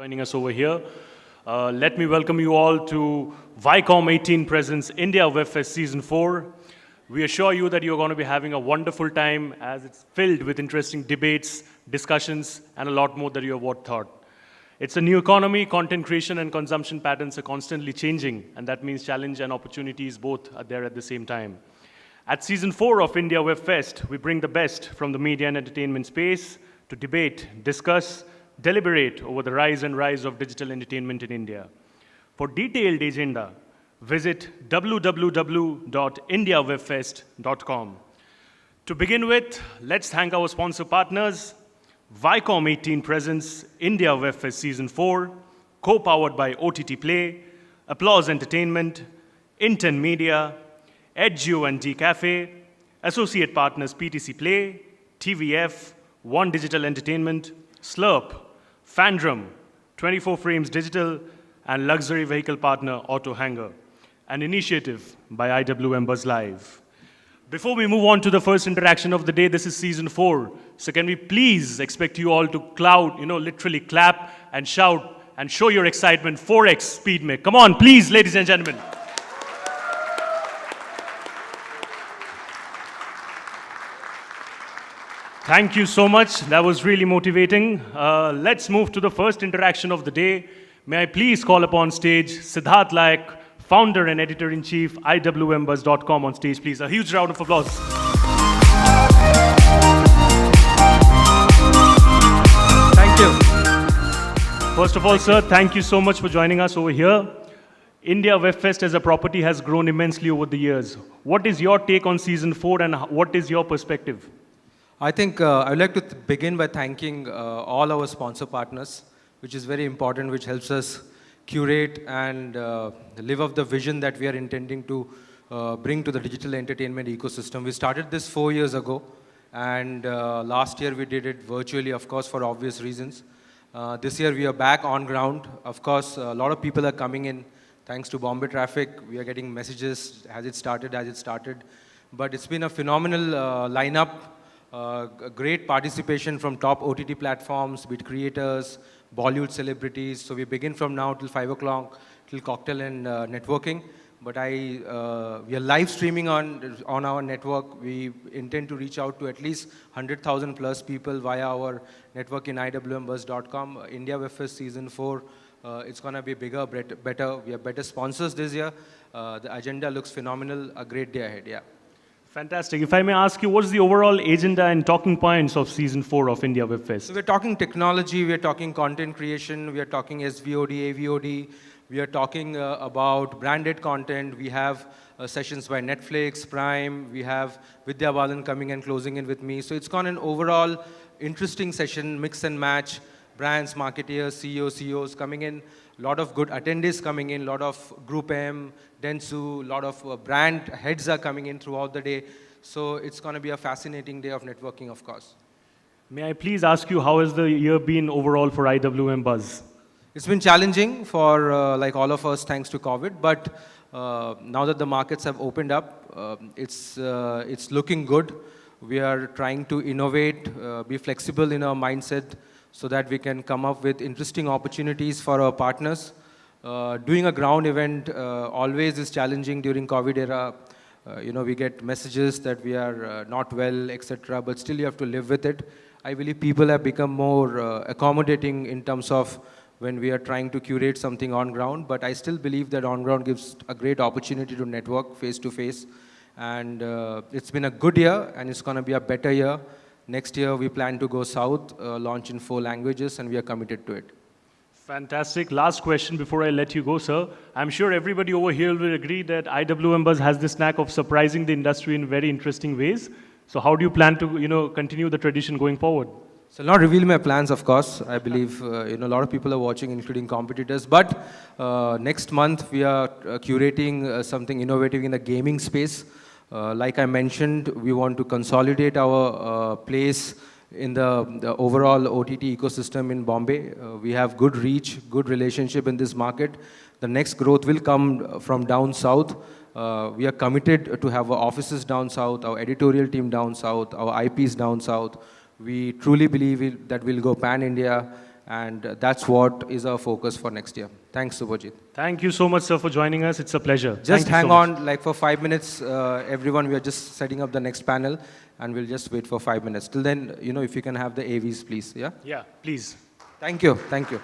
Joining us over here. Let me welcome you all to Viacom 18 presents India WebFest Season 4. We assure you that you're going to be having a wonderful time as it's filled with interesting debates, discussions, and a lot more than you have thought. It's a new economy, content creation and consumption patterns are constantly changing, and that means challenge and opportunities both are there at the same time. At Season 4 of India WebFest, we bring the best from the media and entertainment space to debate, discuss, deliberate over the rise and rise of digital entertainment in India. For detailed agenda, visit www.indiawebfest.com. To begin with, let's thank our sponsor partners, Viacom 18 presents India WebFest Season 4, co-powered by OTT Play, Applause Entertainment, Inten Media, Edgeo and D Cafe, associate partners PTC Play, TVF, One Digital Entertainment, Slurp, Fandom, 24 Frames Digital, and luxury vehicle partner Auto Hanger, an initiative by IWMBuzz Live. Before we move on to the first interaction of the day, this is Season 4, so can we please expect you all to literally clap and shout and show your excitement 4x speed make. Come on, please, ladies and gentlemen. Thank you so much. That was really motivating. Let's move to the first interaction of the day. May I please call upon stage Siddharth Laik, founder and editor-in-chief, IWMBuzz.com on stage, please. A huge round of applause. Thank you. First of all, sir, thank you so much for joining us over here. India WebFest as a property has grown immensely over the years. What is your take on Season 4 and what is your perspective? I think I would like to begin by thanking all our sponsor partners, which is very important, which helps us curate and live up the vision that we are intending to bring to the digital entertainment ecosystem. We started this 4 years ago, and last year we did it virtually, of course, for obvious reasons. This year we are back on ground. Of course, a lot of people are coming in thanks to Bombay traffic. We are getting messages, has it started? But it's been a phenomenal lineup. Great participation from top OTT platforms, be it creators, Bollywood celebrities. So we begin from now till 5 o'clock, till cocktail and networking. But we are live streaming on our network. We intend to reach out to at least 100,000 plus people via our network in IWMBuzz.com. India WebFest Season 4, it's going to be bigger, better. We have better sponsors this year. The agenda looks phenomenal. A great day ahead, yeah. Fantastic. If I may ask you, what's the overall agenda and talking points of Season 4 of India WebFest? So we're talking technology, we're talking content creation, we are talking SVOD, AVOD, we are talking about branded content. We have sessions by Netflix, Prime, we have Vidya Balan coming and closing in with me. So it's gone an overall interesting session, mix and match, brands, marketeers, CEOs, COs coming in. A lot of good attendees coming in, a lot of Group M, Dentsu, a lot of brand heads are coming in throughout the day. So it's going to be a fascinating day of networking, of course. May I please ask you, how has the year been overall for IWMBuzz? It's been challenging for like all of us thanks to COVID, but now that the markets have opened up, it's looking good. We are trying to innovate, be flexible in our mindset, so that we can come up with interesting opportunities for our partners. Doing a ground event always is challenging during COVID era. We get messages that we are not well, etc., but still you have to live with it. I believe people have become more accommodating in terms of when we are trying to curate something on ground, but I still believe that on ground gives a great opportunity to network face to face. And it's been a good year, and it's going to be a better year. Next year, we plan to go south, launch in 4 languages, and we are committed to it. Fantastic. Last question before I let you go, sir. I'm sure everybody over here will agree that IWMBuzz has this knack of surprising the industry in very interesting ways. So how do you plan to, continue the tradition going forward? So I'll not reveal my plans, of course. I believe, a lot of people are watching, including competitors. But next month, we are curating something innovative in the gaming space. Like I mentioned, we want to consolidate our place in the overall OTT ecosystem in Bombay. We have good reach, good relationship in this market. The next growth will come from down south. We are committed to have our offices down south, our editorial team down south, our IPs down south. We truly believe that we'll go pan-India, And that's what is our focus for next year. Thanks, Subhajit. Thank you so much, sir, for joining us. It's a pleasure. Just Thank you hang so much. on, like for 5 minutes, everyone. We are just setting up the next panel, and we'll just wait for 5 minutes. Till then, if you can have the AVs, please. Yeah. Yeah, please. Thank you. Thank you.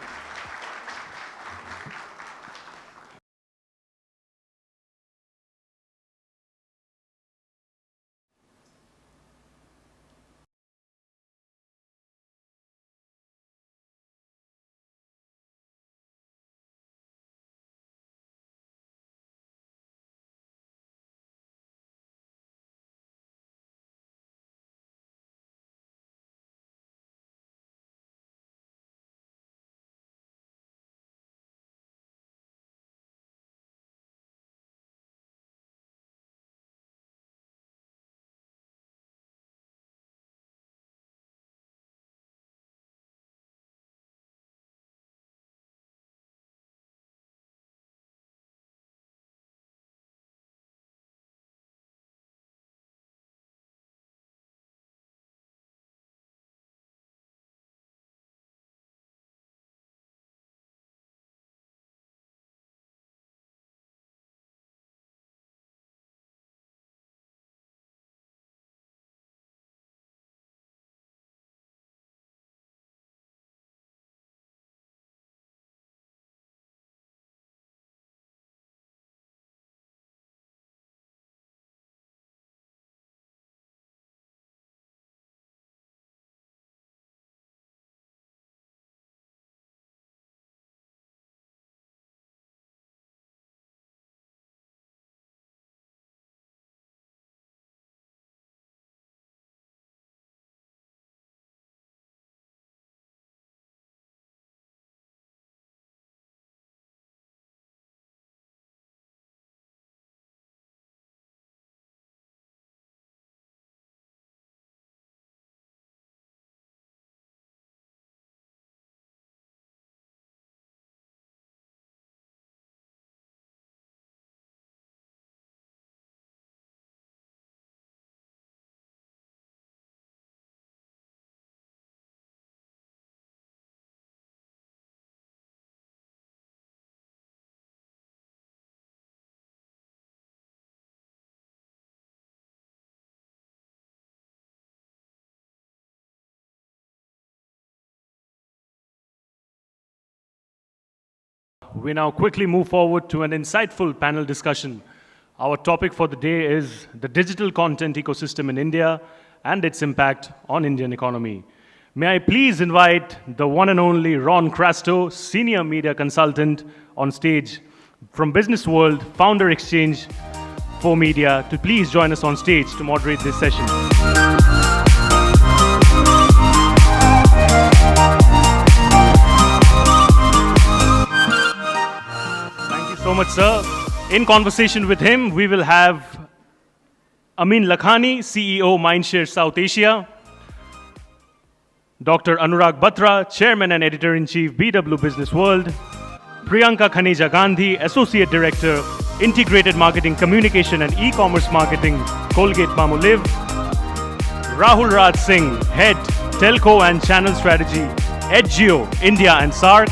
We now quickly move forward to an insightful panel discussion. Our topic for the day is the digital content ecosystem in India and its impact on Indian economy. May I please invite the one and only Ron Crasto, Senior Media Consultant on stage from Business World, Founder Exchange for Media, to please join us on stage to moderate this session. So much, sir. In conversation with him, we will have Amin Lakhani, CEO, Mindshare South Asia; Dr. Anurag Batra, Chairman and Editor-in-Chief, BW Business World; Priyanka Khaneja Gandhi, Associate Director, Integrated Marketing Communication and E-Commerce Marketing, Colgate Palmolive; Rahul Raj Singh, Head, Telco and Channel Strategy, Edgeo, India and SAARC;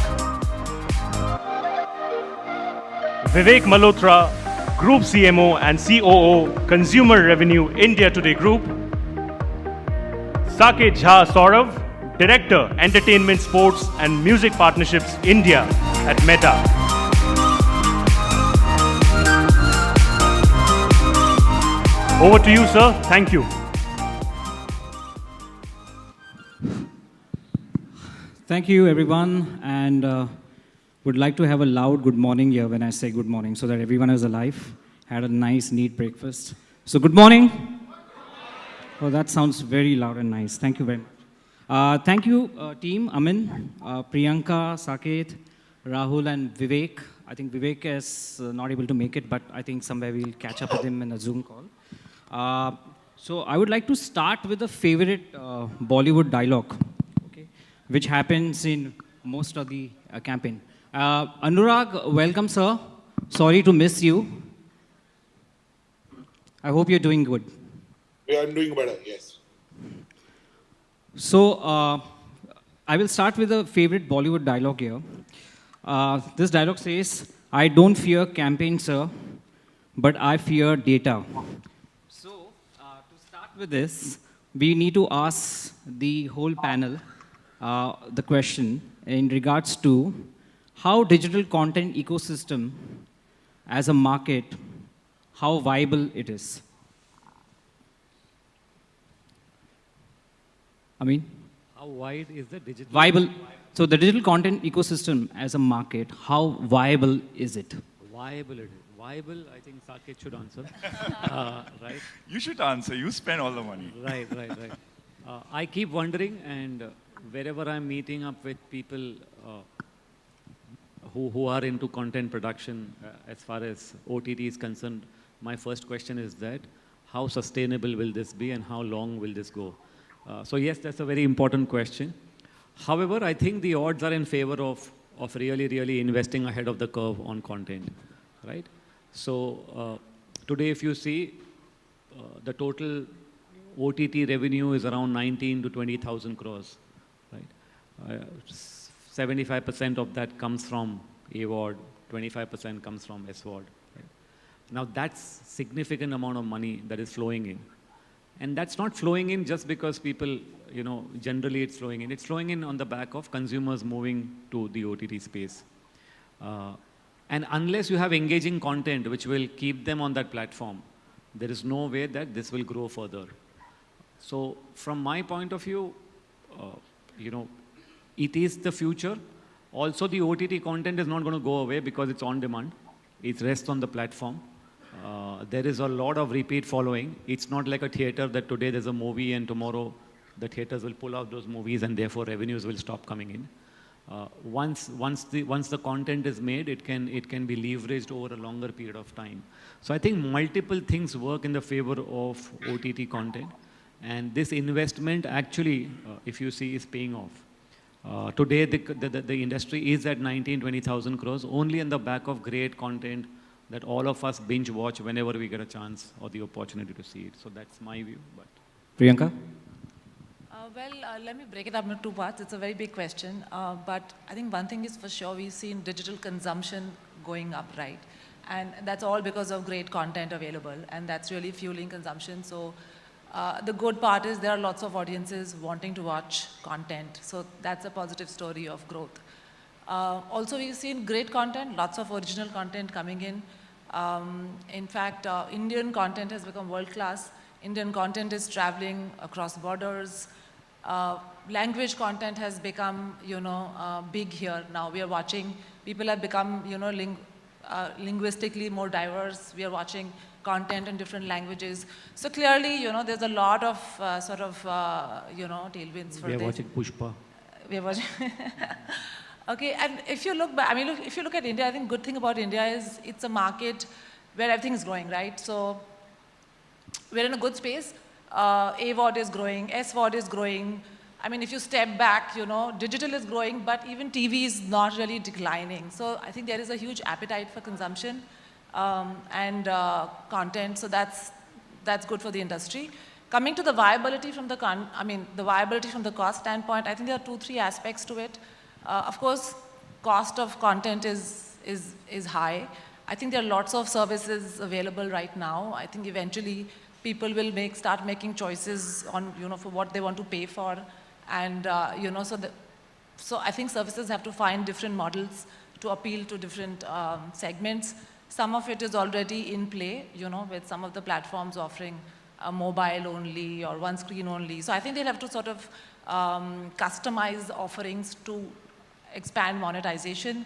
Vivek Malhotra, Group CMO and COO, Consumer Revenue, India Today Group; Saket Jha Saurav, Director, Entertainment, Sports and Music Partnerships, India at Meta. Over to you, sir. Thank you. Thank you, everyone, and would like to have a loud good morning here when I say good morning, so that everyone is alive, had a nice, neat breakfast. So good morning. Oh, that sounds very loud and nice. Thank you very much. Thank you, team, Amin, Priyanka, Saket, Rahul, and Vivek. I think Vivek is not able to make it, but I think somewhere we'll catch up with him in a Zoom call. So I would like to start with a favorite Bollywood dialogue, okay, which happens in most of the campaign. Anurag, welcome, sir. Sorry to miss you. I hope you're doing good. Yeah, I'm doing better, yes. So, I will start with a favorite Bollywood dialogue here. This dialogue says, I don't fear campaign, sir, but I fear data. So, to start with this, we need to ask the whole panel the question in regards to how digital content ecosystem as a market, how viable it is. I mean, How wide is the digital? viable. So the digital content ecosystem as a market, how viable is it? Viable it is. Viable, I think Saket should answer. Right? You should answer. You spend all the money. Right. I keep wondering, and wherever I'm meeting up with people who are into content production, as far as OTT is concerned, my first question is that, how sustainable will this be and how long will this go? So yes, that's a very important question. However, I think the odds are in favor of really investing ahead of the curve on content, right? So today, if you see, the total OTT revenue is around 19 to 20,000 crores, right? 75% of that comes from AVOD, 25% comes from SVOD. Right? Now that's significant amount of money that is flowing in. And that's not flowing in just because people, generally it's flowing in. It's flowing in on the back of consumers moving to the OTT space. And unless you have engaging content which will keep them on that platform, there is no way that this will grow further. So from my point of view, it is the future. Also, the OTT content is not going to go away because it's on demand. It rests on the platform. There is a lot of repeat following. It's not like a theater that today there's a movie and tomorrow the theaters will pull out those movies and therefore revenues will stop coming in. Once the content is made, it can be leveraged over a longer period of time. So I think multiple things work in the favor of OTT content, and this investment actually, if you see, is paying off. Today the industry is at 19-20,000 crores only in the back of great content that all of us binge watch whenever we get a chance or the opportunity to see it. So that's my view. But Priyanka? Let me break it up into two parts. It's a very big question. But I think one thing is for sure, we've seen digital consumption going up, right? And that's all because of great content available. And that's really fueling consumption. So the good part is there are lots of audiences wanting to watch content. So that's a positive story of growth. Also, we've seen great content, lots of original content coming in. In fact, Indian content has become world-class. Indian content is traveling across borders. Language content has become, big here now. We are watching, people have become, linguistically more diverse. We are watching content in different languages. So clearly, there's a lot of tailwinds for this. we are watching Pushpa. We are watching. Okay, and if you look back, if you look at India, I think good thing about India is it's a market where everything is growing, right? So we're in a good space. AVOD is growing, SVOD is growing. If you step back, digital is growing, but even TV is not really declining. So I think there is a huge appetite for consumption and content. So that's good for the industry. Coming to the viability from the viability from the cost standpoint, I think there are 2-3 aspects to it. Of course, cost of content is high. I think there are lots of services available right now. I think eventually people will start making choices on, for what they want to pay for. And, so I think services have to find different models to appeal to different segments. Some of it is already in play, with some of the platforms offering a mobile only or one screen only. So I think they'll have to sort of customize offerings to expand monetization.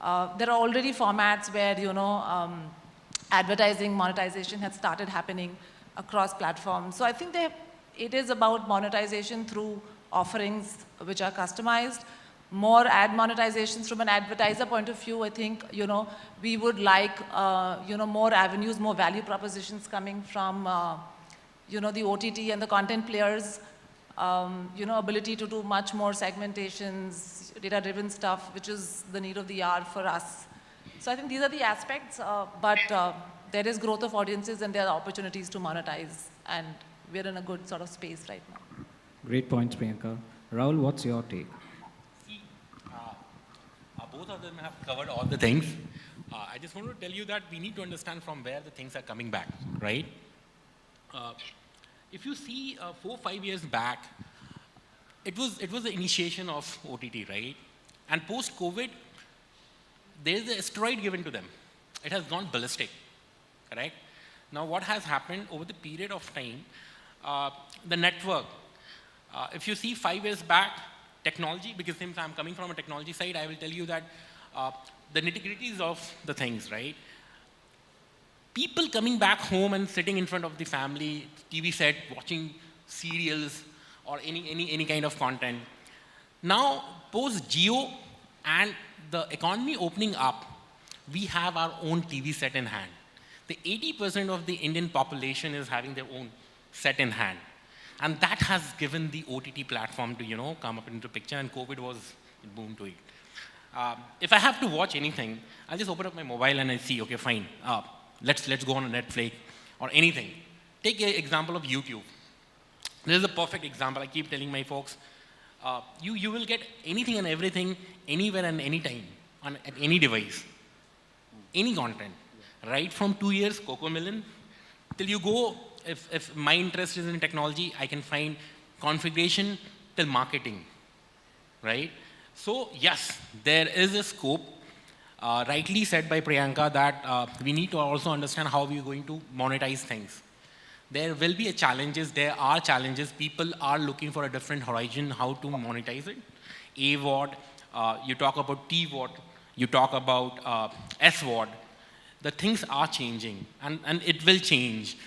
There are already formats where, advertising monetization has started happening across platforms. So I think it is about monetization through offerings which are customized. More ad monetizations from an advertiser point of view. I think, we would like, more avenues, more value propositions coming from, the OTT and the content players. Ability to do much more segmentations, data-driven stuff, which is the need of the hour for us. So I think these are the aspects, but there is growth of audiences and there are opportunities to monetize, and we're in a good sort of space right now. Great points, Priyanka. Rahul, what's your take? of them have covered all the things. I just want to tell you that we need to understand from where the things are coming back, right? If you see 4 or 5 years back, it was the initiation of OTT, right? And post-COVID, there is an asteroid given to them. It has gone ballistic, correct? Now what has happened over the period of time, the network, if you see 5 years back, technology, because since I'm coming from a technology side, I will tell you that the nitty-gritties of the things, right? People coming back home and sitting in front of the family, TV set, watching serials or any kind of content. Now, post-Geo and the economy opening up, we have our own TV set in hand. The 80% of the Indian population is having their own set in hand. And that has given the OTT platform to, come up into the picture, and COVID was a boon to it. If I have to watch anything, I'll just open up my mobile and I see, okay, fine, let's go on a Netflix or anything. Take an example of YouTube. This is a perfect example. I keep telling my folks, you will get anything and everything, anywhere and anytime, at any device, any content, right from 2 years, Cocomelon, till you go, if my interest is in technology, I can find configuration till marketing, right? So yes, there is a scope, rightly said by Priyanka, that we need to also understand how we are going to monetize things. There will be challenges, there are challenges, people are looking for a different horizon, how to monetize it. AVOD, you talk about TVOD, you talk about SVOD, the things are changing and it will change.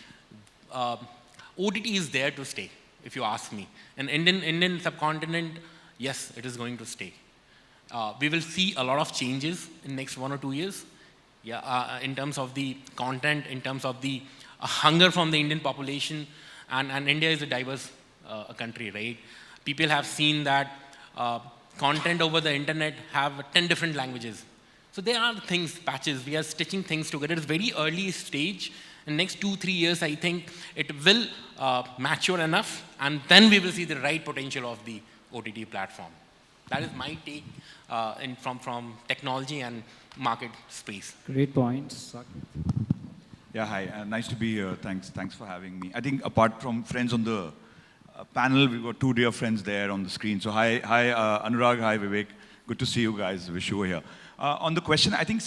OTT is there to stay, if you ask me. And Indian subcontinent, yes, it is going to stay. We will see a lot of changes in next 1 or 2 years. Yeah, in terms of the content, in terms of the hunger from the Indian population, and India is a diverse country, right? People have seen that content over the internet have 10 different languages. So there are things, patches, we are stitching things together. It's very early stage. In next 2-3 years, I think it will mature enough, and then we will see the right potential of the OTT platform. That is my take from technology and market space. Great points. Yeah, hi. Nice to be here. Thanks for having me. I think apart from friends on the panel, we've got 2 dear friends there on the screen. So hi, Anurag, hi, Vivek. Good to see you guys. Wish you were here. On the question, I think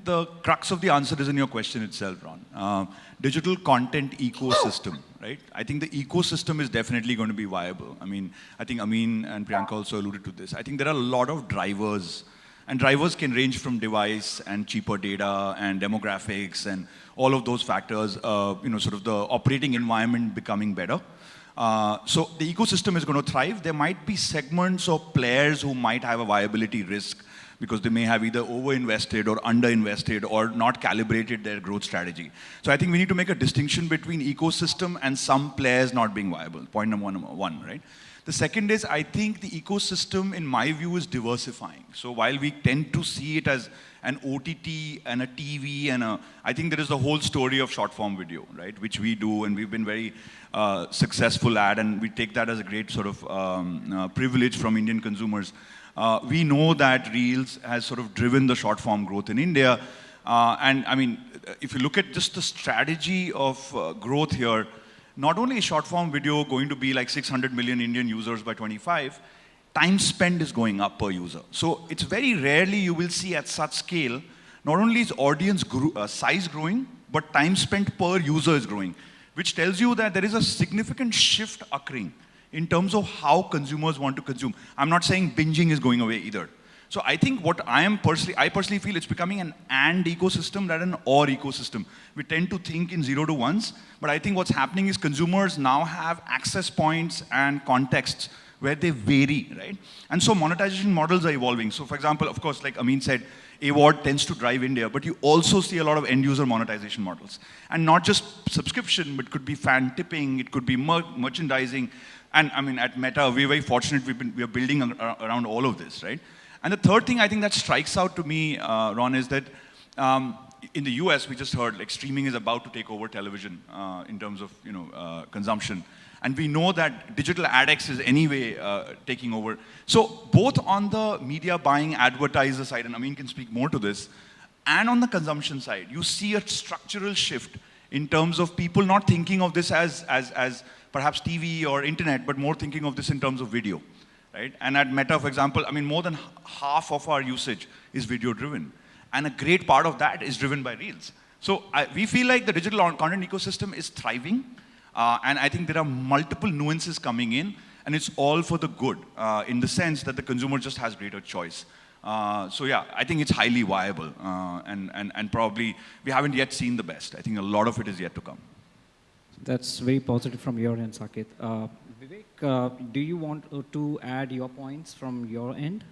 the crux of the answer is in your question itself, Ron. Digital content ecosystem, right? I think the ecosystem is definitely going to be viable. I mean, I think Amin and Priyanka also alluded to this. I think there are a lot of drivers, and drivers can range from device and cheaper data and demographics and all of those factors, sort of the operating environment becoming better. So the ecosystem is going to thrive. There might be segments of players who might have a viability risk because they may have either over-invested or under-invested or not calibrated their growth strategy. So I think we need to make a distinction between ecosystem and some players not being viable. Point number one, right? The second is, I think the ecosystem, in my view, is diversifying. So while we tend to see it as an OTT and a TV I think there is the whole story of short-form video, right? Which we do and we've been very successful at, and we take that as a great sort of privilege from Indian consumers. We know that Reels has sort of driven the short-form growth in India. And I mean, if you look at just the strategy of growth here, not only is short-form video going to be like 600 million Indian users by 25, time spent is going up per user. So it's very rarely you will see at such scale, not only is audience size growing, but time spent per user is growing, which tells you that there is a significant shift occurring in terms of how consumers want to consume. I'm not saying binging is going away either. So I think what I personally feel it's becoming an and ecosystem rather than an or ecosystem. We tend to think in 0 to 1s, but I think what's happening is consumers now have access points and contexts where they vary, right? And so monetization models are evolving. So for example, of course, like Amin said, AWOD tends to drive India, but you also see a lot of end user monetization models. And not just subscription, but it could be fan tipping, it could be merchandising. And I mean, at Meta, we're very fortunate we are building around all of this, right? And the third thing I think that strikes out to me, Ron, is that in the US, we just heard like streaming is about to take over television in terms of consumption. And we know that digital AdX is anyway taking over. So both on the media buying advertiser side, and Amin can speak more to this, and on the consumption side, you see a structural shift in terms of people not thinking of this as perhaps TV or internet, but more thinking of this in terms of video, right? And at Meta, for example, I mean, more than half of our usage is video driven. And a great part of that is driven by Reels. So we feel like the digital content ecosystem is thriving. And I think there are multiple nuances coming in, and it's all for the good, in the sense that the consumer just has greater choice. So yeah, I think it's highly viable, and probably we haven't yet seen the best. I think a lot of it is yet to come. That's very positive from your end, Saket. Vivek, do you want to add your points from your end?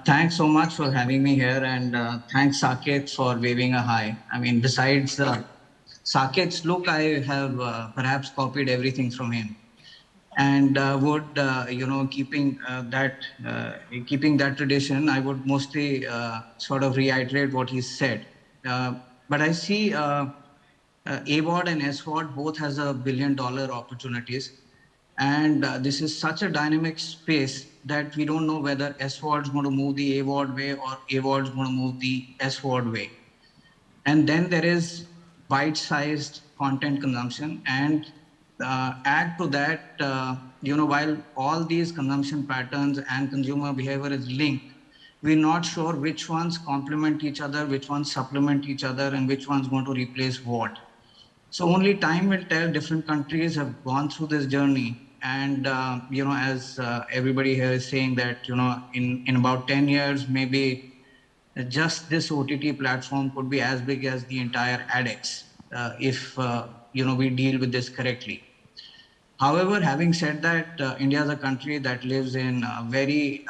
Thanks so much for having me here, and thanks Saket for waving a hi. I mean, besides Saket's look, I have perhaps copied everything from him, and would keeping that tradition, I would mostly sort of reiterate what he said. But I see AVOD and SVOD both has $1 billion opportunities, and this is such a dynamic space that we don't know whether SVOD is going to move the AVOD way or AVOD is going to move the SVOD way. And then there is bite-sized content consumption, and add to that, while all these consumption patterns and consumer behavior is linked, we're not sure which ones complement each other, which ones supplement each other, and which one's going to replace what. So only time will tell. Different countries have gone through this journey. And, as everybody here is saying that, in about 10 years, maybe just this OTT platform could be as big as the entire AdX, if, we deal with this correctly. However, having said that, India is a country that lives in very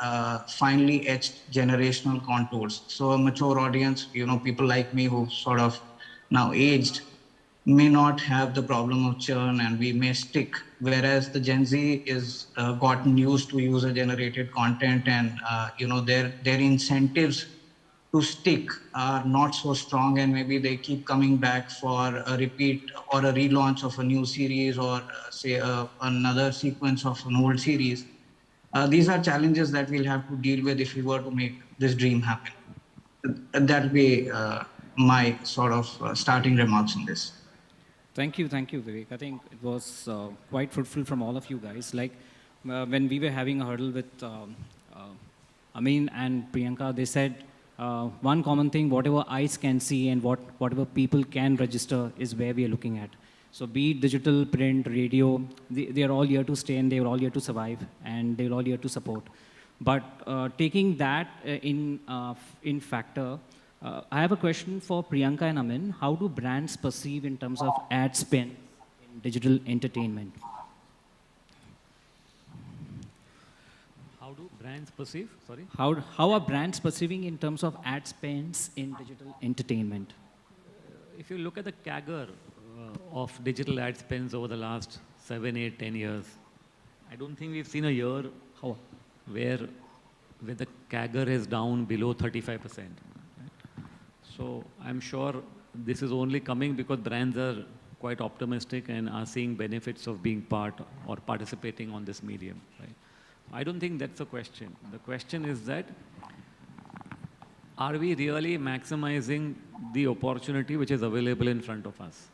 finely etched generational contours. So a mature audience, people like me who sort of now aged, may not have the problem of churn, and we may stick, whereas the Gen Z is gotten used to user-generated content, and their incentives to stick are not so strong, and maybe they keep coming back for a repeat or a relaunch of a new series, or say another sequence of an old series. These are challenges that we'll have to deal with if we were to make this dream happen. That'll be my sort of starting remarks in this. Thank you, Vivek. I think it was quite fruitful from all of you guys. Like when we were having a hurdle with Amin and Priyanka, they said one common thing: whatever eyes can see and whatever people can register is where we are looking at. So be it digital, print, radio, they are all here to stay, and they are all here to survive, and they are all here to support. But taking that in factor, I have a question for Priyanka and Amin. How do brands perceive in terms of ad spend in digital entertainment? How do brands perceive? Sorry? How are brands perceiving in terms of ad spends in digital entertainment? If you look at the CAGR of digital ad spends over the last 7, 8, 10 years, I don't think we've seen a year where the CAGR is down below 35%. So I'm sure this is only coming because brands are quite optimistic and are seeing benefits of being part or participating on this medium. Right? I don't think that's the question. The question is that, are we really maximizing the opportunity which is available in front of us?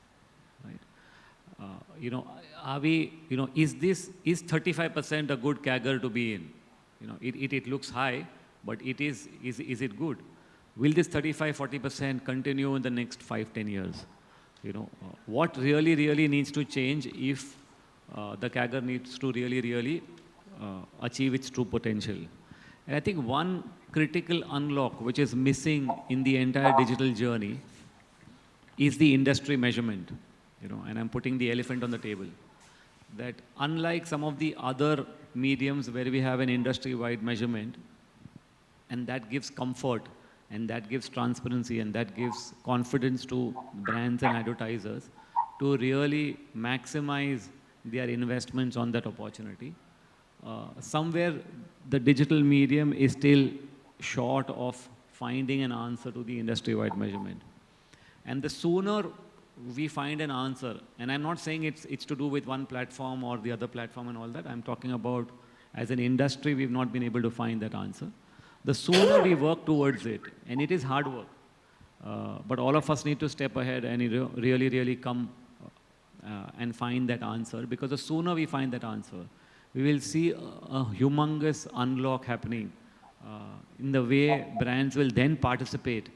Right? Are we, is 35% a good CAGR to be in? It looks high, but is it good? Will this 35-40% continue in the next 5-10 years? What really needs to change if the CAGR needs to really achieve its true potential? And I think one critical unlock which is missing in the entire digital journey is the industry measurement. And I'm putting the elephant on the table. That unlike some of the other mediums where we have an industry-wide measurement, and that gives comfort, and that gives transparency, and that gives confidence to brands and advertisers to really maximize their investments on that opportunity. Somewhere the digital medium is still short of finding an answer to the industry-wide measurement. And the sooner we find an answer. And I'm not saying it's to do with one platform or the other platform and all that. I'm talking about as an industry, we've not been able to find that answer. The sooner we work towards it, and it is hard work, but all of us need to step ahead and really, really come and find that answer, because the sooner we find that answer, we will see a humongous unlock happening in the way brands will then participate,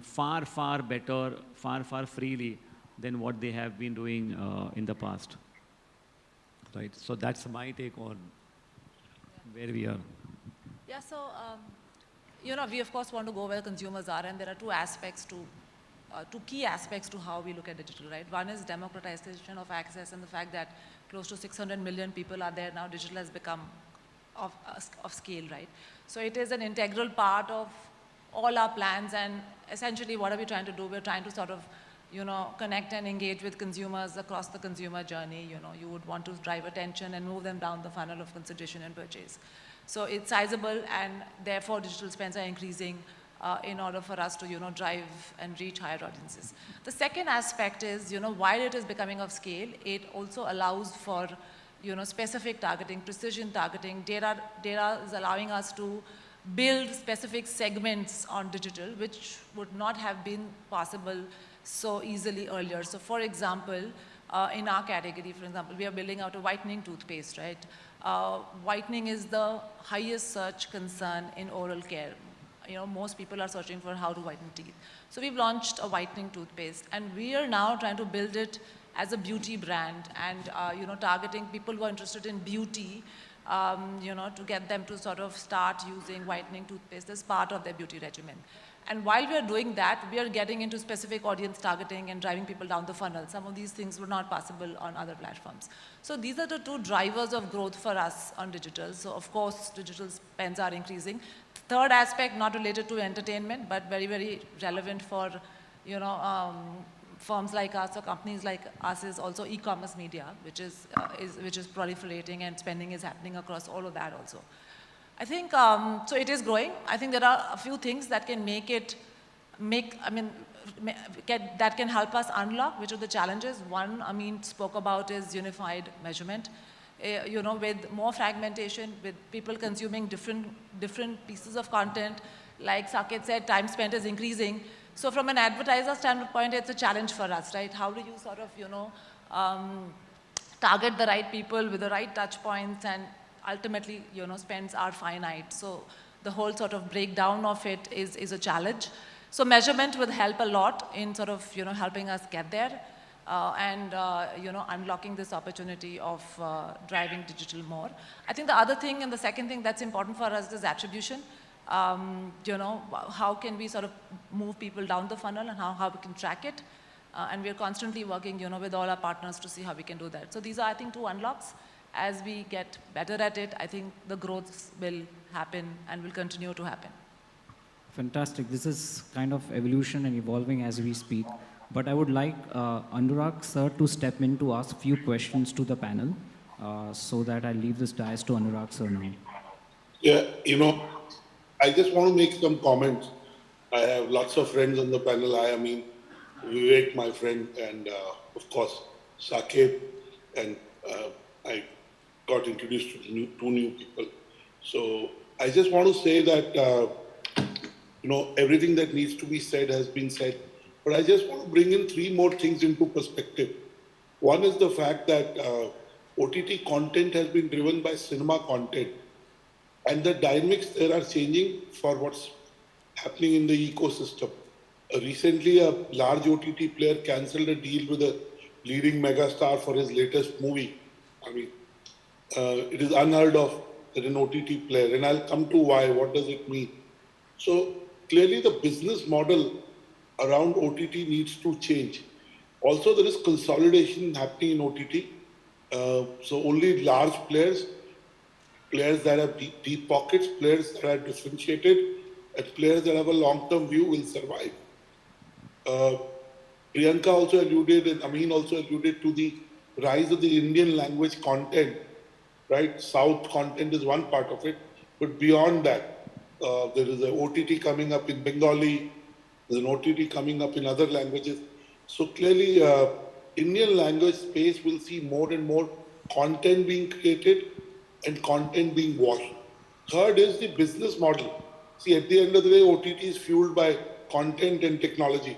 far, far better, far, far freely than what they have been doing in the past. Right, so that's my take on where we are. Yeah, so, we of course want to go where consumers are, and there are two key aspects to how we look at digital, right? One is democratization of access, and the fact that close to 600 million people are there now. Digital has become of scale, right? So it is an integral part of all our plans, and essentially what are we trying to do? We're trying to sort of connect and engage with consumers across the consumer journey. You would want to drive attention and move them down the funnel of consideration and purchase. So it's sizable, and therefore digital spends are increasing in order for us to drive and reach higher audiences. The second aspect is, while it is becoming of scale, it also allows for specific targeting, precision targeting. Data is allowing us to build specific segments on digital, which would not have been possible so easily earlier. So for example, in our category, for example, we are building out a whitening toothpaste, right? Whitening is the highest search concern in oral care. Most people are searching for how to whiten teeth. So we've launched a whitening toothpaste, and we are now trying to build it as a beauty brand, and targeting people who are interested in beauty, to get them to sort of start using whitening toothpaste as part of their beauty regimen. And while we are doing that, we are getting into specific audience targeting and driving people down the funnel. Some of these things were not possible on other platforms. So these are the two drivers of growth for us on digital. So of course, digital spends are increasing. Third aspect, not related to entertainment, but very, very relevant for, firms like us or companies like us, is also e-commerce media, which is proliferating, and spending is happening across all of that also. I think, so it is growing. I think there are a few things that can that can help us unlock, which are the challenges. One, Amin spoke about, is unified measurement. With more fragmentation, with people consuming different pieces of content, like Saket said, time spent is increasing. So from an advertiser standpoint, it's a challenge for us, right? How do you sort of, target the right people with the right touch points, and ultimately, spends are finite. So the whole sort of breakdown of it is a challenge. So measurement will help a lot in sort of, helping us get there, and, unlocking this opportunity of driving digital more. I think the other thing, and the second thing that's important for us, is attribution. How can we sort of move people down the funnel, and how we can track it. And we're constantly working, with all our partners to see how we can do that. So these are, I think, two unlocks. As we get better at it, I think the growth will happen and will continue to happen. Fantastic. This is kind of evolution and evolving as we speak. But I would like Anurag sir to step in to ask a few questions to the panel, so that I leave this dais to Anurag sir now. Yeah, I just want to make some comments. I have lots of friends on the panel. Vivek, my friend, and of course, Saket, and I got introduced to two new people. So I just want to say that, everything that needs to be said has been said, but I just want to bring in three more things into perspective. One is the fact that OTT content has been driven by cinema content, and the dynamics there are changing for what's happening in the ecosystem. Recently, a large OTT player cancelled a deal with a leading megastar for his latest movie. It is unheard of that an OTT player, and I'll come to why, what does it mean? So clearly the business model around OTT needs to change. Also, there is consolidation happening in OTT. So only large players that have deep pockets, players that are differentiated, and players that have a long-term view will survive. Priyanka also alluded, and Amin also alluded to the rise of the Indian language content, right? South content is one part of it, but beyond that, there is an OTT coming up in Bengali, there's an OTT coming up in other languages. So clearly, Indian language space will see more and more content being created and content being watched. Third is the business model. See, at the end of the day, OTT is fueled by content and technology.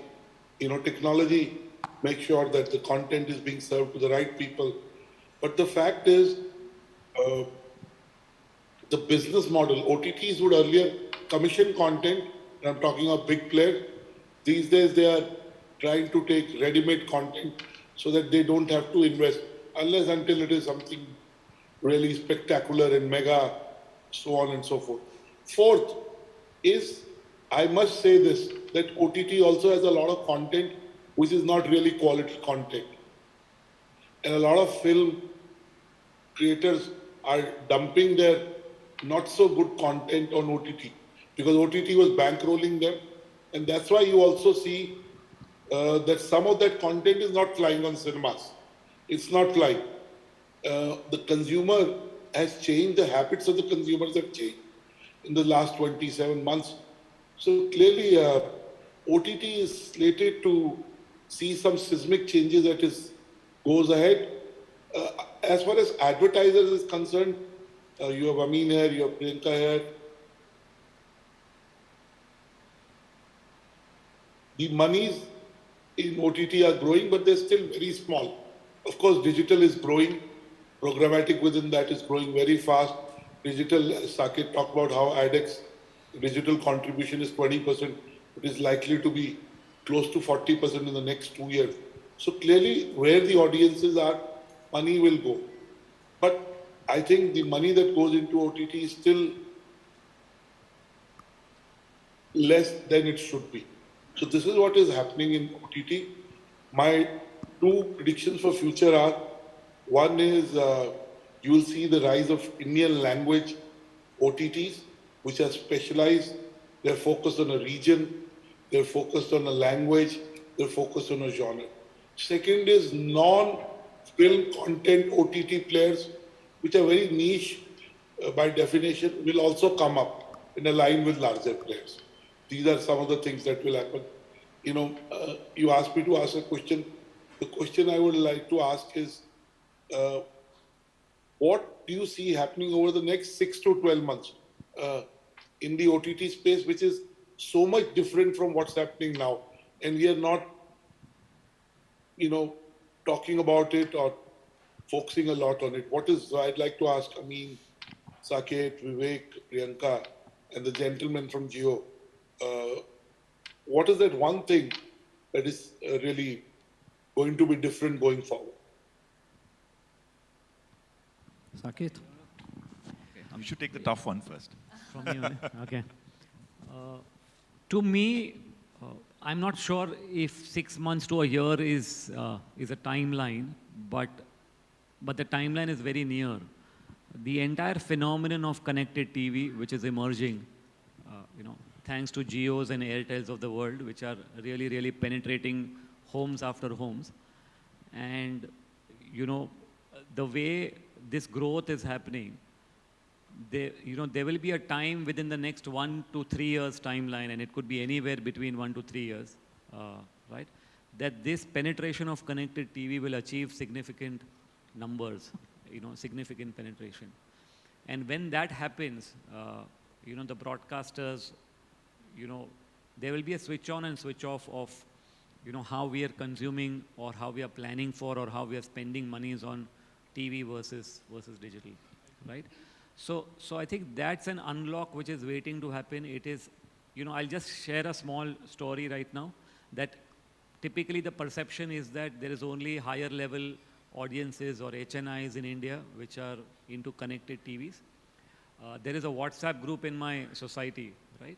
Technology makes sure that the content is being served to the right people. But the fact is, uh, the business model, OTTs would earlier commission content, and I'm talking of big players. These days they are trying to take ready-made content so that they don't have to invest unless until it is something really spectacular and mega, so on and so forth. Fourth is, I must say this, that OTT also has a lot of content which is not really quality content. And a lot of film creators are dumping their not so good content on OTT because OTT was bankrolling them. And that's why you also see that some of that content is not flying on cinemas. It's not flying. The consumer has changed, the habits of the consumers have changed in the last 27 months. So clearly, OTT is slated to see some seismic changes that goes ahead. As far as advertisers is concerned, you have Amin here, you have Priyanka here. The monies in OTT are growing, but they're still very small. Of course, digital is growing. Programmatic within that is growing very fast. Digital, Saket talked about how ADEX digital contribution is 20%. It is likely to be close to 40% in the next 2 years. So clearly, where the audiences are, money will go. But I think the money that goes into OTT is still less than it should be. So this is what is happening in OTT. My two predictions for future are, one is you will see the rise of Indian language OTTs, which are specialized. They're focused on a region, they're focused on a language, they're focused on a genre. Second is non-film content OTT players, which are very niche by definition, will also come up in a line with larger players. These are some of the things that will happen. You asked me to ask a question. The question I would like to ask is, what do you see happening over the next 6 to 12 months in the OTT space, which is so much different from what's happening now? And we are not, talking about it or focusing a lot on it. So I'd like to ask Saket, Vivek, Priyanka, and the gentleman from Jio, what is that one thing that is really going to be different going forward? Saket? Okay, you should take the tough one first. From you, okay. To me, I'm not sure if 6 months to a year is a timeline, but the timeline is very near. The entire phenomenon of connected TV, which is emerging, thanks to Geos and Airtels of the world, which are really, really penetrating homes after homes. And, the way this growth is happening, there will be a time within the next 1 to 3 years timeline, and it could be anywhere between 1 to 3 years, right? That this penetration of connected TV will achieve significant numbers, significant penetration. And when that happens, the broadcasters, there will be a switch on and switch off of, how we are consuming or how we are planning for or how we are spending monies on TV versus digital, right? So I think that's an unlock which is waiting to happen. It is, I'll just share a small story right now, that typically the perception is that there is only higher level audiences or HNIs in India which are into connected TVs. There is a WhatsApp group in my society, right,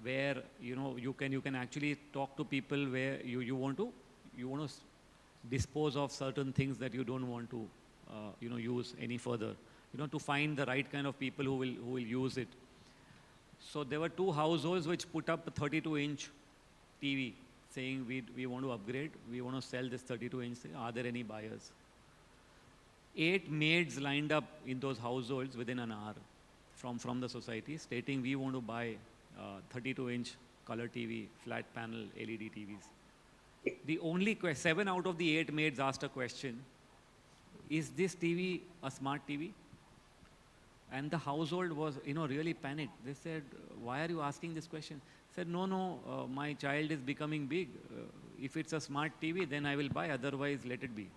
where you can actually talk to people where you want to dispose of certain things that you don't want to use any further, to find the right kind of people who will use it. So there were 2 households which put up a 32-inch TV saying we want to upgrade, we want to sell this 32-inch, are there any buyers? 8 maids lined up in those households within an hour from the society stating we want to buy 32-inch color TV, flat panel LED TVs. The only 7 out of the 8 maids asked a question, is this TV a smart TV? And the household was, really panicked. They said, why are you asking this question? Said, no, my child is becoming big. If it's a smart TV, then I will buy, otherwise let it be.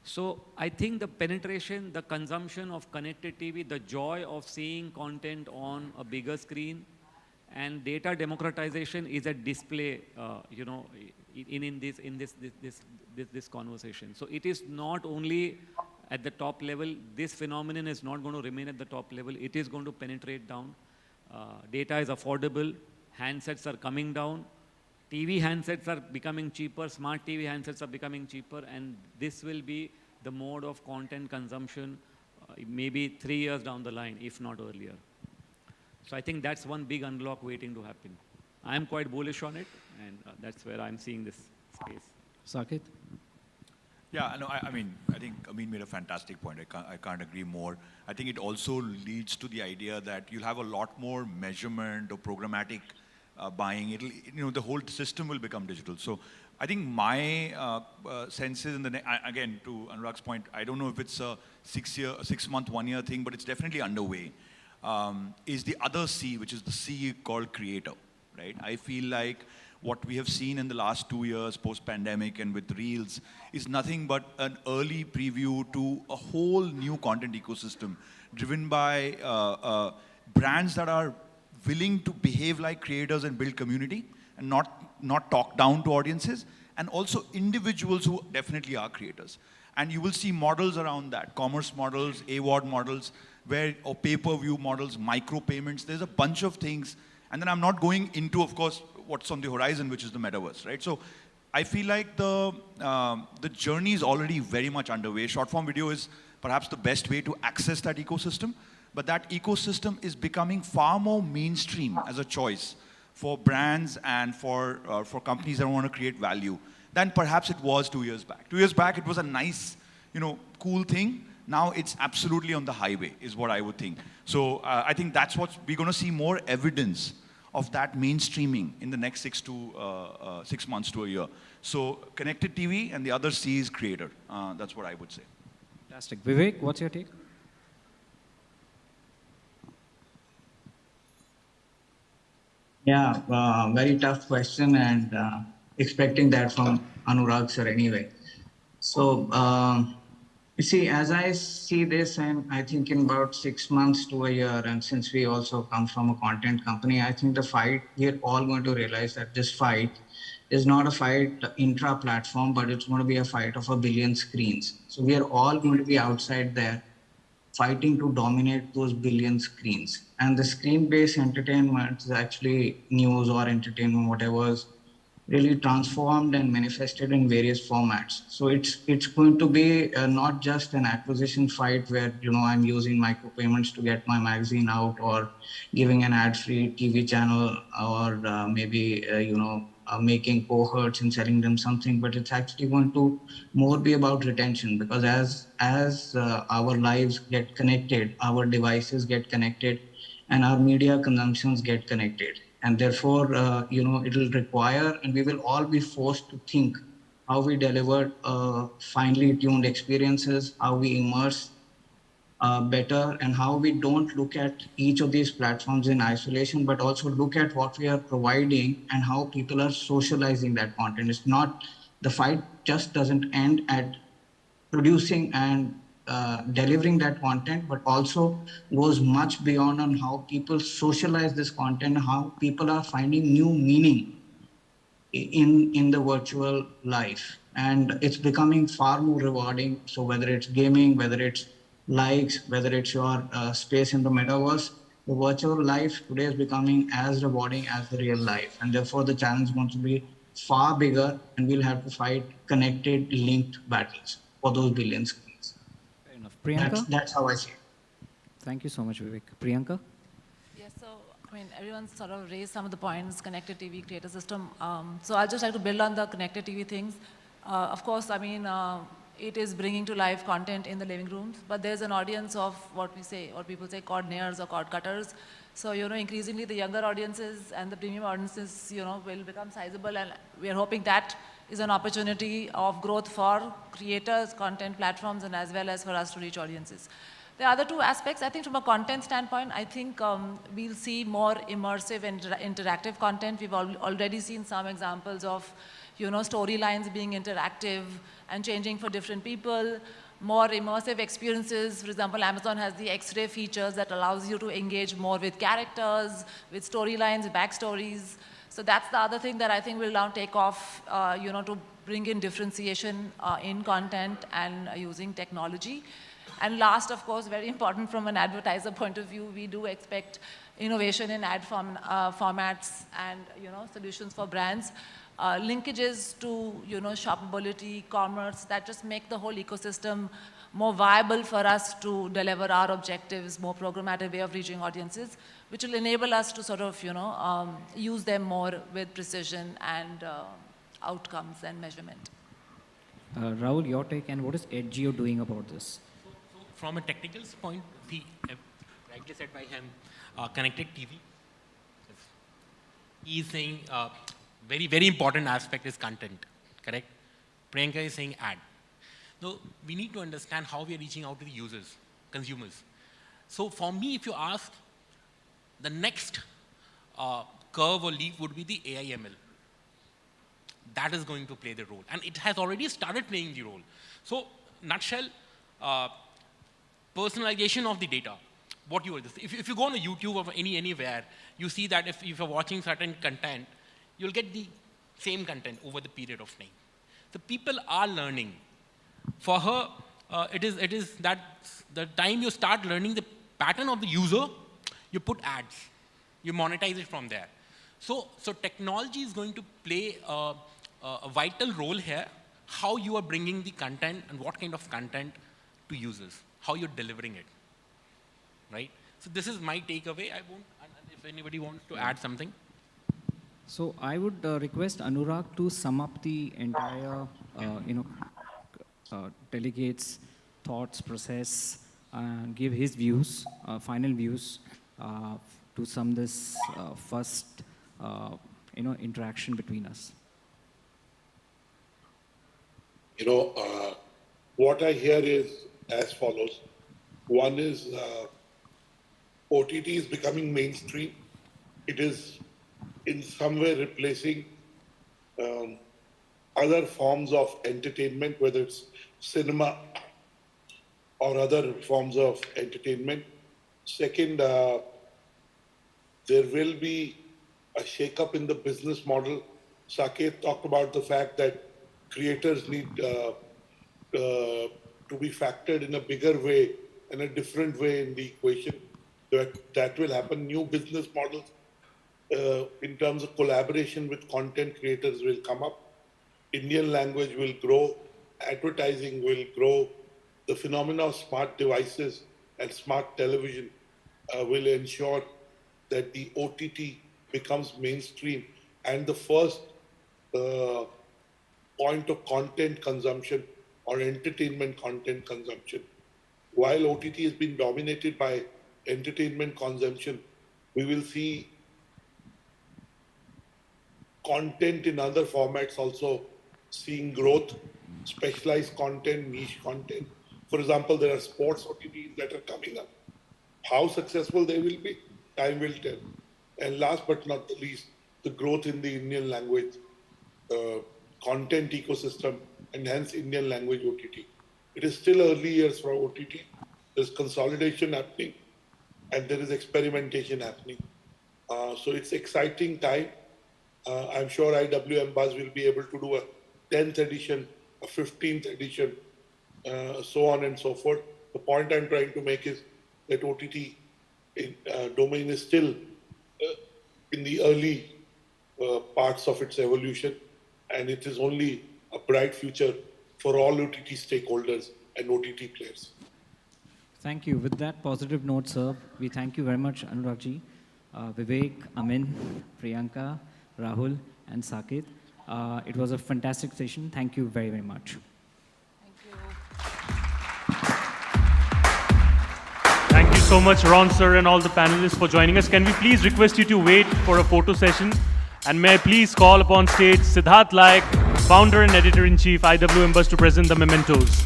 So I think the penetration, the consumption of connected TV, the joy of seeing content on a bigger screen, and data democratization is at display, in this conversation. So it is not only at the top level. This phenomenon is not going to remain at the top level. It is going to penetrate down. Data is affordable. Handsets are coming down. TV handsets are becoming cheaper. Smart TV handsets are becoming cheaper. And this will be the mode of content consumption maybe 3 years down the line, if not earlier. So I think that's one big unlock waiting to happen. I'm quite bullish on it, and that's where I'm seeing this space. Saket? Yeah, no, I mean, I think Amin made a fantastic point. I can't agree more. I think it also leads to the idea that you'll have a lot more measurement or programmatic buying. It'll, the whole system will become digital. So I think my sense is, again, to Anurag's point, I don't know if it's a 6 month, 1 year thing, but it's definitely underway. Is the other C, which is the C called creator, right? I feel like what we have seen in the last 2 years post-pandemic and with Reels is nothing but an early preview to a whole new content ecosystem driven by brands that are willing to behave like creators and build community and not talk down to audiences, and also individuals who definitely are creators. And you will see models around that, commerce models, AWOD models, or pay-per-view models, micro payments. There's a bunch of things. And then I'm not going into, of course, what's on the horizon, which is the metaverse, right? So I feel like the journey is already very much underway. Short-form video is perhaps the best way to access that ecosystem, but that ecosystem is becoming far more mainstream as a choice for brands and for companies that want to create value than perhaps it was 2 years back. 2 years back, it was a nice, cool thing. Now it's absolutely on the highway, is what I would think. So I think that's what we're going to see more evidence of that mainstreaming in the next 6 months to a year. So connected TV, and the other C is creator. That's what I would say. Fantastic. Vivek, what's your take? Yeah, very tough question, and expecting that from Anurag sir anyway. So, you see, as I see this, and I think in about 6 months to a year, and since we also come from a content company, I think the fight, we're all going to realize that this fight is not a fight intra-platform, but it's going to be a fight of 1 billion screens. So we are all going to be outside there fighting to dominate those billion screens. And the screen-based entertainment is actually news or entertainment, whatever, is really transformed and manifested in various formats. So it's going to be not just an acquisition fight where, I'm using micropayments to get my magazine out, or giving an ad-free TV channel, or maybe, making cohorts and selling them something, but it's actually going to more be about retention, because as our lives get connected, our devices get connected, and our media consumptions get connected. And therefore, it'll require, and we will all be forced to think how we deliver finely tuned experiences, how we immerse better, and how we don't look at each of these platforms in isolation, but also look at what we are providing and how people are socializing that content. It's not, the fight just doesn't end at producing and delivering that content, but also goes much beyond on how people socialize this content, how people are finding new meaning in the virtual life. And it's becoming far more rewarding. So whether it's gaming, whether it's likes, whether it's your space in the metaverse, the virtual life today is becoming as rewarding as the real life. And therefore the challenge is going to be far bigger, and we'll have to fight connected, linked battles for those billion screens. Fair enough. Priyanka? That's how I see it. Thank you so much, Vivek. Priyanka? Yes, so everyone's sort of raised some of the points, connected TV, creator system. So I'll just like to build on the connected TV things. Of course, it is bringing to life content in the living rooms, but there's an audience of what people say cord-nayers or cord-cutters. So, increasingly the younger audiences and the premium audiences, will become sizable, and we are hoping that is an opportunity of growth for creators, content platforms, and as well as for us to reach audiences. The other two aspects, I think from a content standpoint, I think we'll see more immersive and interactive content. We've already seen some examples of, storylines being interactive and changing for different people, more immersive experiences. For example, Amazon has the X-ray features that allows you to engage more with characters, with storylines, backstories. So that's the other thing that I think will now take off, to bring in differentiation in content and using technology. And last, of course, very important from an advertiser point of view, we do expect innovation in ad formats and, solutions for brands. Linkages to, shoppability, commerce, that just make the whole ecosystem more viable for us to deliver our objectives, more programmatic way of reaching audiences, which will enable us to sort of, use them more with precision and outcomes and measurement. Rahul, your take, and what is Edgeo doing about this? So from a technical point, rightly said by him, connected TV. He is saying very, very important aspect is content, correct? Priyanka is saying ad. So we need to understand how we are reaching out to the users, consumers. So for me, if you ask, the next curve or leap would be the AI/ML. That is going to play the role, and it has already started playing the role. So, nutshell, personalization of the data. What you if you go on a YouTube or anywhere, you see that if you're watching certain content, you'll get the same content over the period of time. So people are learning. For her, it is that the time you start learning the pattern of the user, you put ads, you monetize it from there. So technology is going to play a vital role here, how you are bringing the content and what kind of content to users, how you're delivering it, right? So this is my takeaway. I won't, if anybody wants to add something. So I would request Anurag to sum up the entire, delegates' thoughts, process, and give his views, final views, to sum this first, interaction between us. What I hear is as follows. One is OTT is becoming mainstream. It is in some way replacing other forms of entertainment, whether it's cinema or other forms of entertainment. Second, there will be a shake-up in the business model. Saket talked about the fact that creators need to be factored in a bigger way, in a different way in the equation. That will happen. New business models in terms of collaboration with content creators will come up. Indian language will grow. Advertising will grow. The phenomena of smart devices and smart television will ensure that the OTT becomes mainstream and the first point of content consumption or entertainment content consumption. While OTT has been dominated by entertainment consumption, we will see content in other formats also seeing growth, specialized content, niche content. For example, there are sports OTTs that are coming up. How successful they will be, time will tell. And last but not the least, the growth in the Indian language content ecosystem and hence Indian language OTT. It is still early years for OTT. There's consolidation happening and there is experimentation happening. So it's exciting time. I'm sure IWMBuzz will be able to do a 10th edition, a 15th edition, so on and so forth. The point I'm trying to make is that OTT domain is still in the early parts of its evolution, and it is only a bright future for all OTT stakeholders and OTT players. Thank you. With that positive note, sir, we thank you very much, Anuragji, Vivek, Amin, Priyanka, Rahul, and Saket. It was a fantastic session. Thank you very, very much. Thank you. so much, Ron sir, and all the panelists for joining us. Can we please request you to wait for a photo session? And may I please call upon stage Siddharth Laik, founder and editor-in-chief, IWMBuzz, to present the mementos.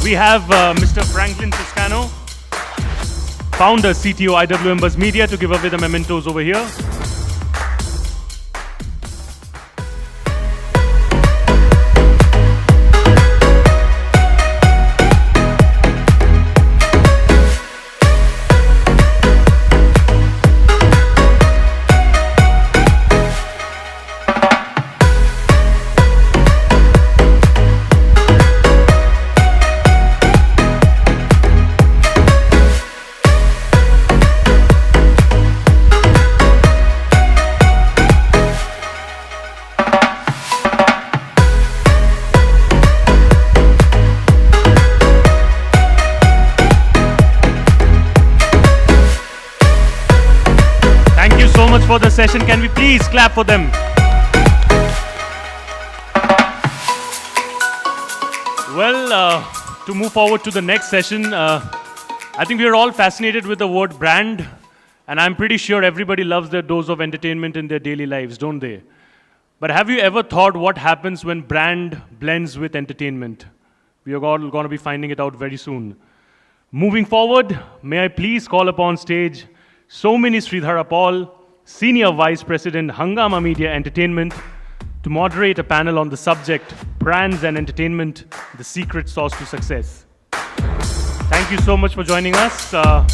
We have Mr. Franklin Toscano, founder, CTO, IWMBuzz Media, to give away the mementos over here. For the session, can we please clap for them? Well, to move forward to the next session, I think we are all fascinated with the word brand, and I'm pretty sure everybody loves their dose of entertainment in their daily lives, don't they? But have you ever thought what happens when brand blends with entertainment? We are all going to be finding it out very soon. Moving forward, may I please call upon stage Somini Sridhara Paul, Senior Vice President, Hangama Media Entertainment, to moderate a panel on the subject, Brands and Entertainment, the Secret Sauce to Success. Thank you so much for joining us. To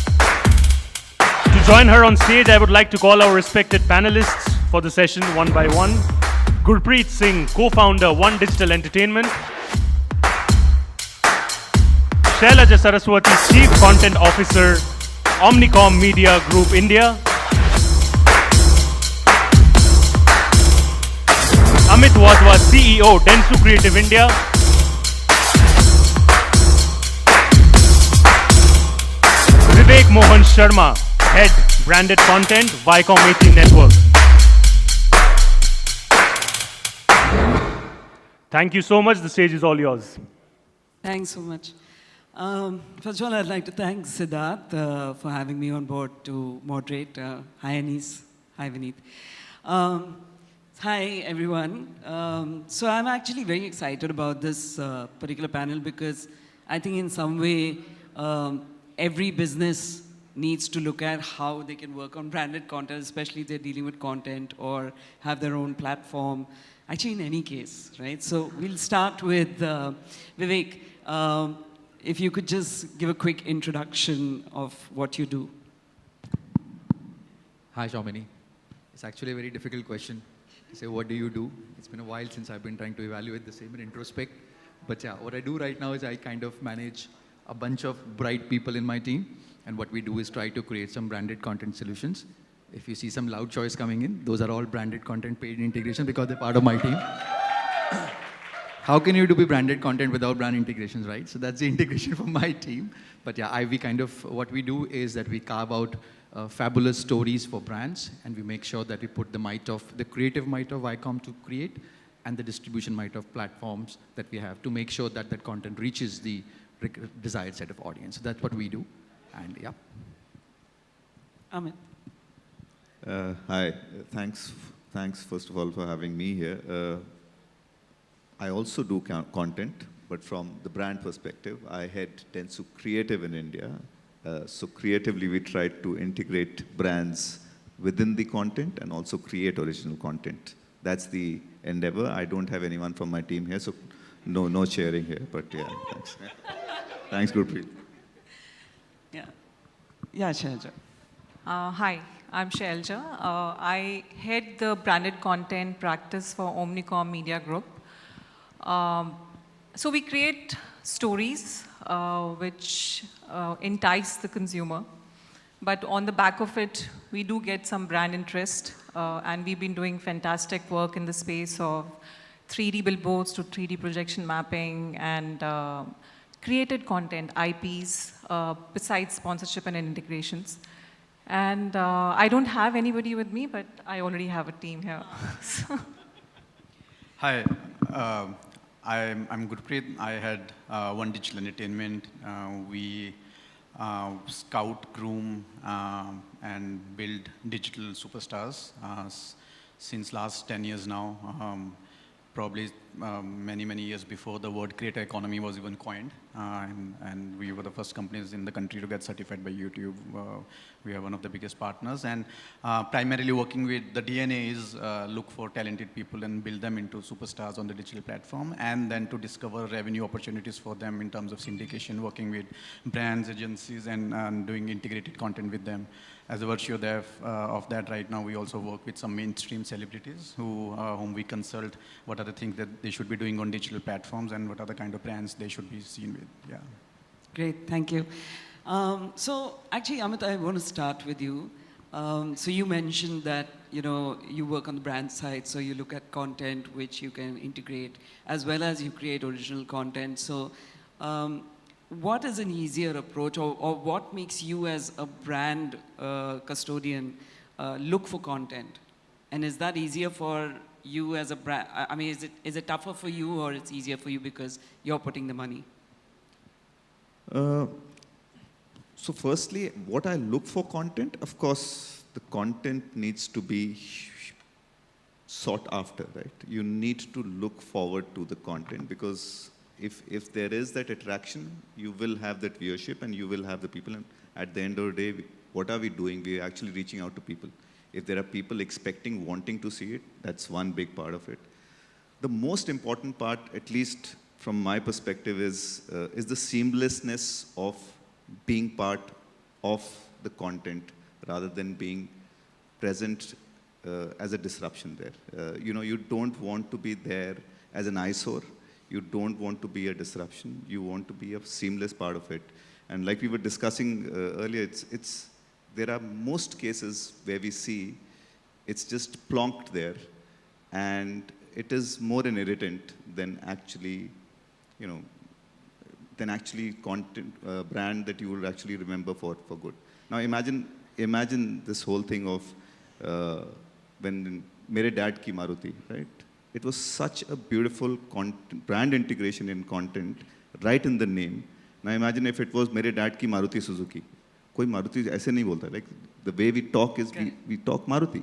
join her on stage, I would like to call our respected panelists for the session one by one. Gurpreet Singh, co-founder, One Digital Entertainment. Shailaja Saraswati, Chief Content Officer, Omnicom Media Group India. Amit Wadhwa, CEO, Dentsu Creative India. Vivek Mohan Sharma, Head, Branded Content, Viacom 18 Network. Thank you so much. The stage is all yours. Thanks so much. First of all, I'd like to thank Siddharth for having me on board to moderate. Hi, Anis. Hi, Vineet. Hi, everyone. So I'm actually very excited about this particular panel because I think in some way, every business needs to look at how they can work on branded content, especially if they're dealing with content or have their own platform. Actually, in any case, right? So we'll start with Vivek. If you could just give a quick introduction of what you do. Hi, Shamini. It's actually a very difficult question. Say, what do you do? It's been a while since I've been trying to evaluate the same and introspect. But yeah, what I do right now is I kind of manage a bunch of bright people in my team. And what we do is try to create some branded content solutions. If you see some loud choice coming in, those are all branded content paid integration because they're part of my team. How can you do branded content without brand integrations, right? So that's the integration for my team. But yeah, what we do is that we carve out fabulous stories for brands, and we make sure that we put the creative might of Viacom to create, and the distribution might of platforms that we have to make sure that that content reaches the desired set of audience. So that's what we do, and yeah. Amit. Hi, thanks first of all for having me here. I also do content, but from the brand perspective, I head Dentsu Creative in India. So creatively, we try to integrate brands within the content and also create original content. That's the endeavor. I don't have anyone from my team here, so no sharing here, but yeah, thanks. Thanks, Gurpreet. Yeah, Shailja. Hi, I'm Shailja. I head the branded content practice for Omnicom Media Group. So we create stories which entice the consumer. But on the back of it, we do get some brand interest. And we've been doing fantastic work in the space of 3D billboards to 3D projection mapping and created content, IPs, besides sponsorship and integrations. And I don't have anybody with me, but I already have a team here. Hi, I'm Gurpreet. I had One Digital Entertainment. We scout, groom, and build digital superstars since last 10 years now. Probably many years before the word creator economy was even coined. And we were the first companies in the country to get certified by YouTube. We are one of the biggest partners. And primarily working with the DNA is look for talented people and build them into superstars on the digital platform. And then to discover revenue opportunities for them in terms of syndication, working with brands, agencies, and doing integrated content with them. As a virtue of that, right now we also work with some mainstream celebrities whom we consult what are the things that they should be doing on digital platforms and what are the kind of brands they should be seen with. Yeah. Great, thank you. So actually, Amit, I want to start with you. So you mentioned that you work on the brand side, so you look at content which you can integrate, as well as you create original content. So what is an easier approach, or what makes you as a brand custodian look for content? And is that easier for you as a brand? I mean, is it tougher for you, or it's easier for you because you're putting the money? So firstly, what I look for content, of course, the content needs to be sought after, right? You need to look forward to the content, because if there is that attraction, you will have that viewership and you will have the people. And at the end of the day, what are we doing? We're actually reaching out to people. If there are people expecting, wanting to see it, that's one big part of it. The most important part, at least from my perspective, is the seamlessness of being part of the content rather than being present as a disruption there. You don't want to be there as an eyesore. You don't want to be a disruption. You want to be a seamless part of it. And like we were discussing earlier, there are most cases where we see it's just plonked there, and it is more an irritant than actually, content brand that you will actually remember for good. Now imagine this whole thing of when Mere Dad Ki Maruti, right? It was such a beautiful brand integration in content, right in the name. Now imagine if it was Mere Dad Ki Maruti Suzuki. Koi Maruti aise nahi bolta. Like the way we talk is we talk Maruti.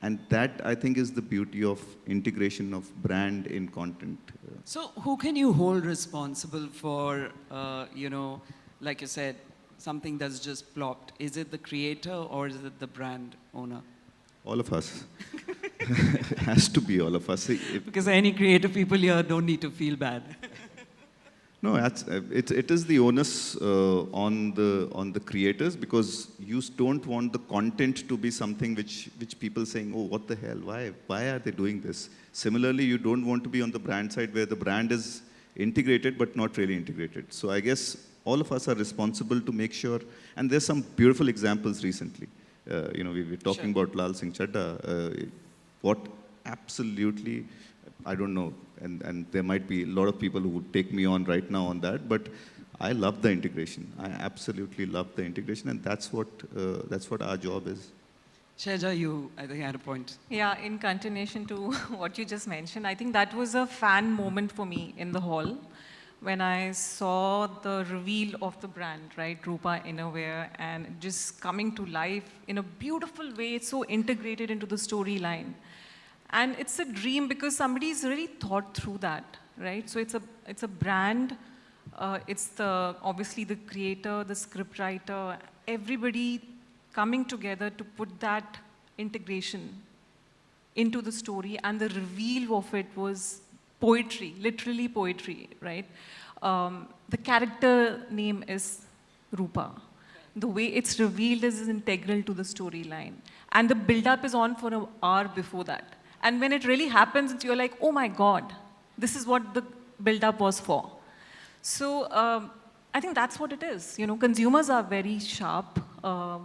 And that, I think, is the beauty of integration of brand in content. So who can you hold responsible for, like you said, something that's just plopped? Is it the creator or is it the brand owner? All of us. It has to be all of us. Because any creative people here don't need to feel bad. No, it is the onus on the creators, because you don't want the content to be something which people saying, oh, what the hell, why are they doing this? Similarly, you don't want to be on the brand side where the brand is integrated but not really integrated. So I guess all of us are responsible to make sure, and there's some beautiful examples recently. We were talking about Lal Singh Chadda. What absolutely, I don't know, and there might be a lot of people who would take me on right now on that, but I love the integration. I absolutely love the integration, and that's what our job is. Shaja, you, I think, had a point. Yeah, in continuation to what you just mentioned, I think that was a fan moment for me in the hall when I saw the reveal of the brand, right, Rupa Innerwear, and just coming to life in a beautiful way. It's so integrated into the storyline. And it's a dream because somebody's really thought through that, right? So it's a brand, it's obviously the creator, the scriptwriter, everybody coming together to put that integration into the story, and the reveal of it was poetry, literally poetry, right? The character name is Rupa. The way it's revealed is integral to the storyline. And the build-up is on for an hour before that. And when it really happens, you're like, oh my God, this is what the build-up was for. So I think that's what it is. Consumers are very sharp.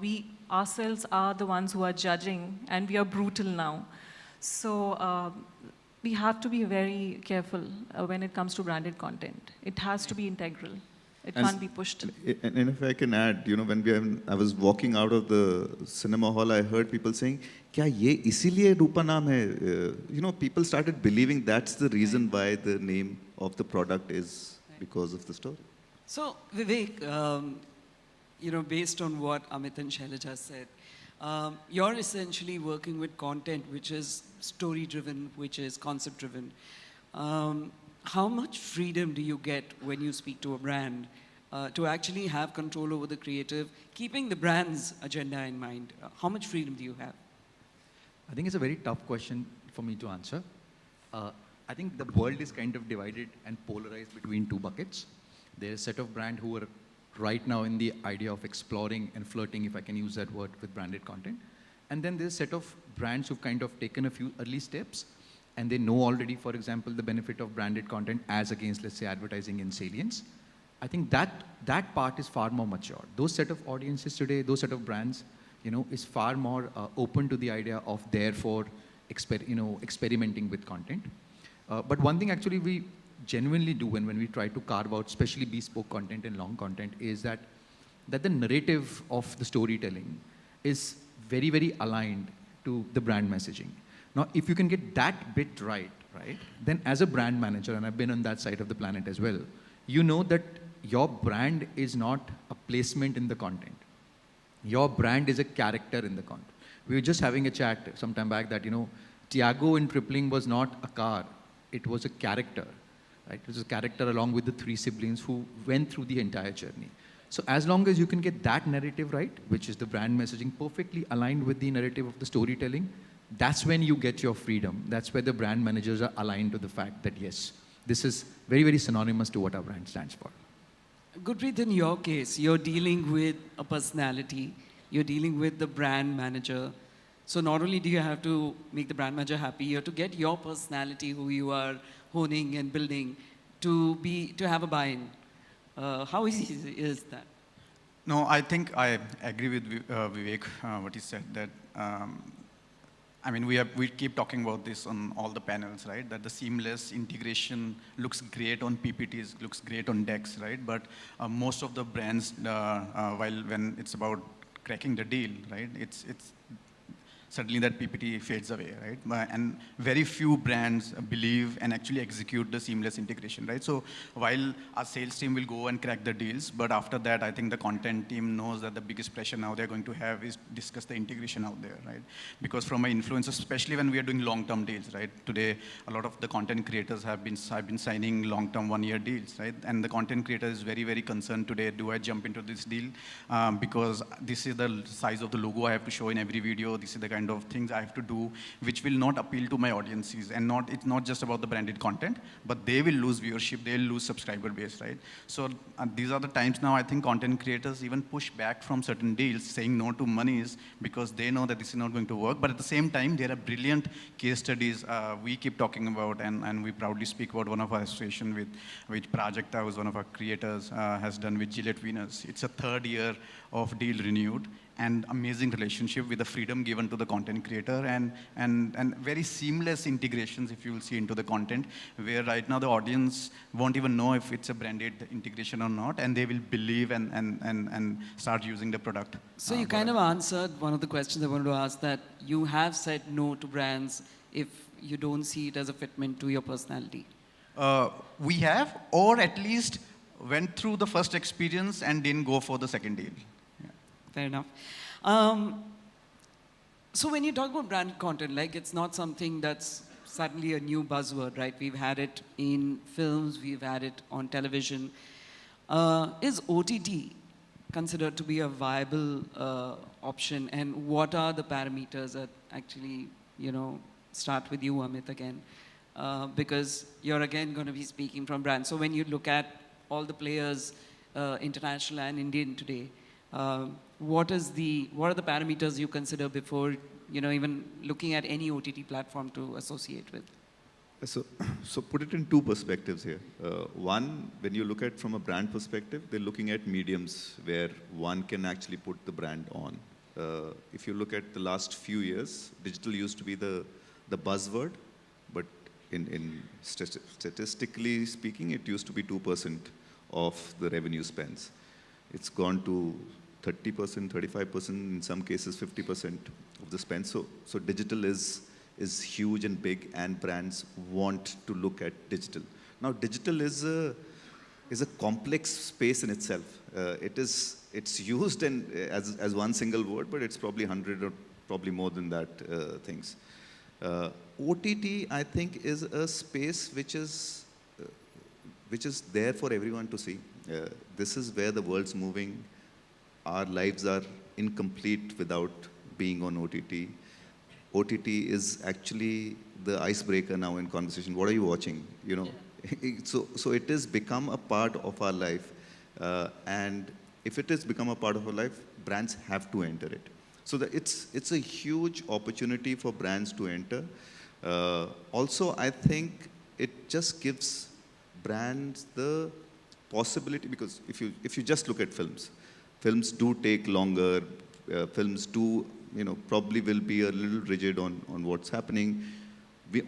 We ourselves are the ones who are judging, and we are brutal now. So we have to be very careful when it comes to branded content. It has to be integral. It And can't be pushed. And if I can add, you know, I was walking out of the cinema hall, I heard people saying, "Kya ye isiliye Rupa naam hai?" You know, people started believing that's the reason why the name of the product is because of the story. So, Vivek, you know, based on what Amit and Shailaja said, you're essentially working with content which is story-driven, which is concept-driven. How much freedom do you get when you speak to a brand to actually have control over the creative, keeping the brand's agenda in mind? How much freedom do you have? I think it's a very tough question for me to answer. I think the world is kind of divided and polarized between two buckets. There's a set of brands who are right now in the idea of exploring and flirting, if I can use that word, with branded content. And then there's a set of brands who've kind of taken a few early steps, and they know already, for example, the benefit of branded content as against, let's say, advertising in salience. I think that part is far more mature. Those set of audiences today, those set of brands, you know, is far more open to the idea of therefore, experimenting with content. But one thing actually we genuinely do when we try to carve out, especially bespoke content and long content, is that the narrative of the storytelling is very, very aligned to the brand messaging. Now, if you can get that bit right, then as a brand manager, and I've been on that side of the planet as well, you know that your brand is not a placement in the content. Your brand is a character in the content. We were just having a chat some time back that, you know, Tiago in Tripling was not a car, it was a character. Right? It was a character along with the three siblings who went through the entire journey. So as long as you can get that narrative right, which is the brand messaging perfectly aligned with the narrative of the storytelling, that's when you get your freedom. That's where the brand managers are aligned to the fact that, yes, this is very, very synonymous to what our brand stands for. Gurpreet, in your case, you're dealing with a personality, you're dealing with the brand manager. So not only do you have to make the brand manager happy, you have to get your personality, who you are honing and building, to have a buy-in. How easy is that? No, I think I agree with Vivek, what he said, that I mean, we keep talking about this on all the panels, right? That the seamless integration looks great on PPTs, looks great on decks, right? But most of the brands, when it's about cracking the deal, right? It's suddenly that PPT fades away, right? And very few brands believe and actually execute the seamless integration, right? So while our sales team will go and crack the deals, but after that, I think the content team knows that the biggest pressure now they're going to have is discuss the integration out there, right? Because from an influencer, especially when we are doing long-term deals, right? Today, a lot of the content creators have been signing long-term one-year deals, right? And the content creator is very, very concerned today, do I jump into this deal? Because this is the size of the logo I have to show in every video, this is the kind of things I have to do, which will not appeal to my audiences. And it's not just about the branded content, but they will lose viewership, they'll lose subscriber base, right? So these are the times now I think content creators even push back from certain deals, saying no to monies because they know that this is not going to work. But at the same time, there are brilliant case studies we keep talking about, and we proudly speak about one of our association with Prajakta, who's one of our creators, has done with Gillette Venus. It's a third year of deal renewed, and amazing relationship with the freedom given to the content creator and very seamless integrations, if you will see, into the content, where right now the audience won't even know if it's a branded integration or not, and they will believe and start using the product. So you kind of answered one of the questions I wanted to ask, that you have said no to brands if you don't see it as a fitment to your personality. We have, or at least went through the first experience and didn't go for the second deal. Fair enough. So when you talk about brand content, like it's not something that's suddenly a new buzzword, right? We've had it in films, we've had it on television. Is OTT considered to be a viable option, and what are the parameters that actually, you know, start with you, Amit, again? Because you're again going to be speaking from brands. So when you look at all the players, international and Indian today, what are the parameters you consider before, you know, even looking at any OTT platform to associate with? So put it in two perspectives here. One, when you look at from a brand perspective, they're looking at mediums where one can actually put the brand on. If you look at the last few years, digital used to be the buzzword, but in statistically speaking, it used to be 2% of the revenue spends. It's gone to 30%, 35%, in some cases 50% of the spend. So digital is huge and big, and brands want to look at digital. Now, digital is a complex space in itself. It's used as one single word, but it's probably 100 or probably more than that things. OTT, I think, is a space which is there for everyone to see. This is where the world's moving. Our lives are incomplete without being on OTT. OTT is actually the icebreaker now in conversation. What are you watching? You know, so it has become a part of our life, and if it has become a part of our life, brands have to enter it. So it's a huge opportunity for brands to enter. Also, I think it just gives brands the possibility, because if you just look at films do take longer. Films do, probably will be a little rigid on what's happening.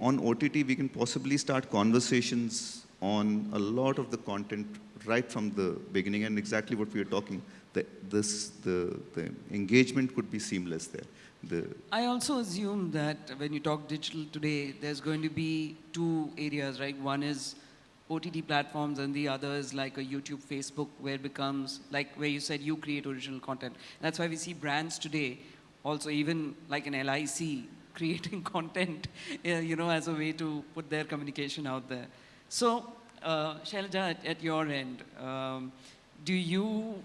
On OTT, we can possibly start conversations on a lot of the content right from the beginning, and exactly what we are talking. The engagement could be seamless there. I also assume that when you talk digital today, there's going to be two areas, right? One is OTT platforms, and the other is like a YouTube, Facebook, where it becomes like where you said you create original content. That's why we see brands today, also even like an LIC, creating content, as a way to put their communication out there. So, Shailaja, at your end, do you,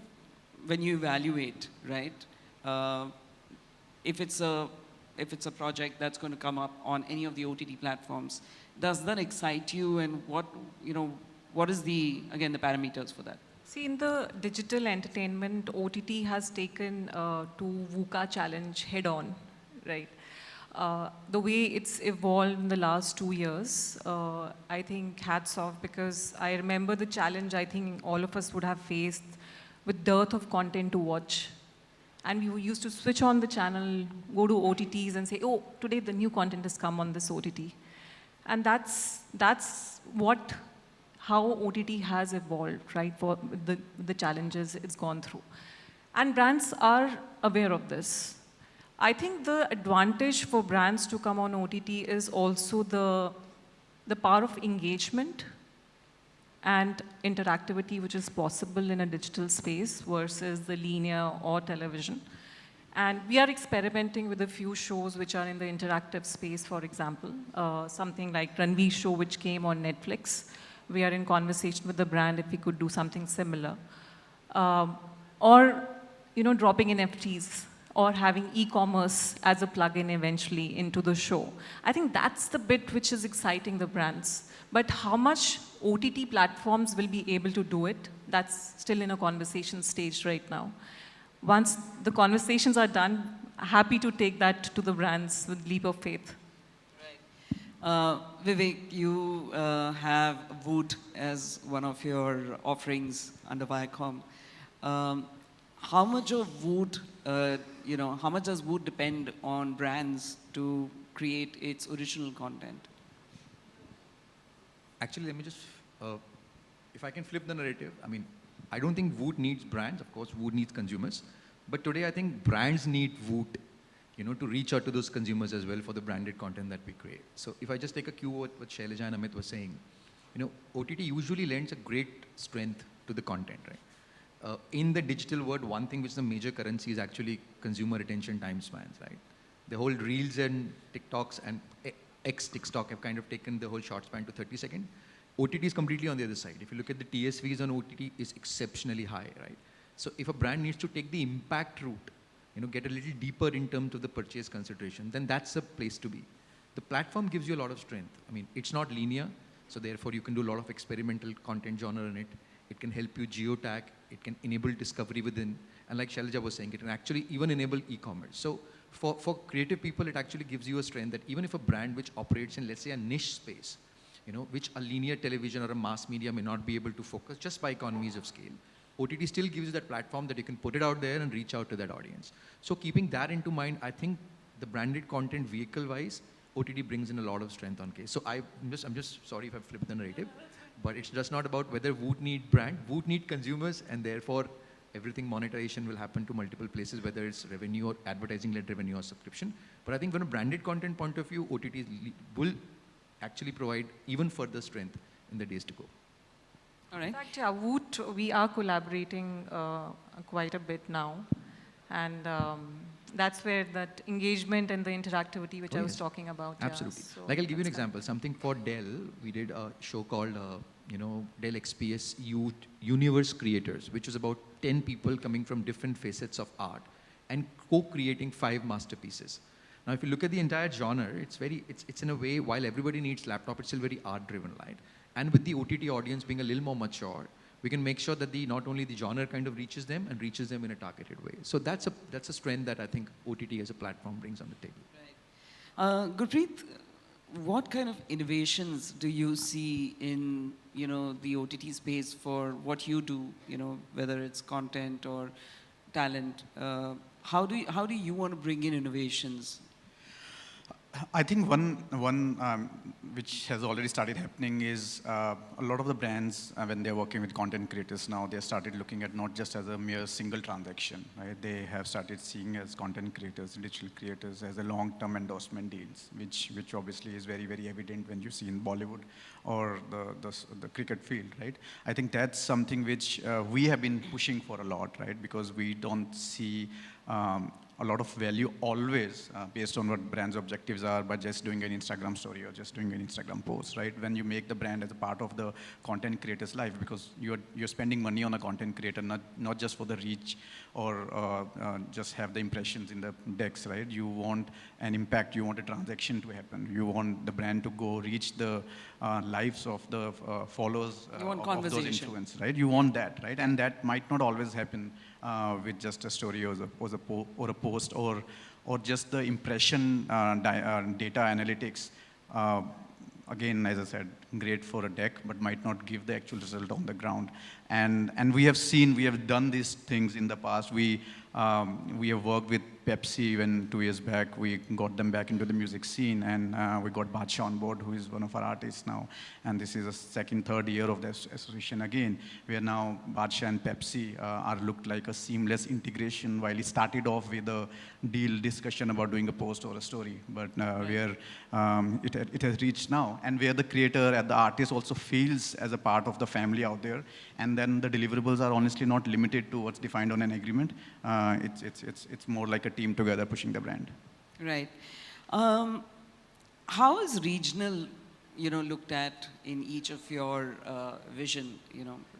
when you evaluate, right, if it's a project that's going to come up on any of the OTT platforms, does that excite you, and what is the parameters for that? See, in the digital entertainment, OTT has taken to VUCA challenge head on, right? The way it's evolved in the last 2 years, I think hats off, because I remember the challenge I think all of us would have faced with dearth of content to watch. And we used to switch on the channel, go to OTTs and say, oh, today the new content has come on this OTT. And that's how OTT has evolved, right, for the challenges it's gone through. And brands are aware of this. I think the advantage for brands to come on OTT is also the power of engagement and interactivity which is possible in a digital space versus the linear or television. And we are experimenting with a few shows which are in the interactive space, for example. Something like Ranveer show which came on Netflix. We are in conversation with the brand if we could do something similar. Or, dropping NFTs or having e-commerce as a plugin eventually into the show. I think that's the bit which is exciting the brands. But how much OTT platforms will be able to do it, that's still in a conversation stage right now. Once the conversations are done, happy to take that to the brands with leap of faith. Right. Vivek, you have Woot as one of your offerings under Viacom. How much of Woot, how much does Woot depend on brands to create its original content? Actually, let me just, if I can flip the narrative, I don't think Woot needs brands. Of course, Woot needs consumers. But today, I think brands need Woot, to reach out to those consumers as well for the branded content that we create. So if I just take a cue what Shailaja and Amit were saying, OTT usually lends a great strength to the content, right? In the digital world, one thing which is a major currency is actually consumer attention time spans, right? The whole Reels and TikToks and ex-TikTok have kind of taken the whole short span to 30 seconds. OTT is completely on the other side. If you look at the TSVs on OTT, is exceptionally high, right? So if a brand needs to take the impact route, get a little deeper in terms of the purchase consideration, then that's a place to be. The platform gives you a lot of strength. It's not linear, so therefore you can do a lot of experimental content genre in it. It can help you geotag. It can enable discovery within. And like Shailaja was saying, it can actually even enable e-commerce. So for creative people, it actually gives you a strength that even if a brand which operates in, let's say, a niche space, which a linear television or a mass media may not be able to focus just by economies of scale, OTT still gives you that platform that you can put it out there and reach out to that audience. So keeping that into mind, I think the branded content vehicle-wise, OTT brings in a lot of strength on case. So I'm just sorry if I flipped the narrative. But it's just not about whether Woot need brand. Woot need consumers, and therefore everything monetization will happen to multiple places, whether it's revenue or advertising-led revenue or subscription. But I think from a branded content point of view, OTTs will actually provide even further strength in the days to go. All right. In fact, yeah, Woot, we are collaborating quite a bit now. And that's where that engagement and the interactivity which I was talking about. Absolutely. Yeah, so Like I'll give you an example. Something for Dell, we did a show called, Dell XPS Youth Universe Creators, which was about 10 people coming from different facets of art and co-creating 5 masterpieces. Now, if you look at the entire genre, it's in a way, while everybody needs laptop, it's still very art-driven, right? And with the OTT audience being a little more mature, we can make sure that not only the genre kind of reaches them and reaches them in a targeted way. So that's a strength that I think OTT as a platform brings on the table. Right. Gurpreet, what kind of innovations do you see in the OTT space for what you do? Whether it's content or talent. How do you want to bring in innovations? I think one which has already started happening is a lot of the brands, when they're working with content creators now, they started looking at not just as a mere single transaction, right? They have started seeing as content creators, digital creators as a long-term endorsement deals, which obviously is very, very evident when you see in Bollywood or the cricket field, right? I think that's something which we have been pushing for a lot, right? Because we don't see a lot of value always based on what brand's objectives are by just doing an Instagram story or just doing an Instagram post, right? When you make the brand as a part of the content creator's life, because you're spending money on a content creator, not just for the reach or just have the impressions in the decks, right? You want an impact, you want a transaction to happen, you want the brand to go reach the lives of the followers of those influencers, right? You want that, right? And that might not always happen with just a story or a post or just the impression data analytics. Again, as I said, great for a deck, but might not give the actual result on the ground. And we have done these things in the past. We have worked with Pepsi even 2 years back. We got them back into the music scene, and we got Badshah on board, who is one of our artists now. And this is the third year of the association again, where now Badshah and Pepsi are looked like a seamless integration, while it started off with a deal discussion about doing a post or a story. But where it has reached now, and where the creator and the artist also feels as a part of the family out there. And then the deliverables are honestly not limited to what's defined on an agreement. It's more like a team together pushing the brand. Right. How is regional, looked at in each of your vision?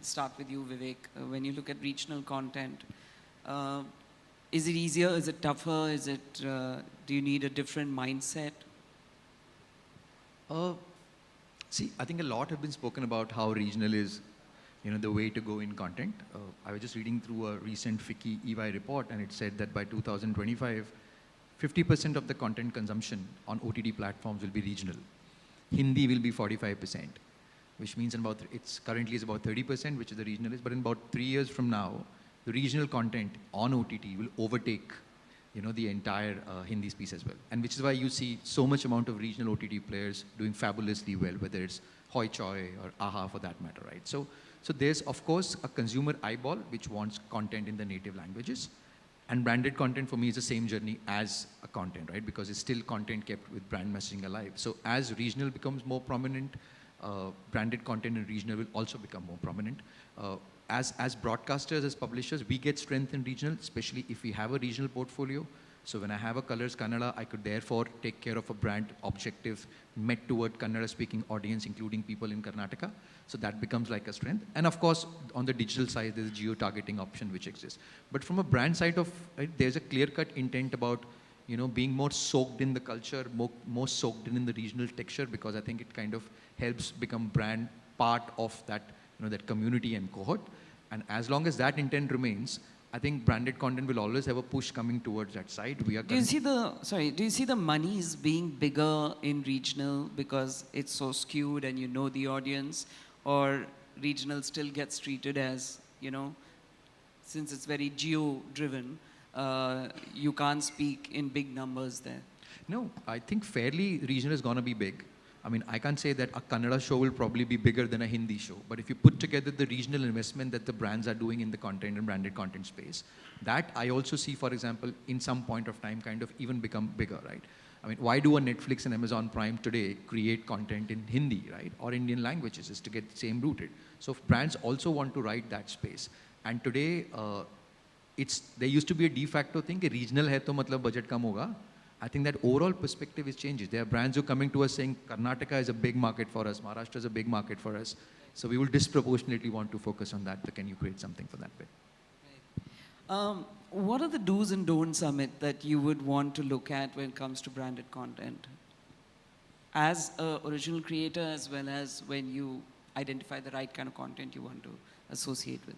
Start with you, Vivek. When you look at regional content, is it easier? Is it tougher? Is it? Do you need a different mindset? See, I think a lot have been spoken about how regional is, the way to go in content. I was just reading through a recent FICCI EY report, and it said that by 2025, 50% of the content consumption on OTT platforms will be regional. Hindi will be 45%, which means it's currently is about 30%, which is the regional is, but in about 3 years from now, the regional content on OTT will overtake, the entire Hindi piece as well. And which is why you see so much amount of regional OTT players doing fabulously well, whether it's Hoi Choi or AHA for that matter, right? So there's, of course, a consumer eyeball which wants content in the native languages. And branded content for me is the same journey as a content, right? Because it's still content kept with brand messaging alive. So as regional becomes more prominent, branded content in regional will also become more prominent. As broadcasters, as publishers, we get strength in regional, especially if we have a regional portfolio. So when I have a Colors Kannada, I could therefore take care of a brand objective met toward Kannada-speaking audience, including people in Karnataka. So that becomes like a strength. And of course, on the digital side, there's a geo-targeting option which exists. But from a brand side of, right, there's a clear-cut intent about, being more soaked in the culture, more soaked in the regional texture, because I think it kind of helps become brand part of that, that community and cohort. And as long as that intent remains, I think branded content will always have a push coming towards that side. Do you see the monies being bigger in regional because it's so skewed and the audience, or regional still gets treated as, since it's very geo-driven, you can't speak in big numbers there? No, I think fairly regional is going to be big. I mean, I can't say that a Kannada show will probably be bigger than a Hindi show, but if you put together the regional investment that the brands are doing in the content and branded content space, that I also see, for example, in some point of time kind of even become bigger, right? I mean, why do a Netflix and Amazon Prime today create content in Hindi, right? Or Indian languages is to get the same rooted. So if brands also want to write that space. And today, there used to be a de facto thing, कि regional है तो मतलब budget कम होगा. I think that overall perspective is changing. There are brands who are coming to us saying, Karnataka is a big market for us, Maharashtra is a big market for us. So we will disproportionately want to focus on that, but can you create something for that bit? What are the do's and don'ts, Amit, that you would want to look at when it comes to branded content? As an original creator, as well as when you identify the right kind of content you want to associate with?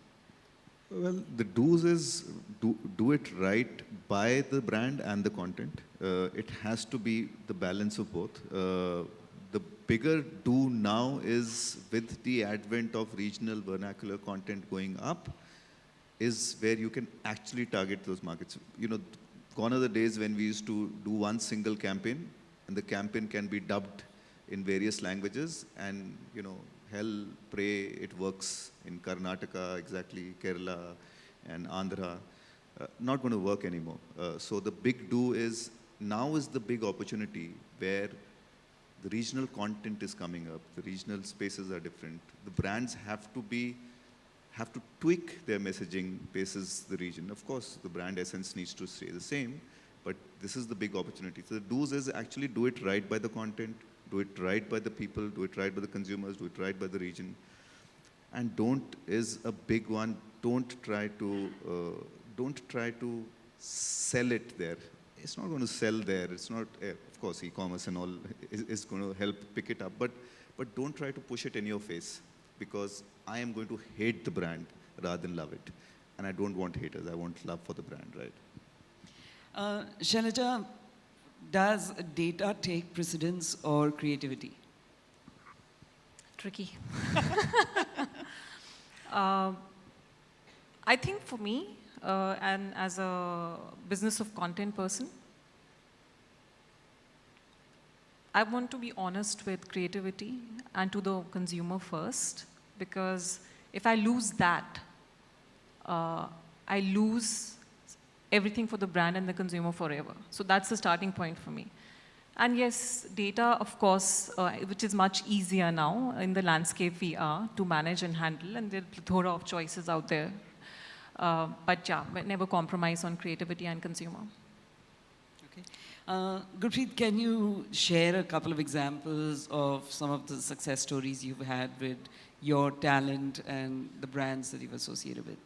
Well, the do's is do it right by the brand and the content. It has to be the balance of both. The bigger do now is with the advent of regional vernacular content going up, is where you can actually target those markets. You know, gone are the days when we used to do one single campaign, and the campaign can be dubbed in various languages, and you know, hell, pray, it works in Karnataka, exactly, Kerala, and Andhra. Not going to work anymore. So the big do is, now is the big opportunity where the regional content is coming up, the regional spaces are different. The brands have to tweak their messaging basis the region. Of course, the brand essence needs to stay the same, but this is the big opportunity. So the do's is actually do it right by the content, do it right by the people, do it right by the consumers, do it right by the region. And don't is a big one. Don't try to sell it there. It's not going to sell there. It's not, of course, e-commerce and all is going to help pick it up, but don't try to push it in your face, because I am going to hate the brand rather than love it. And I don't want haters, I want love for the brand, right? Shailaja, does data take precedence or creativity? Tricky. I think for me, and as a business of content person, I want to be honest with creativity and to the consumer first, because if I lose that, I lose everything for the brand and the consumer forever. So that's the starting point for me. And yes, data, of course, which is much easier now in the landscape we are to manage and handle, and there are a plethora of choices out there. But yeah, but never compromise on creativity and consumer. Okay. Gurpreet, can you share a couple of examples of some of the success stories you've had with your talent and the brands that you've associated with?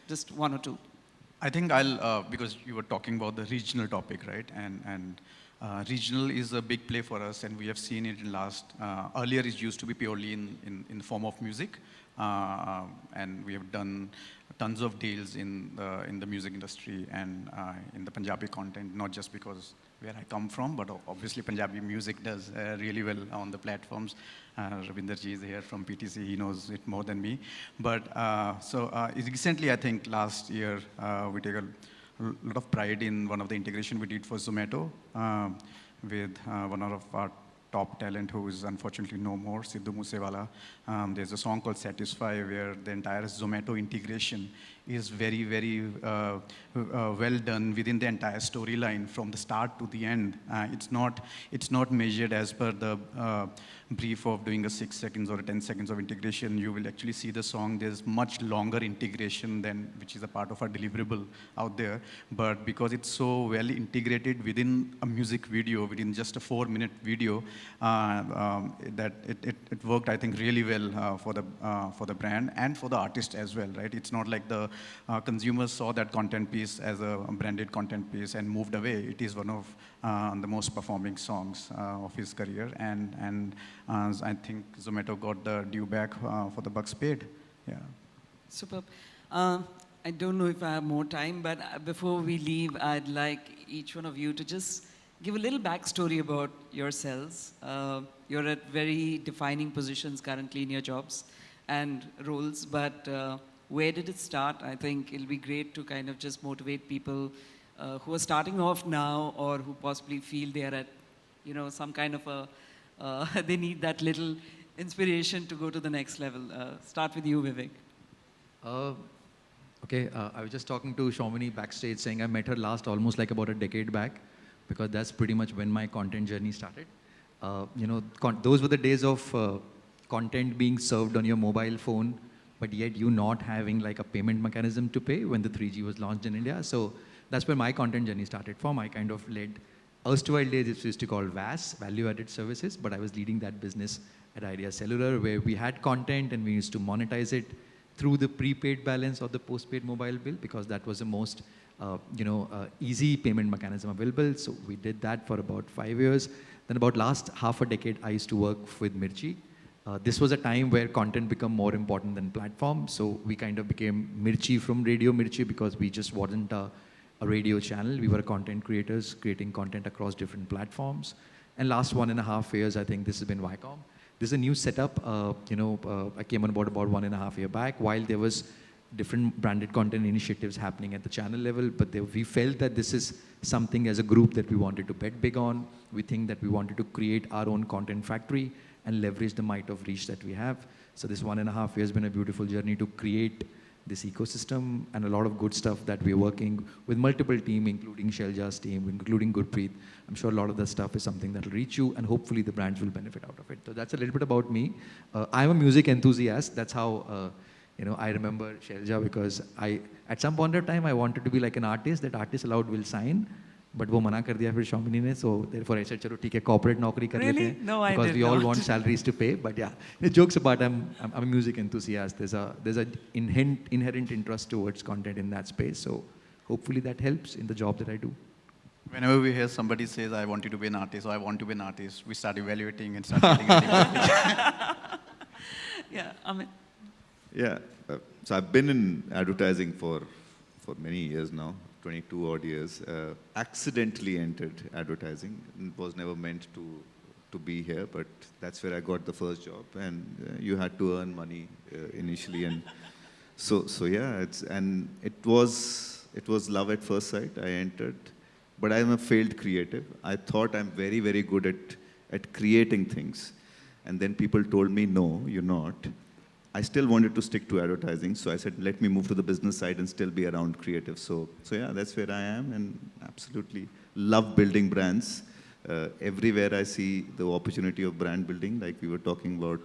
Just one or two. I think I'll, because you were talking about the regional topic, right? And regional is a big play for us, and we have seen it in last, earlier it used to be purely in the form of music, and we have done tons of deals in the music industry and in the Punjabi content, not just because where I come from, but obviously Punjabi music does really well on the platforms. Ravinder ji is here from PTC, he knows it more than me. But recently, I think last year, we take a lot of pride in one of the integration we did for Zomato with one of our top talent who is unfortunately no more, Sidhu Moosewala. There's a song called Satisfy where the entire Zomato integration is very, very well done within the entire storyline from the start to the end. It's not measured as per the brief of doing a 6 seconds or a 10 seconds of integration. You will actually see the song. There's much longer integration than which is a part of our deliverable out there. But because it's so well integrated within a music video, within just a 4-minute video, that it worked, I think, really well for the brand and for the artist as well, right? It's not like the consumers saw that content piece as a branded content piece and moved away. It is one of the most performing songs of his career, and I think Zomato got the due back for the bucks paid. Yeah. Superb. I don't know if I have more time, but before we leave, I'd like each one of you to just give a little backstory about yourselves. You're at very defining positions currently in your jobs and roles, but where did it start? I think it'll be great to kind of just motivate people who are starting off now or who possibly feel they're at, some kind of they need that little inspiration to go to the next level. Start with you, Vivek. Okay, I was just talking to Shaumini backstage saying I met her last almost like about a decade back, because that's pretty much when my content journey started. Those were the days of content being served on your mobile phone, but yet you not having like a payment mechanism to pay when the 3G was launched in India. So that's where my content journey started from. I kind of led, erstwhile days it used to call VAS, Value Added Services, but I was leading that business at Idea Cellular, where we had content and we used to monetize it through the prepaid balance or the postpaid mobile bill, because that was the most easy payment mechanism available. So we did that for about 5 years. Then about last half a decade, I used to work with Mirchi. This was a time where content became more important than platform. So we kind of became Mirchi from Radio Mirchi, because we just wasn't a radio channel. We were content creators creating content across different platforms. And last 1.5 years, I think this has been Viacom. This is a new setup. I came on board about 1.5 years back, while there was different branded content initiatives happening at the channel level, but we felt that this is something as a group that we wanted to bet big on. We think that we wanted to create our own content factory and leverage the might of reach that we have. So this 1.5 years has been a beautiful journey to create this ecosystem and a lot of good stuff that we're working with multiple teams, including Shelja's team, including Gurpreet. I'm sure a lot of that stuff is something that will reach you, and hopefully the brands will benefit out of it. So that's a little bit about me. I'm a music enthusiast. That's how I remember Shelja, because at some point of time, I wanted to be like an artist. That Artist Allowed will sign, but वो मना कर दिया फिर Shaumini ने. So therefore I said, चलो ठीक है, corporate नौकरी कर लेते हैं. No, I because did we all not. want salaries to pay. But yeah, the jokes apart, I'm a music enthusiast. There's a inherent interest towards content in that space. So hopefully that helps in the job that I do. Whenever we hear somebody says, I want you to be an artist, or I want to be an artist, we start evaluating and start getting ready. Yeah, Amit. Yeah, so I've been in advertising for many years now, 22 odd years. Accidentally entered advertising. It was never meant to be here, but that's where I got the first job, and you had to earn money initially, and so yeah, it was love at first sight. I entered, but I'm a failed creative. I thought I'm very, very good at creating things, and then people told me, no, you're not. I still wanted to stick to advertising, so I said, let me move to the business side and still be around creative. So yeah, that's where I am, and absolutely love building brands. Everywhere I see the opportunity of brand building, like we were talking about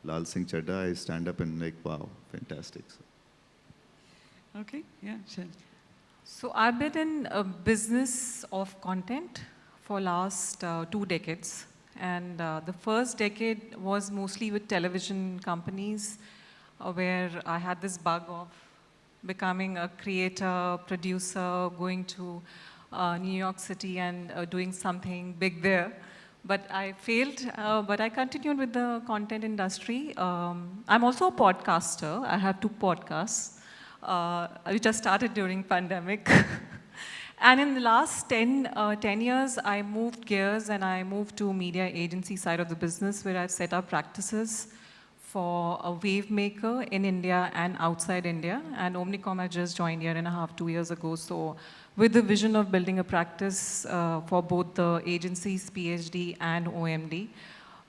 Lal Singh Chadda, I stand up and like, wow, fantastic. So. Okay, yeah, sure. So I've been in a business of content for last 2 decades. And the first decade was mostly with television companies, where I had this bug of becoming a creator, producer, going to New York City and doing something big there. But I failed, but I continued with the content industry. I'm also a podcaster. I have 2 podcasts, which I started during pandemic. And in the last 10 years, I moved gears and I moved to media agency side of the business, where I've set up practices for a wave maker in India and outside India. And Omnicom I just joined 1.5 2 years ago. So with the vision of building a practice for both the agencies, PhD and OMD.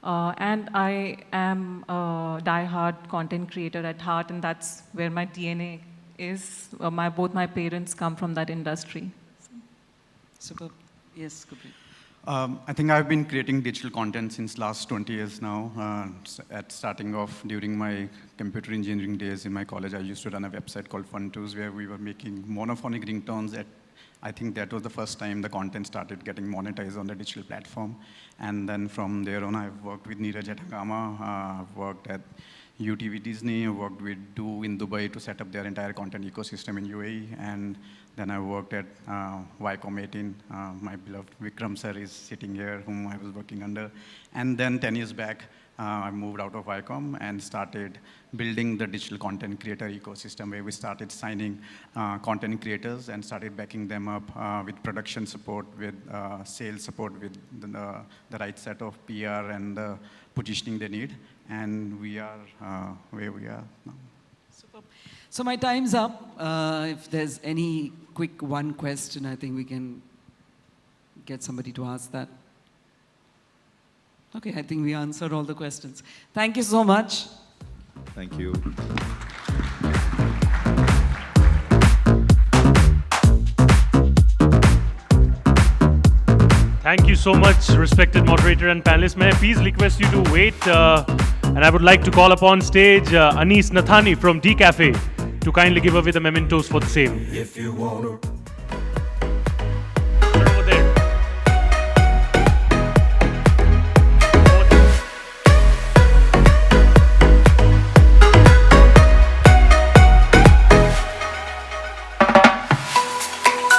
And I am a die-hard content creator at heart, and that's where my DNA is. Both my parents come from that industry. Super. Yes, Gurpreet. I think I've been creating digital content since last 20 years now. At starting off during my computer engineering days in my college, I used to run a website called Fun2s, where we were making monophonic ringtones. I think that was the first time the content started getting monetized on the digital platform. And then from there on, I've worked with Neeraj at Hangama. I've worked at UTV Disney. I worked with Do in Dubai to set up their entire content ecosystem in UAE. And then I worked at Viacom 18. My beloved Vikram sir is sitting here, whom I was working under. And then 10 years back, I moved out of Viacom and started building the digital content creator ecosystem, where we started signing content creators and started backing them up with production support, with sales support, with the right set of PR and the positioning they need. And we are where we are now. Super. So my time's up. If there's any quick one question, I think we can get somebody to ask that. Okay, I think we answered all the questions. Thank you so much. Thank you. Thank you so much, respected moderator and panelists. May I please request you to wait, and I would like to call upon stage Anis Nathani from D Cafe to kindly give away the mementos for the same. If you want to. Sir, over there.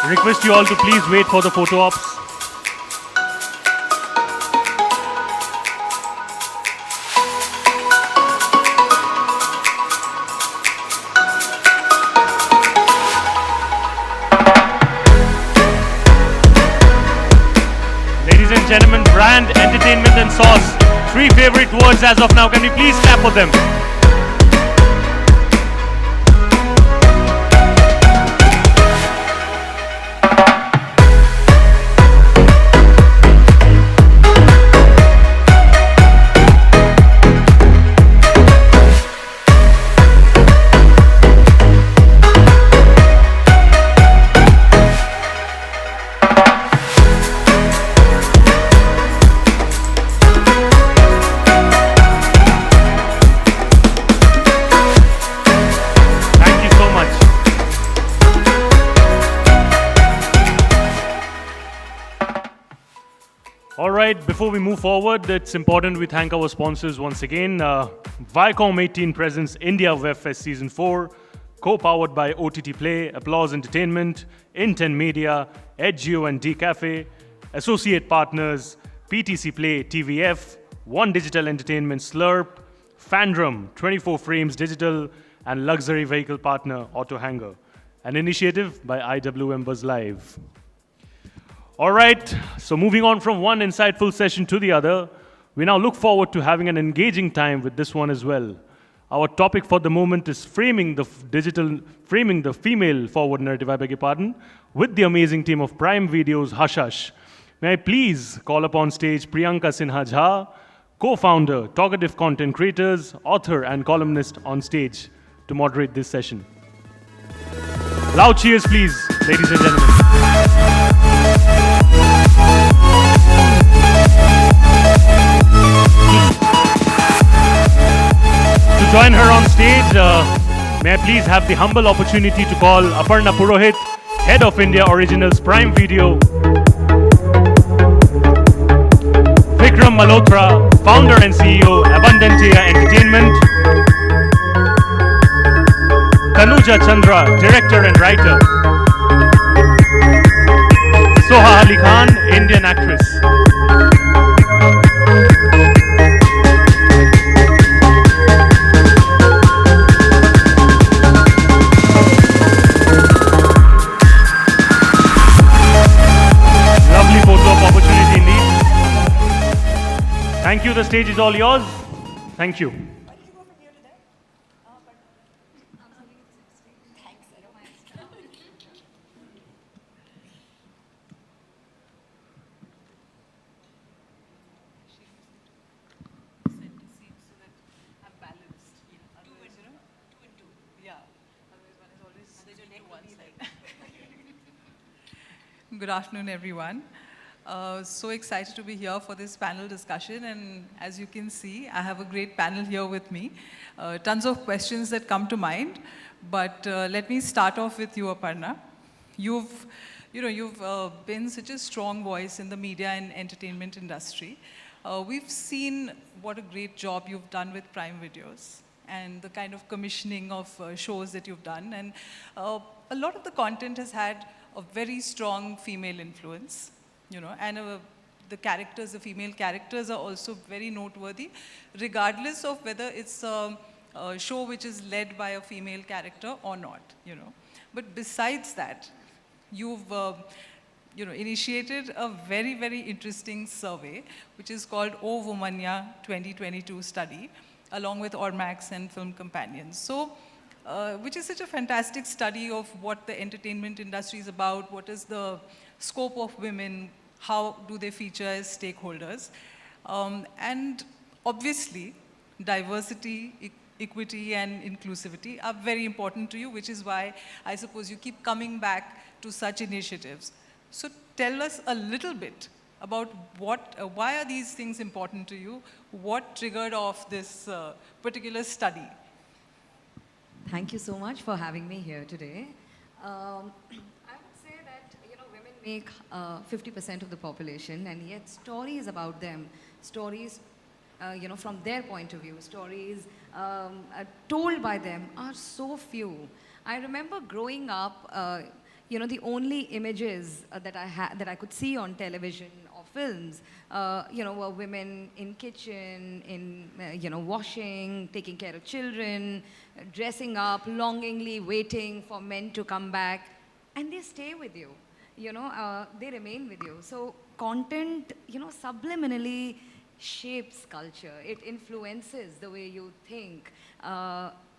Request you all to please wait for the photo ops. Gentlemen, brand, entertainment and sauce. 3 favorite words as of now. Can we please clap for them? Before we move forward, it's important we thank our sponsors once again. Viacom 18 presents India Web Fest Season 4, co-powered by OTT Play, Applause Entertainment, Inten Media, Edgeo and D Cafe, associate partners PTC Play, TVF, One Digital Entertainment, Slurp, Fandom, 24 Frames Digital, and luxury vehicle partner Auto Hanger, an initiative by IWMBuzz Live. All right, so moving on from one insightful session to the other, we now look forward to having an engaging time with this one as well. Our topic for the moment is framing the female forward narrative, I beg your pardon, with the amazing team of Prime Video's Hush Hush. May I please call upon stage Priyanka Sinha Jha, co-founder, Talkative Content Creators, author and columnist on stage to moderate this session. Loud cheers, please, ladies and gentlemen. To join her on stage, may I please have the humble opportunity to call Aparna Purohit, Head of India Originals Prime Video, Vikram Malhotra, Founder and CEO, Abundantia Entertainment, Tanuja Chandra, Director and Writer, Soha Ali Khan, Indian actress. Lovely photo op opportunity indeed. Thank you, the stage is all yours. Thank you. Good afternoon, everyone. So excited to be here for this panel discussion, and as you can see, I have a great panel here with me. Tons of questions that come to mind, but let me start off with you, Aparna. You've been such a strong voice in the media and entertainment industry. We've seen what a great job you've done with Prime Videos and the kind of commissioning of shows that you've done, and a lot of the content has had a very strong female influence, and the characters, the female characters are also very noteworthy, regardless of whether it's a show which is led by a female character or not, But besides that, you've initiated a very, very interesting survey, which is called O Womania 2022 study, along with Ormax and Film Companions. So, which is such a fantastic study of what the entertainment industry is about, what is the scope of women, how do they feature as stakeholders. And obviously, diversity, equity, and inclusivity are very important to you, which is why I suppose you keep coming back to such initiatives. So tell us a little bit about why are these things important to you? What triggered off this particular study? Thank you so much for having me here today. I would say that, women make 50% of the population, and yet stories about them, stories, from their point of view, stories told by them are so few. I remember growing up, the only images that I could see on television or films, were women in kitchen, in, washing, taking care of children, dressing up, longingly waiting for men to come back, and they stay with you. They remain with you. So content, subliminally shapes culture. It influences the way you think.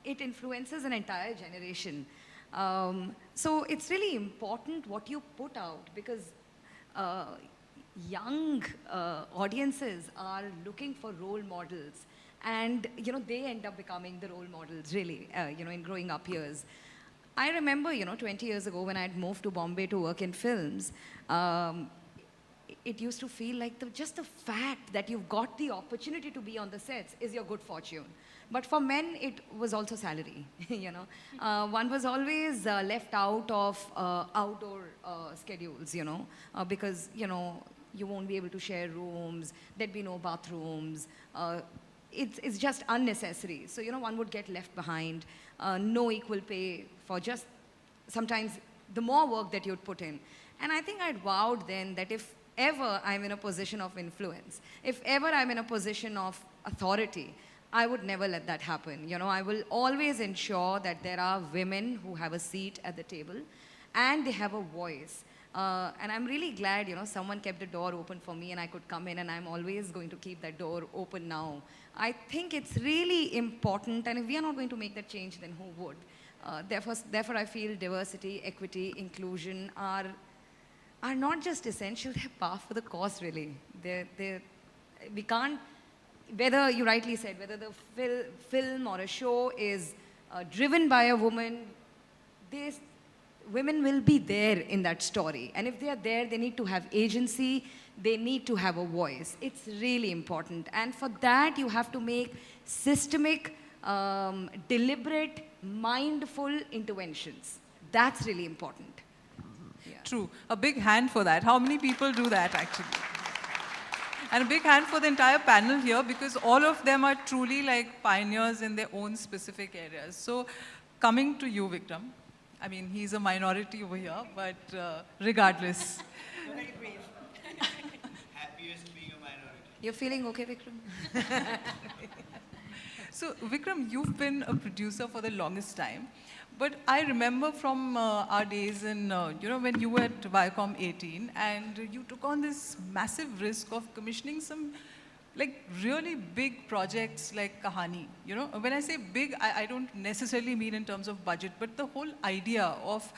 It influences an entire generation. So it's really important what you put out, because young audiences are looking for role models, and they end up becoming the role models really, in growing up years. I remember 20 years ago when I had moved to Bombay to work in films, it used to feel like just the fact that you've got the opportunity to be on the sets is your good fortune. But for men, it was also salary. One was always left out of outdoor schedules, because you won't be able to share rooms, there'd be no bathrooms. It's just unnecessary. So, one would get left behind, no equal pay for just sometimes the more work that you'd put in. And I think I'd vowed then that if ever I'm in a position of influence, if ever I'm in a position of authority, I would never let that happen. I will always ensure that there are women who have a seat at the table and they have a voice. And I'm really glad, someone kept the door open for me and I could come in, and I'm always going to keep that door open now. I think it's really important, and if we are not going to make that change, then who would? Therefore, I feel diversity, equity, inclusion are not just essential, they're par for the course, really. We can't, whether you rightly said, whether the film or a show is driven by a woman, women will be there in that story. And if they are there, they need to have agency, they need to have a voice. It's really important. And for that, you have to make systemic, deliberate, mindful interventions. That's really important. Yeah. True. A big hand for that. How many people do that, actually? And a big hand for the entire panel here, because all of them are truly like pioneers in their own specific areas. So coming to you, Vikram. I mean, he's a minority over here, but regardless. Very brave. Happiest being a minority. You're feeling okay, Vikram? So, Vikram, you've been a producer for the longest time. But I remember from our days in, when you were at Viacom 18, and you took on this massive risk of commissioning some really big projects like Kahani. When I say big, I don't necessarily mean in terms of budget, but the whole idea of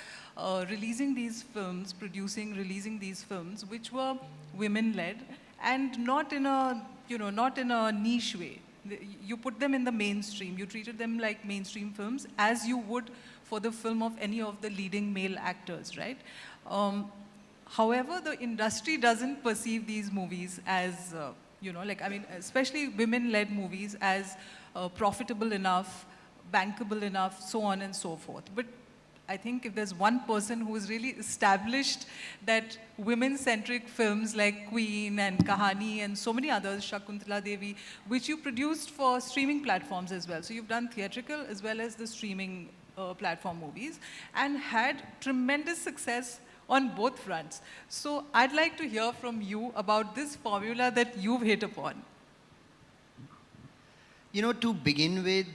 releasing these films, releasing these films, which were women-led and not in a niche way. You put them in the mainstream. You treated them like mainstream films, as you would for the film of any of the leading male actors, right? However, the industry doesn't perceive these movies as, especially women-led movies, as profitable enough, bankable enough, so on and so forth. But I think if there's one person who has really established that women-centric films like Queen and Kahani and so many others, Shakuntala Devi, which you produced for streaming platforms as well. So you've done theatrical as well as the streaming platform movies, and had tremendous success on both fronts. So I'd like to hear from you about this formula that you've hit upon. To begin with,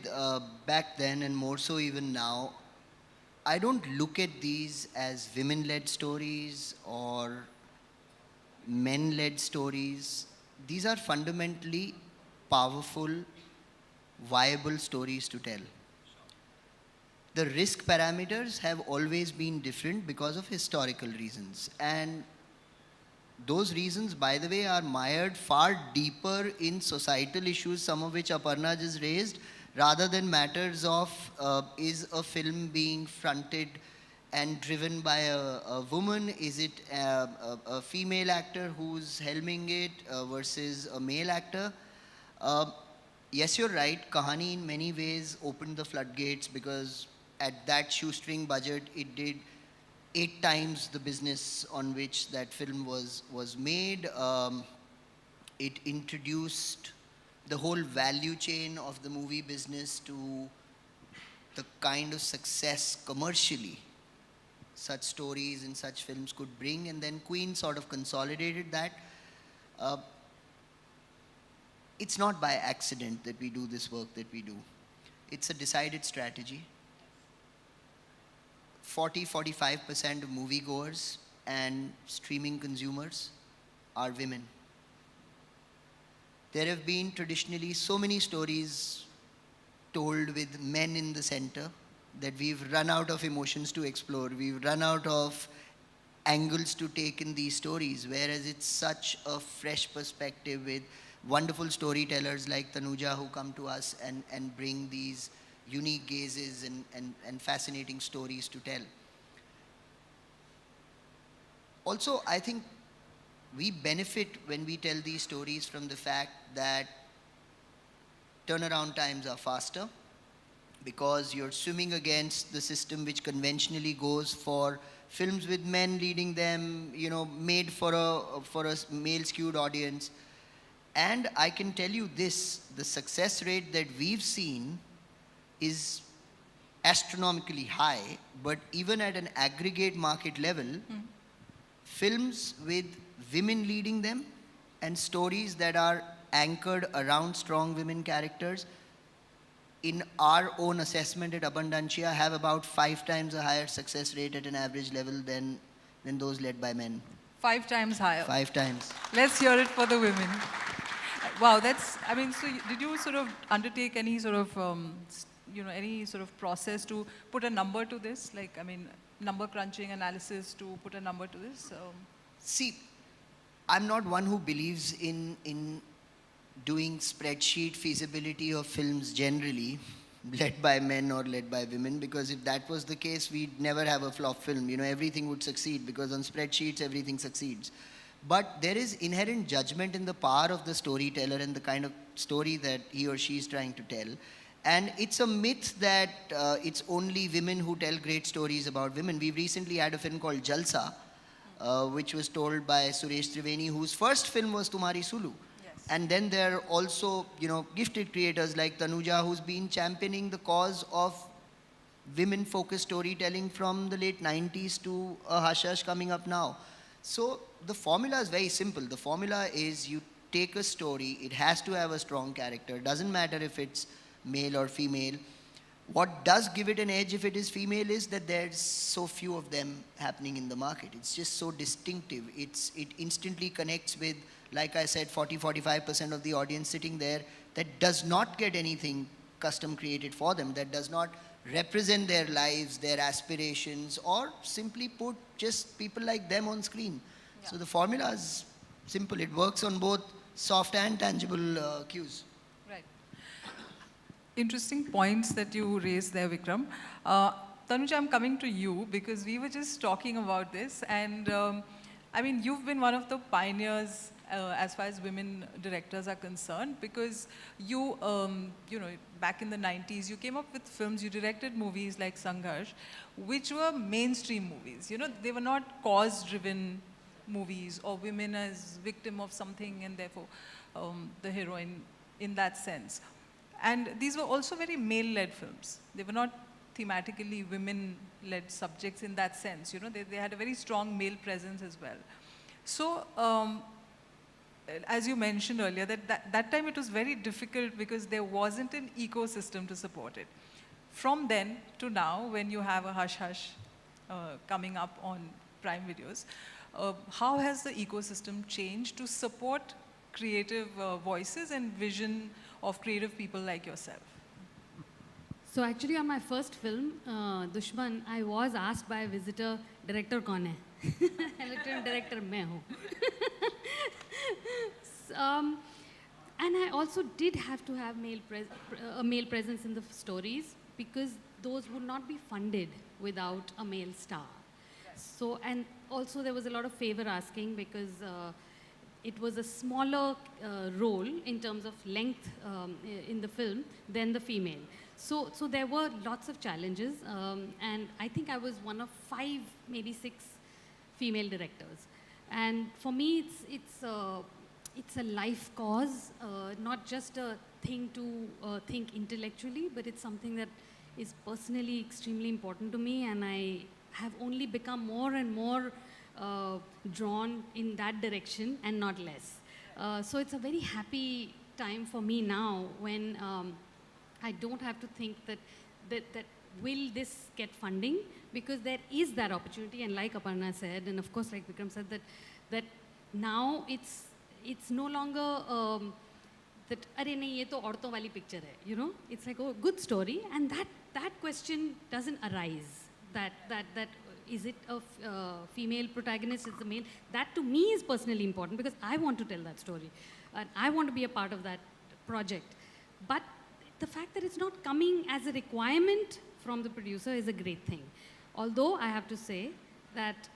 back then and more so even now, I don't look at these as women-led stories or men-led stories. These are fundamentally powerful, viable stories to tell. The risk parameters have always been different because of historical reasons. And those reasons, by the way, are mired far deeper in societal issues, some of which Aparna just raised, rather than matters of is a film being fronted and driven by a woman? Is it a female actor who's helming it versus a male actor? Yes, you're right. Kahani in many ways opened the floodgates because at that shoestring budget, it did 8 times the business on which that film was made. It introduced the whole value chain of the movie business to the kind of success commercially such stories and such films could bring, and then Queen sort of consolidated that. It's not by accident that we do this work that we do. It's a decided strategy. 40-45% of moviegoers and streaming consumers are women. There have been traditionally so many stories told with men in the center that we've run out of emotions to explore. We've run out of angles to take in these stories, whereas it's such a fresh perspective with wonderful storytellers like Tanuja who come to us and bring these unique gazes and fascinating stories to tell. Also, I think we benefit when we tell these stories from the fact that turnaround times are faster because you're swimming against the system which conventionally goes for films with men leading them, you know, made for a male-skewed audience. And I can tell you this, the success rate that we've seen is astronomically high, but even at an aggregate market level, films with women leading them and stories that are anchored around strong women characters, in our own assessment at Abundantia, have about 5 times a higher success rate at an average level than those led by men. 5 times higher. 5 times. Let's hear it for the women. Wow, that's, I mean, so did you sort of undertake any sort of, any sort of process to put a number to this? Like, I mean, number crunching analysis to put a number to this? See, I'm not one who believes in doing spreadsheet feasibility of films generally, led by men or led by women, because if that was the case, we'd never have a flop film. You know, everything would succeed because on spreadsheets, everything succeeds. But there is inherent judgment in the power of the storyteller and the kind of story that he or she is trying to tell. And it's a myth that it's only women who tell great stories about women. We've recently had a film called Jalsa, which was told by Suresh Triveni, whose first film was Tumhari Sulu. Yes. And then there are also, gifted creators like Tanuja, who's been championing the cause of women-focused storytelling from the late 90s to a Hush Hush coming up now. So the formula is very simple. The formula is you take a story, it has to have a strong character. Doesn't matter if it's male or female. What does give it an edge if it is female is that there's so few of them happening in the market. It's just so distinctive. It instantly connects with, like I said, 40-45% of the audience sitting there that does not get anything custom created for them, that does not represent their lives, their aspirations, or simply put, just people like them on screen. Yeah. So the formula is simple. It works on both soft and tangible cues. Right. Interesting points that you raised there, Vikram. Tanuja, I'm coming to you because we were just talking about this, and I mean, you've been one of the pioneers as far as women directors are concerned, because you, back in the 90s, you came up with films, you directed movies like Sangharsh, which were mainstream movies. You know, they were not cause-driven movies or women as victim of something and therefore the heroine in that sense. And these were also very male-led films. They were not thematically women-led subjects in that sense. You know, they had a very strong male presence as well. So, as you mentioned earlier, that time it was very difficult because there wasn't an ecosystem to support it. From then to now, when you have a Hush Hush coming up on Prime Videos, how has the ecosystem changed to support creative voices and vision of creative people like yourself? So actually on my first film, Dushman, I was asked by a visitor, director kaun hai? I looked at him, director main hu. And I also did have to have a male presence in the stories because those would not be funded without a male star. So, and also there was a lot of favor asking because it was a smaller role in terms of length in the film than the female. So there were lots of challenges, and I think I was one of 5, maybe 6 female directors. And for me, it's a life cause, not just a thing to think intellectually, but it's something that is personally extremely important to me, and I have only become more and more drawn in that direction and not less. So it's a very happy time for me now when I don't have to think that will this get funding, because there is that opportunity, and like Aparna said, and of course like Vikram said, that now it's no longer that arey nahi ye to auraton wali picture hai, you know, it's like, oh, good story, and that question doesn't arise, that is it a female protagonist, is the male, that to me is personally important because I want to tell that story and I want to be a part of that project. But the fact that it's not coming as a requirement from the producer is a great thing. Although I have to say that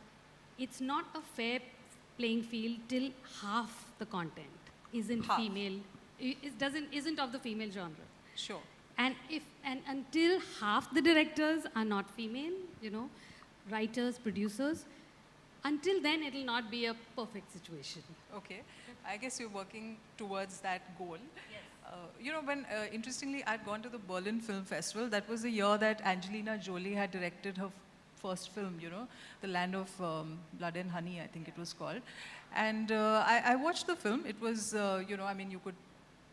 it's not a fair playing field till half the content isn't female, isn't of the female genre. Sure. And until half the directors are not female, you know, writers, producers, until then it'll not be a perfect situation. Okay. I guess you're working towards that goal. Yes. You know, when interestingly, I'd gone to the Berlin Film Festival. That was the year that Angelina Jolie had directed her first film, you know, The Land of Blood and Honey, I think it was called. And I watched the film. It was, you know, I mean, you could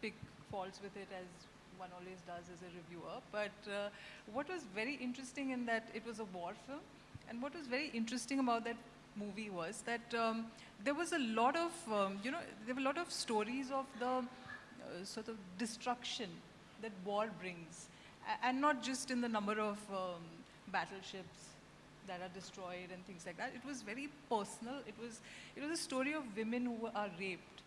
pick faults with it as one always does as a reviewer. But what was very interesting in that it was a war film. And what was very interesting about that movie was that there was a lot of, you know, there were a lot of stories of the sort of destruction that war brings. And not just in the number of battleships that are destroyed and things like that. It was very personal. It was a story of women who are raped.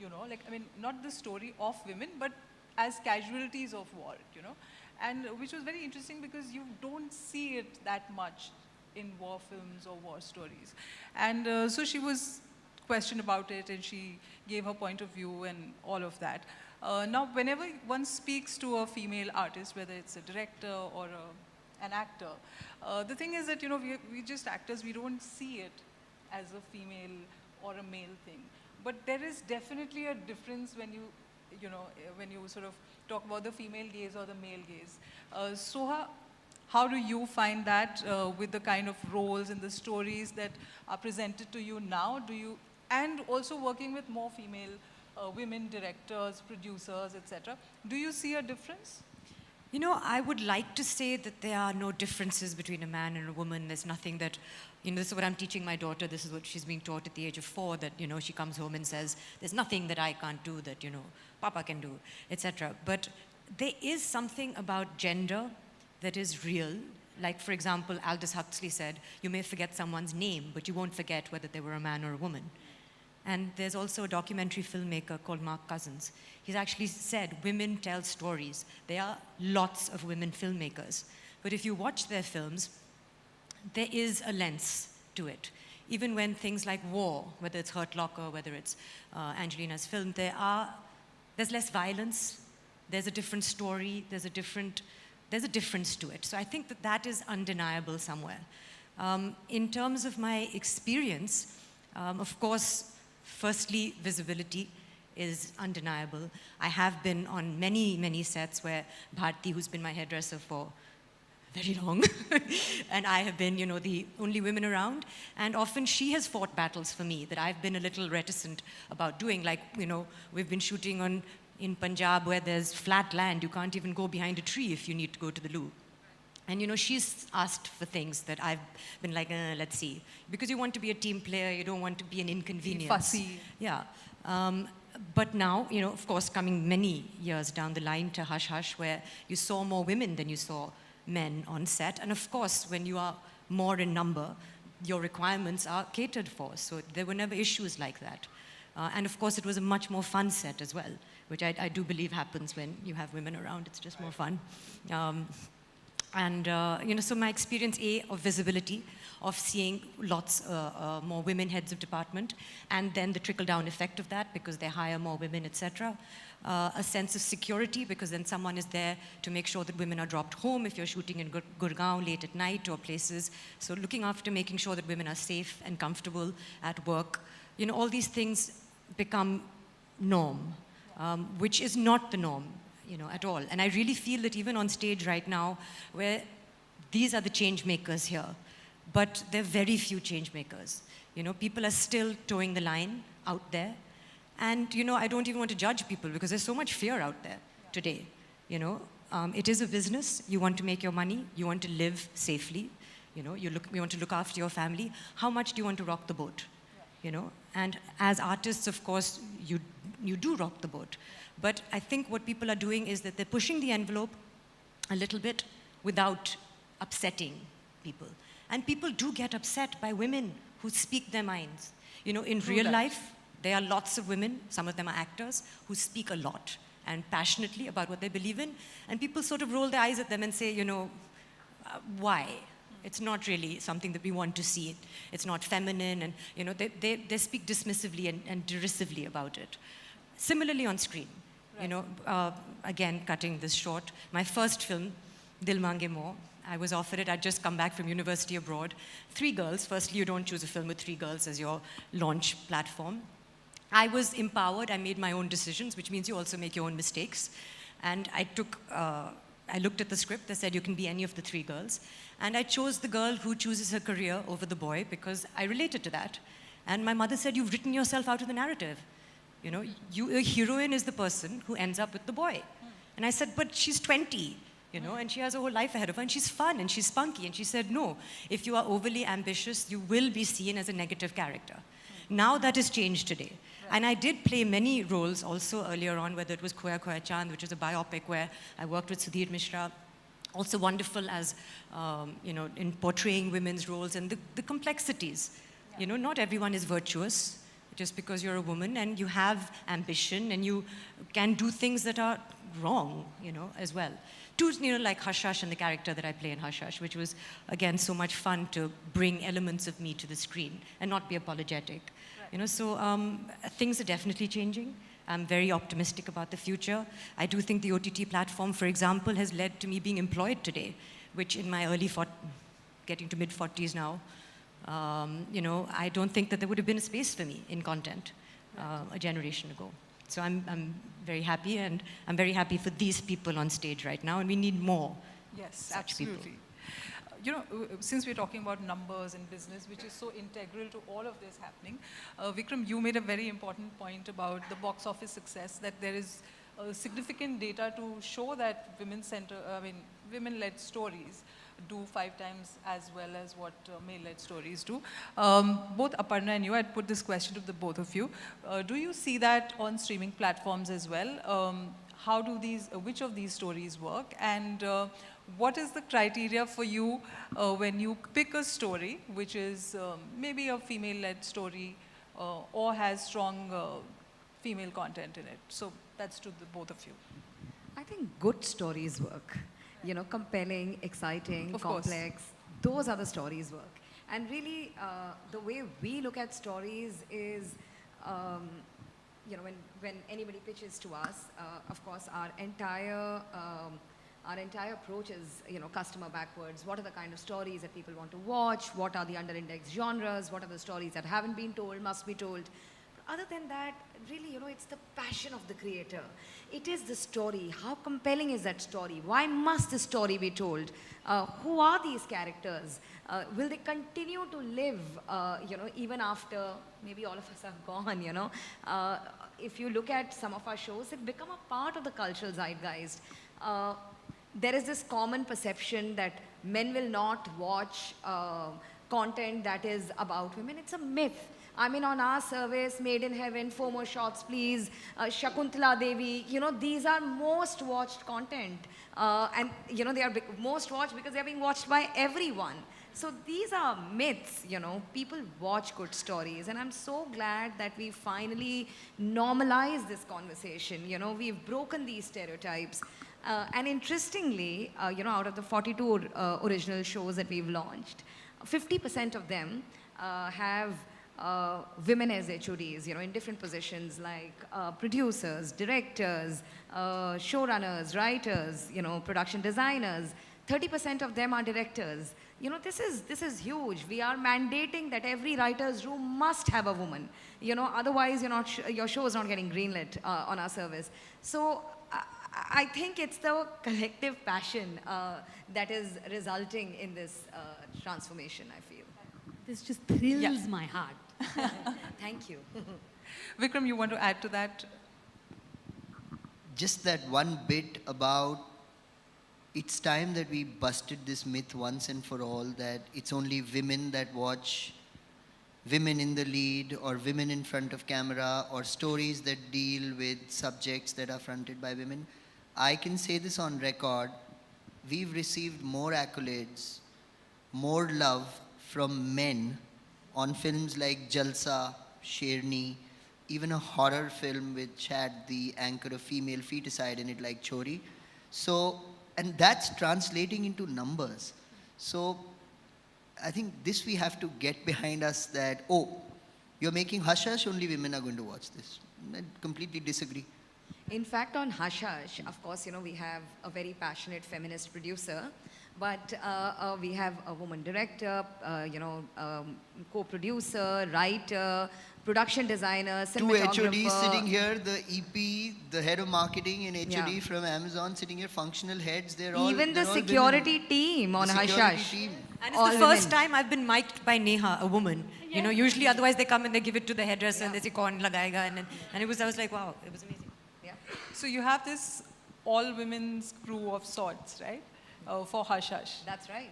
You know, like, I mean, not the story of women, but as casualties of war, you know. And which was very interesting because you don't see it that much in war films or war stories. And so she was questioned about it and she gave her point of view and all of that. Now, whenever one speaks to a female artist, whether it's a director or an actor, the thing is that, you know, we just actors, we don't see it as a female or a male thing. But there is definitely a difference when you know, when you sort of talk about the female gaze or the male gaze. Soha, how do you find that with the kind of roles and the stories that are presented to you now? And also working with more female women directors, producers, etc. Do you see a difference? You know, I would like to say that there are no differences between a man and a woman. There's nothing that, you know, this is what I'm teaching my daughter. This is what she's being taught at the age of 4, that, you know, she comes home and says, there's nothing that I can't do that, you know, Papa can do, etc. But there is something about gender that is real. Like, for example, Aldous Huxley said, you may forget someone's name, but you won't forget whether they were a man or a woman. And there's also a documentary filmmaker called Mark Cousins. He's actually said, women tell stories. There are lots of women filmmakers. But if you watch their films, there is a lens to it. Even when things like war, whether it's Hurt Locker, whether it's Angelina's film, there's less violence, there's a different story, there's a difference to it. So I think that is undeniable somewhere. In terms of my experience, of course, firstly, visibility is undeniable. I have been on many, many sets where Bharti, who's been my hairdresser for very long, and I have been, you know, the only women around, and often she has fought battles for me that I've been a little reticent about doing. Like, you know, we've been shooting in Punjab where there's flat land. You can't even go behind a tree if you need to go to the loo. And, you know, she's asked for things that I've been like, let's see. Because you want to be a team player, you don't want to be an inconvenience. Fussy. Yeah. But now, you know, of course, coming many years down the line to Hush Hush, where you saw more women than you saw men on set. And of course, when you are more in number, your requirements are catered for. So there were never issues like that. And of course, it was a much more fun set as well, which I do believe happens when you have women around. It's just more fun. So my experience, of visibility, of seeing lots more women heads of department, and then the trickle-down effect of that because they hire more women, etc. A sense of security because then someone is there to make sure that women are dropped home if you're shooting in Gurgaon late at night or places. So looking after making sure that women are safe and comfortable at work. All these things become norm, which is not the norm, at all. And I really feel that even on stage right now, where these are the change makers here, but there are very few change makers. People are still towing the line out there. And, I don't even want to judge people because there's so much fear out there today. It is a business. You want to make your money. You want to live safely. You want to look after your family. How much do you want to rock the boat? And as artists, of course, you do rock the boat. But I think what people are doing is that they're pushing the envelope a little bit without upsetting people. And people do get upset by women who speak their minds. In real life, there are lots of women, some of them are actors, who speak a lot and passionately about what they believe in. And people sort of roll their eyes at them and say, why? It's not really something that we want to see. It's not feminine, and they speak dismissively and derisively about it. Similarly on screen, again, cutting this short, my first film, Dil Mange More, I was offered it. I'd just come back from university abroad. 3 girls. Firstly, you don't choose a film with 3 girls as your launch platform. I was empowered. I made my own decisions, which means you also make your own mistakes. And I looked at the script. They said you can be any of the 3 girls. And I chose the girl who chooses her career over the boy because I related to that. And my mother said, you've written yourself out of the narrative. A heroine is the person who ends up with the boy. And I said, but she's 20, and she has a whole life ahead of her, and she's fun, and she's spunky. And she said, no, if you are overly ambitious, you will be seen as a negative character. Now that has changed today. And I did play many roles also earlier on, whether it was Khoya Khoya Chand, which is a biopic where I worked with Sudhir Mishra, also wonderful as, in portraying women's roles and the complexities. Not everyone is virtuous just because you're a woman, and you have ambition, and you can do things that are wrong, as well. Like Hush Hush and the character that I play in Hush Hush, which was, again, so much fun to bring elements of me to the screen and not be apologetic. Things are definitely changing. I'm very optimistic about the future. I do think the OTT platform, for example, has led to me being employed today, which in my getting to mid-40s now, I don't think that there would have been a space for me in content a generation ago. So I'm very happy, and I'm very happy for these people on stage right now, and we need more such absolutely. people. Since we're talking about numbers and business, which is so integral to all of this happening, Vikram, you made a very important point about the box office success, that there is significant data to show that women-led stories do 5 times as well as what male-led stories do. Both Aparna and you, I'd put this question to the both of you. Do you see that on streaming platforms as well? How do which of these stories work? And what is the criteria for you when you pick a story, which is maybe a female-led story or has strong female content in it? So that's to the both of you. I think good stories work. Compelling, exciting, of complex. Course. Those are the stories work. And really, the way we look at stories is, when anybody pitches to us, of course, our entire approach is, customer backwards. What are the kind of stories that people want to watch? What are the under-indexed genres? What are the stories that haven't been told, must be told? Other than that, really, it's the passion of the creator. It is the story. How compelling is that story? Why must the story be told? Who are these characters? Will they continue to live, even after maybe all of us are gone, If you look at some of our shows, it become a part of the cultural zeitgeist. There is this common perception that men will not watch content that is about women. It's a myth. On our service, Made in Heaven, 4 more shots please, Shakuntala Devi, these are most watched content. And, they are most watched because they are being watched by everyone. So these are myths, you know. People watch good stories, and I'm so glad that we finally normalized this conversation. You know, we've broken these stereotypes. And interestingly, you know, out of the 42 original shows that we've launched, 50% of them have women as HODs, you know, in different positions like producers, directors, showrunners, writers, you know, production designers. 30% of them are directors. You know, this is huge. We are mandating that every writer's room must have a woman. You know, otherwise your show is not getting greenlit on our service. So I think it's the collective passion that is resulting in this transformation, I feel. This just thrills my heart. Thank you. Vikram, you want to add to that? Just that one bit about it's time that we busted this myth once and for all that it's only women that watch women in the lead or women in front of camera or stories that deal with subjects that are fronted by women. I can say this on record. We've received more accolades, more love from men on films like Jalsa, Sherni, even a horror film which had the anchor of female feticide in it like Chori. So, and that's translating into numbers. So I think this we have to get behind us that, oh, you're making Hush Hush, only women are going to watch this. I completely disagree. In fact, on Hush Hush, of course, you know, we have a very passionate feminist producer, but we have a woman director, you know, co-producer, writer, production designer, cinematographer. Two HODs sitting here, the EP, the head of marketing in HOD Yeah. from Amazon sitting here, functional heads, they're all Even the they're all security women. team on The Hush security Hush. team. And it's All the first women. time I've been mic'd by Neha, a woman. You know, usually otherwise they come and they give it to the hairdresser and they say, "Kaun lagayega," and I was like, wow, it was amazing. So you have this all-women's crew of sorts, right? For Hush Hush. That's right.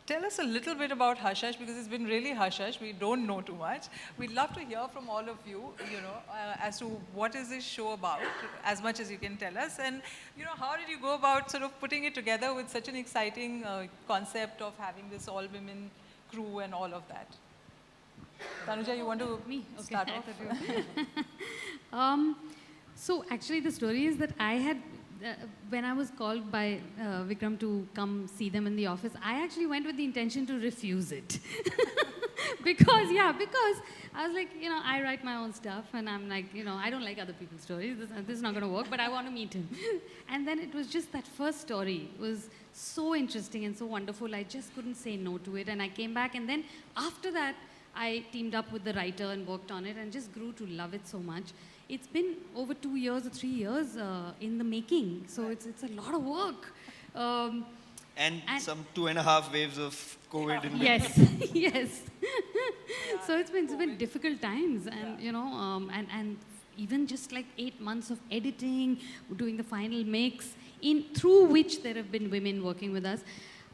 Tell us a little bit about Hush Hush, because it's been really hush hush. We don't know too much. We'd love to hear from all of you, you know, as to what is this show about, as much as you can tell us. And, you know, how did you go about sort of putting it together with such an exciting concept of having this all-women crew and all of that? Tanuja, you want to start off? So actually the story is that I had, when I was called by Vikram to come see them in the office, I actually went with the intention to refuse it. because I was like, you know, I write my own stuff and I'm like, you know, I don't like other people's stories. This is not going to work, but I want to meet him. And then it was just that first story was so interesting and so wonderful. I just couldn't say no to it. And I came back, and then after that, I teamed up with the writer and worked on it and just grew to love it so much. It's been over 2 years or 3 years in the making, so it's a lot of work. And some 2.5 waves of COVID in Yes, yes. So it's been difficult times, and you know, and even just like 8 months of editing, doing the final mix, through which there have been women working with us.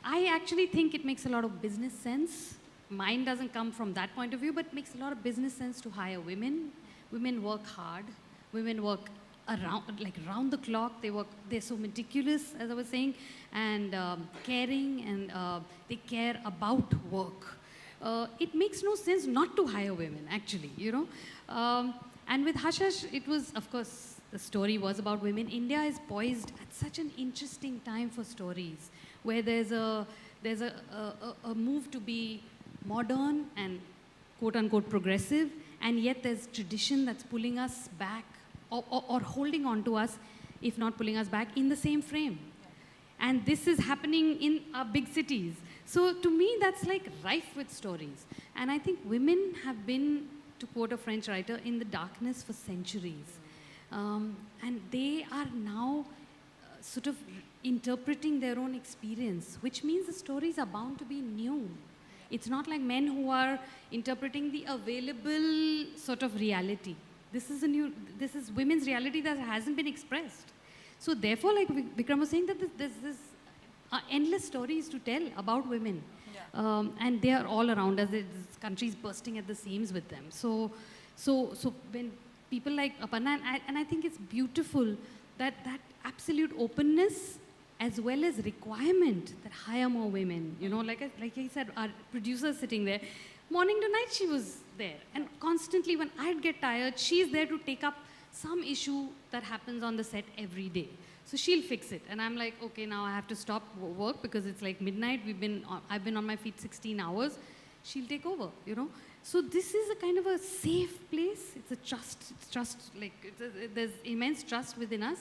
I actually think it makes a lot of business sense. Mine doesn't come from that point of view, but it makes a lot of business sense to hire women. Women work hard. Women work around the clock. They're so meticulous, as I was saying, and caring, and they care about work. It makes no sense not to hire women, actually, you know. And with Hush Hush, it was, of course, the story was about women. India is poised at such an interesting time for stories, where there's a move to be modern and quote-unquote progressive, and yet there's tradition that's pulling us back or holding on to us, if not pulling us back, in the same frame. And this is happening in our big cities. So to me, that's like rife with stories. And I think women have been, to quote a French writer, in the darkness for centuries. And they are now sort of interpreting their own experience, which means the stories are bound to be new. It's not like men who are interpreting the available sort of reality. This is women's reality that hasn't been expressed. So therefore, like Vikram was saying, that there's this endless stories to tell about women. Yeah. And they are all around us. This country is bursting at the seams with them. So when people like Aparna, and I think it's beautiful that absolute openness as well as requirement that hire more women. You know, like I said, our producer sitting there, morning to night she was there. And constantly when I'd get tired, she's there to take up some issue that happens on the set every day. So she'll fix it. And I'm like, okay, now I have to stop work because it's like midnight. I've been on my feet 16 hours. She'll take over, you know. So this is a kind of a safe place. It's trust, there's immense trust within us.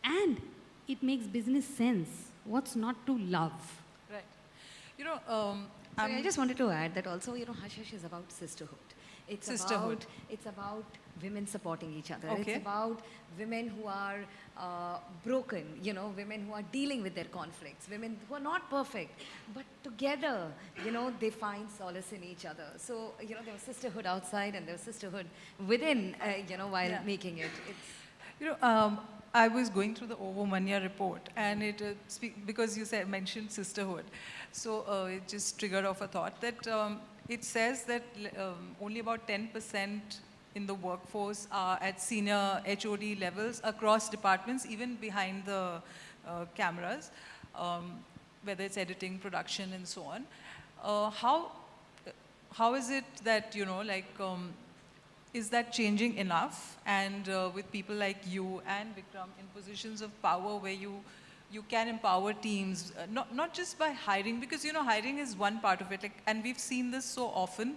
And it makes business sense. What's not to love? Right. You know, Sorry, I just wanted to add that also, you know, Hush Hush is about sisterhood. It's about women supporting each other. Okay. It's about women who are broken, you know, women who are dealing with their conflicts, women who are not perfect, but together, you know, they find solace in each other. So, you know, there was sisterhood outside and there was sisterhood within, you know, while making it. You know, I was going through the Ovomania report, and it because you mentioned sisterhood, so it just triggered off a thought that it says that only about 10% in the workforce are at senior HOD levels across departments, even behind the cameras, whether it's editing, production, and so on. How is it that, you know, like, is that changing enough? And with people like you and Vikram in positions of power where you can empower teams, not just by hiring, because, you know, hiring is one part of it. Like, and we've seen this so often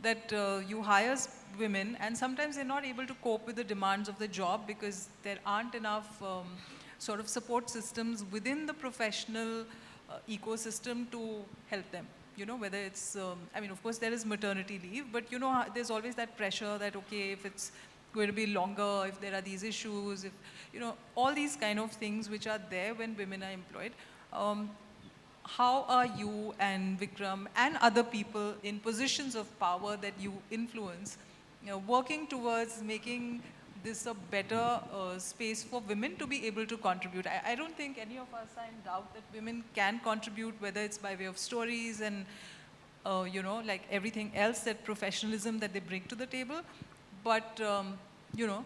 that you hire women and sometimes they're not able to cope with the demands of the job because there aren't enough sort of support systems within the professional ecosystem to help them. You know, whether it's, I mean, of course, there is maternity leave, but, you know, there's always that pressure that, okay, if it's going to be longer, if there are these issues, if, you know, all these kind of things which are there when women are employed. How are you and Vikram and other people in positions of power that you influence, you know, working towards making this a better space for women to be able to contribute? I don't think any of us are in doubt that women can contribute, whether it's by way of stories and, you know, like everything else, that professionalism that they bring to the table. But, you know,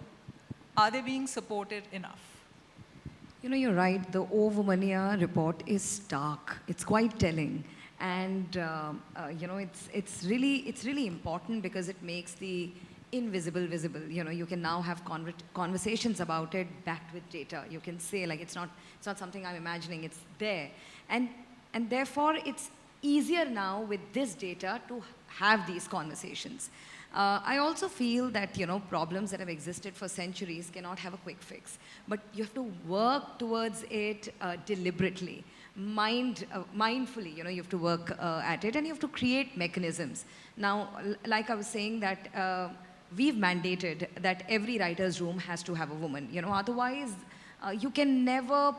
are they being supported enough? You know, you're right. The Ovomania report is stark. It's quite telling. And, you know, it's really important because it makes the invisible visible. You know, you can now have conversations about it backed with data. You can say, like, it's not something I'm imagining, it's there. And therefore, it's easier now with this data to have these conversations. I also feel that, you know, problems that have existed for centuries cannot have a quick fix. But you have to work towards it deliberately, mindfully, you know, you have to work at it, and you have to create mechanisms. Now, like I was saying that, we've mandated that every writer's room has to have a woman. You know, otherwise you can never,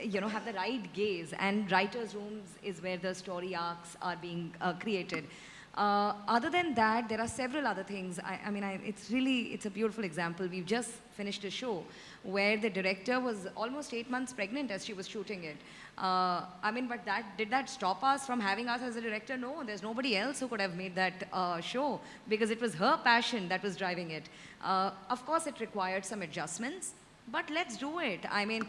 you know, have the right gaze. And writers' rooms is where the story arcs are being created. Other than that, there are several other things. I mean, it's a beautiful example. We've just finished a show where the director was almost 8 months pregnant as she was shooting it. I mean, but did that stop us from having us as a director? No, there's nobody else who could have made that show because it was her passion that was driving it. Of course, it required some adjustments, but let's do it. I mean,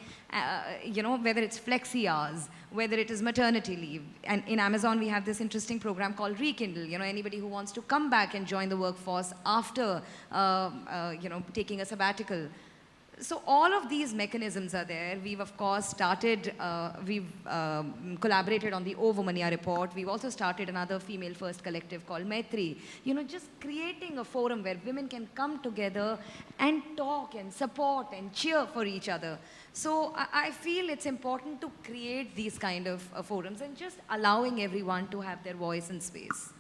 you know, whether it's flexi hours, whether it is maternity leave. And in Amazon, we have this interesting program called Rekindle. You know, anybody who wants to come back and join the workforce after, you know, taking a sabbatical. So all of these mechanisms are there. We've, of course, started, we've collaborated on the Ovomania report. We've also started another female-first collective called Maitri. You know, just creating a forum where women can come together and talk and support and cheer for each other. So I feel it's important to create these kind of forums and just allowing everyone to have their voice and space.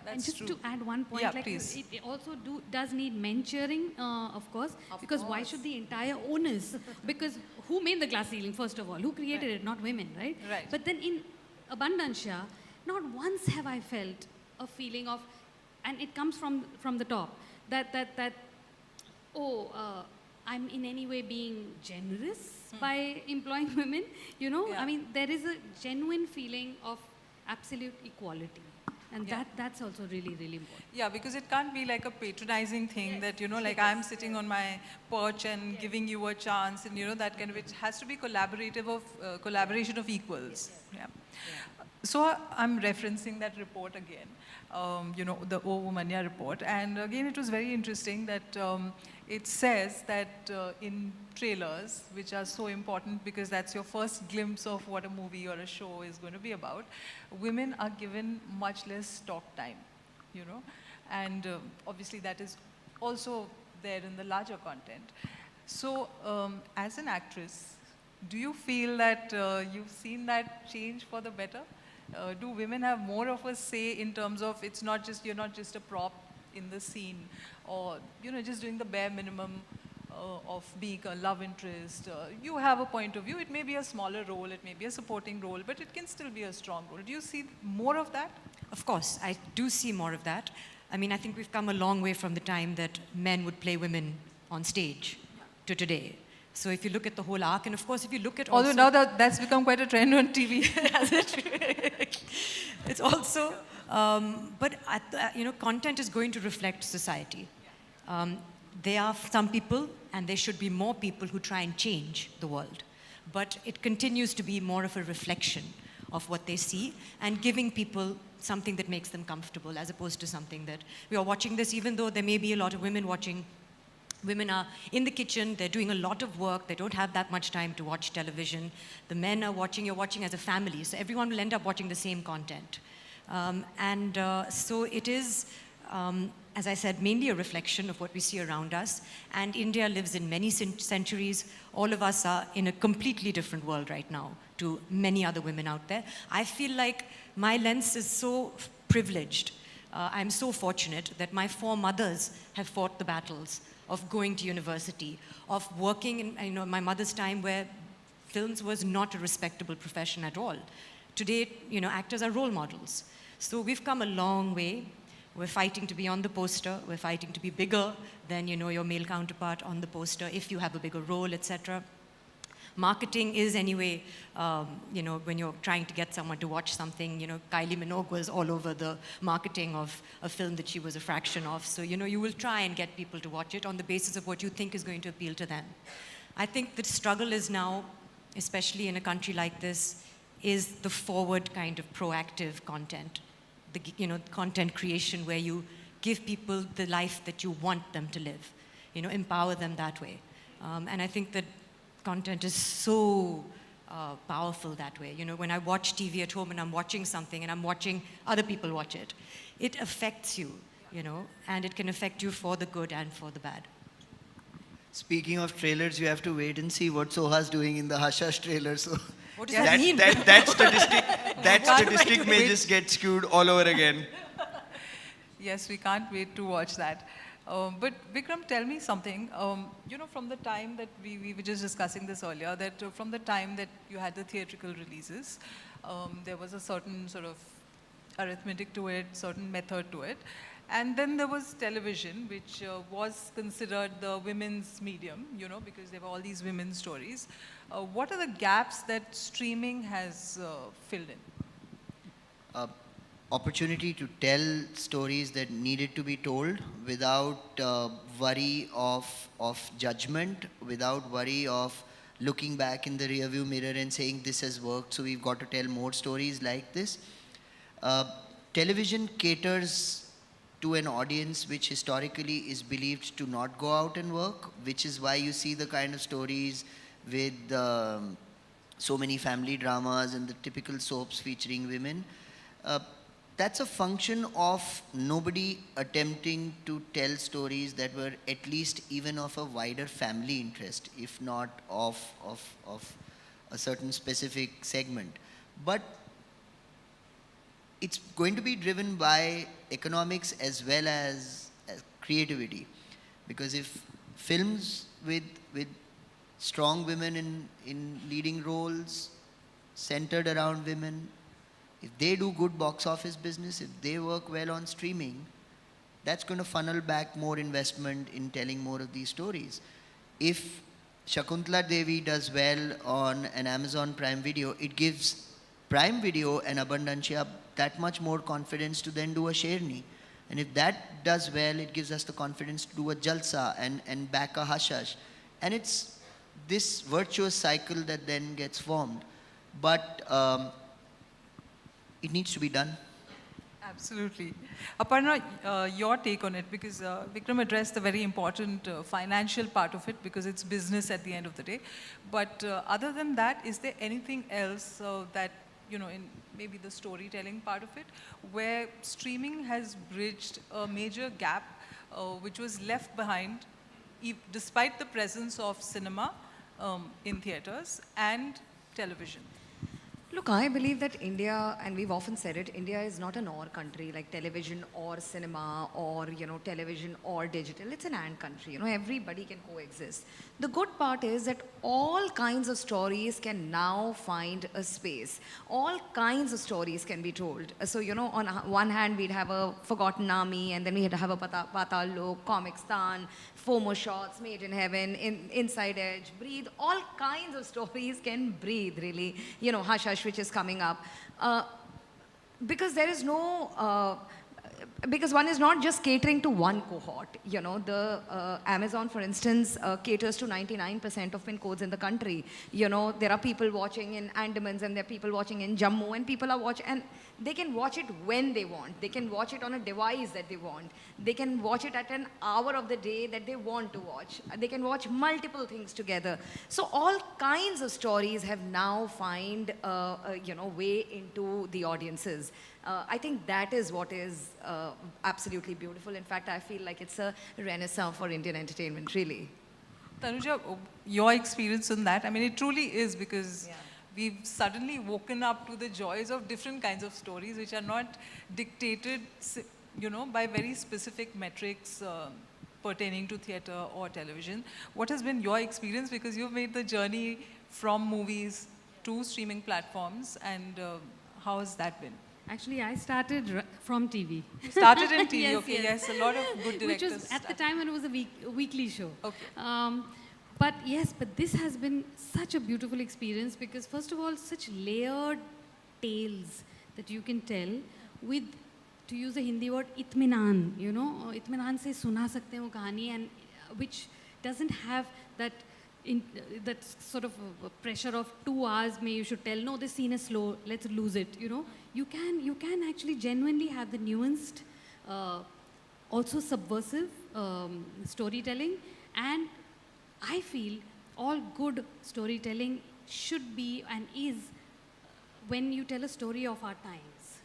And just true. to add one point, Yeah, like please. it also does need mentoring, of course, because why should the entire onus, because who made the glass ceiling, first of all, who created it, not women, right? Right. But then in Abundancia, not once have I felt a feeling of, and it comes from the top, that I'm in any way being generous by employing women, you know? Yeah. I mean, there is a genuine feeling of absolute equality. And that's also really, really important. Yeah, because it can't be like a patronizing thing that, like I'm sitting on my perch and giving you a chance and, that kind of, it has to be collaboration of equals. Yeah. So I'm referencing that report again, the O Manya report. And again, it was very interesting that it says that in trailers, which are so important because that's your first glimpse of what a movie or a show is going to be about, women are given much less talk time, and obviously that is also there in the larger content. So as an actress, do you feel that you've seen that change for the better? Do women have more of a say in terms of it's not just, you're not just a prop in the scene or, just doing the bare minimum of being a love interest. You have a point of view. It may be a smaller role, it may be a supporting role, but it can still be a strong role. Do you see more of that? Of course, I do see more of that. I mean, I think we've come a long way from the time that men would play women on stage to today. So if you look at the whole arc, and of course, if you look at although also, now that's become quite a trend on TV. it's also, but content is going to reflect society. There are some people, and there should be more people who try and change the world. But it continues to be more of a reflection of what they see and giving people something that makes them comfortable as opposed to something that we are watching this, even though there may be a lot of women watching. Women are in the kitchen, they're doing a lot of work, they don't have that much time to watch television. The men are watching, you're watching as a family, so everyone will end up watching the same content. So it is, as I said, mainly a reflection of what we see around us. And India lives in many centuries. All of us are in a completely different world right now to many other women out there. I feel like my lens is so privileged. I'm so fortunate that my 4 mothers have fought the battles of going to university, of working in my mother's time where films was not a respectable profession at all. Today, actors are role models. So we've come a long way. We're fighting to be on the poster. We're fighting to be bigger than, your male counterpart on the poster if you have a bigger role, etc. Marketing is anyway, when you're trying to get someone to watch something, Kylie Minogue was all over the marketing of a film that she was a fraction of. So, you will try and get people to watch it on the basis of what you think is going to appeal to them. I think the struggle is now, especially in a country like this, is the forward kind of proactive content. The content creation where you give people the life that you want them to live, empower them that way. And I think that content is so powerful that way. When I watch TV at home and I'm watching something and I'm watching other people watch it, it affects you, and it can affect you for the good and for the bad. Speaking of trailers, you have to wait and see what Soha's doing in the Hush Hush trailer. So what does that mean? That statistic may just get skewed all over again. Yes, we can't wait to watch that. But Vikram, tell me something. From the time that we were just discussing this earlier, that from the time that you had the theatrical releases, there was a certain sort of arithmetic to it, certain method to it. And then there was television, which was considered the women's medium, because there were all these women's stories. What are the gaps that streaming has filled in? Opportunity to tell stories that needed to be told without worry of judgment, without worry of looking back in the rearview mirror and saying this has worked, so we've got to tell more stories like this. Television caters to an audience which historically is believed to not go out and work, which is why you see the kind of stories with so many family dramas and the typical soaps featuring women. That's a function of nobody attempting to tell stories that were at least even of a wider family interest, if not of a certain specific segment. But it's going to be driven by economics as well as creativity. Because if films with strong women in leading roles, centered around women, if they do good box office business, if they work well on streaming, that's going to funnel back more investment in telling more of these stories. If Shakuntala Devi does well on an Amazon Prime Video, it gives Prime Video an abundancia that much more confidence to then do a Sherni. And if that does well, it gives us the confidence to do a Jalsa and back a Hashash. And it's this virtuous cycle that then gets formed. But it needs to be done. Absolutely. Aparna, your take on it, because Vikram addressed the very important financial part of it, because it's business at the end of the day. But other than that, is there anything else that, in maybe the storytelling part of it, where streaming has bridged a major gap which was left behind despite the presence of cinema in theaters and television? Look, I believe that India, and we've often said it, India is not an or country, like television or cinema or, television or digital. It's an and country. Everybody can coexist. The good part is that all kinds of stories can now find a space. All kinds of stories can be told. So, on one hand, we'd have a Forgotten Army, and then we had to have a Patal Lok, Comicstan, FOMO Shots, Made in Heaven, Inside Edge, Breathe. All kinds of stories can breathe, really. Hush Hush, which is coming up. Because there is no... because one is not just catering to one cohort. The Amazon, for instance, caters to 99% of pin codes in the country. There are people watching in Andamans and there are people watching in Jammu, and people are watching, and they can watch it when they want. They can watch it on a device that they want. They can watch it at an hour of the day that they want to watch. They can watch multiple things together. So all kinds of stories have now find way into the audiences. I think that is what is absolutely beautiful. In fact, I feel like it's a renaissance for Indian entertainment, really. Tanuja, your experience on that, it truly is, because we've suddenly woken up to the joys of different kinds of stories which are not dictated, by very specific metrics pertaining to theatre or television. What has been your experience? Because you've made the journey from movies to streaming platforms, and how has that been? Actually, I started from TV. You started in TV, Yes, okay, yes. yes, a lot of good directors. Which was at the time when it was a weekly show. Okay. But yes, but this has been such a beautiful experience, because first of all, such layered tales that you can tell with, to use a Hindi word, itminan, itminan se suna sakte hain wo kahani, and which doesn't have that that sort of pressure of 2 hours, you should tell, no, this scene is slow, let's lose it, You can actually genuinely have the nuanced, also subversive storytelling. And I feel all good storytelling should be and is when you tell a story of our times,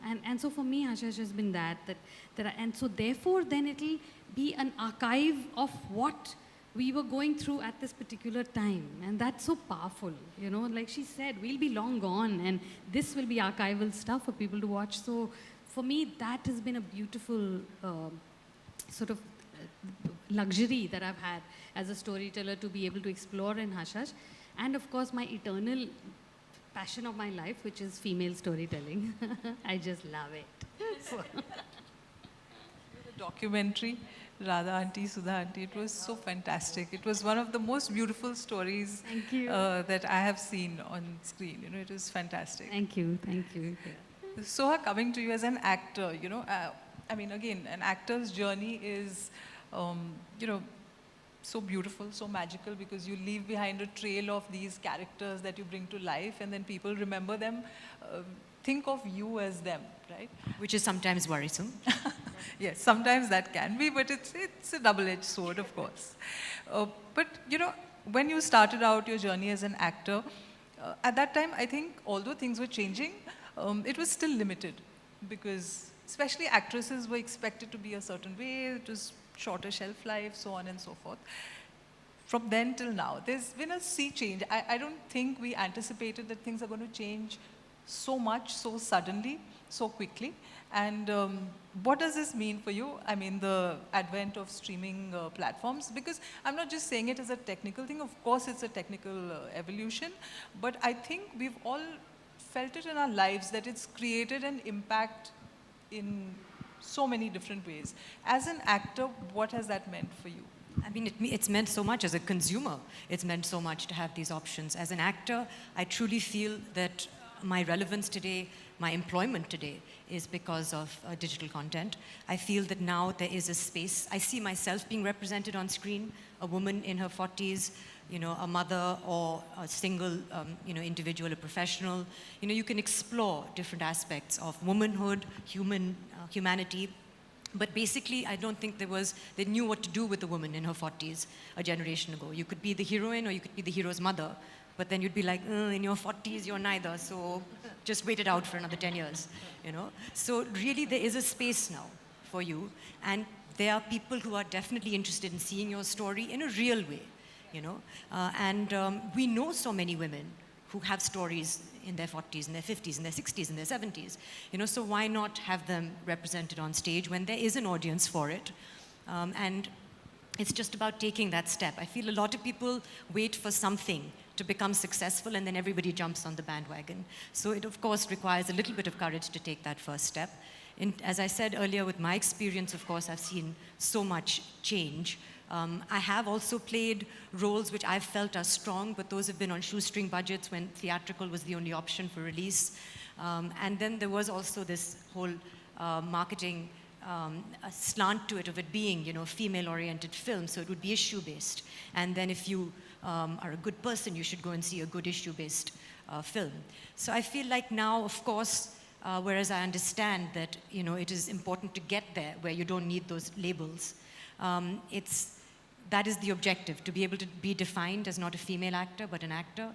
And so for me, Hashash has been and so therefore then it'll be an archive of what we were going through at this particular time. And that's so powerful, like she said, we'll be long gone, and this will be archival stuff for people to watch. So for me, that has been a beautiful sort of luxury that I've had as a storyteller, to be able to explore in Hush Hush. And of course, my eternal passion of my life, which is female storytelling. I just love it. The documentary, Radha Auntie, Sudha Auntie, it was so fantastic. It was one of the most beautiful stories that I have seen on screen. It was fantastic. Thank you, thank you. Soha, coming to you as an actor, again, an actor's journey is, so beautiful, so magical, because you leave behind a trail of these characters that you bring to life, and then people remember them, think of you as them, right? Which is sometimes worrisome. Yes, sometimes that can be, but it's a double-edged sword, of course. But, when you started out your journey as an actor, at that time, I think, although things were changing, it was still limited, because especially actresses were expected to be a certain way, it was shorter shelf life, so on and so forth. From then till now, there's been a sea change. I don't think we anticipated that things are going to change so much, so suddenly, so quickly. And what does this mean for you? The advent of streaming platforms, because I'm not just saying it as a technical thing. Of course, it's a technical evolution, but I think we've all felt it in our lives that it's created an impact in so many different ways. As an actor, what has that meant for you? It's meant so much as a consumer. It's meant so much to have these options. As an actor, I truly feel that my relevance today, my employment today is because of digital content. I feel that now there is a space. I see myself being represented on screen, a woman in her 40s, you know, a mother or a single, you know, individual, a professional. You know, you can explore different aspects of womanhood, humanity. But basically, I don't think they knew what to do with a woman in her 40s a generation ago. You could be the heroine or you could be the hero's mother. But then you'd be like, in your 40s, you're neither, so just wait it out for another 10 years, you know? So really, there is a space now for you, and there are people who are definitely interested in seeing your story in a real way, you know? We know so many women who have stories in their 40s, in their 50s, in their 60s, in their 70s, you know? So why not have them represented on stage when there is an audience for it? And it's just about taking that step. I feel a lot of people wait for something to become successful, and then everybody jumps on the bandwagon. So it, of course, requires a little bit of courage to take that first step. And as I said earlier, with my experience, of course, I've seen so much change. I have also played roles which I've felt are strong, but those have been on shoestring budgets when theatrical was the only option for release. And then there was also this whole marketing a slant to it of it being, you know, female-oriented film, so it would be issue-based. And then if you are a good person, you should go and see a good issue-based film. So I feel like now, of course, whereas I understand that, you know, it is important to get there where you don't need those labels, that is the objective, to be able to be defined as not a female actor, but an actor,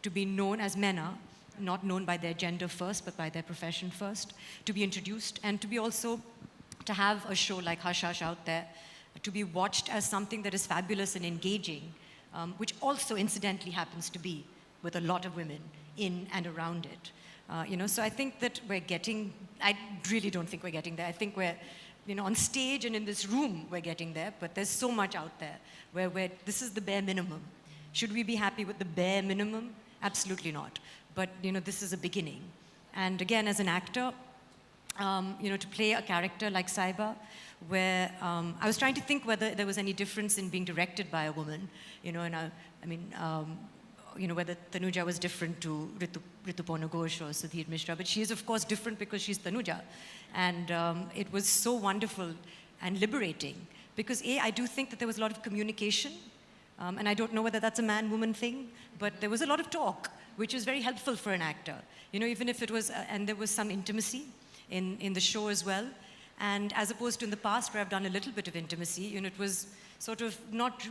to be known as men are, not known by their gender first, but by their profession first, to be introduced, and to be also to have a show like Hush Hush out there, to be watched as something that is fabulous and engaging, which also incidentally happens to be with a lot of women in and around it. You know, so I think that I really don't think we're getting there. I think we're, you know, on stage and in this room we're getting there, but there's so much out there where this is the bare minimum. Should we be happy with the bare minimum? Absolutely not. But, you know, this is a beginning. And again, as an actor, you know, to play a character like Saiba, where I was trying to think whether there was any difference in being directed by a woman, you know, and you know, whether Tanuja was different to Ritupurna Ghosh or Sudhir Mishra, but she is, of course, different because she's Tanuja. And it was so wonderful and liberating because, A, I do think that there was a lot of communication, and I don't know whether that's a man-woman thing, but there was a lot of talk, which was very helpful for an actor. You know, even if it was, and there was some intimacy in the show as well. And as opposed to in the past where I've done a little bit of intimacy, you know, it was sort of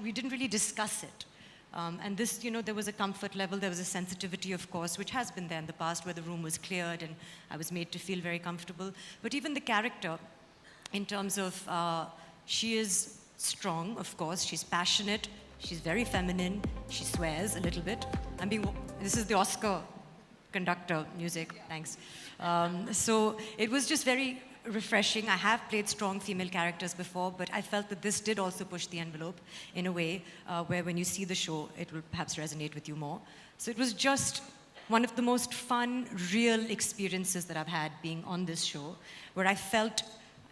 we didn't really discuss it. And this, you know, there was a comfort level, there was a sensitivity, of course, which has been there in the past where the room was cleared and I was made to feel very comfortable. But even the character, in terms of, she is strong, of course, she's passionate, she's very feminine, she swears a little bit. This is the Oscar conductor music, thanks. So it was just very refreshing. I have played strong female characters before, but I felt that this did also push the envelope in a way where when you see the show, it will perhaps resonate with you more. So it was just one of the most fun, real experiences that I've had being on this show, where I felt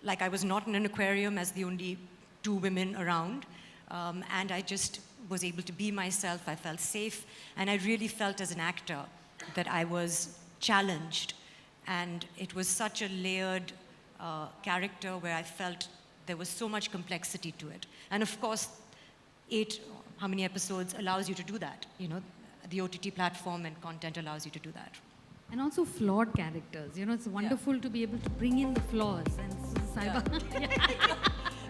like I was not in an aquarium as the only two women around, and I just was able to be myself. I felt safe, and I really felt as an actor that I was challenged, and it was such a layered character where I felt there was so much complexity to it. And of course, how many episodes allows you to do that? You know, the OTT platform and content allows you to do that. And also flawed characters. You know, it's wonderful to be able to bring in the flaws. And Saiba.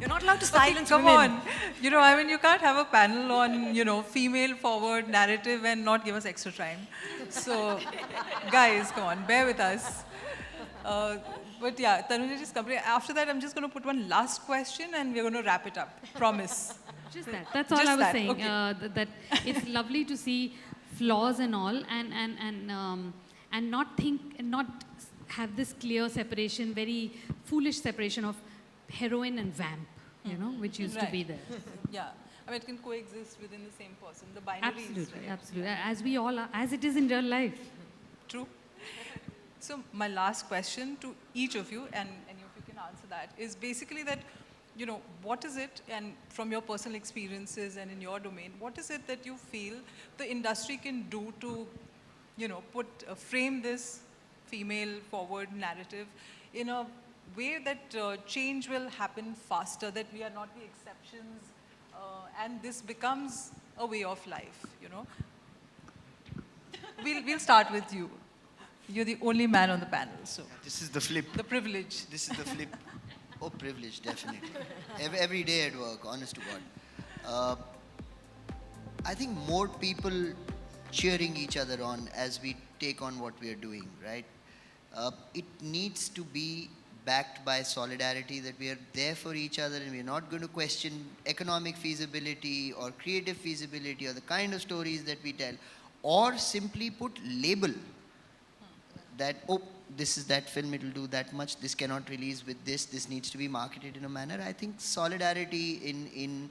You're not allowed to silence Come women. on. You know, I mean, you can't have a panel on, you know, female-forward narrative and not give us extra time. So, guys, come on, bear with us. But yeah, Tanuja's company. After that, I'm just going to put one last question and we're going to wrap it up. Promise. Just that. That's all Just I was that. saying. Okay. That it's lovely to see flaws and all, and not have this clear separation, very foolish separation of heroine and vamp, you know, which used to be there. Yeah. I mean, it can coexist within the same person. The binary is right. Absolutely. As we all are, as it is in real life. True. So my last question to each of you, and if you can answer that, is basically that, you know, what is it, and from your personal experiences and in your domain, what is it that you feel the industry can do to, you know, frame this female-forward narrative in a way that change will happen faster, that we are not the exceptions, and this becomes a way of life, you know. We'll start with you. You're the only man on the panel, so. This is the flip. The privilege. This is the flip. Oh, privilege, definitely. Every day at work, honest to God. I think more people cheering each other on as we take on what we are doing, right? It needs to be backed by solidarity, that we are there for each other and we're not going to question economic feasibility or creative feasibility or the kind of stories that we tell, or simply put label that, oh, this is that film, it will do that much, this cannot release with this needs to be marketed in a manner. I think solidarity in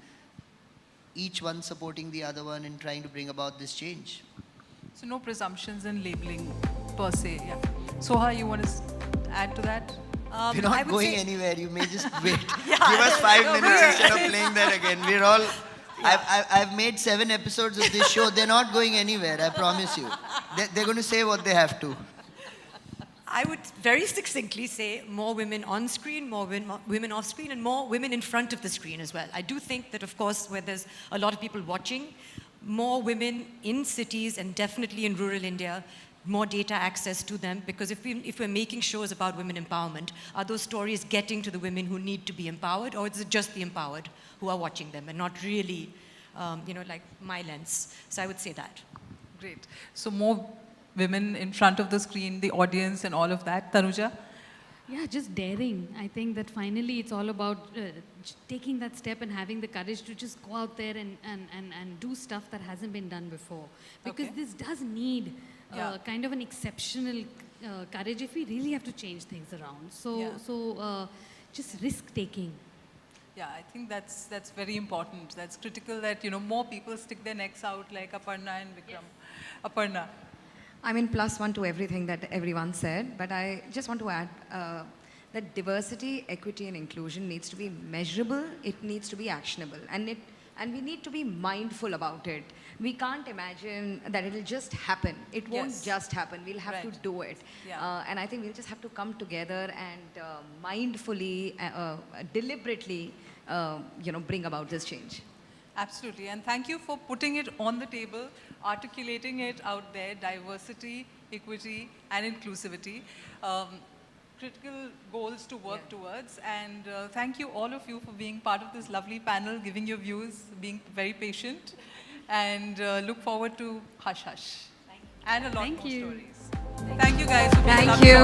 each one supporting the other one and trying to bring about this change. So no presumptions in labeling per se, yeah. Soha, you want to add to that? We're not going anywhere, you may just wait. Give us 5 minutes instead of playing that again. We're all, I've made 7 episodes of this show, they're not going anywhere, I promise you. They're going to say what they have to. I would very succinctly say more women on screen, more women off screen, and more women in front of the screen as well. I do think that, of course, where there's a lot of people watching, more women in cities and definitely in rural India, more data access to them, because if we're making shows about women empowerment, are those stories getting to the women who need to be empowered, or is it just the empowered who are watching them and not really, like my lens? So I would say that. Great. So more women in front of the screen, the audience and all of that. Tanuja? Yeah, just daring. I think that finally it's all about taking that step and having the courage to just go out there and do stuff that hasn't been done before. Because this does need kind of an exceptional courage if we really have to change things around. So just risk-taking. Yeah, I think that's very important. That's critical that, more people stick their necks out like Aparna and Vikram. Yes. Aparna. I mean, +1 to everything that everyone said, but I just want to add that diversity, equity, and inclusion needs to be measurable, it needs to be actionable, and we need to be mindful about it. We can't imagine that it'll just happen. It won't just happen. We'll have to do it. Yeah. And I think we'll just have to come together and mindfully, deliberately, bring about this change. Absolutely, and thank you for putting it on the table, articulating it out there, diversity, equity, and inclusivity. Critical goals to work towards, and thank you all of you for being part of this lovely panel, giving your views, being very patient, and look forward to Hush Hush. And a lot more stories. Thank you guys for being lovely.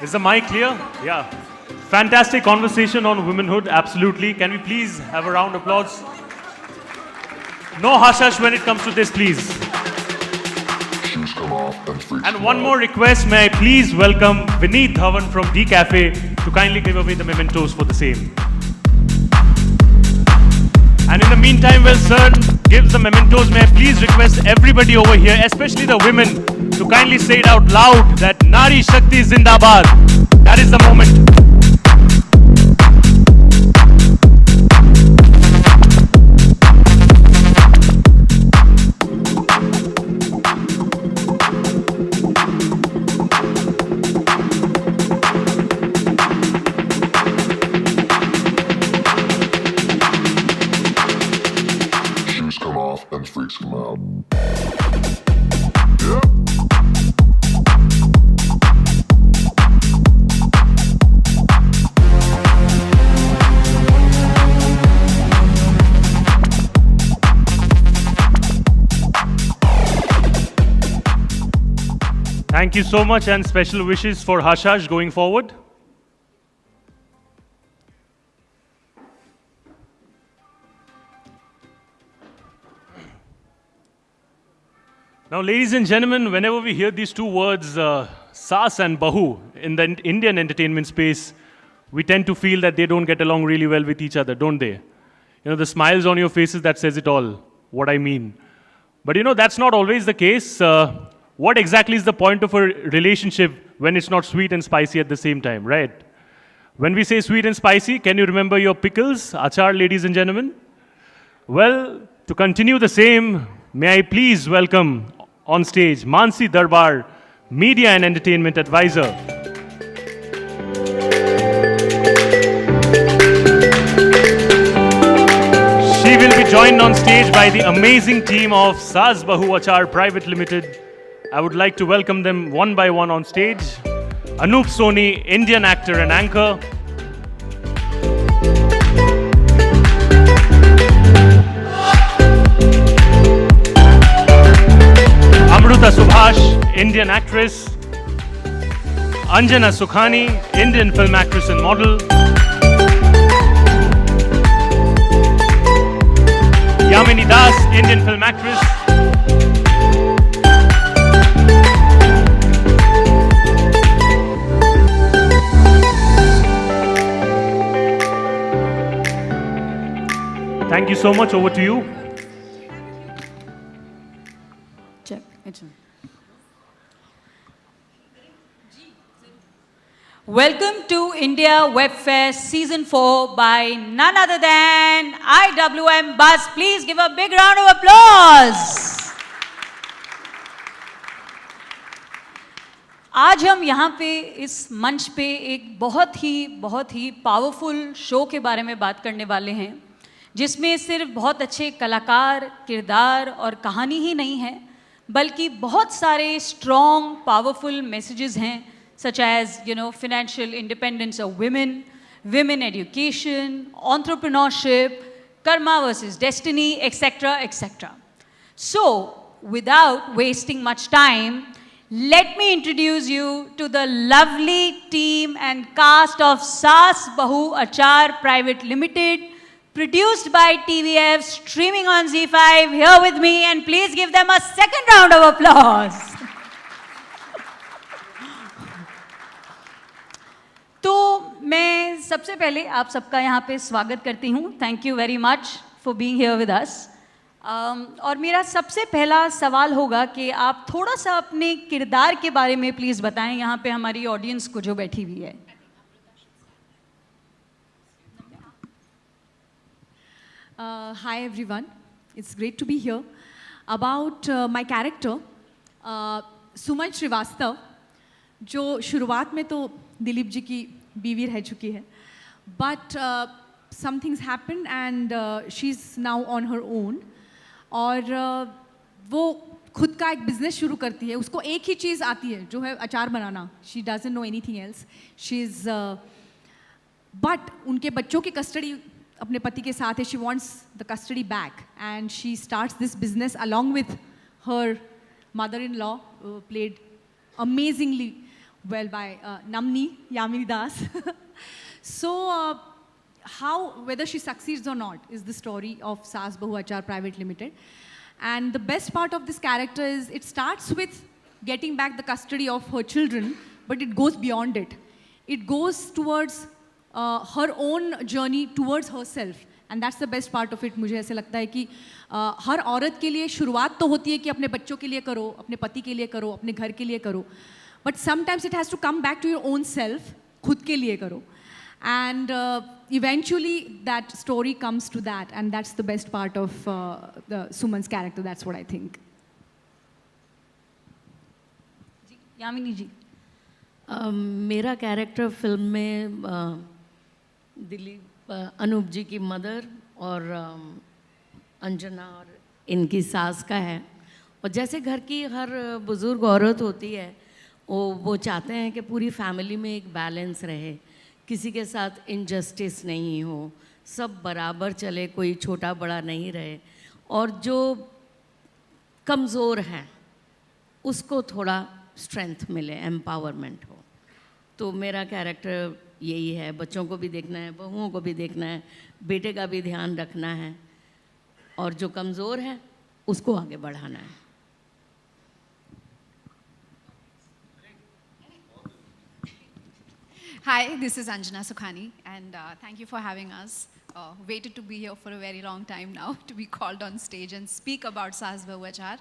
Is the mic clear? Yeah. Fantastic conversation on womanhood, absolutely. Can we please have a round of applause? No hush-hush when it comes to this, please. And one more request, may I please welcome Vineet Dhawan from D Cafe to kindly give away the mementos for the same. And in the meantime, while Sir gives the mementos, may I please request everybody over here, especially the women, to kindly say it out loud that Nari Shakti Zindabad. That is the moment. Shoes come off and freaks come out. Thank you so much, and special wishes for Hush Hush going forward. Now, ladies and gentlemen, whenever we hear these two words, Sas and Bahu, in the Indian entertainment space, we tend to feel that they don't get along really well with each other, don't they? The smiles on your faces, that says it all, what I mean. But that's not always the case. What exactly is the point of a relationship when it's not sweet and spicy at the same time, right? When we say sweet and spicy, can you remember your pickles, Aachar, ladies and gentlemen? Well, to continue the same, may I please welcome on stage Mansi Darbar, Media and Entertainment Advisor. She will be joined on stage by the amazing team of Sas Bahu Aachar Private Limited. I would like to welcome them one by one on stage. Anup Soni, Indian actor and anchor. Amruta Subhash, Indian actress. Anjana Sukhani, Indian film actress and model. Yamini Das, Indian film actress. Thank you so much. Over to you. Check. It's on. Welcome to India Web Fest Season 4 by none other than IWMBuzz. Please give a big round of applause. आज हम यहाँ पे इस मंच पे एक बहुत ही powerful show के बारे में बात करने वाले हैं, जिसमें सिर्फ बहुत अच्छे कलाकार, किरदार और कहानी ही नहीं है, बल्कि बहुत सारे स्ट्रॉन्ग, पावरफुल मैसेजेस हैं, such as, financial independence of women, women education, entrepreneurship, karma versus destiny, etc., etc. So, without wasting much time, let me introduce you to the lovely team and cast of Sas Bahu Aachar Private Limited, produced by TVF, streaming on Z5, here with me, and please give them a second round of applause. तो मैं सबसे पहले आप सबका यहाँ पे स्वागत करती हूँ. Thank you very much for being here with us. और मेरा सबसे पहला सवाल होगा कि आप थोड़ा सा अपने किरदार के बारे में प्लीज़ बताएं यहाँ पे हमारी ऑडियंस को जो बैठी हुई है. Hi everyone, it's great to be here. About my character, सुमन श्रीवास्तव, जो शुरुआत में तो दिलीप जी की बीवी रह चुकी है, but some things happened and she's now on her own. और वो खुद का एक बिजनेस शुरू करती है. उसको एक ही चीज़ आती है जो है अचार बनाना. She doesn't know anything else. She's but उनके बच्चों की कस्टडी अपने पति के साथ है. She wants the custody back and she starts this business along with her mother-in-law, played amazingly well by Namni, Yamini Das. So whether she succeeds or not is the story of Sas Bahu Aachar Private Limited. And the best part of this character is it starts with getting back the custody of her children, but it goes beyond it. It goes towards her own journey towards herself. And that's the best part of it. मुझे ऐसे लगता है कि हर औरत के लिए शुरुआत तो होती है कि अपने बच्चों के लिए करो, अपने पति के लिए करो, अपने घर के लिए करो. But sometimes it has to come back to your own self, खुद के लिए करो. And eventually that story comes to that, and that's the best part of the Suman's character. That's what I think. Yamini जी. मेरा character film में दिलीप अनूप जी की mother और अंजना और इनकी सास का है. और जैसे घर की हर बुज़ुर्ग औरत होती है, वो चाहते हैं कि पूरी फैमिली में एक बैलेंस रहे, किसी के साथ इनजस्टिस नहीं हो, सब बराबर चले, कोई छोटा बड़ा नहीं रहे, और जो कमज़ोर हैं उसको थोड़ा स्ट्रेंथ मिले, एम्पावरमेंट हो. तो मेरा कैरेक्टर यही है. बच्चों को भी देखना है, बहुओं को भी देखना है, बेटे का भी ध्यान रखना है, और जो कमज़ोर है उसको आगे बढ़ाना है. Hi, this is Anjana Sukhani, and thank you for having us. Waited to be here for a very long time now to be called on stage and speak about Sas Bahu Aachar.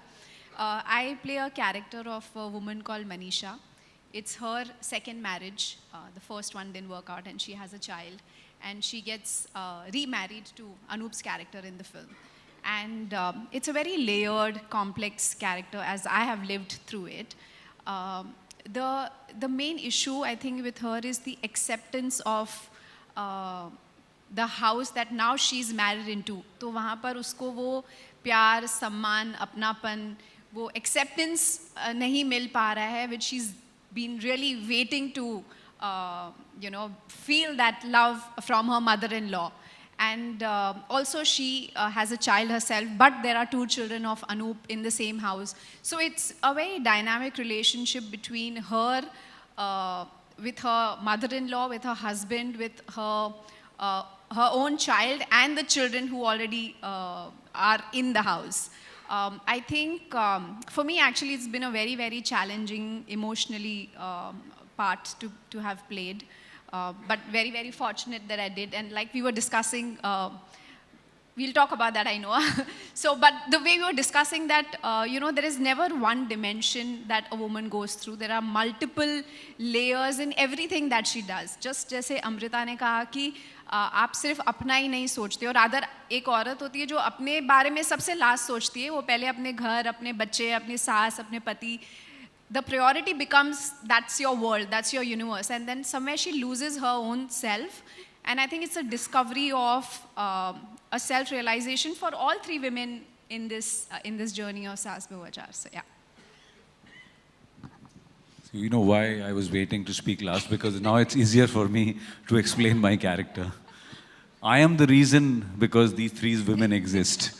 I play a character of a woman called Manisha. It's her second marriage. The first one didn't work out and she has a child. And she gets remarried to Anoop's character in the film. And it's a very layered, complex character as I have lived through it. The main issue I think with her is the acceptance of the house that now she's married into. तो वहाँ पर उसको वो प्यार, सम्मान, अपनापन, वो acceptance नहीं मिल पा रहा है, which she's been really waiting to, feel that love from her mother-in-law. And also she has a child herself, but there are two children of Anoop in the same house. So it's a very dynamic relationship between her with her mother-in-law, with her husband, with her own child and the children who already are in the house. I think for me actually it's been a very, very challenging emotionally part to have played. But very, very fortunate that I did. And like we were discussing, we'll talk about that, I know. So, but the way we were discussing that, there is never one dimension that a woman goes through. There are multiple layers in everything that she does. Just जैसे अमृता ने कहा कि आप सिर्फ अपना ही नहीं सोचते हो, रादर एक औरत होती है जो अपने बारे में सबसे लास्ट सोचती है, वो पहले अपने घर, अपने बच्चे, अपने सास, अपने पति, the priority becomes that's your world, that's your universe, and then somewhere she loses her own self. And I think it's a discovery of a self-realization for all three women in this journey of Sas Bahu Aachar. So yeah. So you know why I was waiting to speak last? Because now it's easier for me to explain my character. I am the reason because these three women exist.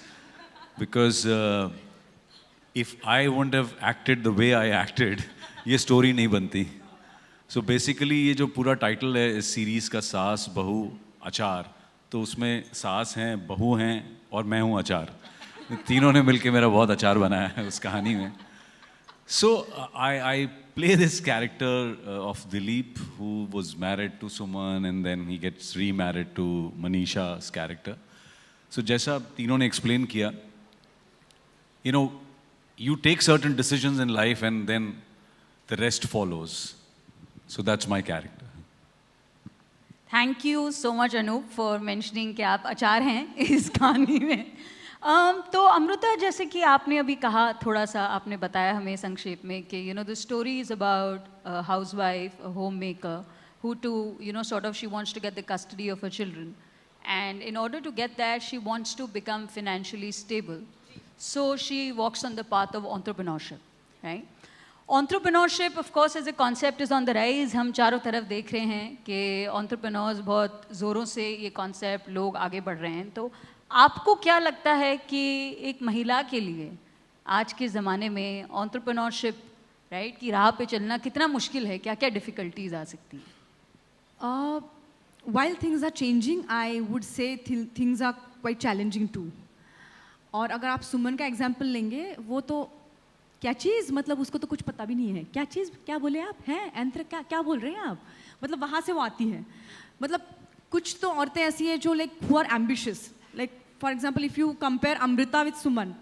Because if I wouldn't have acted the way I acted, ये story नहीं बनती. So basically ये जो पूरा title है इस series का सास बहू अचार, तो उसमें सास हैं, बहू हैं और मैं हूँ अचार. तीनों ने मिलके मेरा बहुत अचार बनाया है उस कहानी में. So I play this character of Dileep, who was married to Suman and then he gets remarried to Manisha's character. So जैसा तीनों ने explain किया, you take certain decisions in life and then the rest follows. So that's my character. Thank you so much Anoop for mentioning कि आप अचार हैं इस कहानी में. तो अमृता, जैसे कि आपने अभी कहा, थोड़ा सा आपने बताया हमें संक्षेप में कि the story is about a housewife, a homemaker, who sort of she wants to get the custody of her children. And in order to get that, she wants to become financially stable. So she walks on the path of entrepreneurship, right? Entrepreneurship, of course, as a concept is on the rise. हम चारों तरफ देख रहे हैं कि entrepreneurs बहुत ज़ोरों से ये concept लोग आगे बढ़ रहे हैं. तो आपको क्या लगता है कि एक महिला के लिए आज के ज़माने में entrepreneurship, right, की राह पे चलना कितना मुश्किल है? क्या-क्या difficulties आ सकती हैं? While things are changing, I would say things are quite challenging too. और अगर आप सुमन का एग्जाम्पल लेंगे, वो तो क्या चीज़, मतलब उसको तो कुछ पता भी नहीं है. क्या चीज़, क्या बोले आप हैं एंथर, क्या बोल रहे हैं आप, मतलब वहाँ से वो आती है. मतलब कुछ तो औरतें ऐसी हैं जो like who are ambitious. Like for example, if you compare Amrita with Suman,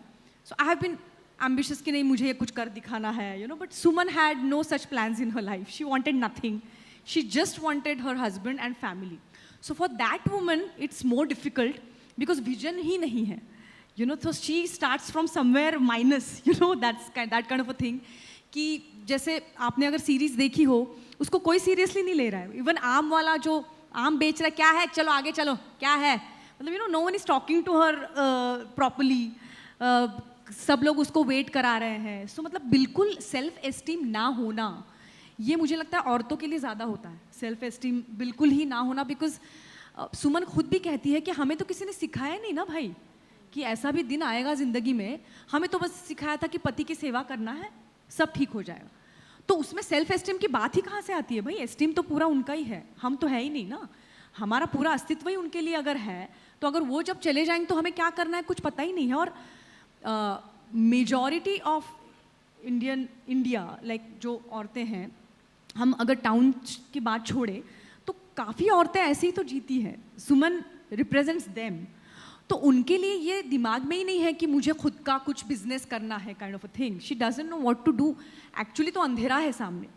so I have been ambitious कि नहीं मुझे ये कुछ कर दिखाना है, but Suman had no such plans in her life. She wanted nothing. She just wanted her husband and family. So for that woman, it's more difficult because vision ही नहीं है. So she starts from somewhere minus, that kind of a thing. कि जैसे आपने अगर series देखी हो, उसको कोई सीरियसली नहीं ले रहा है. इवन आम वाला जो आम बेच रहा है, क्या है, चलो आगे चलो, क्या है, मतलब no one is talking to her properly. सब लोग उसको वेट करा रहे हैं. So मतलब बिल्कुल सेल्फ एस्टीम ना होना, ये मुझे लगता है औरतों के लिए ज़्यादा होता है. सेल्फ एस्टीम बिल्कुल ही ना होना, बिकॉज सुमन खुद भी कहती है कि हमें तो किसी ने सिखाया नहीं ना भाई कि ऐसा भी दिन आएगा ज़िंदगी में. हमें तो बस सिखाया था कि पति की सेवा करना है, सब ठीक हो जाएगा. तो उसमें सेल्फ एस्टीम की बात ही कहाँ से आती है भाई? एस्टीम तो पूरा उनका ही है, हम तो है ही नहीं ना. हमारा पूरा अस्तित्व ही उनके लिए अगर है, तो अगर वो जब चले जाएंगे तो हमें क्या करना है कुछ पता ही नहीं है. और मेजॉरिटी ऑफ इंडिया लाइक जो औरतें हैं, हम अगर टाउन की बात छोड़े तो काफ़ी औरतें ऐसी ही तो जीती हैं. सुमन रिप्रेजेंट्स देम. तो उनके लिए ये दिमाग में ही नहीं है कि मुझे खुद का कुछ बिजनेस करना है, kind of a thing. She doesn't know what to do. Actually तो अंधेरा है सामने.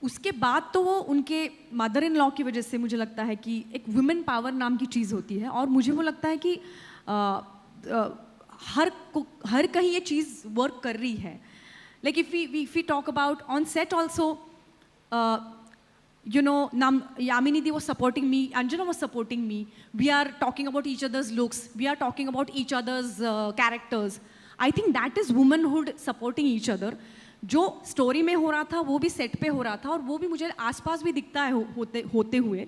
उसके बाद तो वो उनके मदर इन लॉ की वजह से मुझे लगता है कि एक वुमेन पावर नाम की चीज़ होती है, और मुझे वो लगता है कि हर कहीं ये चीज़ वर्क कर रही है. Like if we talk about on set also, you know, Yaminidi was supporting me, Anjana was supporting me. We are talking about each other's looks. We are talking about each other's characters. I think that is womanhood supporting each other. जो story में हो रहा था वो भी set पे हो रहा था, और वो भी मुझे आसपास भी दिखता है होते हुए,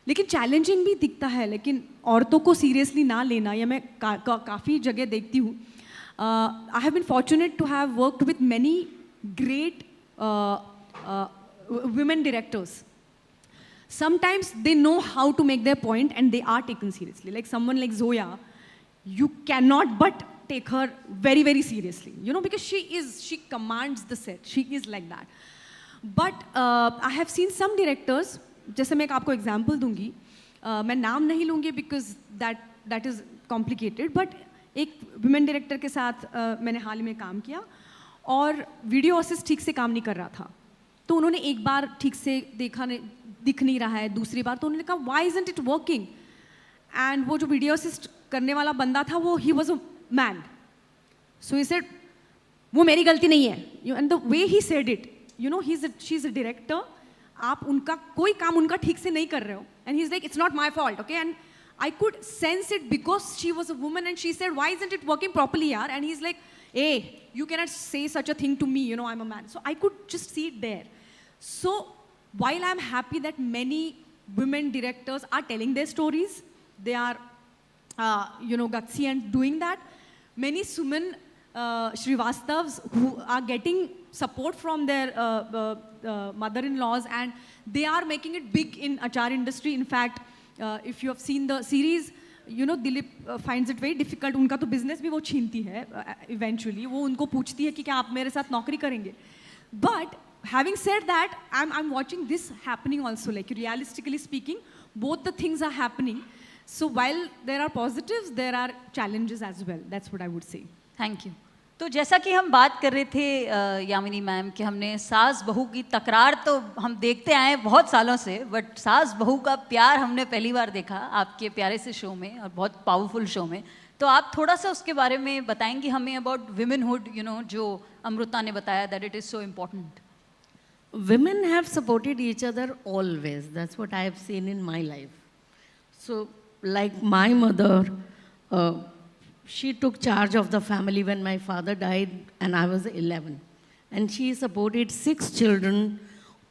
लेकिन चैलेंजिंग भी दिखता है. लेकिन औरतों को सीरियसली ना लेना, या मैं काफ़ी जगह देखती हूँ. I have been fortunate to have worked with many great women directors. Sometimes they know how to make their point and they are taken seriously. Like someone like Zoya, you cannot but take her very, very seriously, you know, because she commands the set. She is like that. But I have seen some directors, जैसे मैं एक आपको example दूंगी, मैं नाम नहीं लूँगी because that is complicated, but एक विमेन डायरेक्टर के साथ मैंने हाल ही में काम किया, और वीडियो असिस्ट ठीक से काम नहीं कर रहा था. तो उन्होंने एक बार ठीक से दिख नहीं रहा है, दूसरी बार तो उन्होंने कहा why isn't it working, and वो जो वीडियो असिस्ट करने वाला बंदा था वो he was a man. So he said वो मेरी गलती नहीं है, and the way he said it, you know, she is a director, आप उनका कोई काम उनका ठीक से नहीं कर रहे हो, and he is like it's not my fault, okay. And I could sense it because she was a woman and she said, why isn't it working properly, yaar? And he's like, hey, you cannot say such a thing to me, you know, I'm a man. So I could just see it there. So while I'm happy that many women directors are telling their stories, they are, you know, gutsy and doing that, many Suman Srivastavs who are getting support from their mother-in-laws, and they are making it big in Achar industry. In fact, if you have seen the series, you know, Dilip finds it very difficult. उनका तो business भी वो छीनती है eventually. वो उनको पूछती है कि क्या आप मेरे साथ नौकरी करेंगे. But having said that, I'm watching this happening also. Like realistically speaking, both the things are happening. So while there are positives, there are challenges as well. That's what I would say. Thank you. तो जैसा कि हम बात कर रहे थे Yamini ma'am कि हमने सास बहू की तकरार तो हम देखते आए हैं बहुत सालों से, बट सास बहू का प्यार हमने पहली बार देखा आपके प्यारे से शो में, और बहुत पावरफुल शो में. तो आप थोड़ा सा उसके बारे में बताएंगे हमें अबाउट विमेनहुड, यू नो, जो अमृता ने बताया that it is so important. Women have supported each other always. That's what I have seen in my life. So, like my mother, she took charge of the family when my father died and I was 11. And she supported 6 children,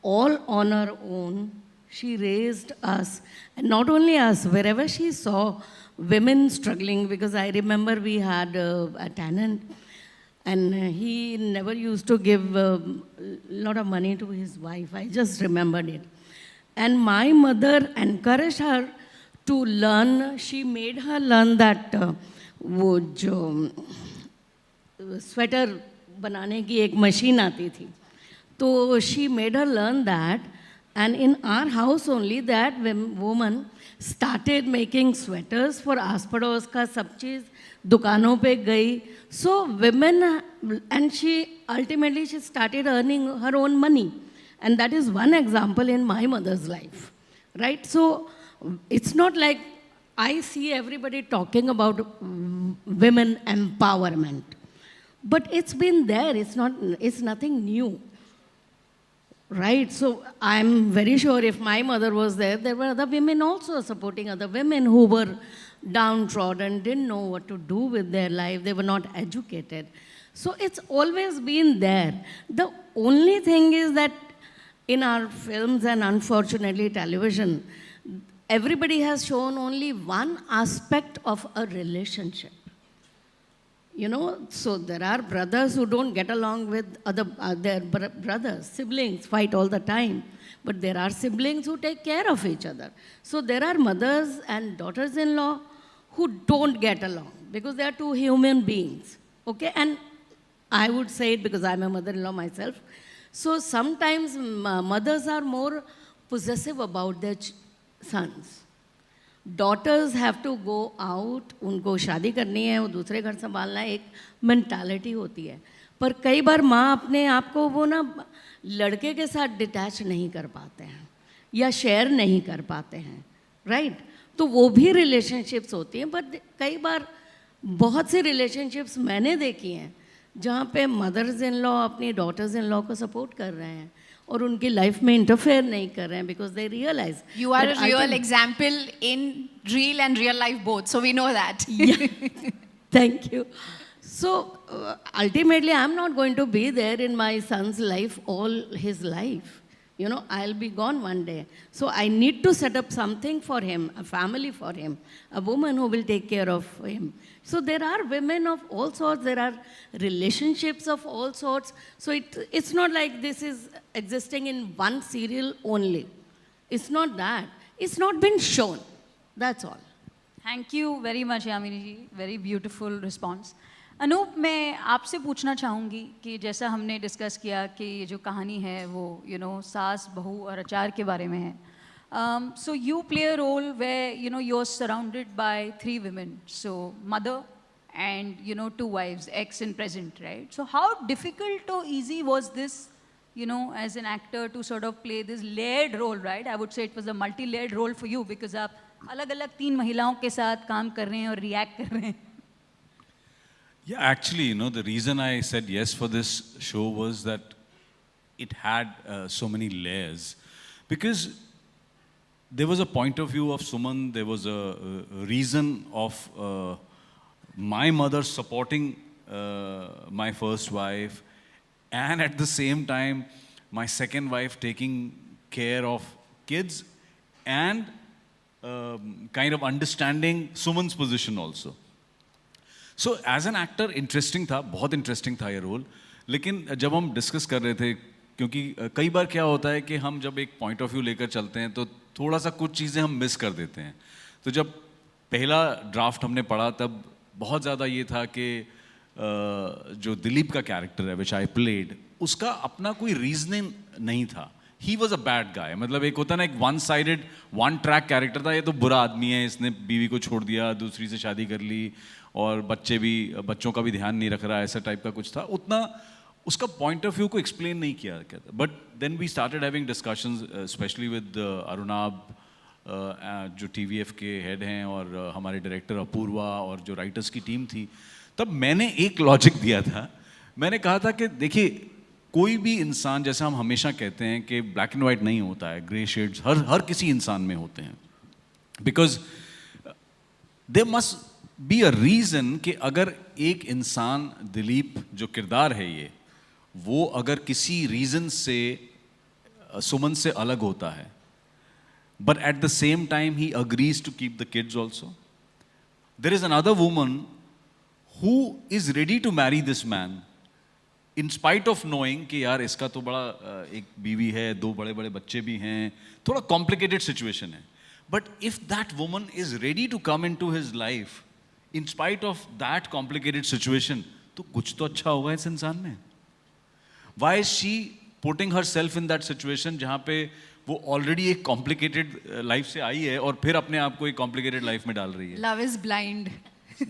all on her own. She raised us. And not only us, wherever she saw women struggling, because I remember we had a tenant, and he never used to give a lot of money to his wife. I just remembered it. And my mother encouraged her to learn. She made her learn that वो जो sweater बनाने की एक machine आती थी, तो she made her learn that, and in our house only that woman started making sweaters for आस-पड़ोस का सब चीज़ दुकानों पे गई. So women, and she ultimately she started earning her own money, and that is one example in my mother's life, right? So it's not like I see everybody talking about women empowerment, but it's been there. It's nothing new, right? So I'm very sure if my mother was there, there were other women also supporting other women who were downtrodden, didn't know what to do with their life. They were not educated. So it's always been there. The only thing is that in our films and unfortunately television, everybody has shown only one aspect of a relationship. You know, so there are brothers who don't get along with their brothers. Siblings fight all the time. But there are siblings who take care of each other. So there are mothers and daughters-in-law who don't get along because they are two human beings. Okay? And I would say it because I'm a mother-in-law myself. So sometimes mothers are more possessive about their sons. Daughters have to go out, उनको शादी करनी है, वो दूसरे घर संभालना है, एक mentality होती है. पर कई बार माँ अपने आप को वो ना लड़के के साथ डिटैच नहीं कर पाते हैं या शेयर नहीं कर पाते हैं, राइट? तो वो भी रिलेशनशिप्स होती हैं, बट कई बार बहुत सी रिलेशनशिप्स मैंने देखी हैं जहाँ पे मदर्स इन लॉ अपनी डॉटर्स इन लॉ को सपोर्ट कर रहे हैं और उनकी लाइफ में इंटरफेयर नहीं कर रहे हैं because they realize you are a real example in real and real life both, so we know that. Thank you. So ultimately, I'm not going to be there in my son's life all his life. You know, I'll be gone one day. So I need to set up something for him, a family for him, a woman who will take care of him. So there are women of all sorts, there are relationships of all sorts. So it's not like this is existing in one serial only. It's not that. It's not been shown. That's all. Thank you very much Yamini ji, very beautiful response. Anoop, मैं आपसे पूछना चाहूँगी कि जैसा हमने discuss किया कि ये जो कहानी है वो सास बहू और अचार के बारे में है. So you play a role where you are surrounded by 3 women, सो mother and 2 wives, ex and present, right? So how difficult or easy was this as an actor to sort of play this layered role, right? I would say it was a multi-layered role for you because आप अलग-अलग 3 महिलाओं के साथ काम कर रहे हैं और रिएक्ट कर रहे हैं. Yeah, actually, the reason I said yes for this show was that it had so many layers. Because there was a point of view of Suman, there was a reason of my mother supporting my first wife, and at the same time, my second wife taking care of kids and kind of understanding Suman's position also. So as an actor, interesting था, बहुत interesting था ये role. लेकिन जब हम discuss कर रहे थे, क्योंकि कई बार क्या होता है कि हम जब एक पॉइंट ऑफ व्यू लेकर चलते हैं तो थोड़ा सा कुछ चीज़ें हम मिस कर देते हैं. तो जब पहला ड्राफ्ट हमने पढ़ा तब बहुत ज़्यादा ये था कि जो दिलीप का कैरेक्टर है विच आई प्लेड, उसका अपना कोई रीजनिंग नहीं था. He was a bad guy. मतलब एक होता ना, एक one sided one track character था. ये तो बुरा आदमी है, इसने बीवी को छोड़ दिया, दूसरी से शादी कर ली और बच्चों का भी ध्यान नहीं रख रहा, ऐसा टाइप का कुछ था. उतना उसका पॉइंट ऑफ व्यू को एक्सप्लेन नहीं किया गया था. But then we started having discussions specially with Arunabh जो TVF के हेड हैं और हमारे डायरेक्टर अपूर्वा और जो राइटर्स की टीम थी. तब मैंने एक लॉजिक दिया था. मैंने कहा था कि देखिए, कोई भी इंसान, जैसा हम हमेशा कहते हैं कि ब्लैक एंड वाइट नहीं होता है, ग्रे शेड्स हर किसी इंसान में होते हैं. Because there must be a reason कि अगर एक इंसान, दिलीप जो किरदार है ये, वो अगर किसी रीज़न से सुमन से अलग होता है, but at the same time he agrees to keep the kids also. There is another woman who is ready to marry this man in spite of knowing कि यार इसका तो बड़ा एक बीवी है, 2 बड़े बच्चे भी हैं, थोड़ा complicated situation है. But if that woman is ready to come into his life in spite of that complicated situation, तो कुछ तो अच्छा होगा इस इंसान में. Why is she putting herself in that situation जहाँ पे वो ऑलरेडी एक कॉम्प्लिकेटेड लाइफ से आई है और फिर अपने आप को एक कॉम्प्लिकेटेड लाइफ में डाल रही है. Love is blind.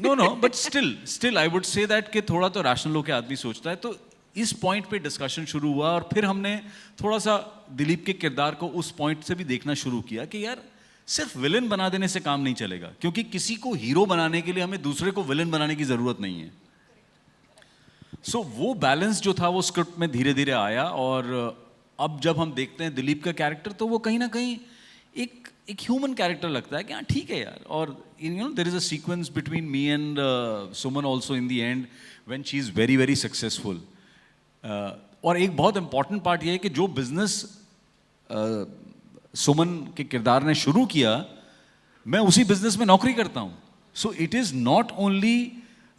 No but still I would say that कि थोड़ा तो रैशनल होकर आदमी सोचता है. तो इस पॉइंट पे डिस्कशन शुरू हुआ और फिर हमने थोड़ा सा दिलीप के किरदार को उस पॉइंट से भी देखना शुरू किया कि यार सिर्फ विलन बना देने से काम नहीं चलेगा, क्योंकि किसी को हीरो बनाने के लिए हमें दूसरे को विलन बनाने की जरूरत नहीं है. सो वो बैलेंस जो था वो स्क्रिप्ट में धीरे धीरे आया. और अब जब हम देखते हैं दिलीप का कैरेक्टर तो वो कहीं ना कहीं एक ह्यूमन कैरेक्टर लगता है कि हाँ ठीक है यार. और there is a sequence between me and Suman also in the end when she is very very successful. और एक बहुत इंपॉर्टेंट पार्ट ये है कि जो बिजनेस सुमन के किरदार ने शुरू किया, मैं उसी बिजनेस में नौकरी करता हूँ. So it is not only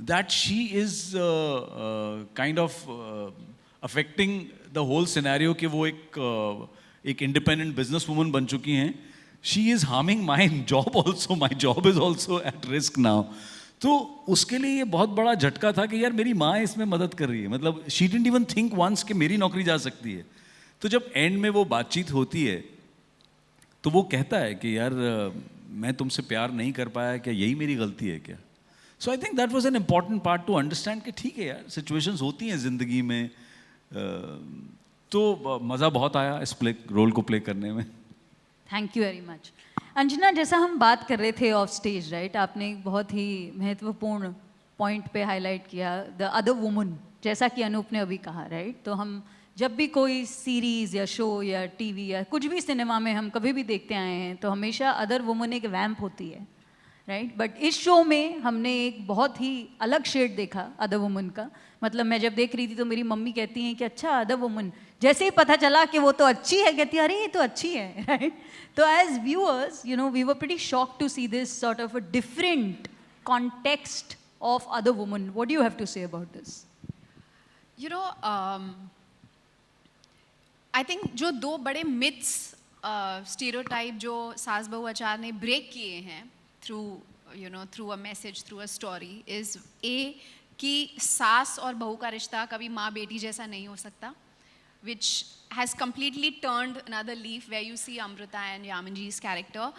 that she is kind of affecting the whole scenario कि वो एक इंडिपेंडेंट बिजनेस वुमन बन चुकी हैं. She is harming my job also. My job is also at risk now. तो उसके लिए ये बहुत बड़ा झटका था कि यार मेरी माँ इसमें मदद कर रही है. मतलब she didn't even think once कि मेरी नौकरी जा सकती है. तो जब एंड में वो बातचीत होती है तो वो कहता है कि यार मैं तुमसे प्यार नहीं कर पाया क्या, यही मेरी गलती है क्या. So I think that was an important part to understand कि ठीक है यार, situations होती हैं ज़िंदगी में, तो मज़ा बहुत आया इस रोल को प्ले करने में. Thank you very much. Anjana, जैसा हम बात कर रहे थे ऑफ स्टेज, राइट, आपने एक बहुत ही महत्वपूर्ण पॉइंट पे हाईलाइट किया, द अदर वुमन, जैसा कि अनूप ने अभी कहा, राइट. तो हम जब भी कोई सीरीज़ या शो या टीवी या कुछ भी सिनेमा में हम कभी भी देखते आए हैं, तो हमेशा अदर वुमन एक वैम्प होती है, राइट. बट इस शो में हमने एक बहुत ही अलग शेड देखा अदर वुमन का. मतलब मैं जब देख रही थी तो मेरी मम्मी कहती हैं कि अच्छा अदर वुमन, जैसे ही पता चला कि वो तो अच्छी है, कहती है अरे ये तो अच्छी है, राइट. तो as viewers, you know, we were pretty shocked to see this sort of a different context of other women. What do you have to say about this? You know, I think जो दो बड़े myths, stereotype जो सास बहू आचार ने break किए हैं through a message, through a story, is A, कि सास और बहू का रिश्ता कभी माँ बेटी जैसा नहीं हो सकता, which has completely turned another leaf where you see Amrita and Yamanji's character.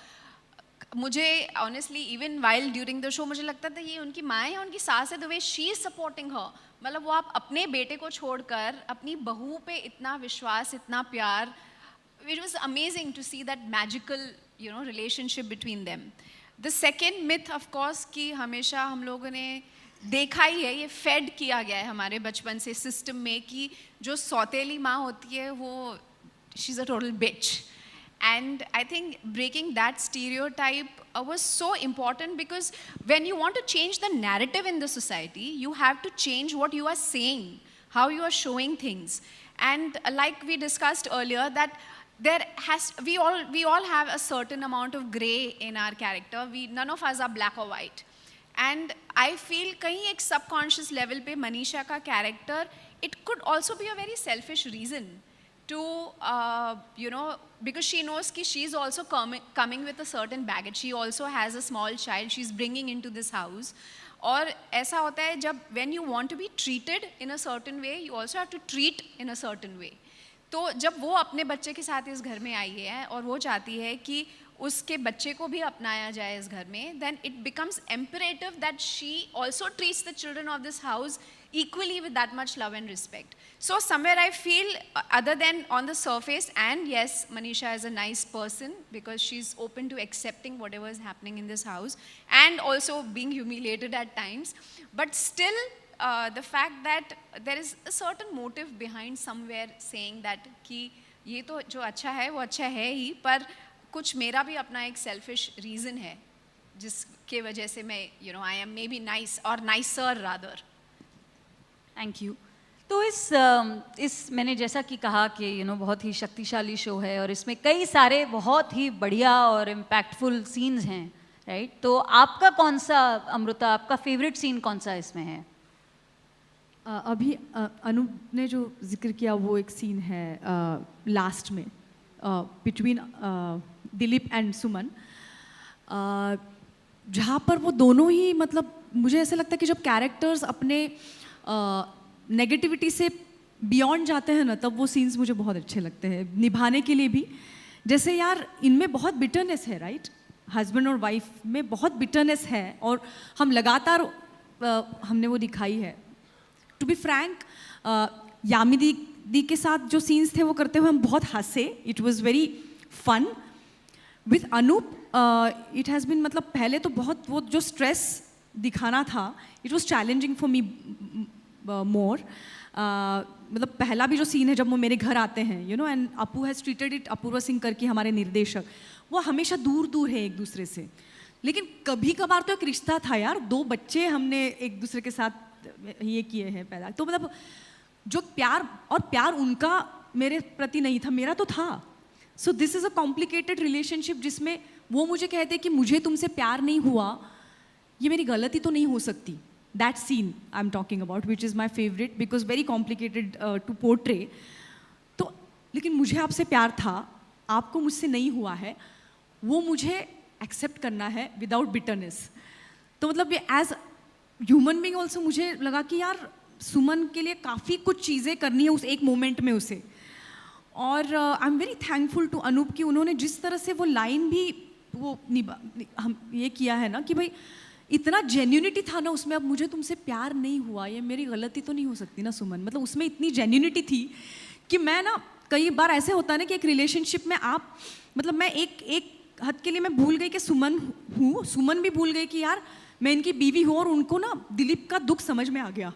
मुझे honestly even while during the show मुझे लगता था ये उनकी माँ है, उनकी सास है, the way she is supporting her. मतलब वो आप अपने बेटे को छोड़कर अपनी बहू पे इतना विश्वास, इतना प्यार, it was amazing to see that magical relationship between them. The second myth of course कि हमेशा हम लोगों ने देखा ही है, ये फेड किया गया है हमारे बचपन से सिस्टम में, कि जो सौतेली माँ होती है वो she is a total bitch. And I think breaking that stereotype was so important, because when you want to change the narrative in the society, you have to change what you are saying, how you are showing things. And like we discussed earlier, that we all have a certain amount of gray in our character. None of us are black or white. And I feel कहीं एक subconscious level पे मनीषा का character, it could also be a very selfish reason to because she knows कि she is also coming with a certain baggage. She also has a small child she's bringing into this house. और ऐसा होता है जब when you want to be treated in a certain way, you also have to treat in a certain way. तो जब वो अपने बच्चे के साथ इस घर में आई है और वो चाहती है कि उसके बच्चे को भी अपनाया जाए इस घर में, then it becomes imperative that she also treats the children of this house equally with that much love and respect. So somewhere I feel, other than on the surface, and yes, Manisha is a nice person because she's open to accepting whatever is happening in this house and also being humiliated at times, but still the fact that there is a certain motive behind somewhere saying that कि ये तो जो अच्छा है वो अच्छा है ही, पर कुछ मेरा भी अपना एक selfish reason है जिसके वजह से मैं I am maybe nice or nicer rather. Thank you. तो इस मैंने जैसा कि कहा कि बहुत ही शक्तिशाली शो है और इसमें कई सारे बहुत ही बढ़िया और इम्पैक्टफुल सीन्स हैं, राइट. तो आपका कौन सा, अमृता, आपका फेवरेट सीन कौन सा इसमें है? अभी अनूप ने जो जिक्र किया वो एक सीन है लास्ट में बिटवीन दिलीप एंड सुमन, जहाँ पर वो दोनों ही, मतलब मुझे ऐसा लगता है कि जब कैरेक्टर्स अपने नेगेटिविटी से बियॉन्ड जाते हैं ना, तब वो सीन्स मुझे बहुत अच्छे लगते हैं निभाने के लिए भी. जैसे यार इनमें बहुत बिटरनेस है, राइट, हस्बैंड और वाइफ में बहुत बिटरनेस है और हम लगातार हमने वो दिखाई है. टू बी फ्रैंक, यामी दी के साथ जो सीन्स थे वो करते हुए हम बहुत हंसे. It was very fun. With Anoop it has been, मतलब पहले तो बहुत वो जो स्ट्रेस दिखाना था, it was challenging for me more. मतलब पहला भी जो सीन है जब वो मेरे घर आते हैं, and Apu has treated it, Apurva Singh करके हमारे निर्देशक, वो हमेशा दूर दूर है एक दूसरे से, लेकिन कभी कभार तो एक रिश्ता था यार. 2 बच्चे हमने एक दूसरे के साथ ये किए हैं पैदा. तो मतलब जो प्यार उनका मेरे प्रति नहीं था, मेरा तो था. So this is a complicated relationship जिसमें वो मुझे कहते कि मुझे तुमसे प्यार नहीं हुआ, ये मेरी गलती तो नहीं हो सकती. That scene I'm talking about, which is my favorite because very complicated to portray. तो लेकिन मुझे आपसे प्यार था, आपको मुझसे नहीं हुआ है, वो मुझे एक्सेप्ट करना है विदाउट बिटरनेस. तो मतलब ये एज ह्यूमन बीइंग ऑल्सो मुझे लगा कि यार सुमन के लिए काफ़ी कुछ चीज़ें करनी है उस एक मोमेंट में उसे. और I am very thankful to Anoop कि उन्होंने जिस तरह से वो लाइन भी वो हम ये किया है ना कि भाई इतना जेन्यूनिटी था ना उसमें, अब मुझे तुमसे प्यार नहीं हुआ, ये मेरी गलती तो नहीं हो सकती ना सुमन, मतलब उसमें इतनी जेन्यूनिटी थी कि मैं ना, कई बार ऐसे होता है ना कि एक रिलेशनशिप में आप, मतलब मैं एक हद के लिए मैं भूल गई कि सुमन हूँ, सुमन भी भूल गई कि यार मैं इनकी बीवी हूँ, और उनको ना दिलीप का दुख समझ में आ गया।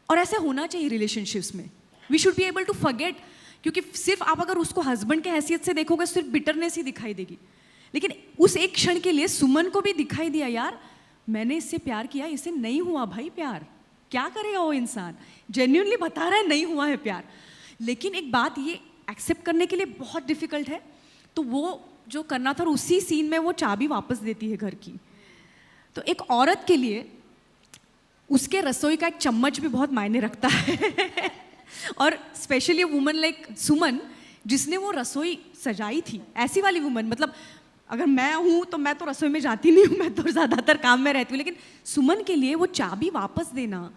और ऐसे होना चाहिए रिलेशनशिप्स में, we should be able to forget, क्योंकि सिर्फ आप अगर उसको हस्बैंड के हैसियत से देखोगे सिर्फ बिटरनेस ही दिखाई देगी, लेकिन उस एक क्षण के लिए सुमन को भी दिखाई दिया यार मैंने इससे प्यार किया, इससे नहीं हुआ भाई प्यार, क्या करेगा वो इंसान, जेन्युइनली बता रहा है नहीं हुआ है प्यार। लेकिन एक बात ये एक्सेप्ट करने के लिए बहुत डिफिकल्ट है, तो वो जो करना था, उसी सीन में वो चाबी वापस देती है घर की। तो एक औरत के लिए उसके रसोई का एक चम्मच भी बहुत मायने रखता है और स्पेशली वुमन लाइक सुमन, जिसने वो रसोई सजाई थी, ऐसी वाली वुमन, मतलब अगर मैं हूँ तो मैं तो रसोई में जाती नहीं हूँ, मैं तो ज़्यादातर काम में रहती हूँ, लेकिन सुमन के लिए वो चाबी वापस देना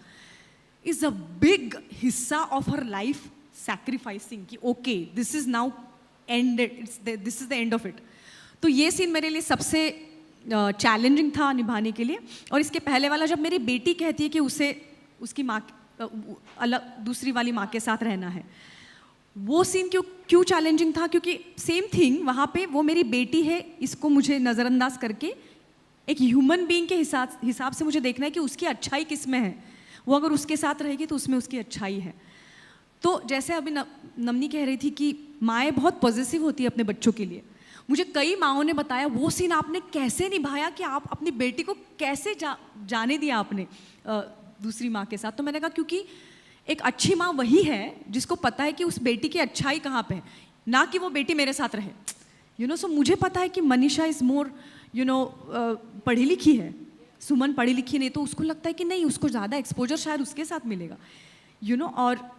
इज़ अ बिग हिस्सा ऑफ हर लाइफ सैक्रिफाइसिंग, कि okay this is now ended, this is the end of it. तो ये सीन मेरे लिए सबसे चैलेंजिंग था निभाने के लिए। और इसके पहले वाला जब मेरी बेटी कहती है कि उसे उसकी माँ अलग दूसरी वाली माँ के साथ रहना है, वो सीन क्यों चैलेंजिंग था, क्योंकि सेम थिंग वहाँ पे वो मेरी बेटी है, इसको मुझे नज़रअंदाज करके एक ह्यूमन बीइंग के हिसाब से मुझे देखना है कि उसकी अच्छाई किस में है, वो अगर उसके साथ रहेगी तो उसमें उसकी अच्छाई है। तो जैसे अभी नमनी कह रही थी कि माएँ बहुत पॉजिटिव होती है अपने बच्चों के लिए, मुझे कई माँओं ने बताया वो सीन आपने कैसे निभाया कि आप अपनी बेटी को कैसे जाने दिया आपने दूसरी माँ के साथ। तो मैंने कहा क्योंकि एक अच्छी माँ वही है जिसको पता है कि उस बेटी की अच्छाई कहाँ पे है, ना कि वो बेटी मेरे साथ रहे, यू नो। सो मुझे पता है कि Manisha is more you know पढ़ी लिखी है, सुमन पढ़ी लिखी नहीं, तो उसको लगता है कि नहीं उसको ज़्यादा एक्सपोजर शायद उसके साथ मिलेगा, यू नो। और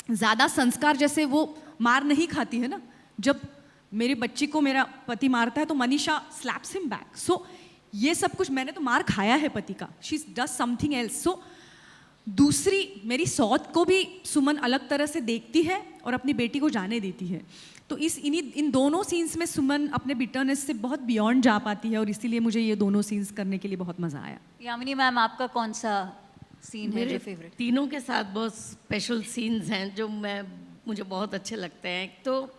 ज़्यादा संस्कार, जैसे वो मार नहीं खाती है ना, जब मेरी बच्ची को मेरा पति मारता है तो मनीषा स्लैप्स हिम बैक। सो ये सब कुछ मैंने तो मार खाया है पति का, शी डज समथिंग एल्स। सो दूसरी मेरी सौत को भी सुमन अलग तरह से देखती है और अपनी बेटी को जाने देती है। तो इन दोनों सीन्स में सुमन अपने बिटरनेस से बहुत बियॉन्ड जा पाती है, और इसीलिए मुझे ये दोनों सीन्स करने के लिए बहुत मज़ा आया। यामिनी मैम, आपका कौन सा सीन है जो फेवरेट? तीनों के साथ बहुत स्पेशल सीन्स हैं जो मुझे बहुत अच्छे लगते हैं। एक तो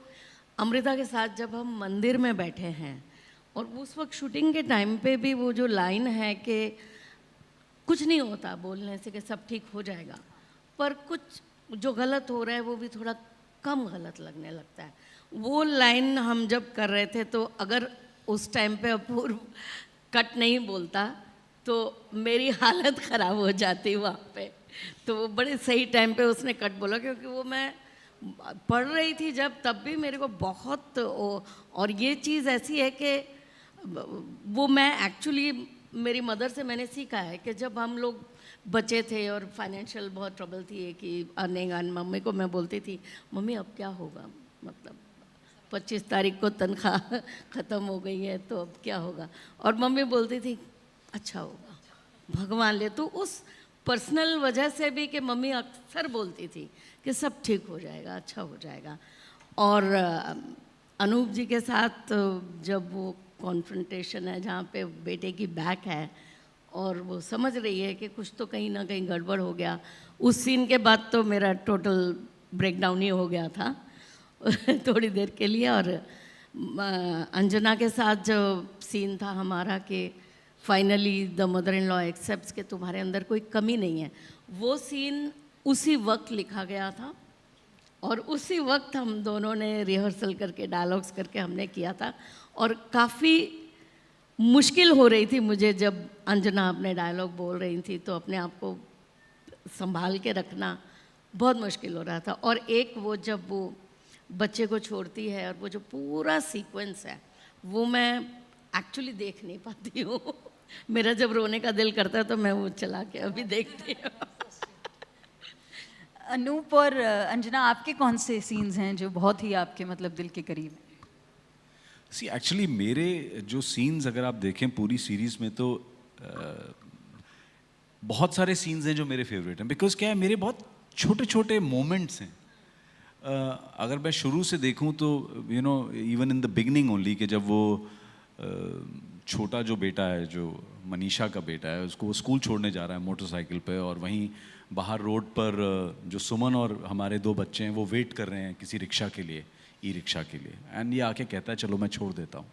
अमृता के साथ जब हम मंदिर में बैठे हैं और उस वक्त शूटिंग के टाइम पे भी वो जो लाइन है कि कुछ नहीं होता बोलने से कि सब ठीक हो जाएगा, पर कुछ जो गलत हो रहा है वो भी थोड़ा कम गलत लगने लगता है। वो लाइन हम जब कर रहे थे तो अगर उस टाइम पे अपूर्व कट नहीं बोलता तो मेरी हालत ख़राब हो जाती वहाँ पे। तो वो बड़े सही टाइम पे उसने कट बोला, क्योंकि वो मैं पढ़ रही थी जब, तब भी मेरे को बहुत और ये चीज़ ऐसी है कि वो मैं एक्चुअली मेरी मदर से मैंने सीखा है कि जब हम लोग बच्चे थे और फाइनेंशियल बहुत ट्रबल थी कि अर्निंग, मम्मी को मैं बोलती थी मम्मी अब क्या होगा, मतलब 25 तारीख को तनख्वाह ख़त्म हो गई है तो अब क्या होगा, और मम्मी बोलती थी अच्छा होगा भगवान ले। तो उस पर्सनल वजह से भी कि मम्मी अक्सर बोलती थी कि सब ठीक हो जाएगा, अच्छा हो जाएगा। और अनूप जी के साथ जब वो कॉन्फ्रंटेशन है जहाँ पे बेटे की बैक है और वो समझ रही है कि कुछ तो कहीं ना कहीं गड़बड़ हो गया, उस सीन के बाद तो मेरा टोटल ब्रेकडाउन ही हो गया था थोड़ी देर के लिए। और अंजना के साथ जो सीन था हमारा कि finally the mother in law accepts कि तुम्हारे अंदर कोई कमी नहीं है, वो सीन उसी वक्त लिखा गया था और उसी वक्त हम दोनों ने रिहर्सल करके डायलॉग्स करके हमने किया था। और काफ़ी मुश्किल हो रही थी मुझे जब अंजना अपने डायलॉग बोल रही थी, तो अपने आप को संभाल के रखना बहुत मुश्किल हो रहा था। और एक वो जब वो बच्चे को छोड़ती है और वो जो पूरा सीक्वेंस है वो मैं एक्चुअली देख नहीं पाती हूँ मेरा जब रोने का दिल करता है तो मैं वो चला के अभी देखती हूँ। अनूप और अंजना, आपके कौन से सीन्स हैं जो बहुत ही आपके मतलब दिल के करीब हैं? सी एक्चुअली मेरे जो सीन्स अगर आप देखें पूरी सीरीज़ में तो बहुत सारे सीन्स हैं जो मेरे फेवरेट हैं, बिकॉज क्या है मेरे बहुत छोटे छोटे मोमेंट्स हैं। अगर मैं शुरू से देखूं तो you know even in the beginning only कि जब वो छोटा जो बेटा है, जो मनीषा का बेटा है, उसको वो स्कूल छोड़ने जा रहा है मोटरसाइकिल पे, और वहीं बाहर रोड पर जो सुमन और हमारे 2 बच्चे हैं वो वेट कर रहे हैं किसी रिक्शा के लिए, ई रिक्शा के लिए, एंड ये आके कहता है चलो मैं छोड़ देता हूँ,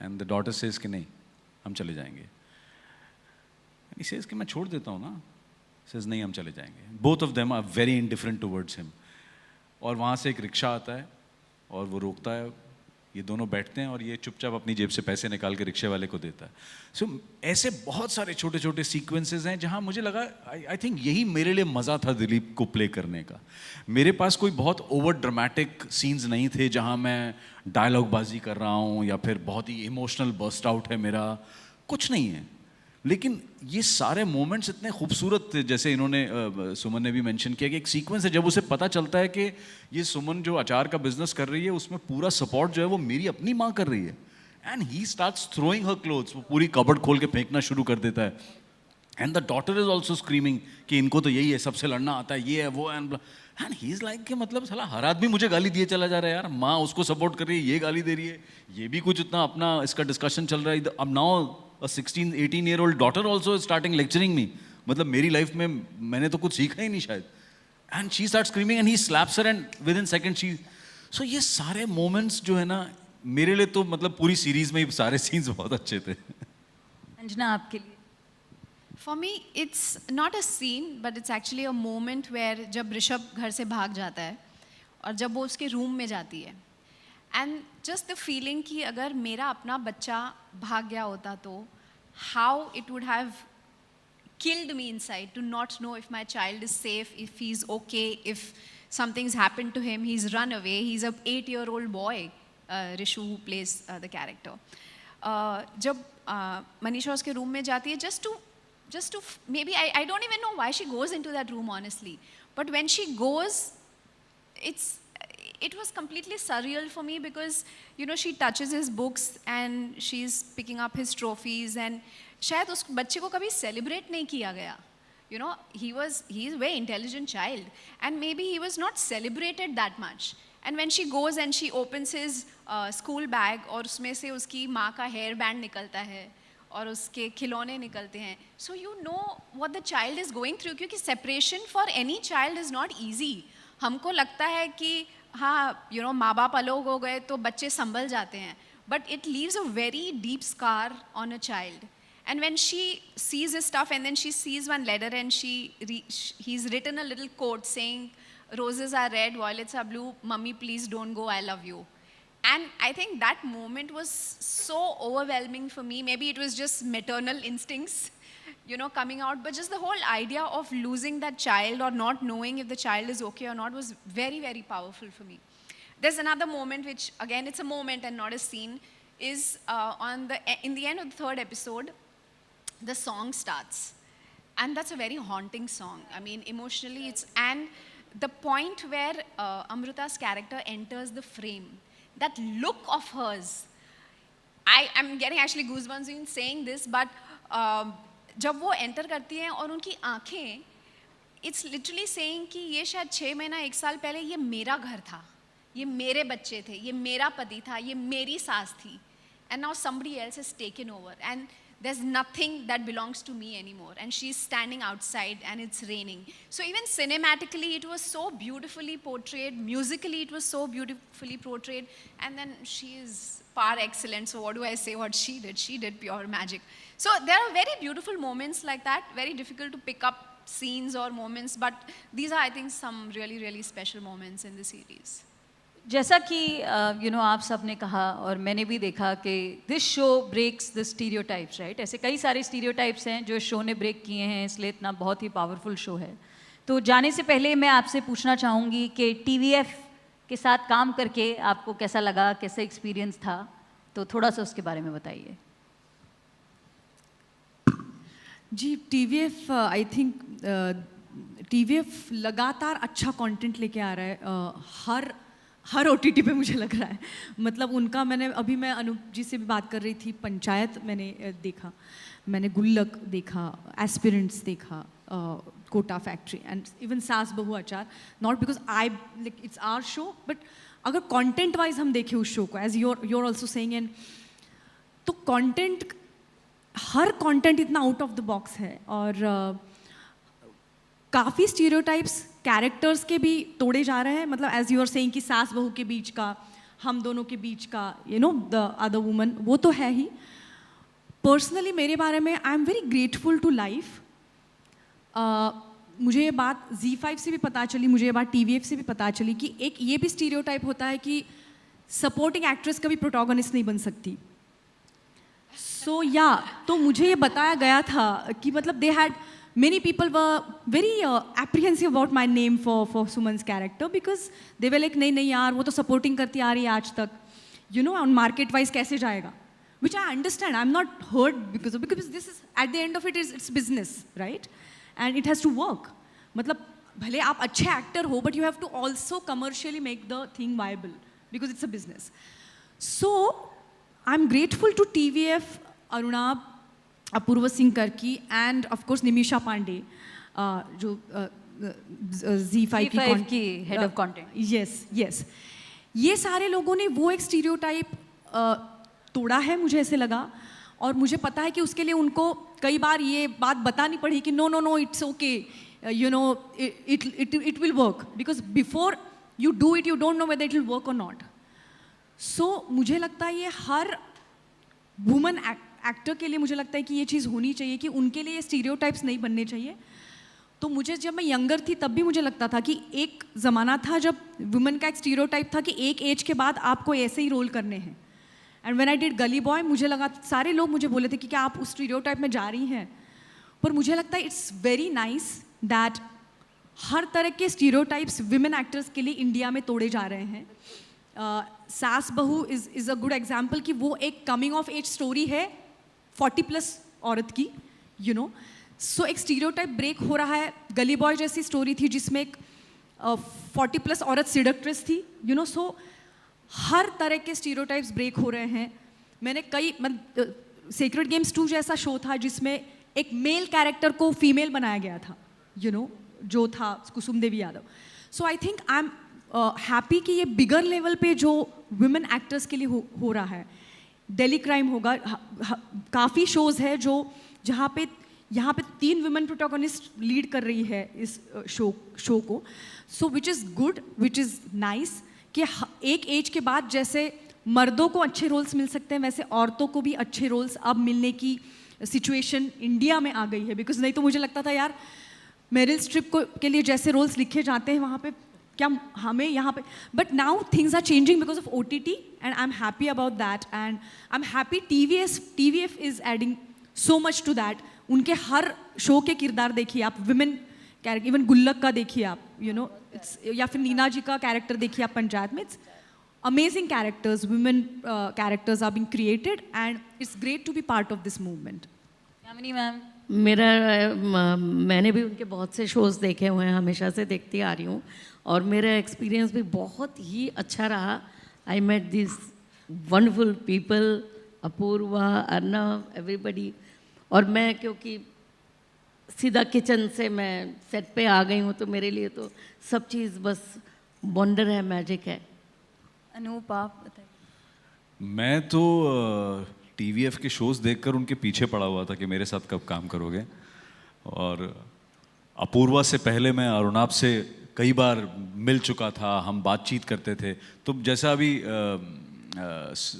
एंड द डॉटर सेज कि नहीं हम चले जाएंगे, he says कि मैं छोड़ देता हूँ ना, says नहीं हम चले जाएंगे, both of them are very indifferent towards him, और वहाँ से एक रिक्शा आता है और वो रोकता है, ये दोनों बैठते हैं और ये चुपचाप अपनी जेब से पैसे निकाल के रिक्शे वाले को देता है। सो ऐसे बहुत सारे छोटे छोटे सीक्वेंसेस हैं जहाँ मुझे लगा आई थिंक यही मेरे लिए मज़ा था दिलीप को प्ले करने का। मेरे पास कोई बहुत ओवर ड्रामेटिक सीन्स नहीं थे जहाँ मैं डायलॉग बाजी कर रहा हूँ या फिर बहुत ही इमोशनल बर्स्ट आउट है मेरा, कुछ नहीं है, लेकिन ये सारे मोमेंट्स इतने खूबसूरत थे। जैसे इन्होंने सुमन ने भी मेंशन किया कि एक सीक्वेंस है जब उसे पता चलता है कि ये सुमन जो अचार का बिजनेस कर रही है उसमें पूरा सपोर्ट जो है वो मेरी अपनी माँ कर रही है, and he starts throwing her clothes, वो पूरी कबर्ड खोल के फेंकना शुरू कर देता है, and the daughter is also screaming कि इनको तो यही है, सबसे लड़ना आता है, ये है वो है, एंड ही इज लाइक कि मतलब साला हर आदमी मुझे गाली दिए चला जा रहा है यार, माँ उसको सपोर्ट कर रही है, ये गाली दे रही है, ये भी कुछ इतना अपना इसका डिस्कशन चल रहा है। अब now a 16-18-year-old daughter also is starting lecturing me, मतलब मेरी लाइफ में मैंने तो कुछ सीखा ही नहीं शायद, and she starts screaming and he slaps her and within seconds she, so ये सारे moments जो है ना मेरे लिए तो मतलब पूरी सीरीज में ही सारे सीन्स बहुत अच्छे थे। अंजना आपके लिए? For me, it's not a scene, but it's actually a moment where जब ऋषभ घर से भाग जाता है और जब वो उसके रूम में जाती है, एंड जस्ट द फीलिंग कि अगर मेरा अपना बच्चा भाग गया होता तो how it would have killed me inside to not know if my child is safe, if he is okay, if somethings happen to him, he is run away, he is a 8-year-old boy, Rishu who plays the character. जब मनीषा उसके room में जाती है, just to maybe I don't even know why she goes into that room honestly, but when she goes, it was completely surreal for me because you know she touches his books and she's picking up his trophies and शायद उस बच्चे को कभी celebrate नहीं किया गया, you know, he is a very intelligent child and maybe he was not celebrated that much, and when she goes and she opens his school bag और उसमें से उसकी माँ का hair band निकलता है और उसके खिलौने निकलते हैं, so you know what the child is going through, क्योंकि separation for any child is not easy। हमको लगता है कि हाँ you know माँ बाप अलग हो गए तो बच्चे संभल जाते हैं, but it leaves a very deep scar on a child, and when she sees his stuff and then she sees one letter and he's written a little quote saying roses are red, violets are blue, mummy please don't go, I love you. And I think that moment was so overwhelming for me. Maybe it was just maternal instincts, you know, coming out, but just the whole idea of losing that child or not knowing if the child is okay or not was very, very powerful for me. There's another moment which, again, it's a moment and not a scene, is in the end of the 3rd episode, the song starts. And that's a very haunting song. I mean, emotionally, and the point where Amrita's character enters the frame, that look of hers, I'm getting actually goosebumps even saying this, but जब वो enter करती हैं और उनकी आंखें, it's literally saying कि ये शायद 6 महीना 1 साल पहले ये मेरा घर था, ये मेरे बच्चे थे, ये मेरा पति था, ये मेरी सास थी, and now somebody else has taken over and there's nothing that belongs to me anymore, and she's standing outside and it's raining. So even cinematically it was so beautifully portrayed, musically it was so beautifully portrayed, and then she is par excellence, so what do I say what she did pure magic. So there are very beautiful moments like that, very difficult to pick up scenes or moments, but these are I think some really, really special moments in the series. जैसा कि you know आप सब ने कहा और मैंने भी देखा कि this show breaks the stereotypes, right? ऐसे कई सारे stereotypes हैं जो शो ने ब्रेक किए हैं, इसलिए इतना बहुत ही पावरफुल शो है। तो जाने से पहले मैं आपसे पूछना चाहूँगी कि TVF के साथ काम करके आपको कैसा लगा, कैसा एक्सपीरियंस था, तो थोड़ा सा उसके बारे में बताइए। जी, TVF आई थिंक TVF लगातार अच्छा कंटेंट लेके आ रहा है, हर OTT पे मुझे लग रहा है। मतलब उनका मैं अनूप जी से भी बात कर रही थी, पंचायत मैंने देखा, मैंने गुल्लक देखा, एस्पिरेंट्स देखा, Kota factory and even Saas Bahu Achaar, not because I like it's our show, but अगर कंटेंट वाइज हम देखें उस शो को, as you're also saying, and तो कंटेंट, हर कंटेंट इतना आउट ऑफ द बॉक्स है और काफ़ी स्टीरियोटाइप्स कैरेक्टर्स के भी तोड़े जा रहे हैं. मतलब एज यू आर सेइंग कि सास बहू के बीच का, हम दोनों के बीच का, you know the other woman, वो तो है ही. पर्सनली मेरे बारे में I am very grateful to life. मुझे ये बात Z5 से भी पता चली, मुझे ये बात TVF से भी पता चली कि एक ये भी स्टीरियोटाइप होता है कि सपोर्टिंग एक्ट्रेस कभी प्रोटोगनिस्ट नहीं बन सकती. सो या तो मुझे ये बताया गया था कि मतलब they had many people were very apprehensive about my name for Suman's character because they were like नहीं यार वो तो supporting करती आ रही है आज तक, you know, on market wise कैसे जाएगा, which I understand. I'm not hurt because this is at the end of it is it's business, right, and it has to work. मतलब भले आप अच्छे actor हो but you have to also commercially make the thing viable because it's a business. So I'm grateful to TVF, Arunab, Apurva Singh Karki and of course Nimisha Pandey जो Z5 की head of content. Yes ये सारे लोगों ने वो एक स्टीरियोटाइप तोड़ा है, मुझे ऐसे लगा. और मुझे पता है कि उसके लिए उनको कई बार ये बात बतानी पड़ी कि no no no it's okay, you know it will work, because before you do it you don't know whether it will work और नॉट. सो मुझे लगता है ये हर वुमन एक्टर के लिए मुझे लगता है कि ये चीज़ होनी चाहिए कि उनके लिए स्टीरियोटाइप्स नहीं बनने चाहिए. तो मुझे जब मैं यंगर थी तब भी मुझे लगता था कि एक ज़माना था जब वुमेन का एक स्टीरियोटाइप था कि एक एज के बाद आपको ऐसे ही रोल करने हैं. एंड व्हेन आई डिड गली बॉय मुझे लगा, सारे लोग मुझे बोले थे कि क्या आप उस स्टीरियोटाइप में जा रही हैं. पर मुझे लगता है इट्स वेरी नाइस दैट हर तरह के स्टीरियोटाइप्स वुमेन एक्टर्स के लिए इंडिया में तोड़े जा रहे हैं. सास बहू इज़ अ गुड एग्जाम्पल कि वो एक कमिंग ऑफ एज स्टोरी है 40+ औरत की, यू नो. सो एक स्टीरियोटाइप ब्रेक हो रहा है. गली बॉय जैसी स्टोरी थी जिसमें एक 40+ औरत सिडक्ट्रेस थी, यू नो. सो हर तरह के स्टीरियोटाइप्स ब्रेक हो रहे हैं. मैंने कई सीक्रेट गेम्स 2 जैसा शो था जिसमें एक मेल कैरेक्टर को फीमेल बनाया गया था, यू नो, जो था Kusum Devi Yadav. So I think I am happy कि ये बिगर लेवल पे जो वुमेन एक्टर्स के लिए हो रहा है. दिल्ली क्राइम होगा, काफ़ी शोज़ है जो जहाँ पे यहाँ पे 3 वुमेन प्रोटोगनिस्ट लीड कर रही है इस शो को. So which is good, which is nice कि एक एज के बाद जैसे मर्दों को अच्छे रोल्स मिल सकते हैं वैसे औरतों को भी अच्छे रोल्स अब मिलने की सिचुएशन इंडिया में आ गई है. बिकॉज नहीं तो मुझे लगता था यार मेरिल स्ट्रिप के लिए जैसे रोल्स लिखे जाते हैं वहाँ पे क्या हमें यहाँ पे, but now things are changing because of OTT and I am happy about that. And I am happy TVF is adding so much to that. उनके हर शो के किरदार देखिए आप, विमेन कैरेक्टर, इवन गुल्लक का देखिए आप, यू नो, इट्स, या फिर नीना जी का कैरेक्टर देखिए आप पंचायत में. It's amazing characters, women characters are being created and it's great to be part of this movement. Yamini ma'am, मैंने भी उनके बहुत से शोज़ देखे हुए हैं, हमेशा से देखती आ रही हूँ और मेरा एक्सपीरियंस भी बहुत ही अच्छा रहा. I met this wonderful people, Apurva, Arnav, everybody. और मैं क्योंकि सीधा किचन से मैं सेट पे आ गई हूँ तो मेरे लिए तो सब चीज़ बस वंडर है, मैजिक है. अनूप आप बताइए. मैं तो TVF के शोज़ देखकर उनके पीछे पड़ा हुआ था कि मेरे साथ कब काम करोगे. और अपूर्वा से पहले मैं अरुणाब से कई बार मिल चुका था, हम बातचीत करते थे. तो जैसा अभी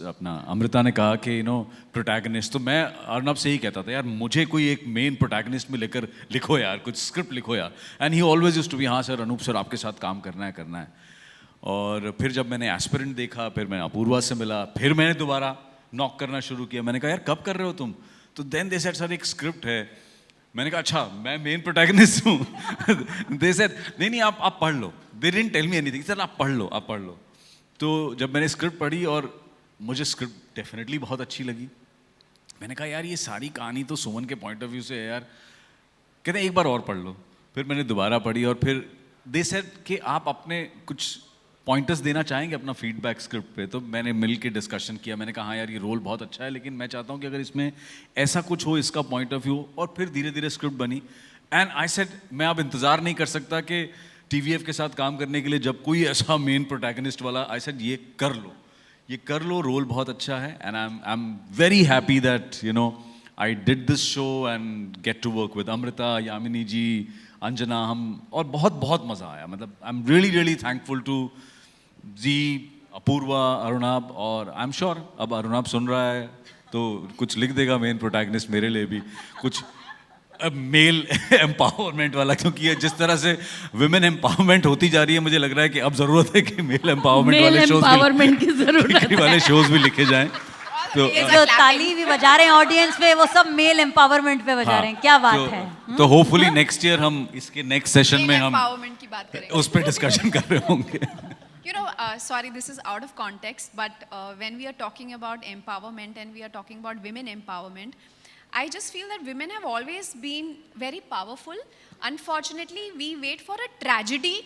अपना अमृता ने कहा कि प्रोटैगनिस्ट, तो मैं अर्नब से ही कहता था यार मुझे कोई एक मेन प्रोटैगनिस्ट में लेकर लिखो यार, कुछ स्क्रिप्ट लिखो यार. And he always used to be, हाँ सर, अनूप सर आपके साथ काम करना है. और फिर जब मैंने एस्पिरेंट देखा, फिर मैं अपूर्वा से मिला, फिर मैंने दोबारा नॉक करना शुरू किया. मैंने कहा यार कब कर रहे हो तुम? तो देन दे सेड सर एक स्क्रिप्ट है. मैंने कहा अच्छा मैं मेन प्रोटैगनिस्ट हूँ. दे सेड नहीं आप पढ़ लो. They didn't tell me anything, sir आप पढ़ लो. तो जब मैंने स्क्रिप्ट पढ़ी और मुझे स्क्रिप्ट डेफिनेटली बहुत अच्छी लगी, मैंने कहा यार ये सारी कहानी तो सुमन के पॉइंट ऑफ व्यू से है यार. कहते एक बार और पढ़ लो. फिर मैंने दोबारा पढ़ी और फिर दे सेड कि आप अपने कुछ पॉइंटर्स देना चाहेंगे अपना फीडबैक स्क्रिप्ट पे. तो मैंने मिल के डिस्कशन किया. मैंने कहा हाँ यार ये रोल बहुत अच्छा है लेकिन मैं चाहता हूँ कि अगर इसमें ऐसा कुछ हो, इसका पॉइंट ऑफ व्यू. और फिर धीरे धीरे स्क्रिप्ट बनी. एंड आई सेड मैं अब इंतज़ार नहीं कर सकता कि TVF के साथ काम करने के लिए जब कोई ऐसा मेन प्रोटैगनिस्ट वाला, आई सेड ये कर लो. ये कर लो, रोल बहुत अच्छा है, and I'm very happy that I did this show and get to work with Amrita, Yamini ji, Anjana, हम और बहुत मजा आया. मतलब I'm really thankful to जी, अपूर्वा, अरुणाब, और I'm sure अब अरुणाब सुन रहा है तो कुछ लिख देगा मेन प्रोटैगनिस्ट मेरे लिए भी कुछ मेल एम्पावरमेंट वाला, क्योंकि ये जिस तरह से विमेन एम्पावरमेंट होती जा रही है, मुझे लग रहा है कि अब जरूरत है कि मेल एम्पावरमेंट वाले शोज भी लिखे जाएं. तो ये जो ताली भी बजा रहे हैं ऑडियंस में, वो सब मेल एम्पावरमेंट पे बजा रहे हैं. क्या बात है. तो होपफुली नेक्स्ट ईयर हम इसके नेक्स्ट सेशन में हम एम्पावरमेंट की बात करेंगे, उस पर डिस्कशन कर रहे होंगे. Sorry, this is out of context, but when we are talking about empowerment and we are talking about women empowerment, I just feel that women have always been very powerful. Unfortunately, we wait for a tragedy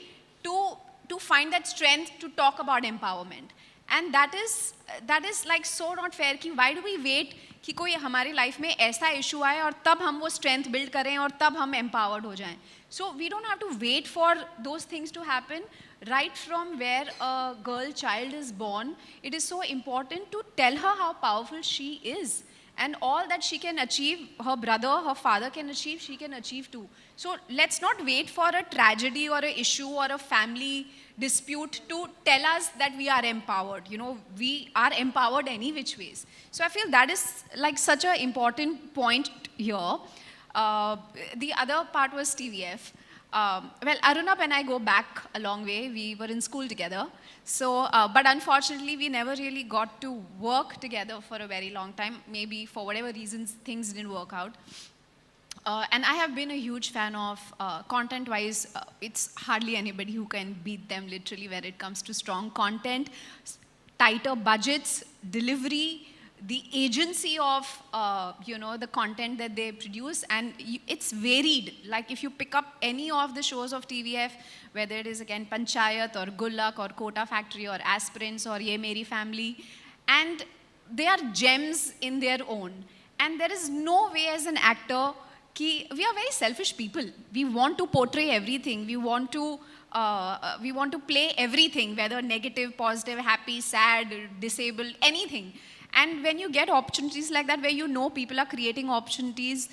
to find that strength to talk about empowerment. And that is like so not fair कि why do we wait कि कोई हमारी life में ऐसा issue आए और तब हम वो स्ट्रेंथ बिल्ड करें और तब हम empowered हो जाएं. So we don't have to wait for those things to happen. Right from where a girl child is born, it is so important to tell her how powerful she is. And all that she can achieve, her brother, her father can achieve, she can achieve too. So let's not wait for a tragedy or an issue or a family dispute to tell us that we are empowered. We are empowered any which ways. So I feel that is like such an important point here. The other part was TVF. Well, Arunab and I go back a long way. We were in school together. So, but unfortunately, we never really got to work together for a very long time. Maybe for whatever reasons, things didn't work out. And I have been a huge fan of content-wise. It's hardly anybody who can beat them literally when it comes to strong content, tighter budgets, delivery, the agency of the content that they produce, and it's varied. Like if you pick up any of the shows of TVF, whether it is again Panchayat or Gullak or Kota Factory or Aspirants or Ye Meri Family, and they are gems in their own. And there is no way as an actor we are very selfish people. We want to portray everything. We want to play everything, whether negative, positive, happy, sad, disabled, anything. And when you get opportunities like that, where people are creating opportunities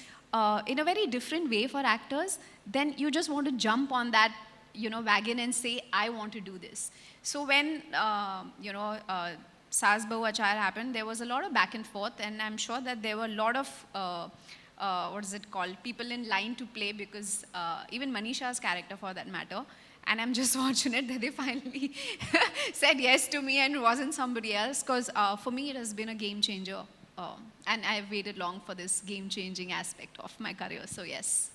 in a very different way for actors, then you just want to jump on that wagon and say, I want to do this. So when Sas Bahu Aachar happened, there was a lot of back and forth, and I'm sure that there were a lot of people in line to play, because even Manisha's character for that matter. And I'm just fortunate that they finally said yes to me and it wasn't somebody else, because for me it has been a game changer. And I've waited long for this game-changing aspect of my career, so yes.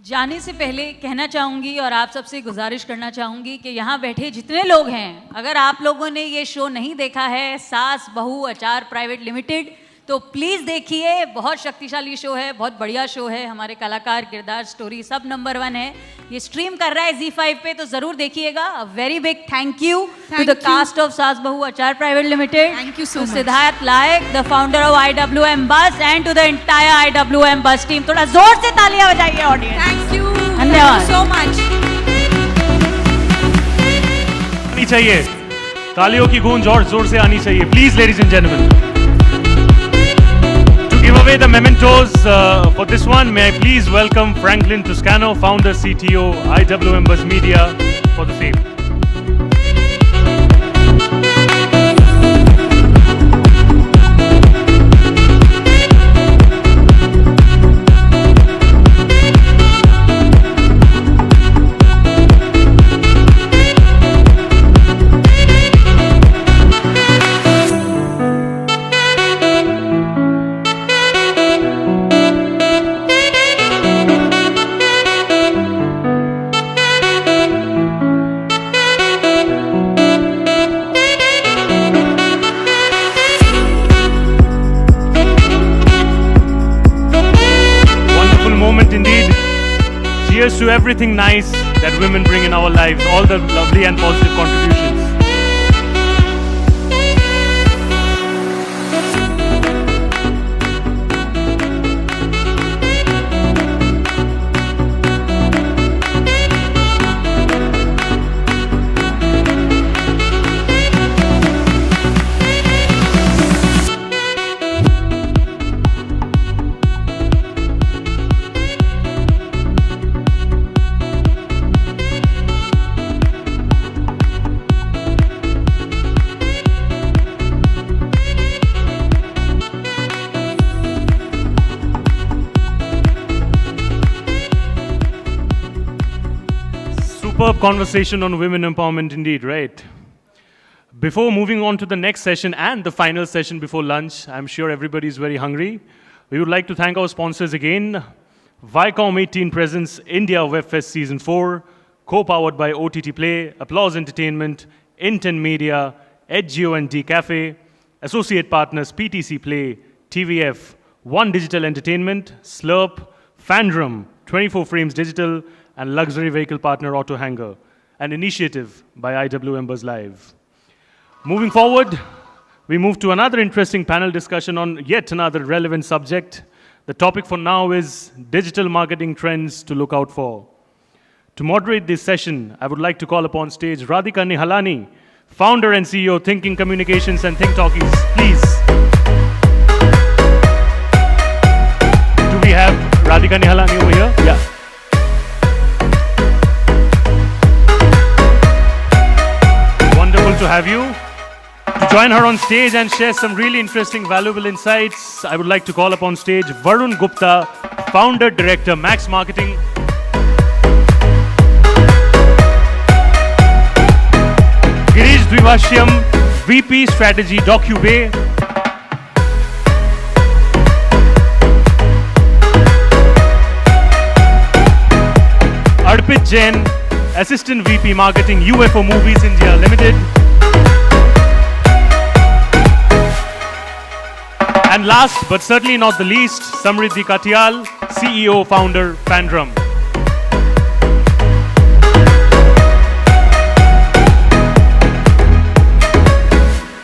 जाने से पहले कहना चाहूँगी और आप सबसे गुजारिश करना चाहूँगी कि यहाँ बैठे जितने लोग हैं, अगर आप लोगों ने ये शो नहीं देखा है, सास बहू अचार प्राइवेट लिमिटेड, तो प्लीज़ देखिए. बहुत शक्तिशाली शो है, बहुत बढ़िया शो है. हमारे कलाकार, किरदार, स्टोरी सब नंबर 1 है. ये स्ट्रीम कर रहा है ZEE5 पे, तो ज़रूर देखिएगा. A very big thank you to the cast of Saas Bahu Achaar private limited. Thank you so much. Siddharth Laik, the founder of IWMBuzz, and to the entire IWMBuzz team. थोड़ा जोर से तालियां बजाइए ऑडियंस. Thank you. धन्यवाद सो मच. आनी चाहिए, तालियों की गूंज और जोर से आनी चाहिए. Please ladies and gentleman, give away the mementos for this one, may I please welcome Franklin Toscano, founder, CTO, IWMBuzz Media, for the same. Cheers to everything nice that women bring in our lives, all the lovely and positive contributions. Superb conversation on women empowerment indeed, right? Before moving on to the next session and the final session before lunch, I'm sure everybody is very hungry. We would like to thank our sponsors again. Viacom 18 presents India WebFest Season 4, co-powered by OTT Play, Applause Entertainment, Intent Media, Edgeo and D Cafe, associate partners PTC Play, TVF, One Digital Entertainment, Slurp, Fandom, 24 Frames Digital, and luxury vehicle partner Auto Hanger, an initiative by IWMBuzz Live. Moving forward, we move to another interesting panel discussion on yet another relevant subject. The topic for now is digital marketing trends to look out for. To moderate this session, I would like to call upon stage Radhika Nihalani, founder and CEO, Thinking Communications and Think Talkies. Please. Do we have Radhika Nihalani over here? Yeah. Wonderful to have you. To join her on stage and share some really interesting, valuable insights, I would like to call upon stage Varun Gupta, founder, director, Max Marketing. Girish Dwivashyam, VP Strategy, DocuBay. Arpit Jain, Assistant VP Marketing, UFO Movies India Limited. And last but certainly not the least, Samriddhi Katiyal, CEO, founder, Fandom.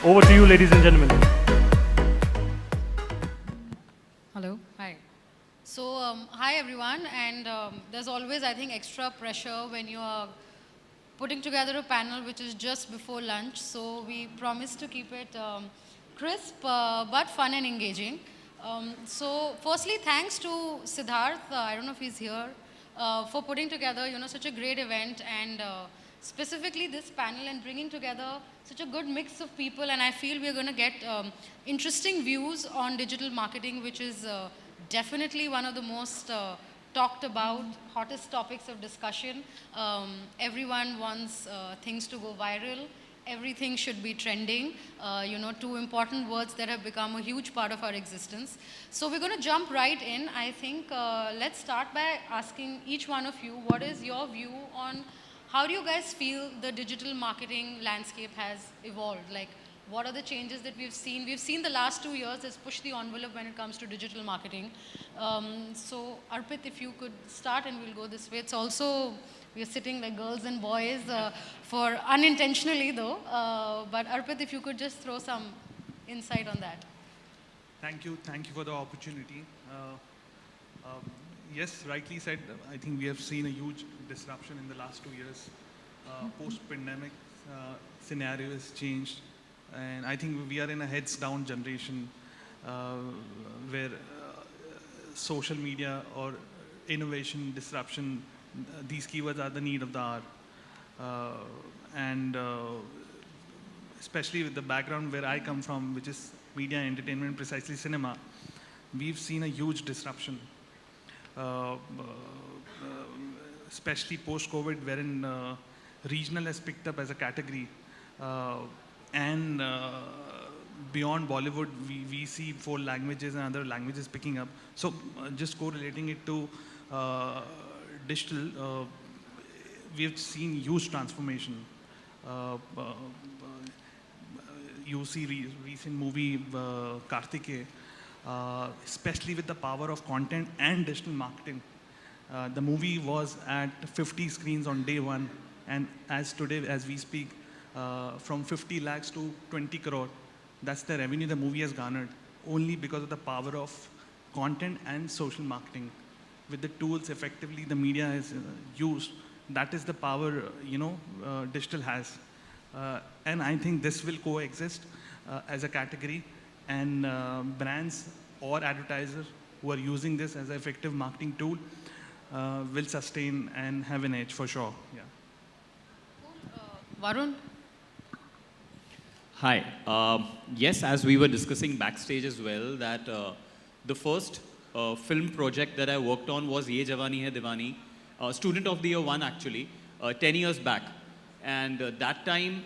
Over to you, ladies and gentlemen. Hello, hi. So, hi everyone, and there's always, I think, extra pressure when you are putting together a panel which is just before lunch. So, we promise to keep it crisp but fun and engaging. So, firstly, thanks to Siddharth, I don't know if he's here, for putting together, such a great event, and specifically this panel, and bringing together such a good mix of people. And I feel we're going to get interesting views on digital marketing, which is definitely one of the most talked about, hottest topics of discussion. Everyone wants things to go viral. Everything should be trending, two important words that have become a huge part of our existence. So we're going to jump right in. I think let's start by asking each one of you, what is your view on how do you guys feel the digital marketing landscape has evolved? Like, what are the changes that we've seen? We've seen the last 2 years has pushed the envelope when it comes to digital marketing. So Arpit, if you could start, and we'll go this way. It's also, we're sitting like girls and boys for unintentionally though. But Arpit, if you could just throw some insight on that. Thank you for the opportunity. Yes, rightly said, I think we have seen a huge disruption in the last 2 years. Post-pandemic scenario has changed. And I think we are in a heads down generation where social media or innovation, disruption, these keywords are the need of the hour. And especially with the background where I come from, which is media, entertainment, precisely cinema, we've seen a huge disruption. Especially post-COVID, wherein regional has picked up as a category. And beyond Bollywood, we see 4 languages and other languages picking up. So just correlating it to digital, we have seen huge transformation. You see recent movie Karthike, especially with the power of content and digital marketing. The movie was at 50 screens on day 1, and as today, as we speak, from 50 lakhs to 20 crore, that's the revenue the movie has garnered, only because of the power of content and social marketing. With the tools effectively the media has used, that is the power, digital has. And I think this will coexist as a category, and brands or advertisers who are using this as an effective marketing tool will sustain and have an edge for sure. Yeah. Varun? Hi. Yes, as we were discussing backstage as well, that the first film project that I worked on was Ye Jawani Hai Diwani, student of the year 1 actually. 10 years back. And that time,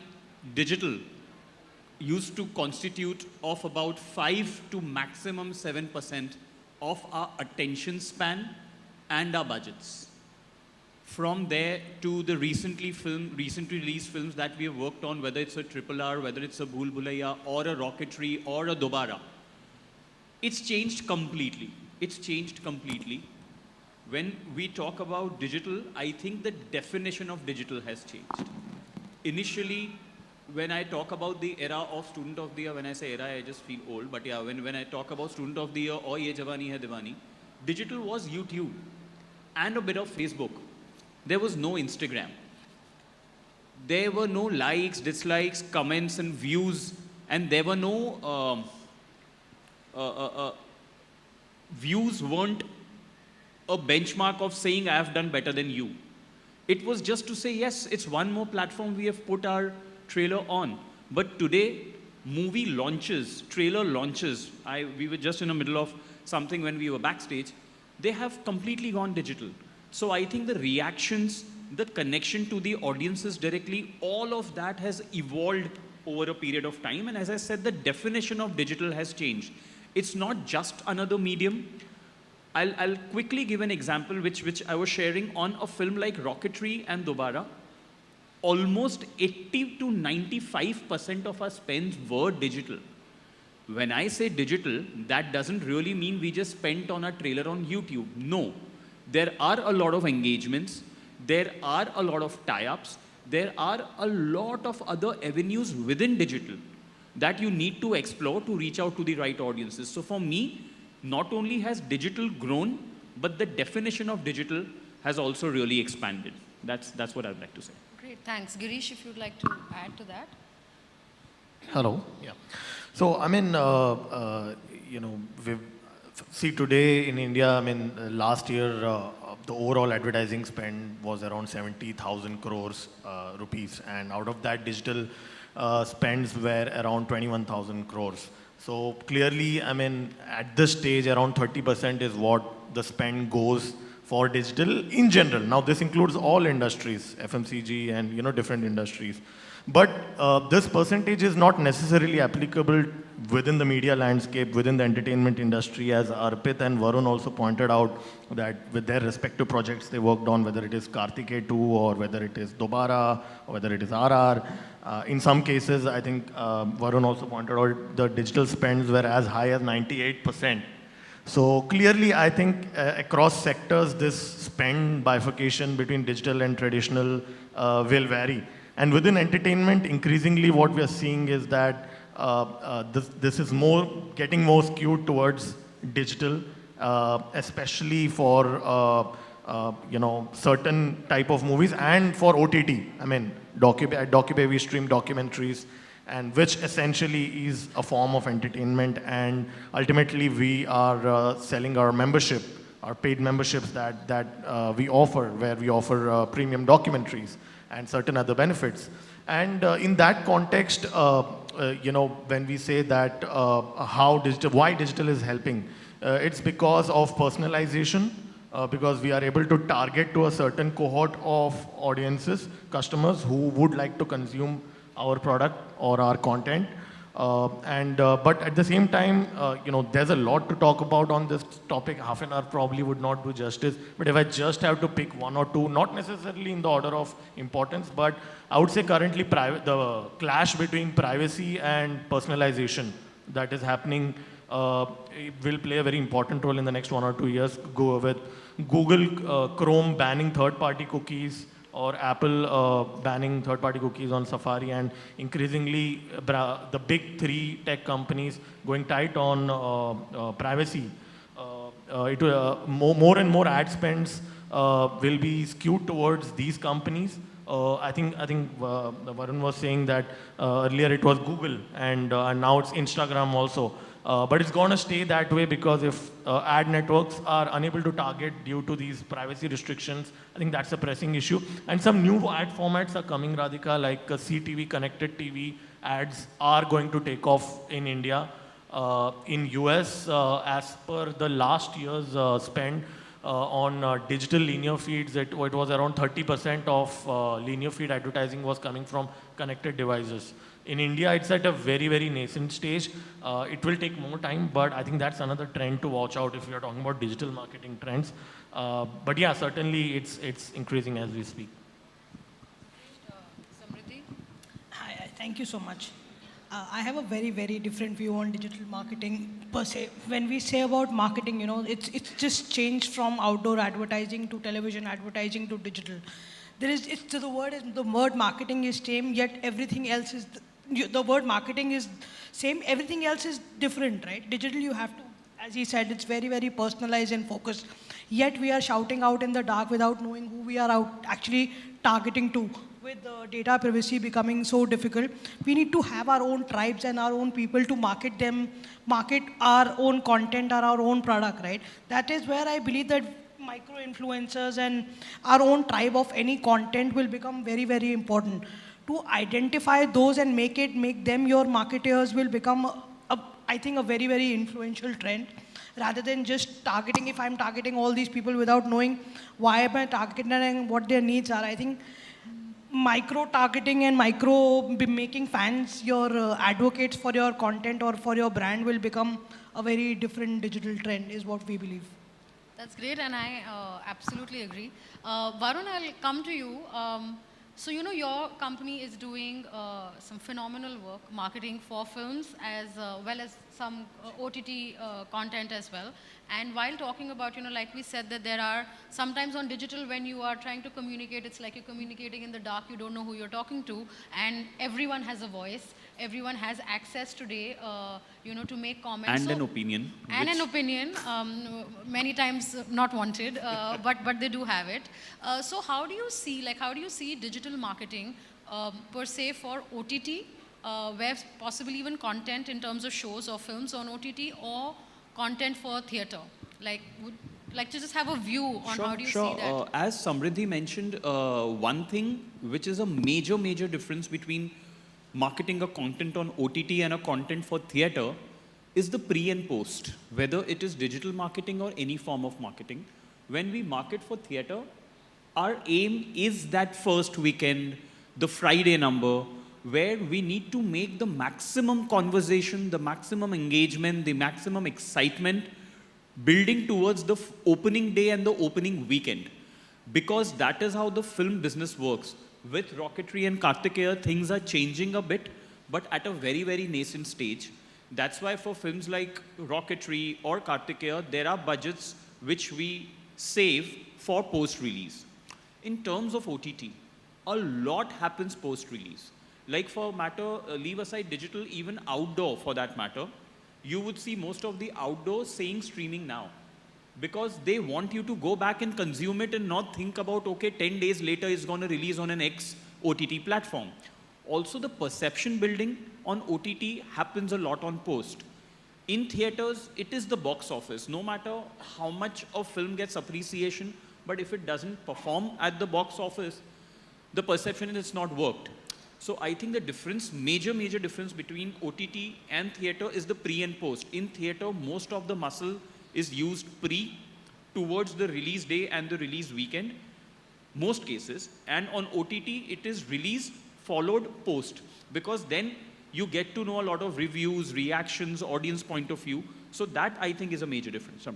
digital used to constitute of about 5 to maximum 7% of our attention span and our budgets. From there to the recently released films that we have worked on, whether it's a RRR, whether it's a Bhool Bhulaiya, or a Rocketry, or a Dobara, it's changed completely. It's changed completely. When we talk about digital, I think the definition of digital has changed. Initially, when I talk about the era of Student of the Year, when I say era, I just feel old, but yeah, when I talk about Student of the Year or Ye Jawani Hai Diwani, digital was YouTube and a bit of Facebook. There was no Instagram. There were no likes, dislikes, comments, and views, and there were no views weren't a benchmark of saying I have done better than you. It was just to say, yes, it's one more platform we have put our trailer on. But today, movie launches, trailer launches, we were just in the middle of something when we were backstage, they have completely gone digital. So I think the reactions, the connection to the audiences directly, all of that has evolved over a period of time. And as I said, the definition of digital has changed. It's not just another medium. I'll quickly give an example which I was sharing on a film like Rocketry and Dobara. Almost 80 to 95% of our spends were digital. When I say digital, that doesn't really mean we just spent on a trailer on YouTube. No. There are a lot of engagements. There are a lot of tie-ups. There are a lot of other avenues within digital that you need to explore to reach out to the right audiences. So for me, not only has digital grown, but the definition of digital has also really expanded. That's what I'd like to say. Great, thanks. Girish, if you'd like to add to that. Hello. Yeah. So, I mean, see today in India, I mean, last year, the overall advertising spend was around 70,000 crores rupees. And out of that, digital spends were around 21,000 crores. So clearly, I mean, at this stage, around 30% is what the spend goes for digital in general. Now, this includes all industries, FMCG and, different industries. But this percentage is not necessarily applicable within the media landscape, within the entertainment industry, as Arpit and Varun also pointed out that with their respective projects they worked on, whether it is Kartikeya 2 or whether it is Dobara or whether it is RR. In some cases, I think Varun also pointed out the digital spends were as high as 98%. So clearly, I think across sectors, this spend bifurcation between digital and traditional will vary. And within entertainment, increasingly what we are seeing is that this is getting more skewed towards digital, especially for certain type of movies and for OTT. I mean, at DocuBay we stream documentaries, and which essentially is a form of entertainment. And ultimately, we are selling our membership, our paid memberships that we offer, where we offer premium documentaries and certain other benefits. And in that context, when we say that why digital is helping, it's because of personalization, because we are able to target to a certain cohort of audiences, customers who would like to consume our product or our content. But at the same time, there's a lot to talk about on this topic. Half an hour probably would not do justice. But if I just have to pick one or two, not necessarily in the order of importance, but I would say currently the clash between privacy and personalization that is happening will play a very important role in the next 1 or 2 years. Go with Google Chrome banning third-party cookies, or Apple banning third-party cookies on Safari, and increasingly the big three tech companies going tight on privacy. More and more ad spends will be skewed towards these companies. I think Varun was saying that earlier it was Google, and now it's Instagram also. But it's going to stay that way, because if ad networks are unable to target due to these privacy restrictions, I think that's a pressing issue. And some new ad formats are coming, Radhika, like CTV, connected TV ads are going to take off in India. In US, as per the last year's spend, on digital linear feeds, it was around 30% of linear feed advertising was coming from connected devices. In India, it's at a very, very nascent stage. It will take more time, but I think that's another trend to watch out if you're talking about digital marketing trends. But yeah, certainly it's increasing as we speak. Hi, thank you so much. I have a very, very different view on digital marketing per se. When we say about marketing, you know, it's just changed from outdoor advertising to television advertising to digital. The word marketing is same, yet everything else is, the word marketing is same, everything else is different, right? Digital, you have to, as he said, it's very, very personalized and focused. Yet we are shouting out in the dark without knowing who we are out actually targeting to. With data privacy becoming so difficult, we need to have our own tribes and our own people to market them, market our own content or our own product, right? That is where I believe that micro-influencers and our own tribe of any content will become very, very important. To identify those and make them your marketers will become, I think, a very, very influential trend. Rather than just targeting, if I'm targeting all these people without knowing why am I targeting them and what their needs are, I think micro-targeting and making fans your advocates for your content or for your brand will become a very different digital trend, is what we believe. That's great, and I absolutely agree. Varun, I'll come to you. So, you know, your company is doing some phenomenal work, marketing for films as well as some OTT content as well. And while talking about, you know, like we said, that there are sometimes on digital when you are trying to communicate, it's like you're communicating in the dark, you don't know who you're talking to, and everyone has a voice. Everyone has access today, you know, to make comments. And an opinion. And an opinion, many times not wanted, but they do have it. So how do you see digital marketing per se for OTT, where possibly even content in terms of shows or films on OTT, or content for theatre? Would like to just have a view on how do you see that? As Samriddhi mentioned, one thing which is a major difference between marketing a content on OTT and a content for theatre is the pre and post, whether it is digital marketing or any form of marketing. When we market for theatre, our aim is that first weekend, the Friday number, where we need to make the maximum conversation, the maximum engagement, the maximum excitement, building towards the opening day and the opening weekend. Because that is how the film business works. With Rocketry and Kartikeya, things are changing a bit, but at a very, very nascent stage. That's why for films like Rocketry or Kartikeya, there are budgets which we save for post-release. In terms of OTT, a lot happens post-release. Like for matter, leave aside digital, even outdoor for that matter, you would see most of the outdoor saying streaming now. Because they want you to go back and consume it and not think about, okay, 10 days later it's going to release on an X OTT platform. Also, the perception building on OTT happens a lot on post. In theaters, it is the box office. No matter how much a film gets appreciation, but if it doesn't perform at the box office, the perception is it's not worked. So I think the difference, major difference between OTT and theater is the pre and post. In theater, most of the muscle is used pre, towards the release day and the release weekend, most cases. And on OTT, it is release followed post, because then you get to know a lot of reviews, reactions, audience point of view. So that, I think, is a major difference.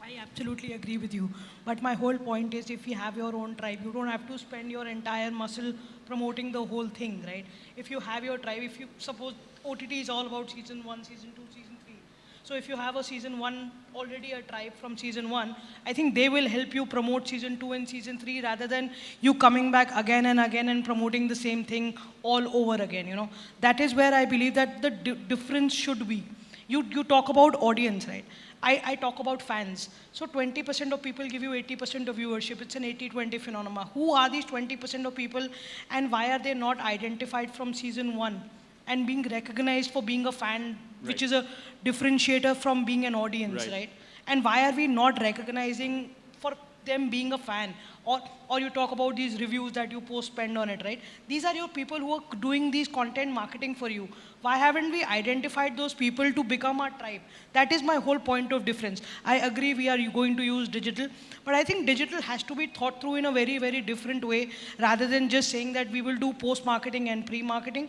I absolutely agree with you. But my whole point is, if you have your own tribe, you don't have to spend your entire muscle promoting the whole thing, right? If you have your tribe, if you suppose OTT is all about season 1, season 2, season 3. So if you have a season 1, already a tribe from season 1, I think they will help you promote season 2 and season 3 rather than you coming back again and again and promoting the same thing all over again, you know. That is where I believe that the difference should be. You talk about audience, right? I talk about fans. So 20% of people give you 80% of viewership. It's an 80-20 phenomenon. Who are these 20% of people, and why are they not identified from season 1 and being recognized for being a fan, which is a differentiator from being an audience, right? And why are we not recognizing for them being a fan? or you talk about these reviews that you post spend on it, right? These are your people who are doing these content marketing for you. Why haven't we identified those people to become our tribe? That is my whole point of difference. I agree we are going to use digital, but I think digital has to be thought through in a very, very different way rather than just saying that we will do post-marketing and pre-marketing.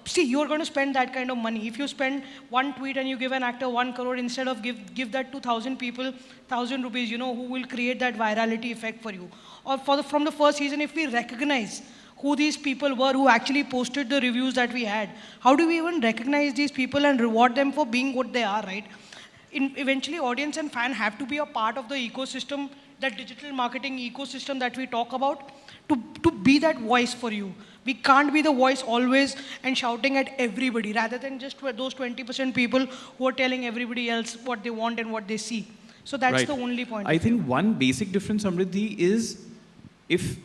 See, you're going to spend that kind of money. If you spend one tweet and you give an actor 1 crore, instead of give that to 1,000 people, 1,000 rupees, you know, who will create that virality effect for you. Or from the first season, if we recognize who these people were who actually posted the reviews that we had, how do we even recognize these people and reward them for being what they are, right? Eventually, audience and fan have to be a part of the ecosystem, that digital marketing ecosystem that we talk about, to be that voice for you. We can't be the voice always and shouting at everybody, rather than just those 20% people who are telling everybody else what they want and what they see. So that's Right. the only point. I think one basic difference, Samriddhi, is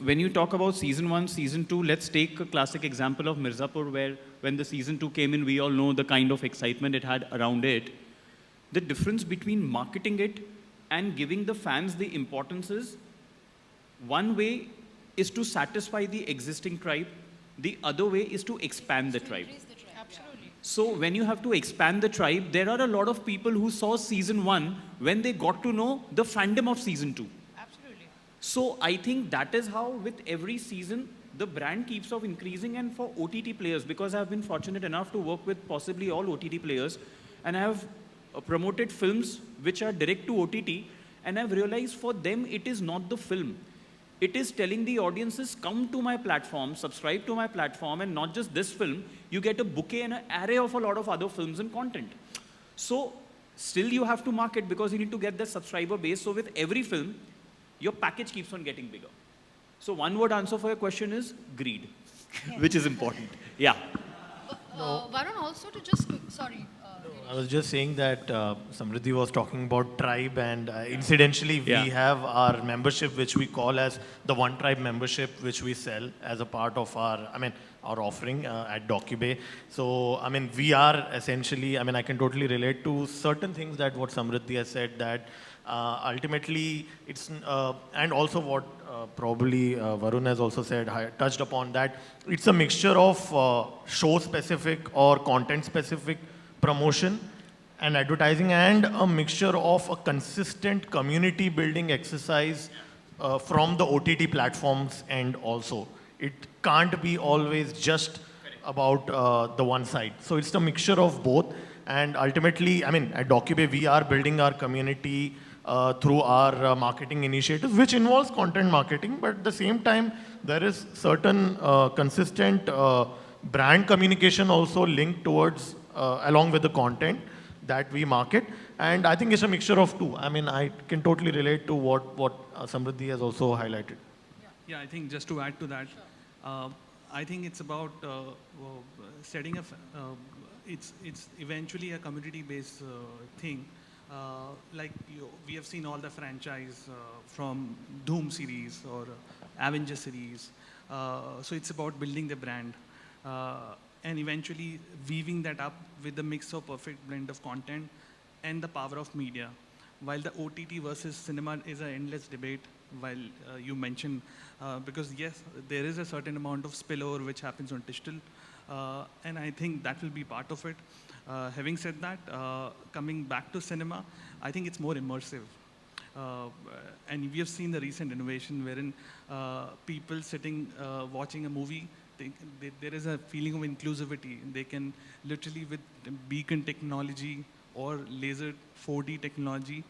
when you talk about season 1, season 2, let's take a classic example of Mirzapur, where when the season 2 came in, we all know the kind of excitement it had around it. The difference between marketing it and giving the fans the importance is, one way is to satisfy the existing tribe, the other way is to expand the tribe. Absolutely. So when you have to expand the tribe, there are a lot of people who saw season 1 when they got to know the fandom of season 2. Absolutely. So I think that is how with every season, the brand keeps on increasing. And for OTT players, because I've been fortunate enough to work with possibly all OTT players, and I have promoted films which are direct to OTT, and I've realized for them it is not the film. It is telling the audiences, come to my platform, subscribe to my platform, and not just this film, you get a bouquet and an array of a lot of other films and content. So still you have to market because you need to get the subscriber base. So with every film, your package keeps on getting bigger. So one word answer for your question is greed, which is important. Yeah. Varun, also to just, sorry. I was just saying that Samriddhi was talking about tribe, and incidentally, we have our membership, which we call as the One Tribe membership, which we sell as a part of our offering at DocuBay. So, we are essentially, I can totally relate to certain things that what Samriddhi has said, that ultimately it's, and also what probably Varun has also said, touched upon, that it's a mixture of show-specific or content-specific promotion and advertising, and a mixture of a consistent community building exercise from the OTT platforms. And also it can't be always just about the one side. So it's a mixture of both. And ultimately, at DocuBay, we are building our community through our marketing initiatives, which involves content marketing, but at the same time, there is certain consistent brand communication also linked towards along with the content that we market. And I think it's a mixture of two. I can totally relate to what Samriddhi has also highlighted. Yeah, I think just to add to that, I think it's about setting up, it's eventually a community-based thing. We have seen all the franchise from Doom series or Avenger series. So it's about building the brand. And eventually weaving that up with the mix of perfect blend of content and the power of media. While the OTT versus cinema is an endless debate, while you mentioned, because yes, there is a certain amount of spillover which happens on digital, and I think that will be part of it. Having said that, coming back to cinema, I think it's more immersive. And we have seen the recent innovation wherein people sitting, watching a movie, there is a feeling of inclusivity. They can literally, with beacon technology or laser 4D technology,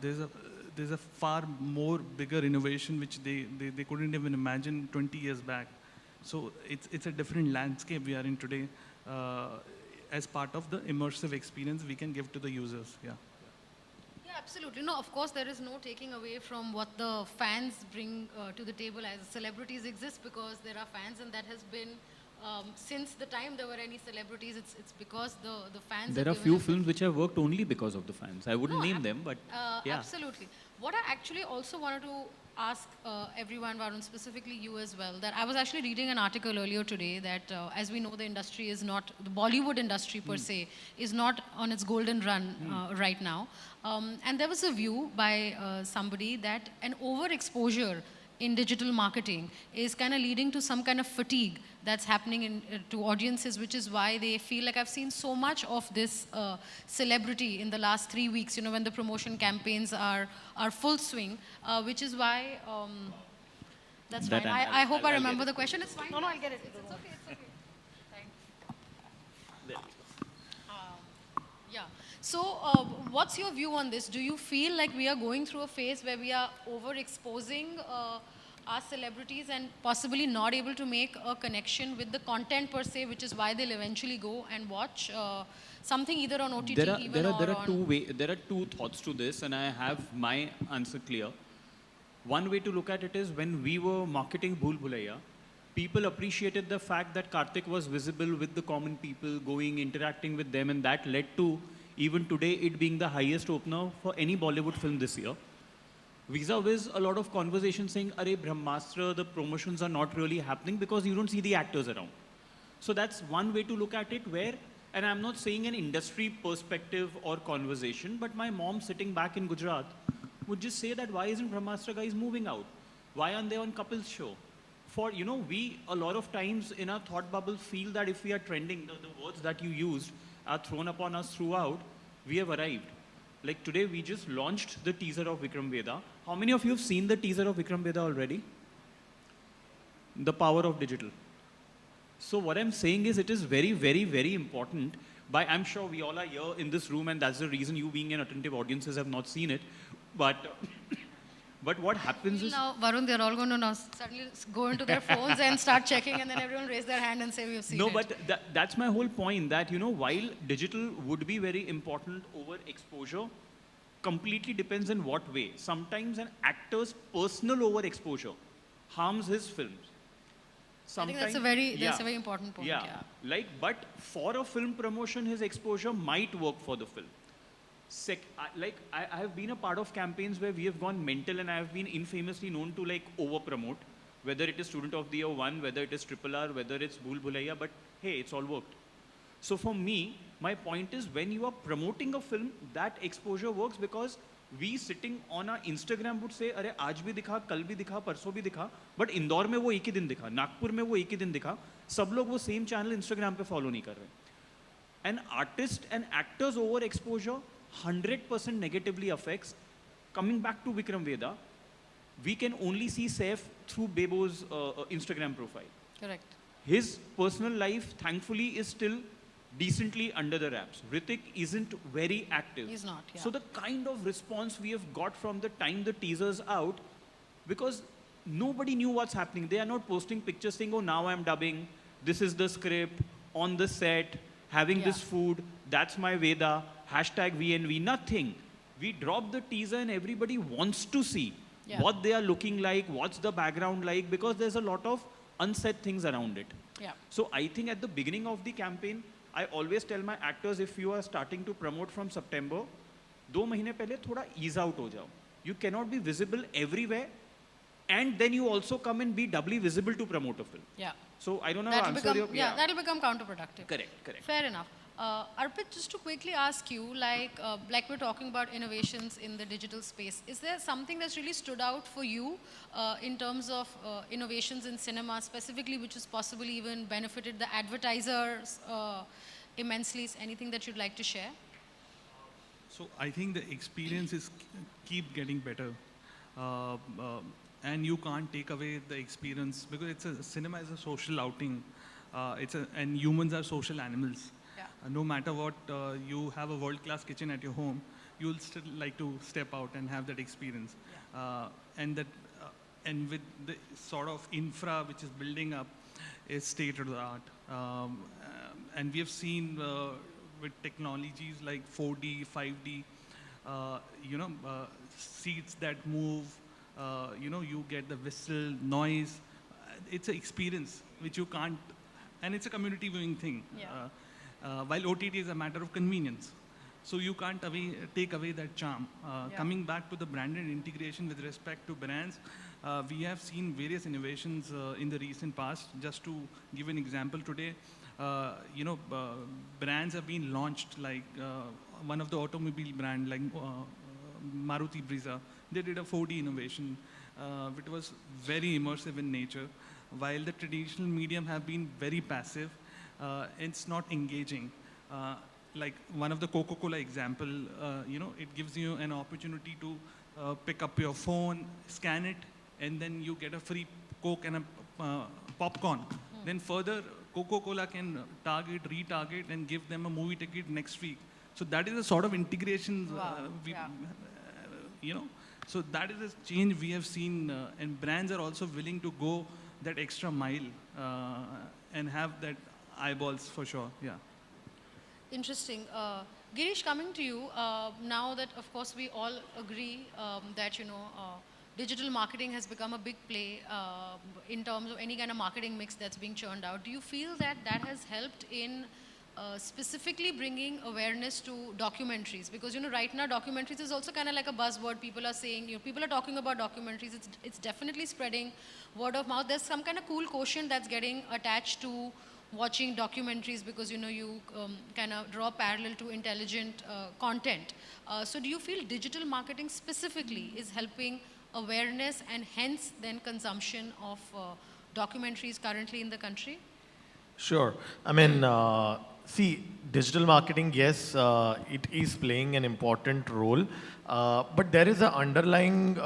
there's a far more bigger innovation which they couldn't even imagine 20 years back. So it's a different landscape we are in today as part of the immersive experience we can give to the users. Yeah. Yeah, absolutely. No, of course, there is no taking away from what the fans bring to the table as celebrities exist, because there are fans, and that has been since the time there were any celebrities, it's because the fans. There have are given few us the films which have worked only because of the fans. I wouldn't No, name them, but yeah. Absolutely. What I actually also wanted to ask everyone, Varun, specifically you as well, that I was actually reading an article earlier today that as we know the industry is not, the Bollywood industry per se, is not on its golden run right now. And there was a view by somebody that an overexposure in digital marketing is kind of leading to some kind of fatigue that's happening to audiences, which is why they feel like I've seen so much of this celebrity in the last 3 weeks, you know, when the promotion campaigns are full swing, which is why, that's That fine. I hope I remember the question. It's fine. No, I'll get it. It's okay, it's okay. Yeah. So, what's your view on this? Do you feel like we are going through a phase where we are overexposing our celebrities and possibly not able to make a connection with the content per se, which is why they'll eventually go and watch something either on OTT There are two thoughts to this, and I have my answer clear. One way to look at it is when we were marketing Bhool Bhulaiya, people appreciated the fact that Karthik was visible with the common people, going, interacting with them, and that led to even today it being the highest opener for any Bollywood film this year. Vis-a-vis a lot of conversation saying, Arey Brahmastra, the promotions are not really happening because you don't see the actors around. So that's one way to look at it where, and I'm not saying an industry perspective or conversation, but my mom sitting back in Gujarat would just say that why isn't Brahmastra guys moving out? Why aren't they on Kapil's show? For, you know, we a lot of times in our thought bubble feel that if we are trending, the words that you used are thrown upon us throughout, we have arrived. Like today, we just launched the teaser of Vikram Vedha. How many of you have seen the teaser of Vikram Vedha already? The power of digital. So what I'm saying is it is very, very, very important. I'm sure we all are here in this room and that's the reason you being an attentive audiences have not seen it. But what happens is... Now, Varun, they're all going to now suddenly go into their phones and start checking and then everyone raise their hand and say we've seen it. No, but that's my whole point that, you know, while digital would be very important over exposure, completely depends in what way. Sometimes an actor's personal overexposure harms his films. Sometimes, I think that's a very important point. Yeah. Like, but for a film promotion, his exposure might work for the film. I have been a part of campaigns where we have gone mental and I have been infamously known to like over-promote, whether it is Student of the Year 1, whether it is RRR, whether it's Bhool Bhulaiya, but hey, it's all worked. So for me, my point is when you are promoting a film, that exposure works because we sitting on our Instagram would say, अरे आज भी दिखा, कल भी दिखा, परसों भी दिखा, but इंदौर में वो एक ही दिन दिखा, नागपुर में वो एक ही दिन दिखा, सब लोग वो same channel Instagram पे follow नहीं कर रहे. An artist and actor's overexposure 100% negatively affects. Coming back to Vikram Vedha, we can only see Saif through Bebo's Instagram profile. Correct. His personal life, thankfully, is still decently under the wraps. Ritik isn't very active. He's not, yeah. So the kind of response we have got from the time the teaser's out, because nobody knew what's happening. They are not posting pictures saying, oh, now I'm dubbing, this is the script, on the set, having this food, that's my Veda, hashtag VNV, nothing. We drop the teaser and everybody wants to see what they are looking like, what's the background like, because there's a lot of unsaid things around it. Yeah. So I think at the beginning of the campaign, I always tell my actors, if you are starting to promote from September, 2 महीने पहले थोड़ा ease out हो जाओ. You cannot be visible everywhere, and then you also come and be doubly visible to promote a film. Yeah. So I don't know That'll how to answer become, your... that'll become counterproductive. Correct. Fair enough. Arpit, just to quickly ask you, like we're talking about innovations in the digital space, is there something that's really stood out for you in terms of innovations in cinema specifically, which has possibly even benefited the advertisers immensely? Anything that you'd like to share? So I think the experiences keep getting better. And you can't take away the experience because cinema is a social outing. And humans are social animals. No matter what, you have a world-class kitchen at your home, you'll still like to step out and have that experience. And with the sort of infra which is building up is state-of-the-art. And we have seen with technologies like 4D, 5D, seats that move, you get the whistle, noise. It's an experience which you can't and it's a community viewing thing. While OTT is a matter of convenience. So you can't take away that charm. Coming back to the branded integration with respect to brands, we have seen various innovations in the recent past. Just to give an example today, brands have been launched, like one of the automobile brand like Maruti Brezza. They did a 4D innovation, which was very immersive in nature. While the traditional medium have been very passive, it's not engaging. Like one of the Coca-Cola example, it gives you an opportunity to pick up your phone, scan it, and then you get a free Coke and a popcorn. Then further, Coca-Cola can target, retarget, and give them a movie ticket next week. So that is the sort of integration, So that is a change we have seen, and brands are also willing to go that extra mile and have that eyeballs for sure. Yeah. Interesting. Girish, coming to you, now that of course we all agree that digital marketing has become a big play in terms of any kind of marketing mix that's being churned out. Do you feel that that has helped in specifically bringing awareness to documentaries? Because right now documentaries is also kind of like a buzzword. People are saying, people are talking about documentaries. It's definitely spreading word of mouth. There's some kind of cool quotient that's getting attached to watching documentaries because you kind of draw parallel to intelligent content. So do you feel digital marketing specifically is helping awareness and hence then consumption of documentaries currently in the country? Sure. I mean, see, digital marketing, yes, it is playing an important role, but there is an underlying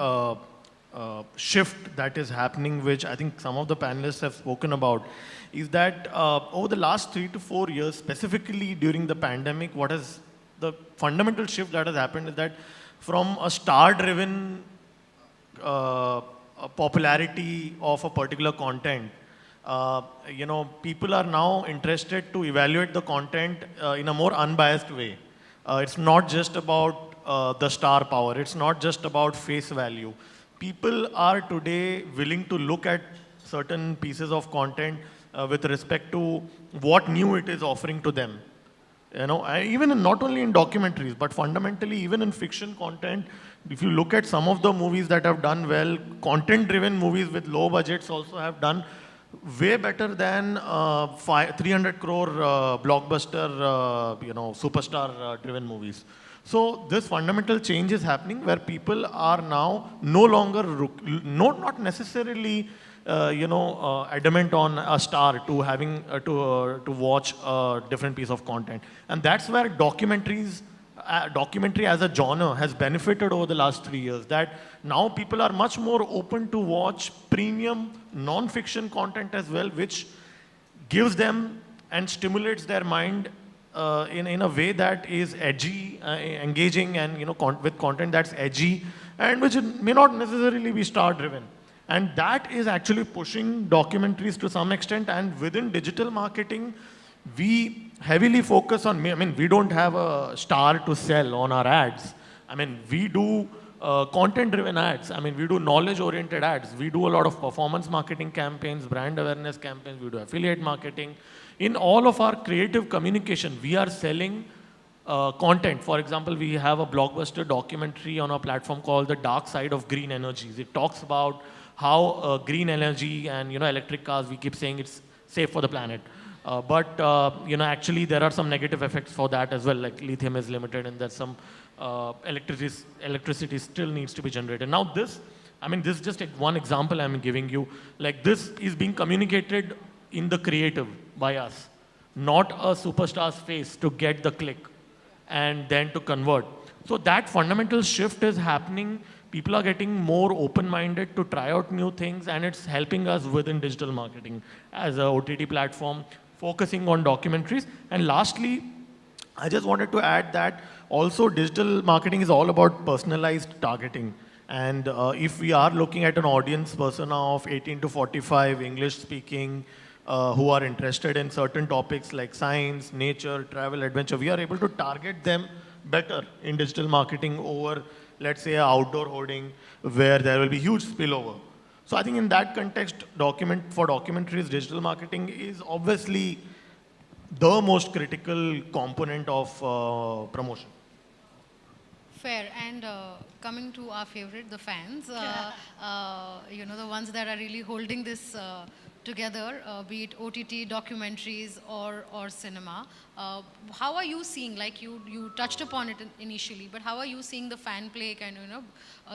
shift that is happening, which I think some of the panelists have spoken about, is that over the last 3 to 4 years, specifically during the pandemic, what is the fundamental shift that has happened is that from a star-driven popularity of a particular content, people are now interested to evaluate the content in a more unbiased way. It's not just about the star power. It's not just about face value. People are today willing to look at certain pieces of content with respect to what new it is offering to them. Even not only in documentaries, but fundamentally even in fiction content, if you look at some of the movies that have done well, content-driven movies with low budgets also have done way better than 300 crore blockbuster, superstar-driven movies. So this fundamental change is happening where people are now no longer, not necessarily, adamant on a star to having to watch a different piece of content, and that's where documentary as a genre has benefited over the last 3 years. That now people are much more open to watch premium non-fiction content as well, which gives them and stimulates their mind in a way that is edgy, engaging, and with content that's edgy, and which may not necessarily be star-driven. And that is actually pushing documentaries to some extent. And within digital marketing, we heavily focus on, we don't have a star to sell on our ads. We do content-driven ads. We do knowledge-oriented ads. We do a lot of performance marketing campaigns, brand awareness campaigns. We do affiliate marketing. In all of our creative communication, we are selling content. For example, we have a blockbuster documentary on our platform called The Dark Side of Green Energies. It talks about how green energy and electric cars, we keep saying it's safe for the planet. But actually there are some negative effects for that as well, like lithium is limited and there's some electricity still needs to be generated. Now this is just one example I'm giving you. Like this is being communicated in the creative by us, not a superstar's face to get the click and then to convert. So that fundamental shift is happening. People are getting more open-minded to try out new things, and it's helping us within digital marketing as a OTT platform, focusing on documentaries. And lastly, I just wanted to add that also digital marketing is all about personalized targeting. And if we are looking at an audience persona of 18 to 45, English speaking, who are interested in certain topics like science, nature, travel, adventure, we are able to target them better in digital marketing over, let's say, an outdoor hoarding where there will be huge spillover. So I think in that context, for documentaries, digital marketing is obviously the most critical component of promotion. Fair. And coming to our favorite, the fans, you know, the ones that are really holding this together, be it OTT, documentaries, or cinema. How are you seeing, like you touched upon it initially, but how are you seeing the fan play, kind of, you know,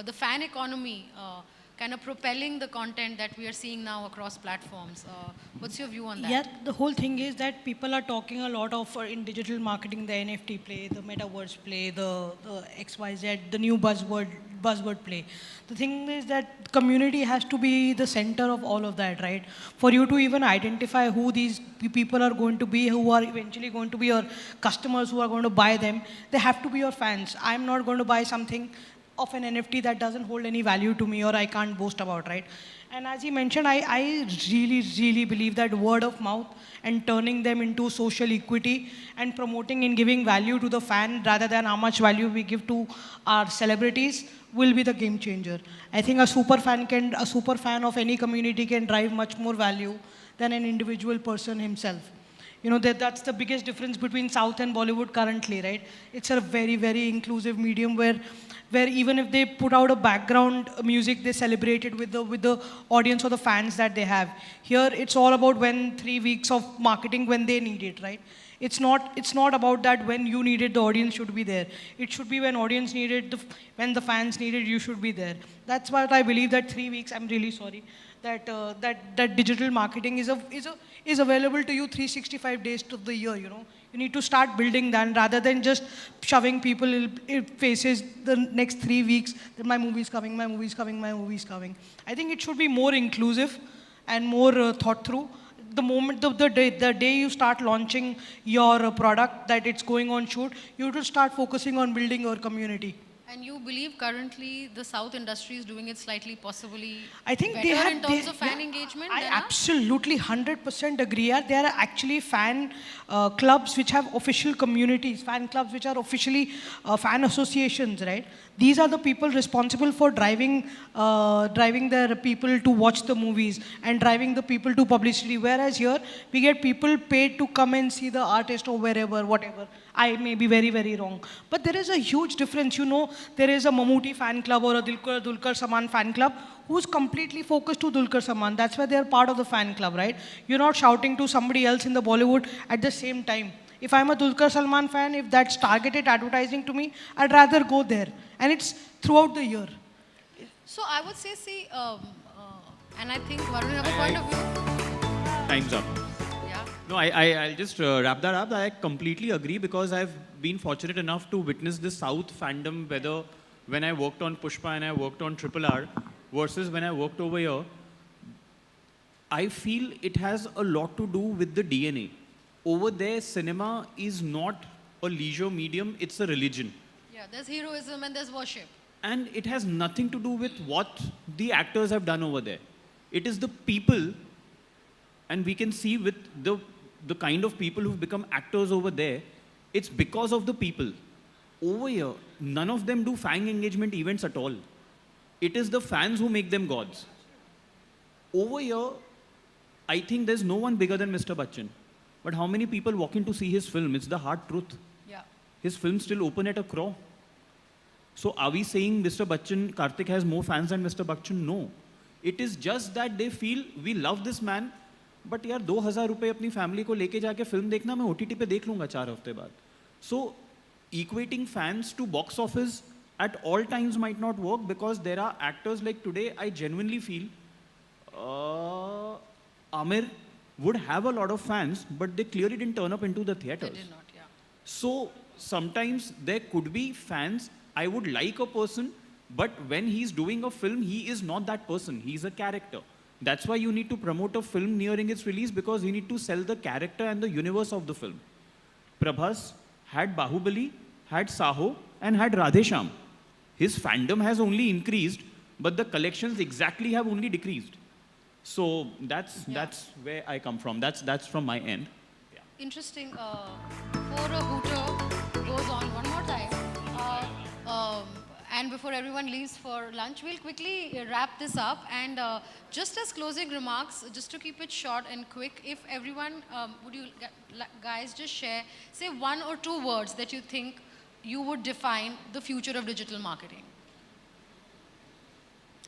the fan economy kind of propelling the content that we are seeing now across platforms? What's your view on that? Yeah, the whole thing is that people are talking a lot of in digital marketing, the NFT play, the metaverse play, the XYZ, the new buzzword play. The thing is that community has to be the center of all of that, right? For you to even identify who these people are going to be, who are eventually going to be your customers, who are going to buy them, they have to be your fans. I'm not going to buy something of an NFT that doesn't hold any value to me or I can't boast about, right? And as he mentioned, I really believe that word of mouth and turning them into social equity and promoting and giving value to the fan rather than how much value we give to our celebrities will be the game changer. I think a super fan of any community can drive much more value than an individual person himself. You know, that's the biggest difference between South and Bollywood currently, right? It's a very inclusive medium where even if they put out a background music, they celebrate it with the audience or the fans that they have. Here, it's all about when 3 weeks of marketing when they need it, right? It's not about that when you need it, the audience should be there. It should be when audience need it, when the fans need it, you should be there. That's what I believe that 3 weeks, I'm really sorry, that digital marketing is available to you 365 days of the year, you know. You need to start building that rather than just shoving people in faces the next 3 weeks that my movie's coming, my movie's coming, my movie's coming. I think it should be more inclusive and more thought through. The moment, the day you start launching your product that it's going on shoot, you have to start focusing on building your community. And you believe currently the South industry is doing it slightly possibly I think better in terms of fan engagement? I absolutely 100% agree. Yeah. There are actually fan clubs which have official communities, fan clubs which are officially fan associations, right? These are the people responsible for driving their people to watch the movies and driving the people to publicity. Whereas here, we get people paid to come and see the artist or wherever, whatever. I may be very wrong. But there is a huge difference. You know, there is a Mammootty fan club or a Dulquer Salmaan fan club who's completely focused to Dulquer Salmaan. That's why they're part of the fan club, right? You're not shouting to somebody else in the Bollywood at the same time. If I'm a Dulquer Salmaan fan, if that's targeted advertising to me, I'd rather go there. And it's throughout the year. So I would say, see, and I think Varun, you have a point of view. Time's up. Yeah. No, I'll just wrap that up. I completely agree because I've been fortunate enough to witness this South fandom, whether when I worked on Pushpa and I worked on RRR versus when I worked over here. I feel it has a lot to do with the DNA. Over there, cinema is not a leisure medium, it's a religion. Yeah, there's heroism and there's worship. And it has nothing to do with what the actors have done over there. It is the people, and we can see with the kind of people who've become actors over there, it's because of the people. Over here, none of them do fan engagement events at all. It is the fans who make them gods. Over here, I think there's no one bigger than Mr. Bachchan. But how many people walk in to see his film? It's the hard truth. Yeah. His films still open at a crore. So are we saying Mr. Bachchan, Karthik has more fans than Mr. Bachchan? No. It is just that they feel we love this man, but यार 2000 रुपए अपनी family को लेके जाके film देखना मैं OTT पे देख लूँगा 4 हफ्ते बाद. So equating fans to box office at all times might not work because there are actors like today. I genuinely feel Amir would have a lot of fans, but they clearly didn't turn up into the theaters. They did not, yeah. So sometimes there could be fans. I would like a person, but when he's doing a film, he is not that person. He's a character. That's why you need to promote a film nearing its release because you need to sell the character and the universe of the film. Prabhas had Bahubali, had Saho, and had Radhesham. His fandom has only increased, but the collections exactly have only decreased. So that's where I come from. That's from my end. Yeah. Interesting. Before a hooter goes on one more time, and before everyone leaves for lunch. We'll quickly wrap this up. And just as closing remarks, just to keep it short and quick, if everyone, would you guys just share, say 1 or 2 words that you think you would define the future of digital marketing?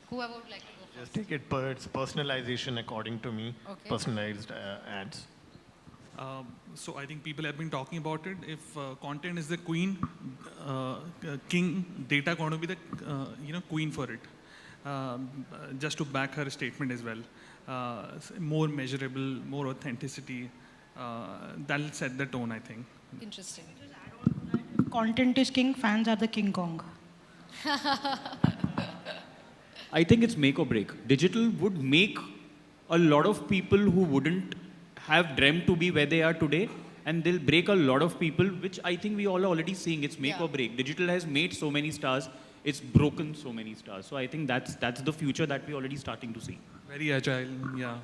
Whoever would like to go first. Just take it per its personalization according to me. Okay. Personalized ads. So I think people have been talking about it. If content is the queen, king, data going to be the queen for it. Just to back her statement as well, more measurable, more authenticity. That'll set the tone, I think. Interesting. Content is king, fans are the King Kong. I think it's make or break. Digital would make a lot of people who wouldn't have dreamt to be where they are today, and they'll break a lot of people, which I think we all are already seeing. It's make or break. Digital has made so many stars. It's broken so many stars. So I think that's the future that we're already starting to see. Very agile. Yeah.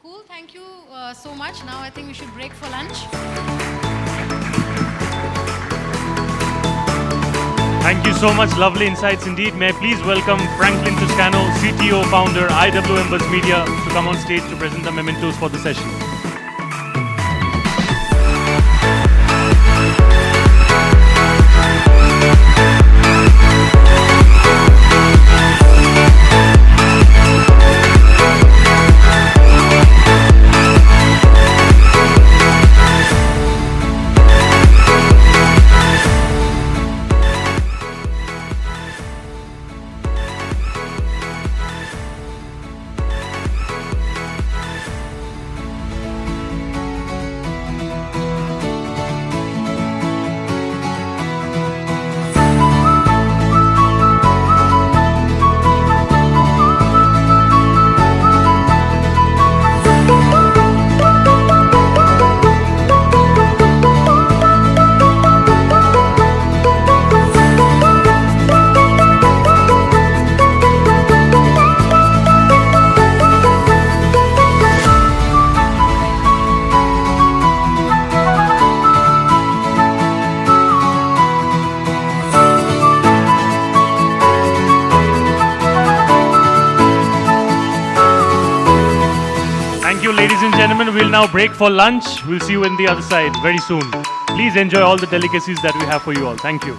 Cool. Thank you so much. Now I think we should break for lunch. Thank you so much. Lovely insights indeed. May I please welcome Franklin Toscano, CTO, founder, IWMBuzz Media, to come on stage to present the mementos for the session. Ladies and gentlemen, we'll now break for lunch. We'll see you on the other side very soon. Please enjoy all the delicacies that we have for you all. Thank you.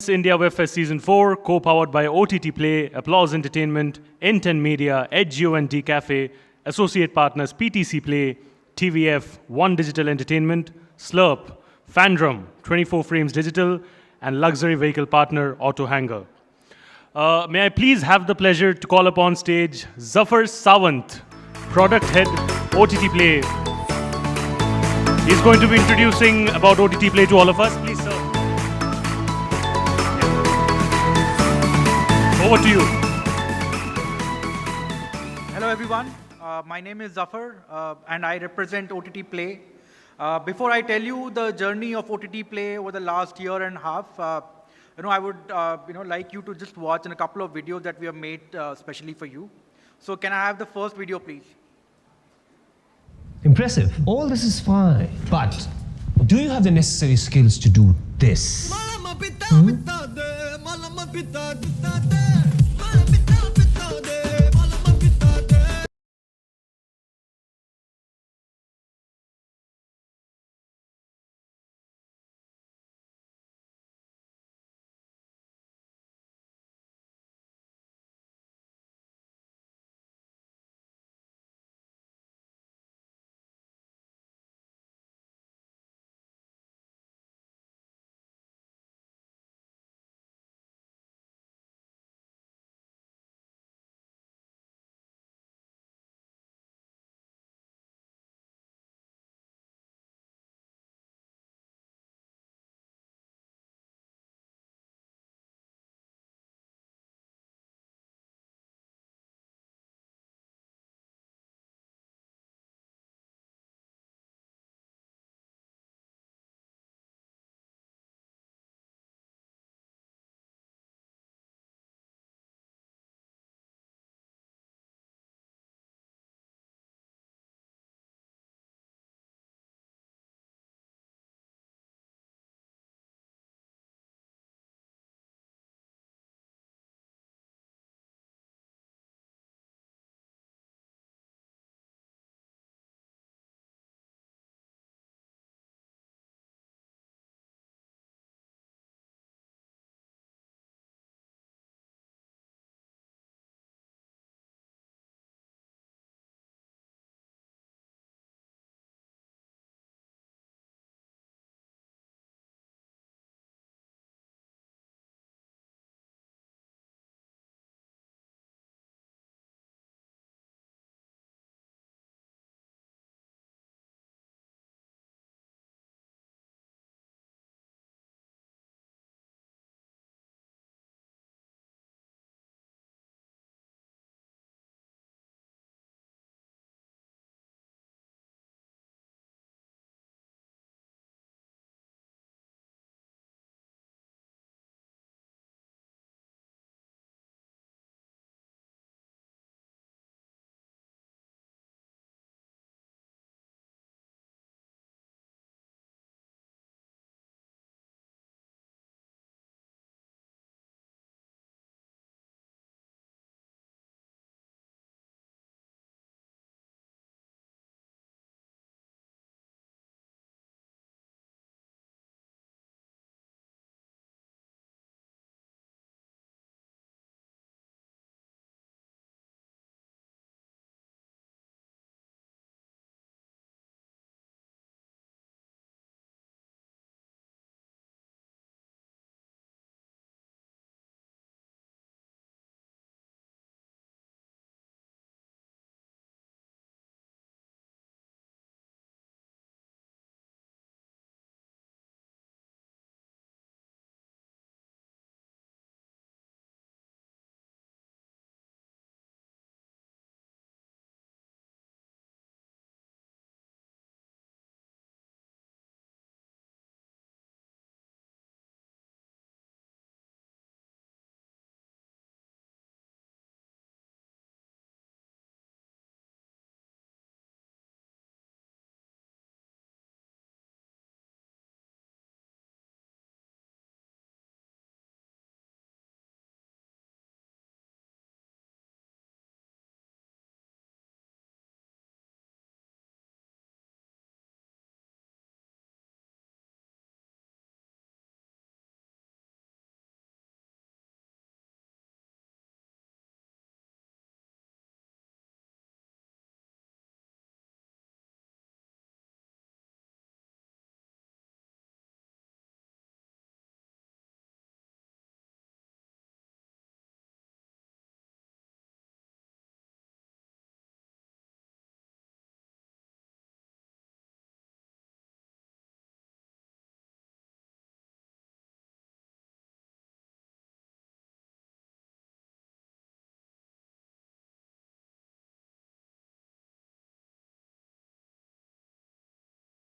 India Web Fest Season 4, co-powered by OTT Play, Applause Entertainment, N10 Media, EdGeoNT Cafe, associate partners PTC Play, TVF, One Digital Entertainment, Slurp, Fandrum, 24 Frames Digital, and luxury vehicle partner Auto Hanger. May I please have the pleasure to call upon stage Zafar Sawant, Product Head, OTT Play. He's going to be introducing about OTT Play to all of us. Please, sir. Over to you. Hello, everyone. My name is Zafar, and I represent OTT Play. Before I tell you the journey of OTT Play over the last year and a half, I would like you to just watch a couple of videos that we have made specially for you. So can I have the first video, please? Impressive. All this is fine. But do you have the necessary skills to do this?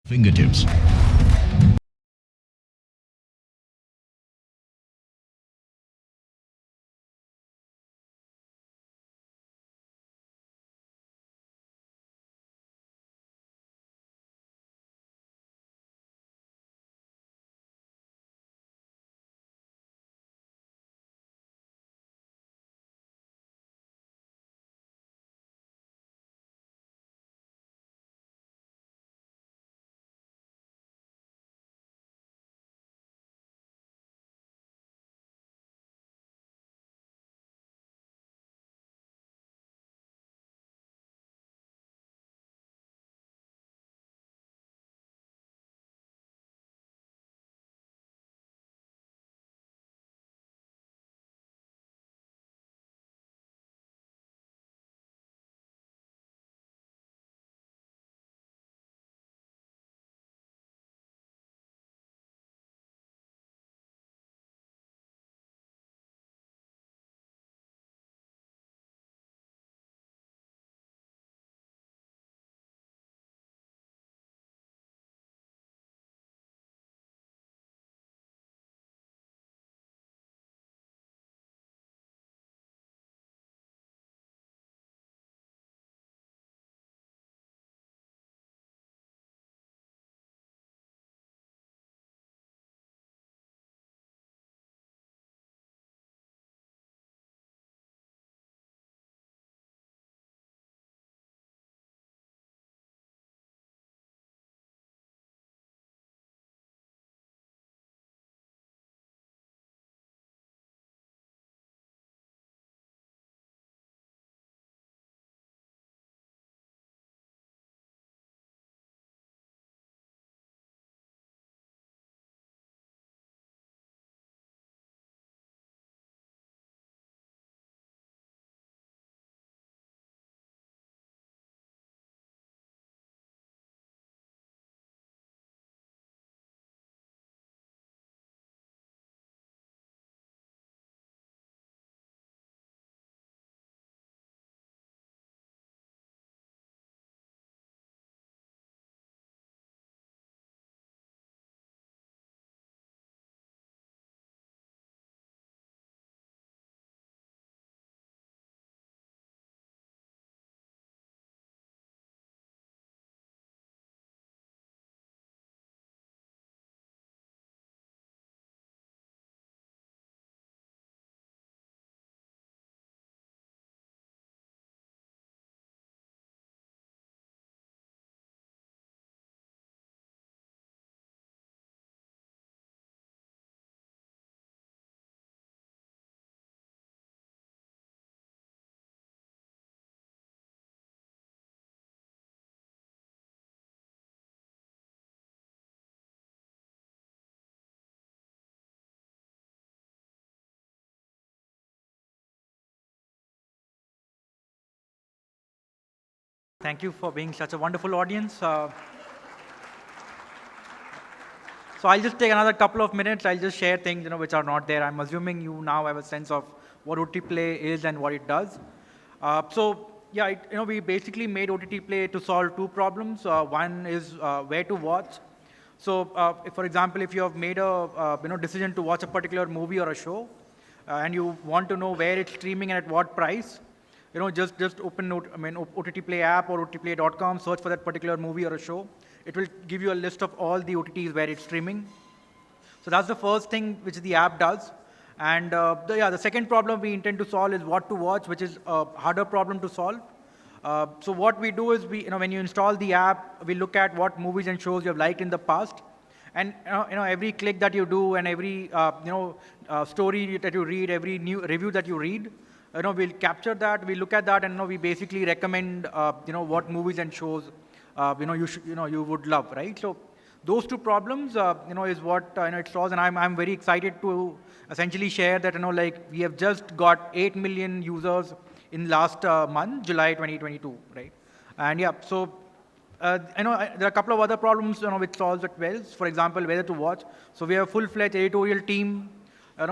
Fingertips. Thank you for being such a wonderful audience. So I'll just take another couple of minutes. I'll just share things which are not there. I'm assuming you now have a sense of what OTT Play is and what it does. So yeah, we basically made OTT Play to solve two problems. One is where to watch. So if, for example, if you have made a decision to watch a particular movie or a show, and you want to know where it's streaming and at what price, just open OTT Play app or OTTplay.com, search for that particular movie or a show. It will give you a list of all the OTTs where it's streaming. So that's the first thing which the app does. And the second problem we intend to solve is what to watch, which is a harder problem to solve. So what we do is when you install the app, we look at what movies and shows you have liked in the past. And every click that you do and every story that you read, every new review that you read, we'll capture that, we look at that, and we basically recommend what movies and shows you would love, right? So those two problems is what it solves, and I'm very excited to essentially share that we have just got 8 million users in last month, July 2022, right? And yeah, so there are a couple of other problems which solves it well. For example, whether to watch. So we have a full-fledged editorial team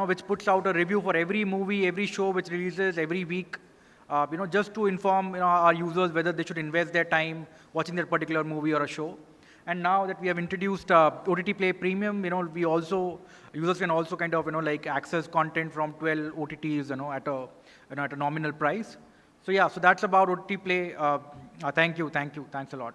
which puts out a review for every movie, every show which releases every week, just to inform our users whether they should invest their time watching that particular movie or a show. And now that we have introduced OTT Play Premium, we also, users can also kind of, like access content from 12 OTTs, at a nominal price. So yeah, so that's about OTT Play. Thank you. Thanks a lot.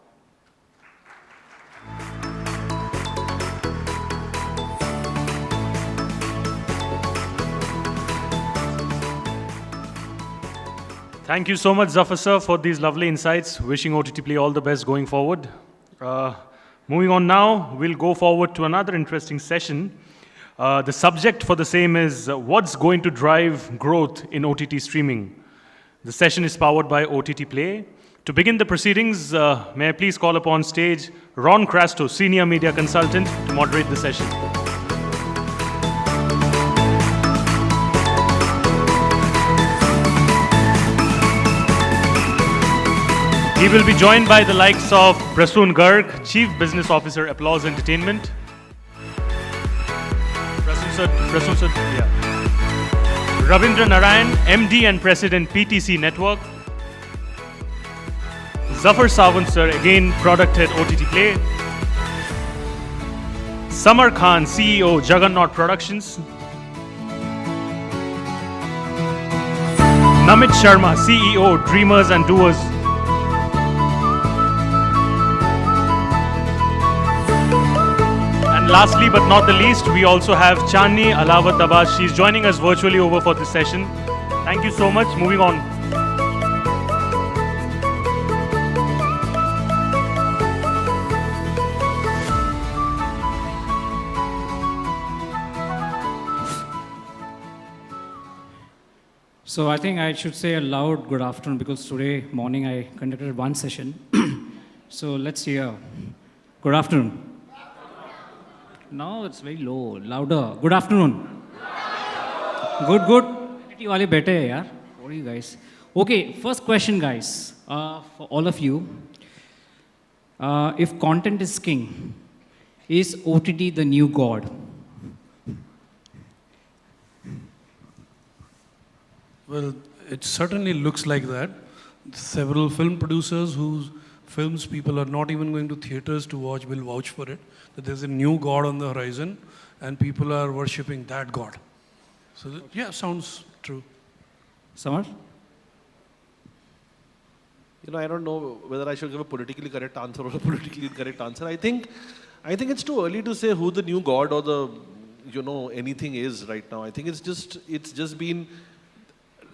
Thank you so much, Zafar sir, for these lovely insights. Wishing OTT Play all the best going forward. Moving on now, we'll go forward to another interesting session. The subject for the same is what's going to drive growth in OTT streaming. The session is powered by OTT Play. To begin the proceedings, may I please call upon stage Ron Crasto, Senior Media Consultant, to moderate the session. He will be joined by the likes of Prasoon Garg, Chief Business Officer, Applause Entertainment. Prasoon sir, yeah. Ravindra Narayan, MD and President, PTC Network. Zafar Sawant sir, again Product Head, OTT Play. Samar Khan, CEO, Juggernaut Productions. Namit Sharma, CEO, Dreamers and Doers. Lastly but not the least, we also have Chandni Alawat Abbas. She's joining us virtually over for this session. Thank you so much. Moving on. So I think I should say a loud good afternoon because today morning I conducted one session. So let's hear. Good afternoon. No, it's very low. Louder. Good afternoon. Good. OTT wale bete hai yaar. What are you guys? Okay, first question, guys. For all of you. If content is king, is OTT the new god? Well, it certainly looks like that. Several film producers whose films people are not even going to theaters to watch will vouch for it, that there's a new god on the horizon and people are worshipping that god. So yeah, sounds true. Samar? I don't know whether I should give a politically correct answer or a politically incorrect answer. I think it's too early to say who the new god or the, anything is right now. I think it's just been,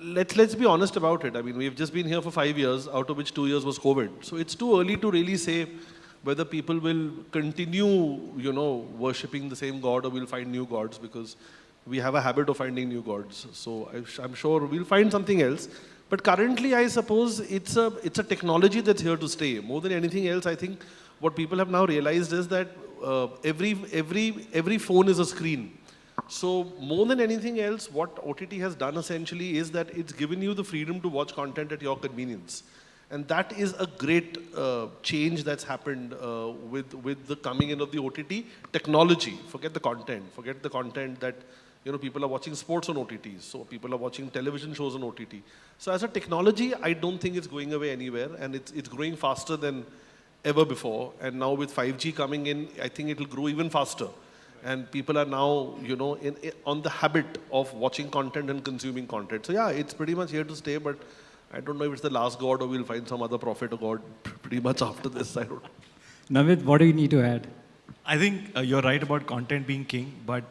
let's be honest about it. I mean, we've just been here for 5 years, out of which 2 years was COVID. So it's too early to really say whether people will continue, worshipping the same god or will find new gods, because we have a habit of finding new gods. So I'm sure we'll find something else. But currently, I suppose it's a technology that's here to stay. More than anything else, I think what people have now realized is that every phone is a screen. So more than anything else, what OTT has done essentially is that it's given you the freedom to watch content at your convenience. And that is a great change that's happened with the coming in of the OTT technology. Forget the content that people are watching sports on OTTs, so people are watching television shows on OTT. So as a technology, I don't think it's going away anywhere, and it's growing faster than ever before. And now with 5G coming in, I think it'll grow even faster. And people are now, on the habit of watching content and consuming content. So yeah, it's pretty much here to stay, but I don't know if it's the last god or we'll find some other prophet or god pretty much after this, I don't know. Navid, what do you need to add? I think you're right about content being king, but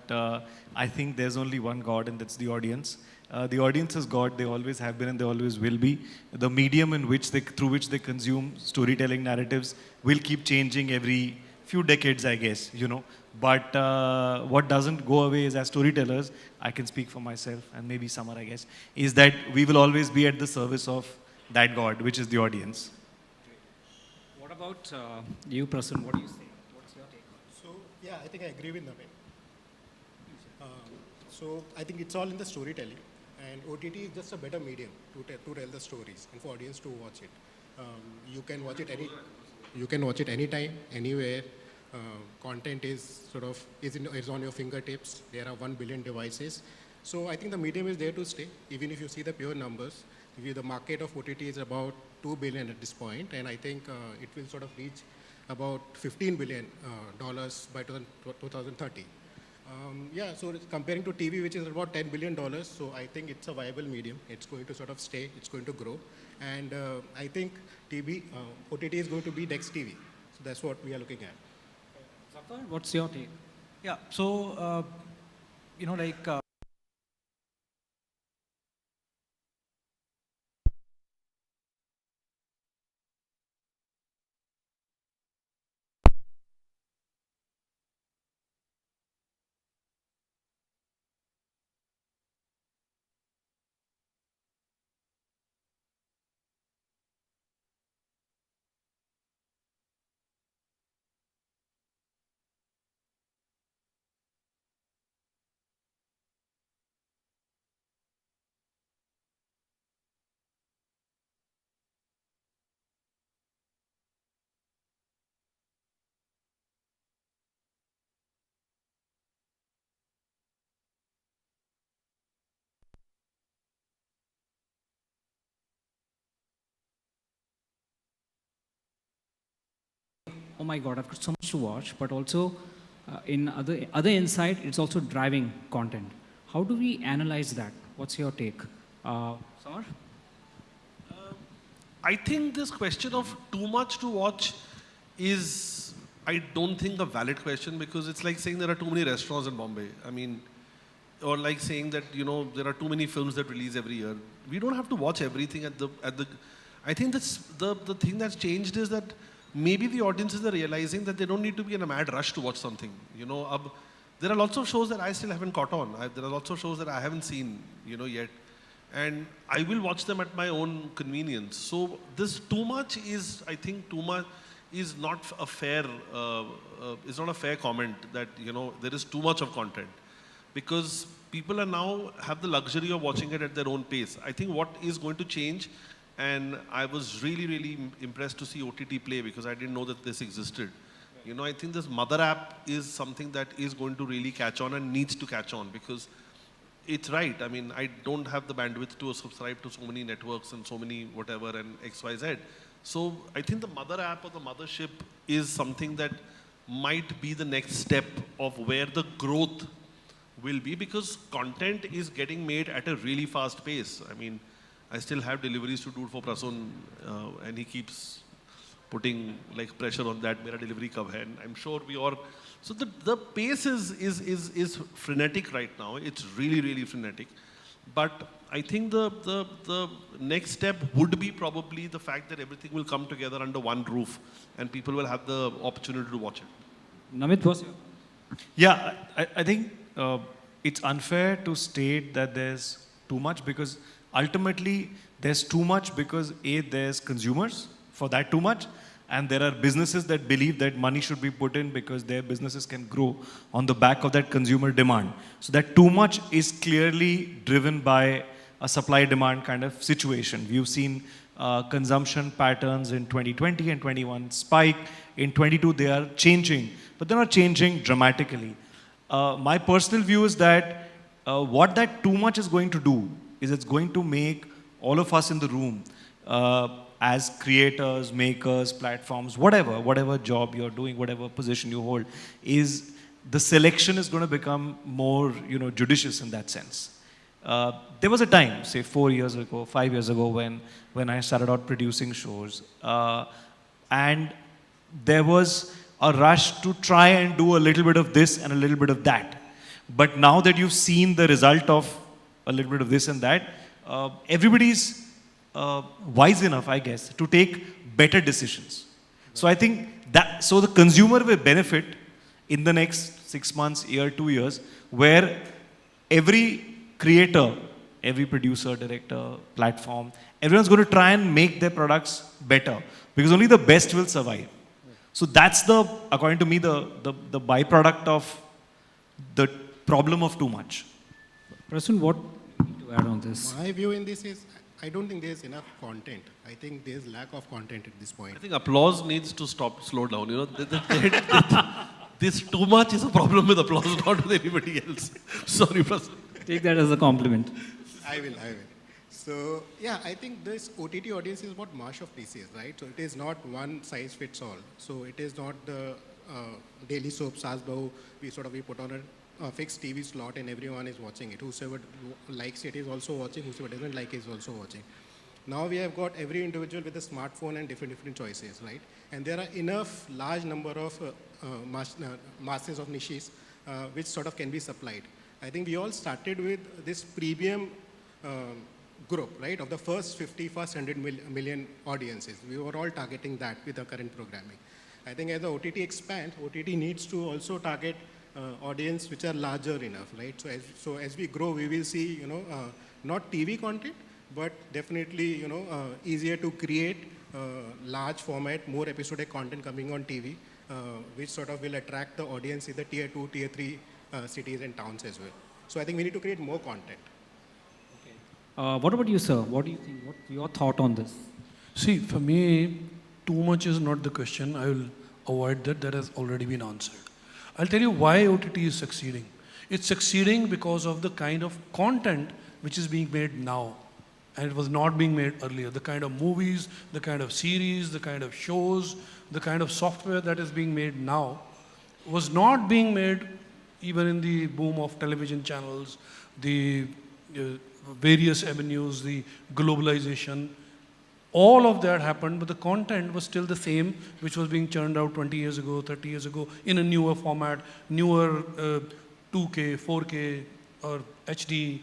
I think there's only one God, and that's the audience. The audience is God. They always have been and they always will be. The medium through which they consume storytelling narratives will keep changing every few decades, I guess, But what doesn't go away is, as storytellers, I can speak for myself and maybe Samar, I guess, is that we will always be at the service of that God, which is the audience. What about you, Prasun? What do you say? What's your take? So, yeah, I think I agree with Navin. So, I think it's all in the storytelling, and OTT is just a better medium to tell the stories and for audience to watch it. You can watch it anytime, anywhere. Content is is on your fingertips. There are 1 billion devices. So I think the medium is there to stay. Even if you see the pure numbers, the market of OTT is about 2 billion at this point, and I think it will reach about $15 billion by 2030. Yeah, so comparing to TV, which is about $10 billion, so I think it's a viable medium. It's going to sort of stay, it's going to grow. And I think OTT is going to be next TV. So that's what we are looking at. Zafar, what's your take? Yeah, so, oh my God, I've got so much to watch, but also in other insight, it's also driving content. How do we analyze that? What's your take? Samar? I think this question of too much to watch is, I don't think, a valid question, because it's like saying there are too many restaurants in Bombay. I mean, or like saying that, there are too many films that release every year. We don't have to watch everything at the I think that's the thing that's changed is that maybe the audiences are realizing that they don't need to be in a mad rush to watch something. There are lots of shows that I still haven't caught on. There are lots of shows that I haven't seen, yet. And I will watch them at my own convenience. So this too much is, I think too much is not a fair, is not a fair comment that, there is too much of content. Because people are now have the luxury of watching it at their own pace. I think what is going to change, and I was really, really impressed to see OTT Play, because I didn't know that this existed. I think this Mother app is something that is going to really catch on and needs to catch on, because it's right. I mean, I don't have the bandwidth to subscribe to so many networks and so many whatever and XYZ. So I think the Mother app or the mothership is something that might be the next step of where the growth will be, because content is getting made at a really fast pace. I mean, I still have deliveries to do for Prasun, and he keeps putting like pressure on that, mera delivery kab hai, and I'm sure we all. So the pace is frenetic right now. It's really, really frenetic. But I think the next step would be probably the fact that everything will come together under one roof, and people will have the opportunity to watch it. Namit, what's your? Yeah, I think it's unfair to state that there's too much, because ultimately there's too much because there's consumers for that too much, and there are businesses that believe that money should be put in because their businesses can grow on the back of that consumer demand. So that too much is clearly driven by a supply-demand kind of situation. We've seen consumption patterns in 2020 and 21 spike. In 22 they are changing, but they're not changing dramatically. My personal view is that what that too much is going to do is it's going to make all of us in the room as creators, makers, platforms, whatever job you're doing, whatever position you hold, is the selection is going to become more, judicious in that sense. There was a time, say 4 years ago, 5 years ago, when I started out producing shows, and there was a rush to try and do a little bit of this and a little bit of that. But now that you've seen the result of a little bit of this and that, everybody's wise enough, I guess, to take better decisions. So I think that, so the consumer will benefit in the next 6 months, year, 2 years, where every creator, every producer, director, platform, everyone's going to try and make their products better, because only the best will survive. So that's according to me, the byproduct of the problem of too much. Prasun, what do you need to add on this? My view in this is, I don't think there's enough content. I think there's lack of content at this point. I think applause needs to slow down. This too much is a problem with applause, not with anybody else. Sorry, Prasun. Take that as a compliment. I will. So yeah, I think this OTT audience is about mash of pieces, right? So it is not one size fits all. So it is not the daily soap Sas Bahu. We put on a fixed TV slot and everyone is watching it. Whosoever likes it is also watching. Whosoever doesn't like it is also watching. Now we have got every individual with a smartphone and different choices, right? And there are enough large number of masses of niches which sort of can be supplied. I think we all started with this premium group, right, of the first 100 million audiences. We were all targeting that with the current programming. I think as the OTT expands, OTT needs to also target audience which are larger enough, right? So as we grow, we will see, not TV content, but definitely, easier to create large format, more episodic content coming on TV, which sort of will attract the audience in the tier 2, tier 3 cities and towns as well. So I think we need to create more content. What about you, sir? What do you think? What's your thought on this? See, for me, too much is not the question. I will avoid that. That has already been answered. I'll tell you why OTT is succeeding. It's succeeding because of the kind of content which is being made now. And it was not being made earlier. The kind of movies, the kind of series, the kind of shows, the kind of software that is being made now was not being made even in the boom of television channels, the various avenues, the globalization. All of that happened, but the content was still the same, which was being churned out 20 years ago, 30 years ago, in a newer format, newer 2K, 4K, or HD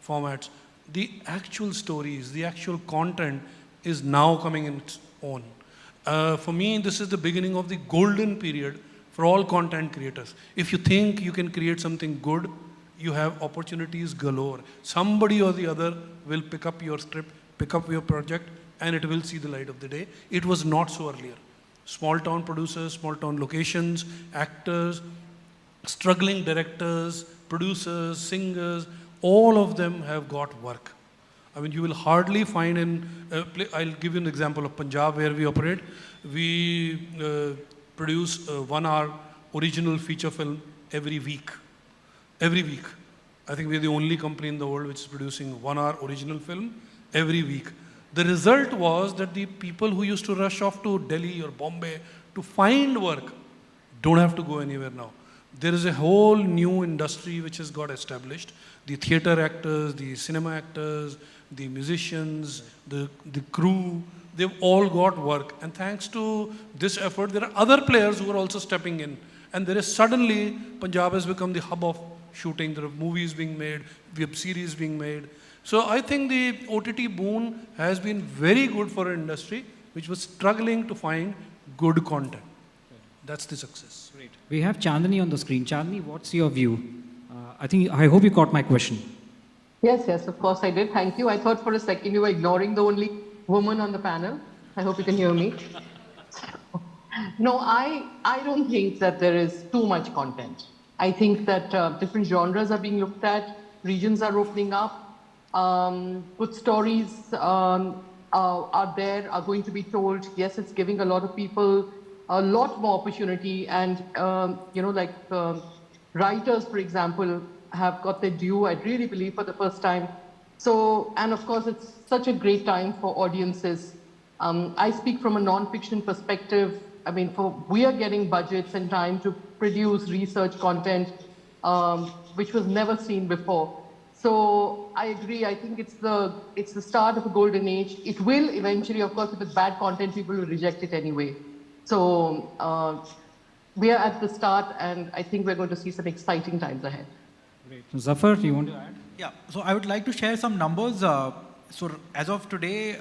formats. The actual stories, the actual content is now coming in its own. For me, this is the beginning of the golden period for all content creators. If you think you can create something good, you have opportunities galore. Somebody or the other will pick up your script, pick up your project, and it will see the light of the day. It was not so earlier. Small town producers, small town locations, actors, struggling directors, producers, singers, all of them have got work. I mean, you will hardly find in, I'll give you an example of Punjab where we operate. We produce a 1 hour original feature film every week. Every week. I think we're the only company in the world which is producing 1 hour original film every week. The result was that the people who used to rush off to Delhi or Bombay to find work don't have to go anywhere now. There is a whole new industry which has got established. The theater actors, the cinema actors, the musicians, the crew, they've all got work. And thanks to this effort, there are other players who are also stepping in. And there is suddenly, Punjab has become the hub of shooting. There are movies being made, web series being made. So I think the OTT boon has been very good for an industry which was struggling to find good content. That's the success. Great. We have Chandni on the screen. Chandni, what's your view? I hope you caught my question. Yes, of course I did. Thank you. I thought for a second you were ignoring the only woman on the panel. I hope you can hear me. No, I don't think that there is too much content. I think that different genres are being looked at, regions are opening up, good stories are there, are going to be told. Yes, it's giving a lot of people a lot more opportunity, and writers, for example, have got their due, I really believe, for the first time. So, and of course, it's such a great time for audiences. I speak from a non-fiction perspective. I mean, we are getting budgets and time to produce research content, which was never seen before. So I agree. I think it's the start of a golden age. It will eventually, of course, if it's bad content, people will reject it anyway. So we are at the start, and I think we're going to see some exciting times ahead. Great. Zafar, do you want to add? Yeah. So I would like to share some numbers. So as of today,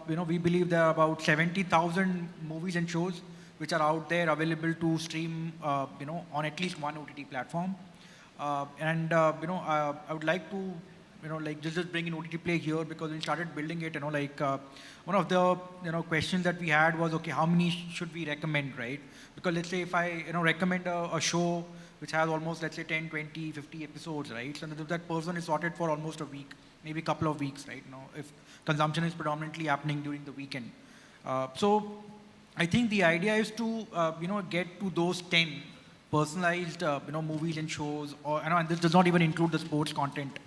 we believe there are about 70,000 movies and shows which are out there available to stream, on at least one OTT platform. I would like to, just bring in OTT Play here, because when we started building it, one of the, questions that we had was, okay, how many should we recommend, right? Because let's say if I, recommend a show which has almost, let's say 10, 20, 50 episodes, right? So that person is sorted for almost a week, maybe a couple of weeks, right? If consumption is predominantly happening during the weekend. So I think the idea is to, get to those 10 personalized, movies and shows, and this does not even include the sports content.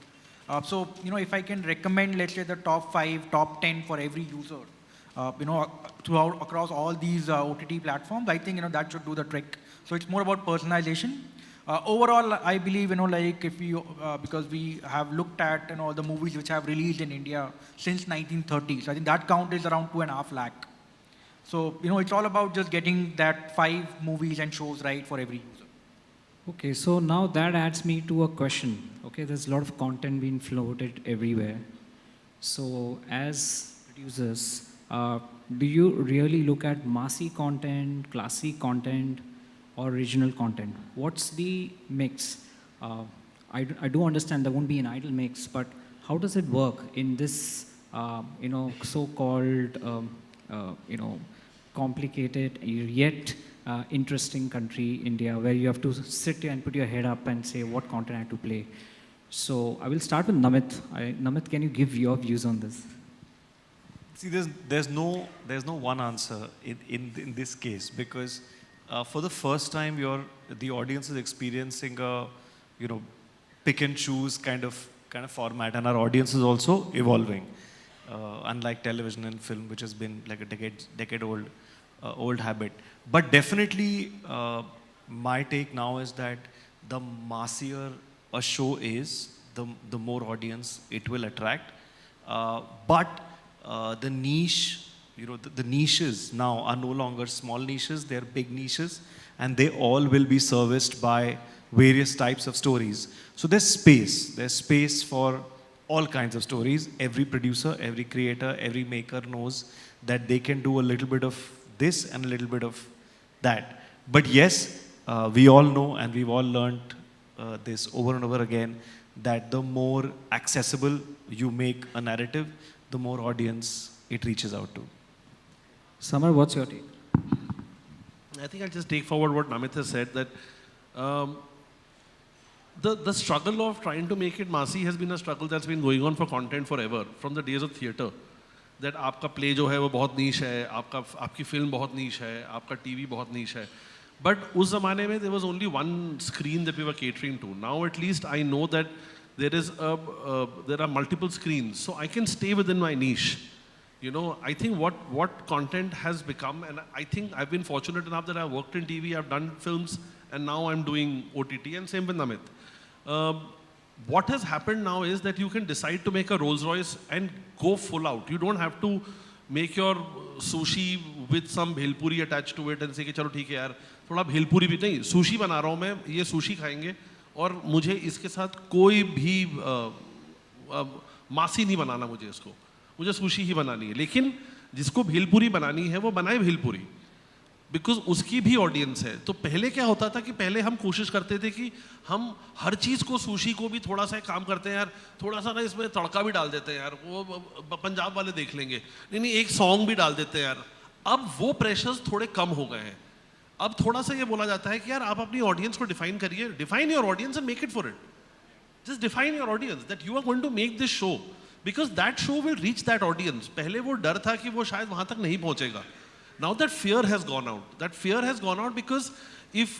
So, if I can recommend, let's say, the top 5, top 10 for every user, throughout across all these OTT platforms, I think, that should do the trick. So it's more about personalization. Overall, I believe, like if we, because we have looked at, the movies which have released in India since 1930. So I think that count is around 2.5 lakh. So, it's all about just getting that 5 movies and shows right for every user. Okay, so now that adds me to a question. Okay, there's a lot of content being floated everywhere. So as producers, do you really look at massy content, classy content, or regional content? What's the mix? I do understand there won't be an ideal mix, but how does it work in this, so-called, complicated yet interesting country, India, where you have to sit and put your head up and say what content I have to play? So I will start with Namit. Namit, can you give your views on this? See, there's no one answer in this case, because for the first time the audience is experiencing a pick and choose kind of format, and our audience is also evolving, unlike television and film, which has been like a decade old habit. But definitely my take now is that the massier a show is, the more audience it will attract. But the niche, the niches now are no longer small niches, they're big niches, and they all will be serviced by various types of stories. So there's space for all kinds of stories. Every producer, every creator, every maker knows that they can do a little bit of this and a little bit of that. But yes, we all know, and we've all learned this over and over again, that the more accessible you make a narrative, the more audience it reaches out to. Samar, what's your take? I think I'll just take forward what Namit has said, that the struggle of trying to make it massy has been a struggle that's been going on for content forever, from the days of theatre. That आपका play जो है वो बहुत niche है, आपकी film बहुत niche है, आपका TV बहुत niche है. But उस ज़माने में there was only one screen that we were catering to. Now at least I know that there are multiple screens, so I can stay within my niche. I think what content has become, and I think I've been fortunate enough that I've worked in TV, I've done films, and now I'm doing OTT, and same with Namit. What has happened now is that you can decide to make a Rolls Royce and go full out. You don't have to make your sushi with some bhelpuri attached to it and say कि चलो ठीक है यार थोड़ा bhelpuri भी नहीं, sushi बना रहा हूँ मैं, ये sushi खाएंगे और मुझे इसके साथ कोई भी मासी नहीं बनाना, मुझे sushi ही बनानी है. लेकिन जिसको bhelpuri बनानी है वो बनाए bhelpuri, बिकॉज उसकी भी ऑडियंस है. तो पहले क्या होता था कि पहले हम कोशिश करते थे कि हम हर चीज़ को, सुशी को भी थोड़ा सा काम करते हैं यार, थोड़ा सा ना इसमें तड़का भी डाल देते हैं यार, वो पंजाब वाले देख लेंगे, नहीं एक सॉन्ग भी डाल देते हैं यार. अब वो प्रेशर्स थोड़े कम हो गए हैं. अब थोड़ा सा ये बोला जाता है कि यार आप अपनी ऑडियंस को डिफाइन करिए, define your audience and make it for it. Just define your audience that you are going to make this show, because that show will reach that audience. पहले वो डर था कि वो शायद वहाँ तक नहीं पहुँचेगा. Now that fear has gone out. That fear has gone out because if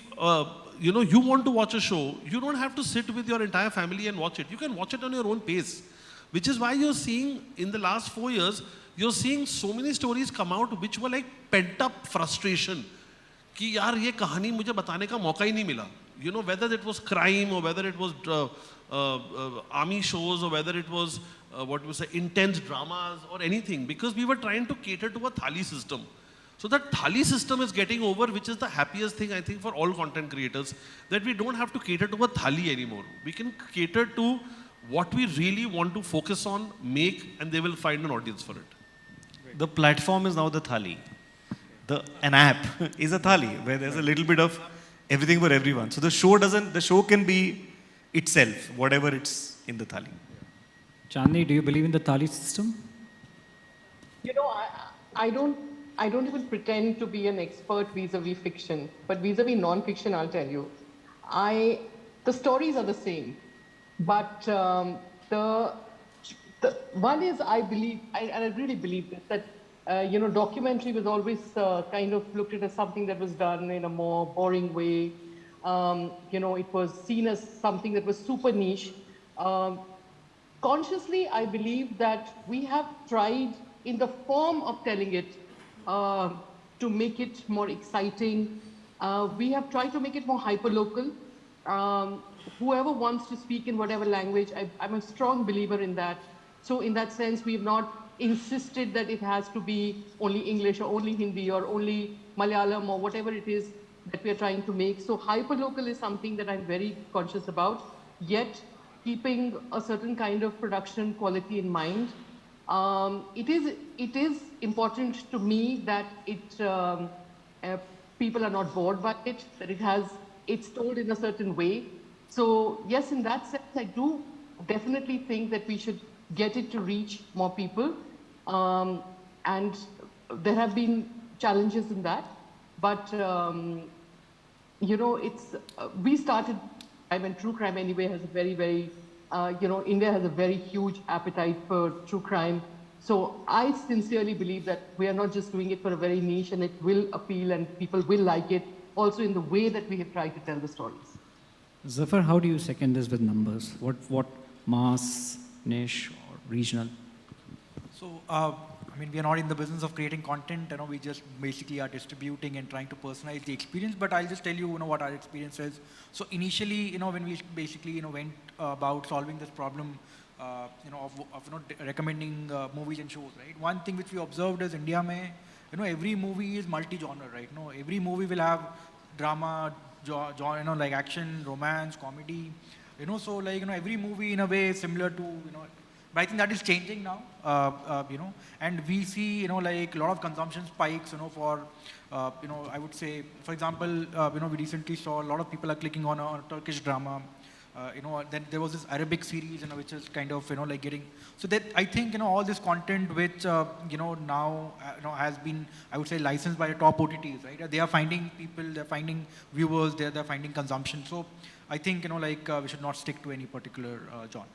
you want to watch a show, you don't have to sit with your entire family and watch it. You can watch it on your own pace, which is why you're seeing in the last 4 years, you're seeing so many stories come out which were like pent up frustration. कि यार ये कहानी मुझे बताने का मौका ही नहीं मिला. Whether it was crime or whether it was army shows or whether it was intense dramas or anything, because we were trying to cater to a thali system. So that thali system is getting over, which is the happiest thing I think for all content creators, that we don't have to cater to a thali anymore. We can cater to what we really want to focus on, make, and they will find an audience for it. The platform is now the thali. An app is a thali where there's a little bit of everything for everyone. So the show can be itself, whatever it's in the thali. Chandni, do you believe in the thali system? I don't even pretend to be an expert vis-a-vis fiction, but vis-a-vis non-fiction, I'll tell you. The stories are the same, but the one is, I believe, and I really believe this, that documentary was always kind of looked at as something that was done in a more boring way. It was seen as something that was super niche. consciously, I believe that we have tried in the form of telling it to make it more exciting. We have tried to make it more hyper-local. Whoever wants to speak in whatever language, I'm a strong believer in that. So in that sense, we have not insisted that it has to be only English or only Hindi or only Malayalam or whatever it is that we are trying to make. So hyper-local is something that I'm very conscious about, yet keeping a certain kind of production quality in mind. It is important to me that people are not bored by it, that it's told in a certain way. So yes, in that sense, I do definitely think that we should get it to reach more people. And there have been challenges in that, but you know, we started, true crime anyway has a very, you know, India has a very huge appetite for true crime. So I sincerely believe that we are not just doing it for a very niche, and it will appeal and people will like it also in the way that we have tried to tell the stories. Zafar, how do you second this with numbers? What mass, niche, or regional? So, I mean, we are not in the business of creating content, you know, we just basically are distributing and trying to personalize the experience, but I'll just tell you, you know, what our experience is. So initially, you know, when we basically, you know, went about solving this problem, you know, of recommending movies and shows, right? One thing which we observed is India mein, you know, every movie is multi-genre, right? You know, every movie will have drama, you know, like action, romance, comedy, you know, so like, you know, every movie in a way is similar to, you know, but I think that is changing now, you know, and we see, you know, like a lot of consumption spikes, you know, for, you know, I would say, for example, you know, we recently saw a lot of people are clicking on a Turkish drama, you know, then there was this Arabic series, you know, which is kind of, you know, like getting, so that I think, you know, all this content which, you know, now, you know, has been, I would say, licensed by the top OTTs, right? They are finding people, they're finding viewers, they're finding consumption. So I think, you know, like we should not stick to any particular genre.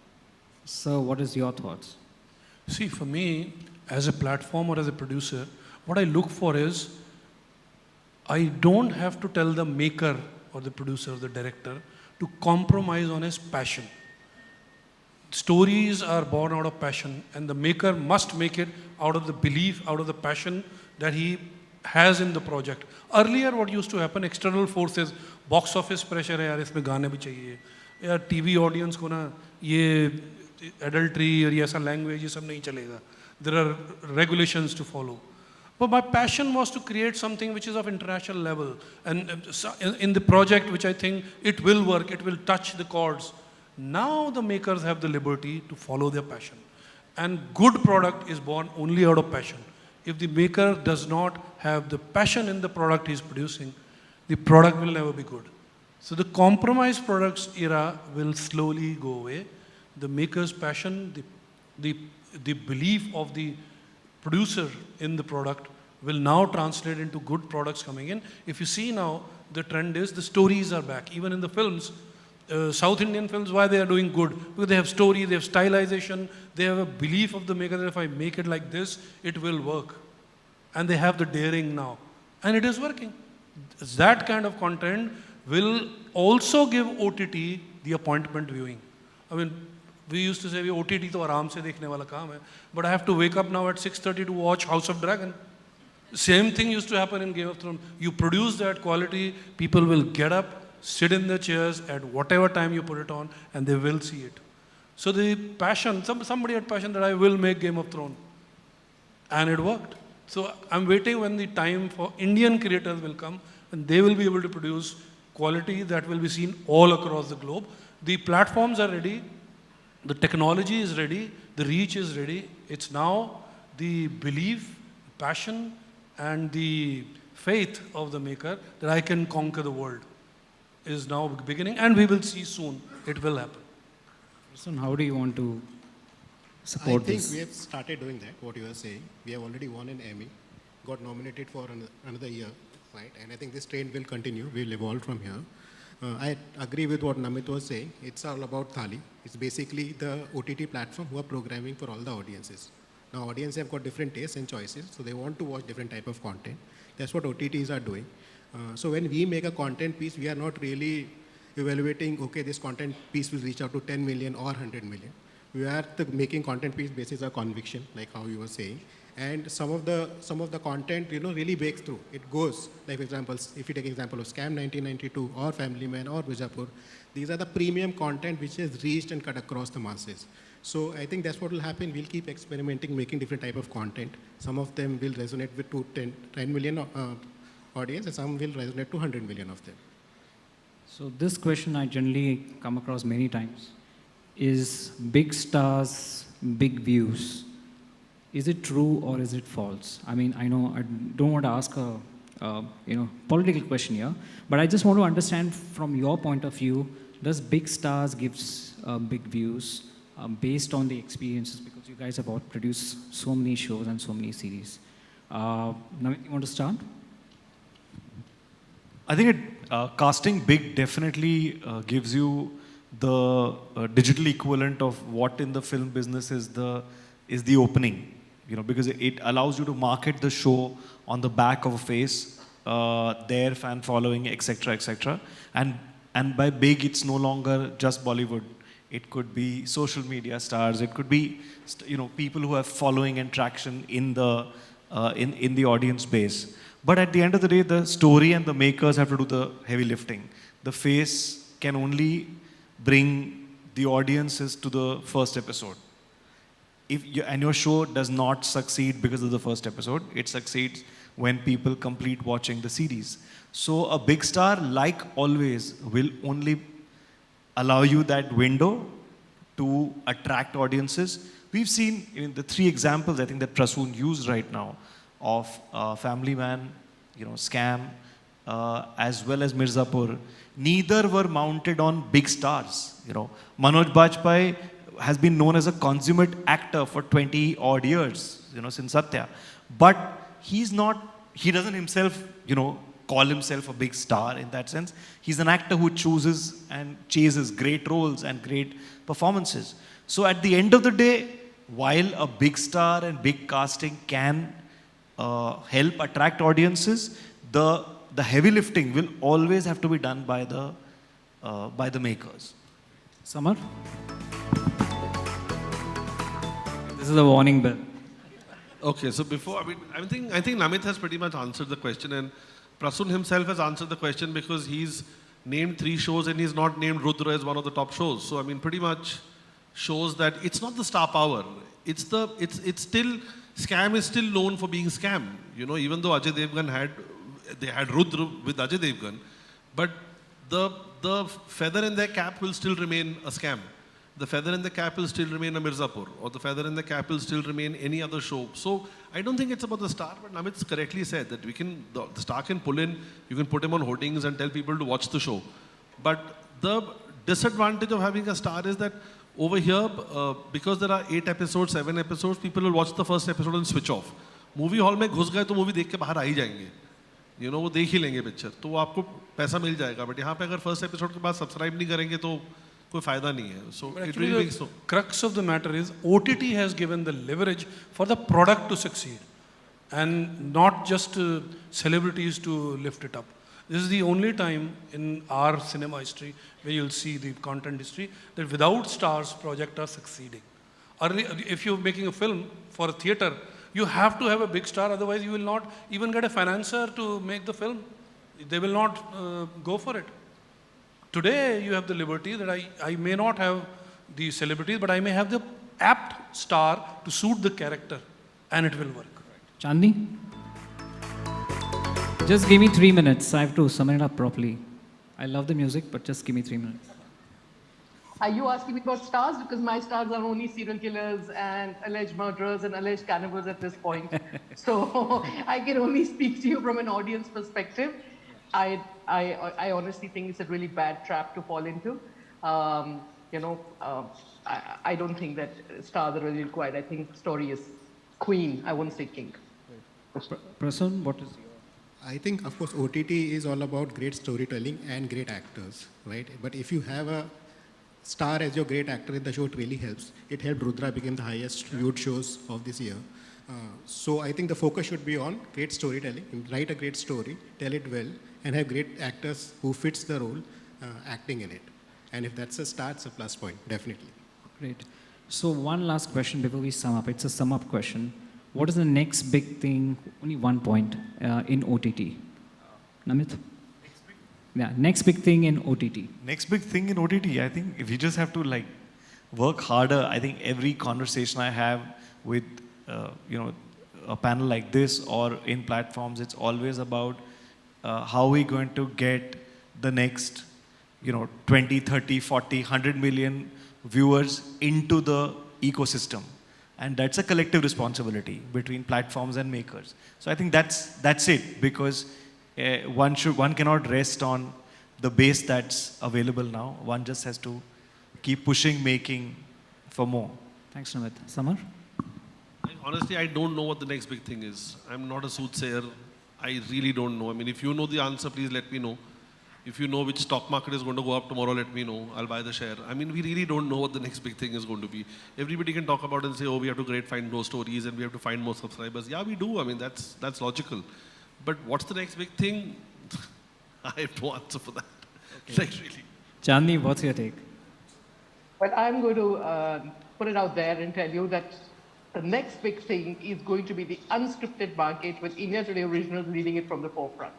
So what is your thoughts? See, for me, as a platform or as a producer, what I look for is, I don't have to tell the maker or the producer or the director to compromise on his passion. Stories are born out of passion, and the maker must make it out of the belief, out of the passion that he has in the project. Earlier, what used to happen, external forces, box office pressure है यार इसमें गाने भी चाहिए, यार TV audience को ना ये adultery or ऐसा language ये सब नहीं चलेगा. There are regulations to follow. But my passion was to create something which is of international level, and in the project which I think it will work, it will touch the chords. Now the makers have the liberty to follow their passion, and good product is born only out of passion. If the maker does not have the passion in the product he's producing, the product will never be good. So the compromised products era will slowly go away. The maker's passion, the belief of the producer in the product will now translate into good products coming in. If you see now, the trend is the stories are back. Even in the films, South Indian films, why they are doing good? Because they have story, they have stylization, they have a belief of the maker that if I make it like this, it will work. And they have the daring now. And it is working. That kind of content will also give OTT the appointment viewing. I mean, we used to say OTT to aaram se dekhne wala kaam hai, but I have to wake up now at 6:30 to watch House of Dragon. Same thing used to happen in Game of Thrones. You produce that quality, people will get up, sit in their chairs at whatever time you put it on, and they will see it. So the passion, somebody had passion that I will make Game of Thrones, and it worked. So I'm waiting when the time for Indian creators will come, and they will be able to produce quality that will be seen all across the globe. The platforms are ready. The technology is ready, the reach is ready. It's now the belief, passion, and the faith of the maker that I can conquer the world is now beginning, and we will see soon. It will happen. So how do you want to support this? I think we have started doing that, what you are saying. We have already won an Emmy, got nominated for another year, right? And I think this trend will continue, will evolve from here. I agree with what Namit was saying. It's all about Thali. It's basically the OTT platform who are programming for all the audiences. Now, audiences have got different tastes and choices, so they want to watch different type of content. That's what OTTs are doing. So when we make a content piece, we are not really evaluating, okay, this content piece will reach out to 10 million or 100 million. We are making content piece basis of conviction, like how you were saying. And some of the content, really breaks through. It goes, like for example, if you take example of Scam 1992 or Family Man or Bijapur, these are the premium content which has reached and cut across the masses. So I think that's what will happen. We'll keep experimenting, making different type of content. Some of them will resonate with 10 million audience, and some will resonate to 100 million of them. So this question I generally come across many times is big stars, big views. Is it true or is it false? I mean, I know I don't want to ask a political question here, but I just want to understand from your point of view, does big stars gives big views based on the experiences? Because you guys have all produced so many shows and so many series. Namit, you want to start? I think casting big definitely gives you the digital equivalent of what in the film business is the opening, because it allows you to market the show on the back of a face, their fan following, etc., etc. And by big, it's no longer just Bollywood. It could be social media stars. It could be people who have following and traction in the audience base. But at the end of the day, the story and the makers have to do the heavy lifting. The face can only bring the audiences to the first episode. And your show does not succeed because of the first episode. It succeeds when people complete watching the series. So a big star, like always, will only allow you that window to attract audiences. We've seen in the 3 examples, I think, that Prasoon used right now of Family Man, Scam, as well as Mirzapur. Neither were mounted on big stars. Manoj Bajpayee has been known as a consummate actor for 20 odd years, since Satya. But he doesn't himself, call himself a big star in that sense. He's an actor who chooses and chases great roles and great performances. So at the end of the day, while a big star and big casting can help attract audiences, the heavy lifting will always have to be done by the makers. Samar? This is a warning bell. Okay, so before, I think Namit has pretty much answered the question, and Prasoon himself has answered the question because he's named 3 shows and he's not named Rudra as one of the top shows. So pretty much shows that it's not the star power. It's still, Scam is still known for being Scam. Even though Ajay Devgan had Rudra with Ajay Devgan, but the feather in their cap will still remain a Scam. The feather in the cap will still remain a Mirzapur, or the feather in the cap will still remain any other show. So I don't think it's about the star, but Namit's correctly said that the star can pull in, you can put him on hoardings and tell people to watch the show. But the disadvantage of having a star is that over here, because there are 8 episodes, 7 episodes, people will watch the first episode and switch off. Movie hall में घुस गए तो movie देख के बाहर आ ही जाएंगे. वो देख ही लेंगे picture. तो आपको पैसा मिल जाएगा. But यहाँ पे अगर first episode के बाद subscribe नहीं करेंगे तो कोई फायदा नहीं है. So it really makes no. Crux of the matter is OTT has given the leverage for the product to succeed, and not just celebrities to lift it up. This is the only time in our cinema history where you'll see the content history that without stars, projects are succeeding. If you're making a film for a theater, you have to have a big star, otherwise you will not even get a financier to make the film. They will not go for it. Today, you have the liberty that I may not have the celebrities, but I may have the apt star to suit the character, and it will work. Chandni? Just give me 3 minutes. I have to sum it up properly. I love the music, but just give me 3 minutes. Are you asking me about stars? Because my stars are only serial killers and alleged murderers and alleged cannibals at this point. So I can only speak to you from an audience perspective. I honestly think it's a really bad trap to fall into. I don't think that stars are really required. I think story is queen. I won't say king. Prasoon, what is your? I think, of course, OTT is all about great storytelling and great actors, right? But if you have a star as your great actor in the show, it really helps. It helped Rudra become the highest viewed shows of this year. So I think the focus should be on great storytelling. Write a great story, tell it well, and have great actors who fits the role acting in it. And if that's a star, it's a plus point, definitely. Great. So one last question before we sum up. It's a sum up question. What is the next big thing, only one point, in OTT? Namit? Yeah, next big thing in OTT. Next big thing in OTT, I think if you just have to like work harder, I think every conversation I have with, a panel like this or in platforms, it's always about how are we going to get the next, 20, 30, 40, 100 million viewers into the ecosystem. And that's a collective responsibility between platforms and makers. So I think that's it, because one cannot rest on the base that's available now. One just has to keep pushing, making for more. Thanks, Namit. Samar? Honestly, I don't know what the next big thing is. I'm not a soothsayer. I really don't know. I mean, if you know the answer, please let me know. If you know which stock market is going to go up tomorrow, let me know. I'll buy the share. I mean, we really don't know what the next big thing is going to be. Everybody can talk about it and say, oh, we have to find more stories and we have to find more subscribers. Yeah, we do. I mean, that's logical. But what's the next big thing? I have no answer for that. Okay. Like, really. Chandni, what's your take? Well, I'm going to put it out there and tell you that the next big thing is going to be the unscripted market, with India Today Originals leading it from the forefront.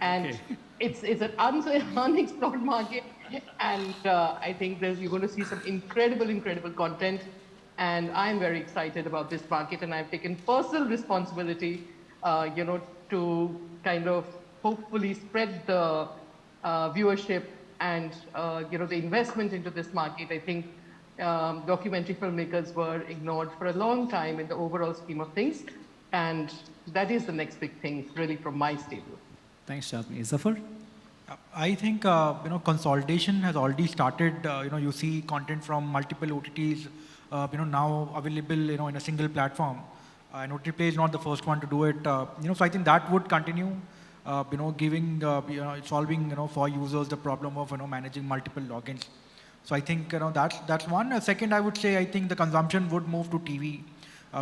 And it's an unexplored market, and I think you're going to see some incredible content. And I'm very excited about this market, and I've taken personal responsibility, to kind of hopefully spread the viewership and the investment into this market. I think documentary filmmakers were ignored for a long time in the overall scheme of things, and that is the next big thing, really, from my stable. Thanks, Chandni. Zafar? I think consolidation has already started. You see content from multiple OTTs now available in a single platform. And OTT Play is not the first one to do it. So I think that would continue. Giving solving for users the problem of managing multiple logins. So I think that's one. Second, I would say I think the consumption would move to TV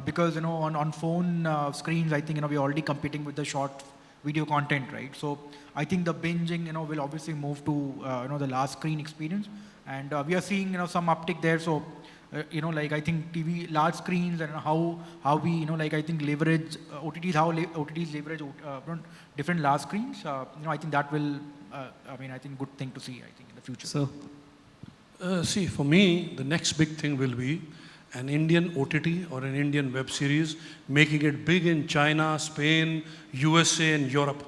because on phone screens, I think we're already competing with the short video content, right? So I think the binging will obviously move to the large screen experience, and we are seeing some uptick there. So I think TV large screens and how we I think leverage OTTs, how OTTs leverage different large screens. I think that will I think good thing to see, I think, in the future. So see, for me, the next big thing will be an Indian OTT or an Indian web series making it big in China, Spain, USA and Europe.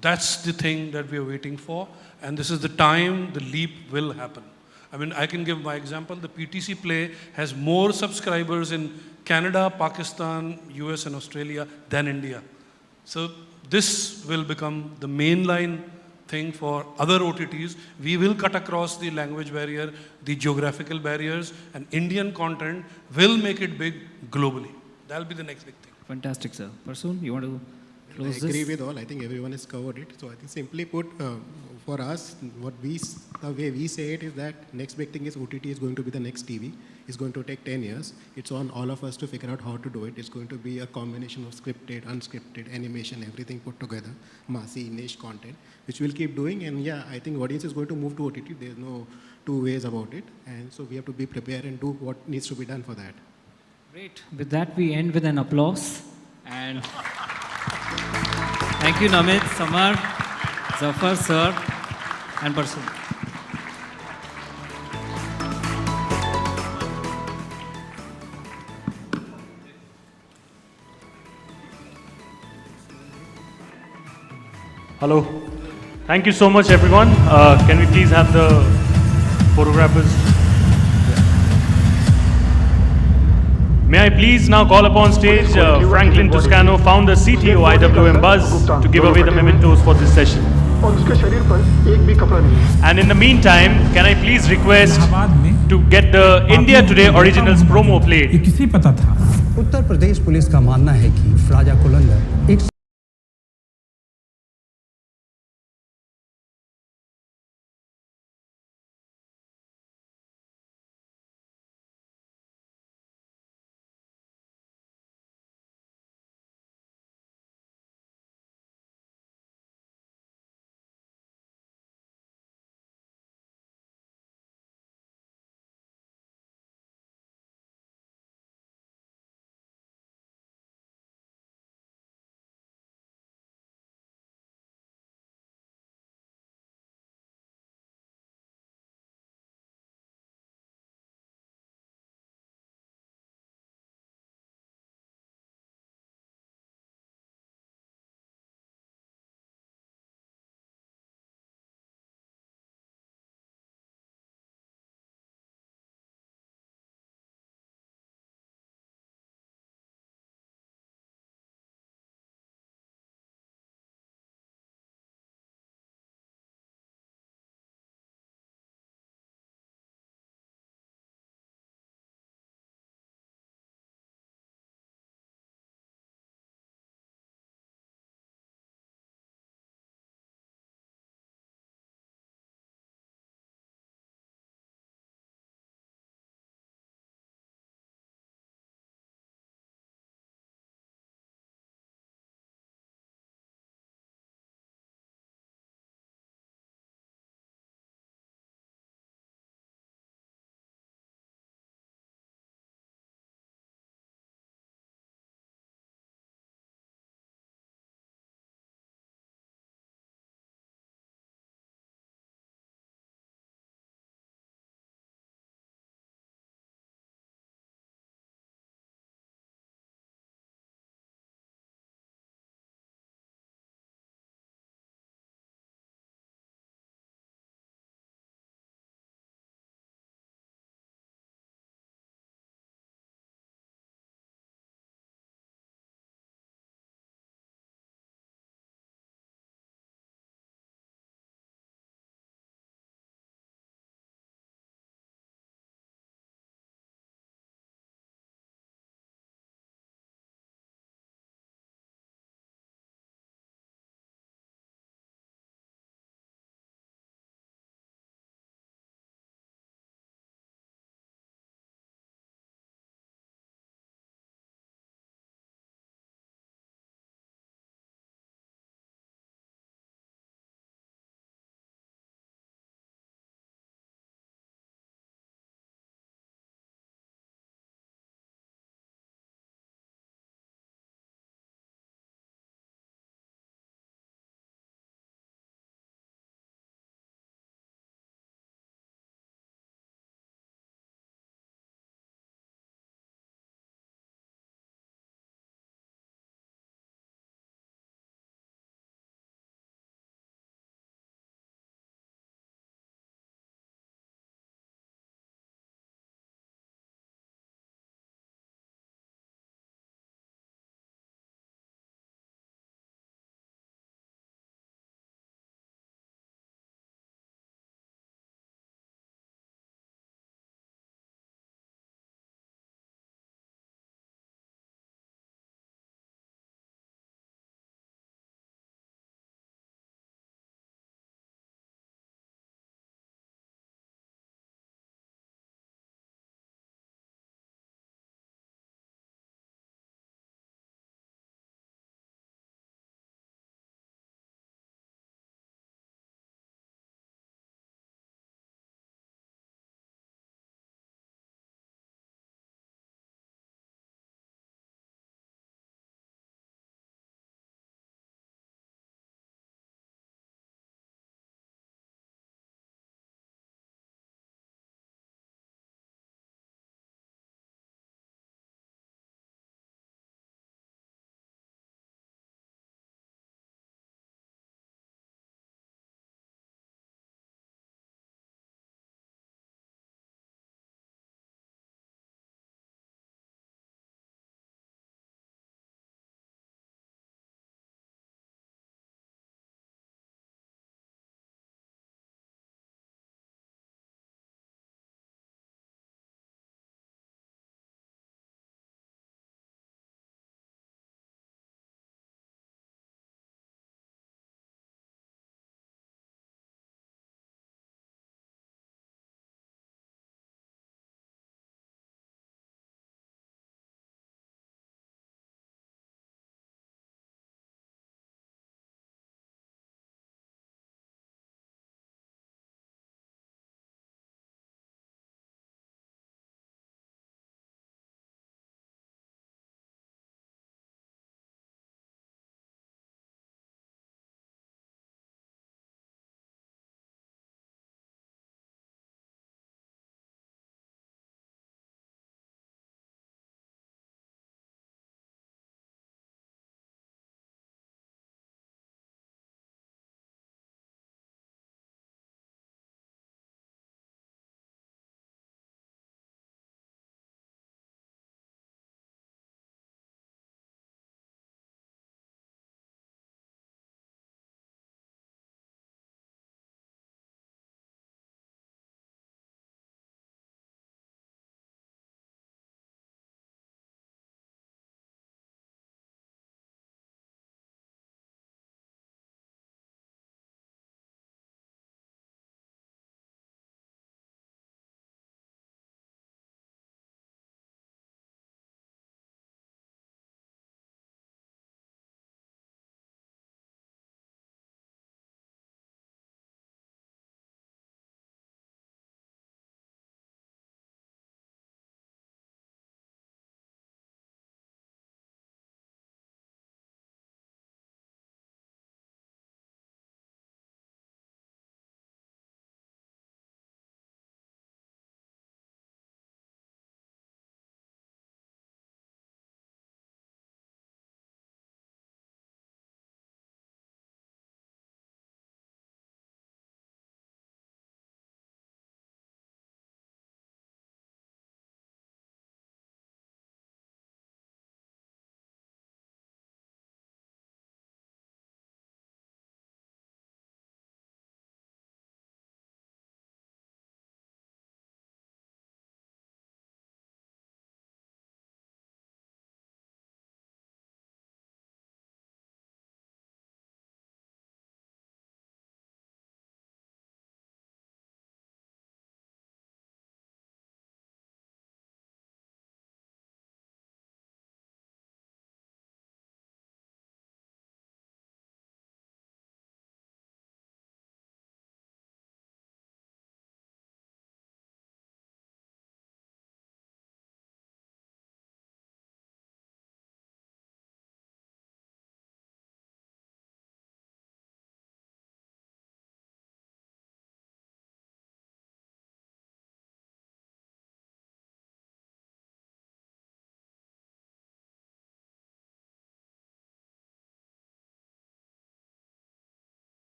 That's the thing that we are waiting for, and this is the time the leap will happen. I mean, I can give my example. The PTC Play has more subscribers in Canada, Pakistan, US and Australia than India. So this will become the mainline thing for other OTTs. We will cut across the language barrier, the geographical barriers, and Indian content will make it big globally. That'll be the next big thing. Fantastic, sir. Parsoon, you want to close this? I agree with all. I think everyone has covered it. So I think simply put, for us, the way we say it is that next big thing is OTT is going to be the next TV. It's going to take 10 years. It's on all of us to figure out how to do it. It's going to be a combination of scripted, unscripted, animation, everything put together, massy, niche content, which we'll keep doing. And yeah, I think audience is going to move to OTT. There's no two ways about it. And so we have to be prepared and do what needs to be done for that. Great. With that, we end with an applause. And thank you, Namit, Samar, Zafar, sir, and Parsoon. Hello. Thank you so much, everyone. Can we please have the photographers? May I please now call upon stage Franklin Toscano, founder, CTO, IWMBuzz, to give away the mementos for this session. And in the meantime, can I please request to get the India Today Originals promo played? किसी पता था Uttar Pradesh police का मानना है कि फ्राजा कुलंदर एक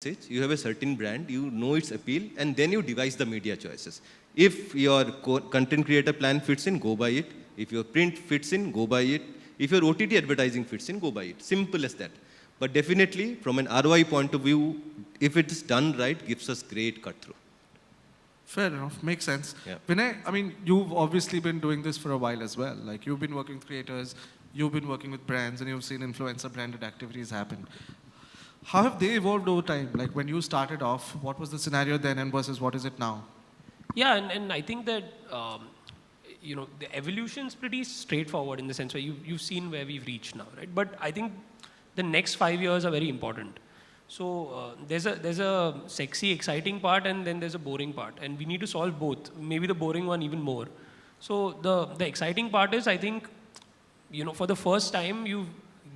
you have a certain brand, you know its appeal, and then you devise the media choices. If your content creator plan fits in, go by it. If your print fits in, go by it. If your OTT advertising fits in, go by it. Simple as that. But definitely, from an ROI point of view, if it's done right, gives us great cut through. Fair enough, makes sense. Yeah. Vinay, I mean, you've obviously been doing this for a while as well. Like, you've been working with creators, you've been working with brands, and you've seen influencer branded activities happen. How have they evolved over time? Like, when you started off, what was the scenario then and versus what is it now? Yeah, and I think that, you know, the evolution's pretty straightforward in the sense where you've seen where we've reached now, right? But I think the next 5 years are very important. So there's a sexy, exciting part, and then there's a boring part, and we need to solve both. Maybe the boring one even more. So the exciting part is, I think, you know, for the first time, you've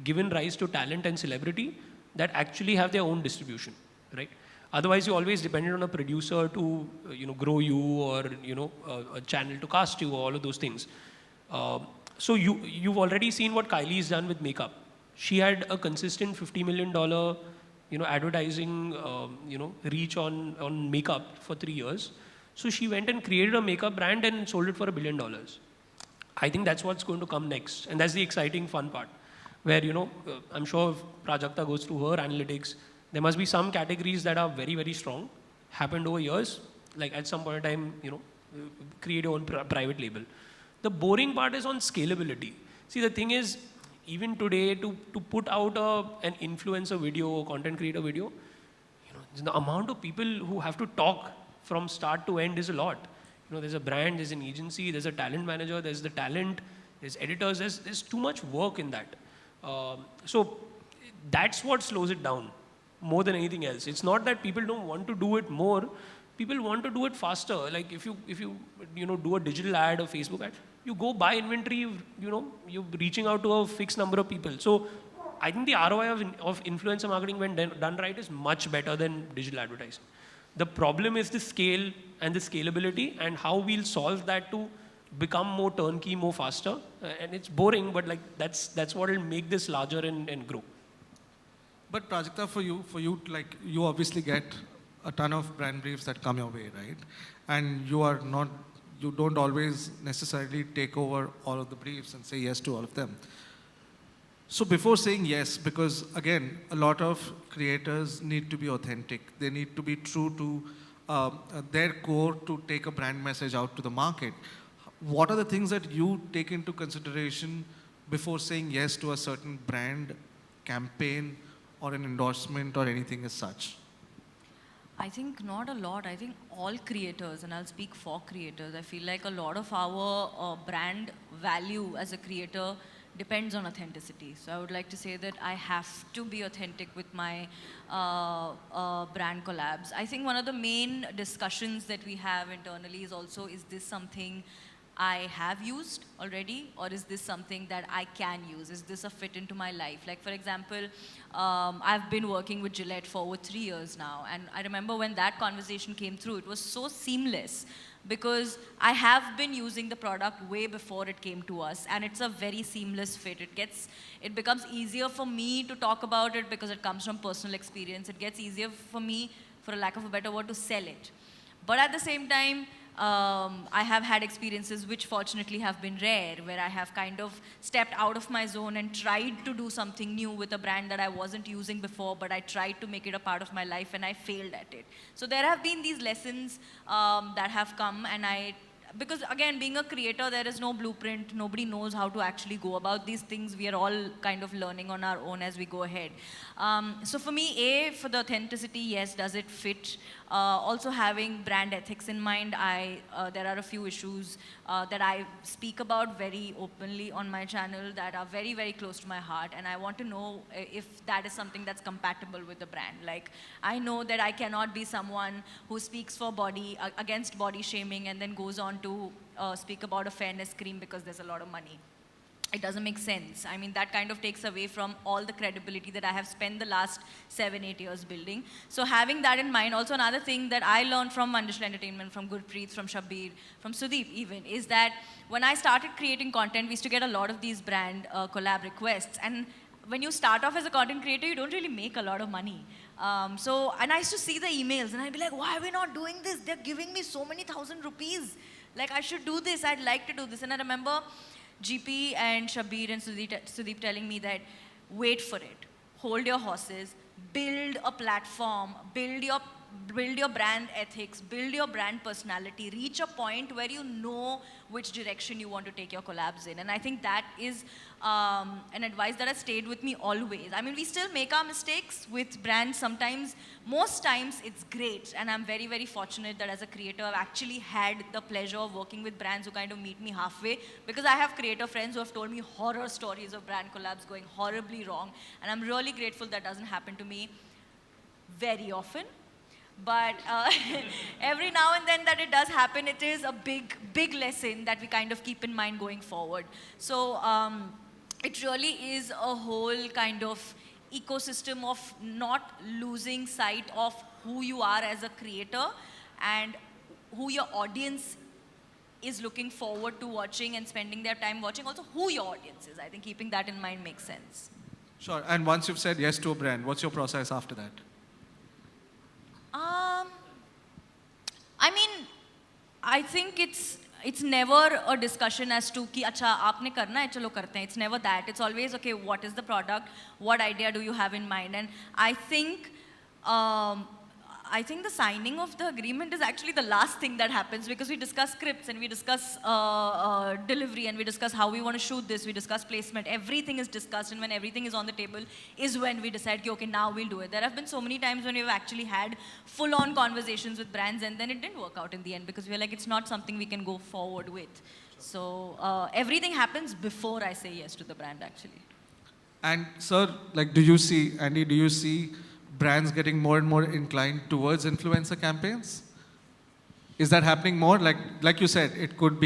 given rise to talent and celebrity that actually have their own distribution, right? Otherwise, you always depended on a producer to, you know, grow you, or, you know, a channel to cast you, all of those things. So you've already seen what Kylie's done with makeup. She had a consistent $50 million, you know, advertising, you know, reach on makeup for 3 years. So she went and created a makeup brand and sold it for $1 billion. I think that's what's going to come next. And that's the exciting, fun part, where, you know, I'm sure if Prajakta goes through her analytics, there must be some categories that are very, very strong, happened over years, like at some point in time, you know, create your own private label. The boring part is on scalability. See, the thing is, even today, to put out an influencer video or content creator video, you know, the amount of people who have to talk from start to end is a lot. You know, there's a brand, there's an agency, there's a talent manager, there's the talent, there's editors, there's too much work in that. So that's what slows it down more than anything else. It's not that people don't want to do it more, people want to do it faster. Like if you know, do a digital ad or Facebook ad, you go buy inventory, you know, you're reaching out to a fixed number of people. So I think the ROI of influencer marketing when done right is much better than digital advertising. The problem is the scale and the scalability and how we'll solve that to become more turnkey, more faster. And it's boring, but like that's what will make this larger and grow. But Prajakta, for you, like, you obviously get a ton of brand briefs that come your way, right? And you don't always necessarily take over all of the briefs and say yes to all of them. So before saying yes, because again, a lot of creators need to be authentic. They need to be true to their core to take a brand message out to the market. What are the things that you take into consideration before saying yes to a certain brand, campaign, or an endorsement or anything as such? I think not a lot. I think all creators, and I'll speak for creators, I feel like a lot of our brand value as a creator depends on authenticity. So I would like to say that I have to be authentic with my brand collabs. I think one of the main discussions that we have internally is also, is this something I have used already, or is this something that I can use? Is this a fit into my life? Like, for example, I've been working with Gillette for over 3 years now, and I remember when that conversation came through, it was so seamless because I have been using the product way before it came to us, and it's a very seamless fit. It becomes easier for me to talk about it because it comes from personal experience. It gets easier for me, for a lack of a better word, to sell it. But at the same time, I have had experiences which fortunately have been rare, where I have kind of stepped out of my zone and tried to do something new with a brand that I wasn't using before, but I tried to make it a part of my life and I failed at it. So there have been these lessons that have come, and because again, being a creator, there is no blueprint. Nobody knows how to actually go about these things. We are all kind of learning on our own as we go ahead. So for me, for the authenticity, yes, does it fit? Also having brand ethics in mind, there are a few issues that I speak about very openly on my channel that are very, very close to my heart, and I want to know if that is something that's compatible with the brand. Like, I know that I cannot be someone who speaks for against body shaming and then goes on to speak about a fairness cream because there's a lot of money. It doesn't make sense. I mean, that kind of takes away from all the credibility that I have spent the last 7-8 years building. So having that in mind, also another thing that I learned from Digital Entertainment, from Gurpreet, from Shabbir, from Sudeep even, is that when I started creating content, we used to get a lot of these brand collab requests. And when you start off as a content creator, you don't really make a lot of money. And I used to see the emails and I'd be like, why are we not doing this? They're giving me so many thousand rupees. Like, I should do this. I'd like to do this. And I remember GP and Shabir and Sudeep telling me that, wait for it. Hold your horses. Build a platform. Build your brand ethics, build your brand personality, reach a point where you know which direction you want to take your collabs in. And I think that is an advice that has stayed with me always. I mean, we still make our mistakes with brands sometimes. Most times it's great. And I'm very, very fortunate that as a creator, I've actually had the pleasure of working with brands who kind of meet me halfway, because I have creator friends who have told me horror stories of brand collabs going horribly wrong. And I'm really grateful that doesn't happen to me very often. But every now and then that it does happen, it is a big, big lesson that we kind of keep in mind going forward. So it really is a whole kind of ecosystem of not losing sight of who you are as a creator and who your audience is looking forward to watching and spending their time watching. Also, who your audience is. I think keeping that in mind makes sense. Sure. And once you've said yes to a brand, what's your process after that? I mean, I think it's never a discussion as to कि अच्छा आपने करना है चलो करते हैं. It's never that. It's always okay. What is the product? What idea do you have in mind? And I think the signing of the agreement is actually the last thing that happens, because we discuss scripts and we discuss delivery and we discuss how we want to shoot this, we discuss placement, everything is discussed, and when everything is on the table is when we decide, okay, now we'll do it. There have been so many times when we've actually had full-on conversations with brands and then it didn't work out in the end because we're like, it's not something we can go forward with. So everything happens before I say yes to the brand actually. And sir, like, do you see, Andy, do you see brands getting more and more inclined towards influencer campaigns? Is that happening more? Like you said, it could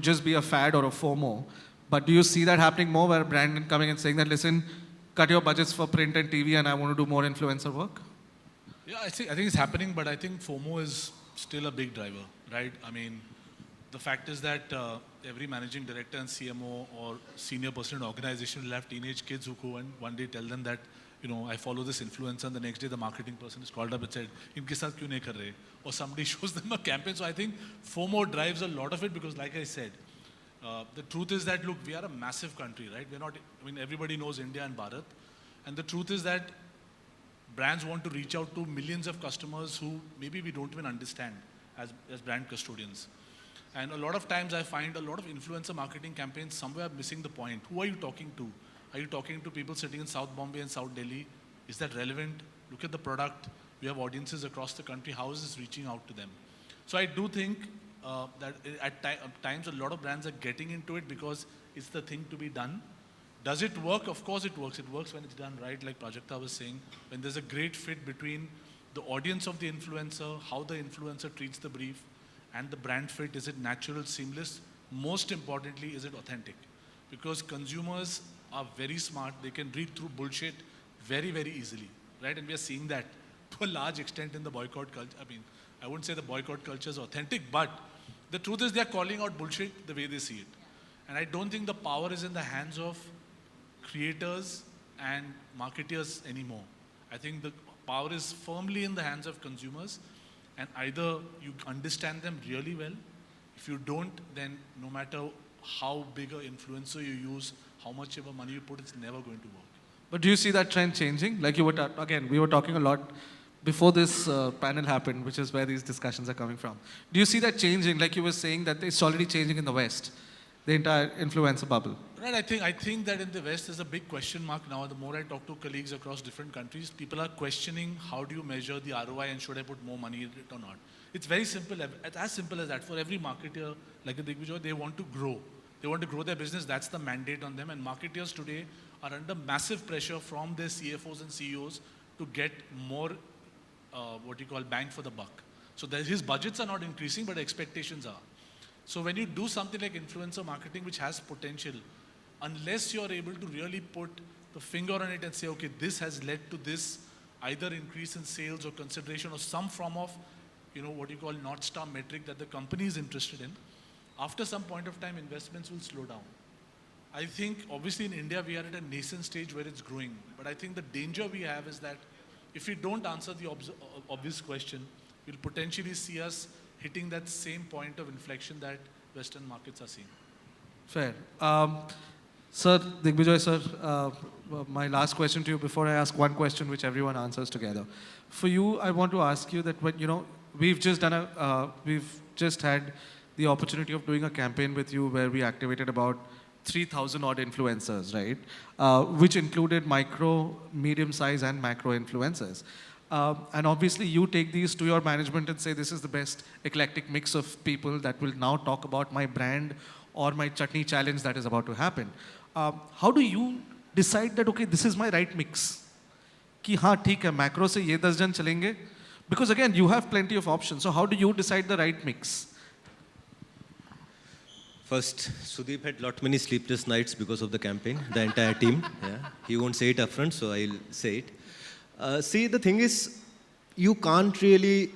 just be a fad or a FOMO. But do you see that happening more, where a brand coming and saying that, listen, cut your budgets for print and TV and I want to do more influencer work? Yeah, I think it's happening, but I think FOMO is still a big driver, right? I mean, the fact is that every managing director and CMO or senior person in an organization will have teenage kids who go and one day tell them that, you know, I follow this influencer, and the next day the marketing person is called up and said, "Inke saath kyun nahi kar rahe?" Or somebody shows them a campaign. So I think FOMO drives a lot of it because, like I said, the truth is that, look, we are a massive country, right? We're not, I mean, everybody knows India and Bharat. And the truth is that brands want to reach out to millions of customers who maybe we don't even understand as brand custodians. And a lot of times I find a lot of influencer marketing campaigns somewhere missing the point. Who are you talking to? Are you talking to people sitting in South Bombay and South Delhi? Is that relevant? Look at the product. We have audiences across the country. How is this reaching out to them? So I do think that at times a lot of brands are getting into it because it's the thing to be done. Does it work? Of course it works. It works when it's done right, like Prajakta was saying, when there's a great fit between the audience of the influencer, how the influencer treats the brief, and the brand fit. Is it natural, seamless? Most importantly, is it authentic? Because consumers are very smart. They can read through bullshit very, very easily, right? And we are seeing that to a large extent in the boycott culture. I mean, I wouldn't say the boycott culture is authentic, but the truth is they are calling out bullshit the way they see it. And I don't think the power is in the hands of creators and marketers anymore. I think the power is firmly in the hands of consumers, and either you understand them really well. If you don't, then no matter how big an influencer you use, how much ever money you put, it's never going to work. But do you see that trend changing? Like you were, again, we were talking a lot before this panel happened, which is where these discussions are coming from. Do you see that changing? Like you were saying that it's already changing in the West, the entire influencer bubble. Right, I think that in the West there's a big question mark now. The more I talk to colleagues across different countries, people are questioning how do you measure the ROI and should I put more money in it or not. It's very simple, it's as simple as that. For every marketer, like a Digvijay, they want to grow. They want to grow their business, that's the mandate on them. And marketers today are under massive pressure from their CFOs and CEOs to get more, what you call bang for the buck. So his budgets are not increasing, but expectations are. So when you do something like influencer marketing, which has potential, unless you're able to really put the finger on it and say, okay, this has led to this, either increase in sales or consideration or some form of, you know, what you call North Star metric that the company is interested in, after some point of time, investments will slow down. I think obviously in India we are at a nascent stage where it's growing. But I think the danger we have is that if we don't answer the obvious question, we'll potentially see us hitting that same point of inflection that Western markets are seeing. Fair. Sir, Digvijay sir, my last question to you before I ask one question which everyone answers together. For you, I want to ask you that when, you know, we've just had the opportunity of doing a campaign with you where we activated about 3,000 odd influencers, right? Which included micro, medium size and macro influencers. And obviously you take these to your management and say, this is the best eclectic mix of people that will now talk about my brand or my chutney challenge that is about to happen. How do you decide that, okay, this is my right mix? Ki haan, theek hai, macro se ye 10 jan chalenge? Because again, you have plenty of options. So how do you decide the right mix? First, Sudeep had lot many sleepless nights because of the campaign, the entire team. Yeah. He won't say it upfront, so I'll say it. See, the thing is, you can't really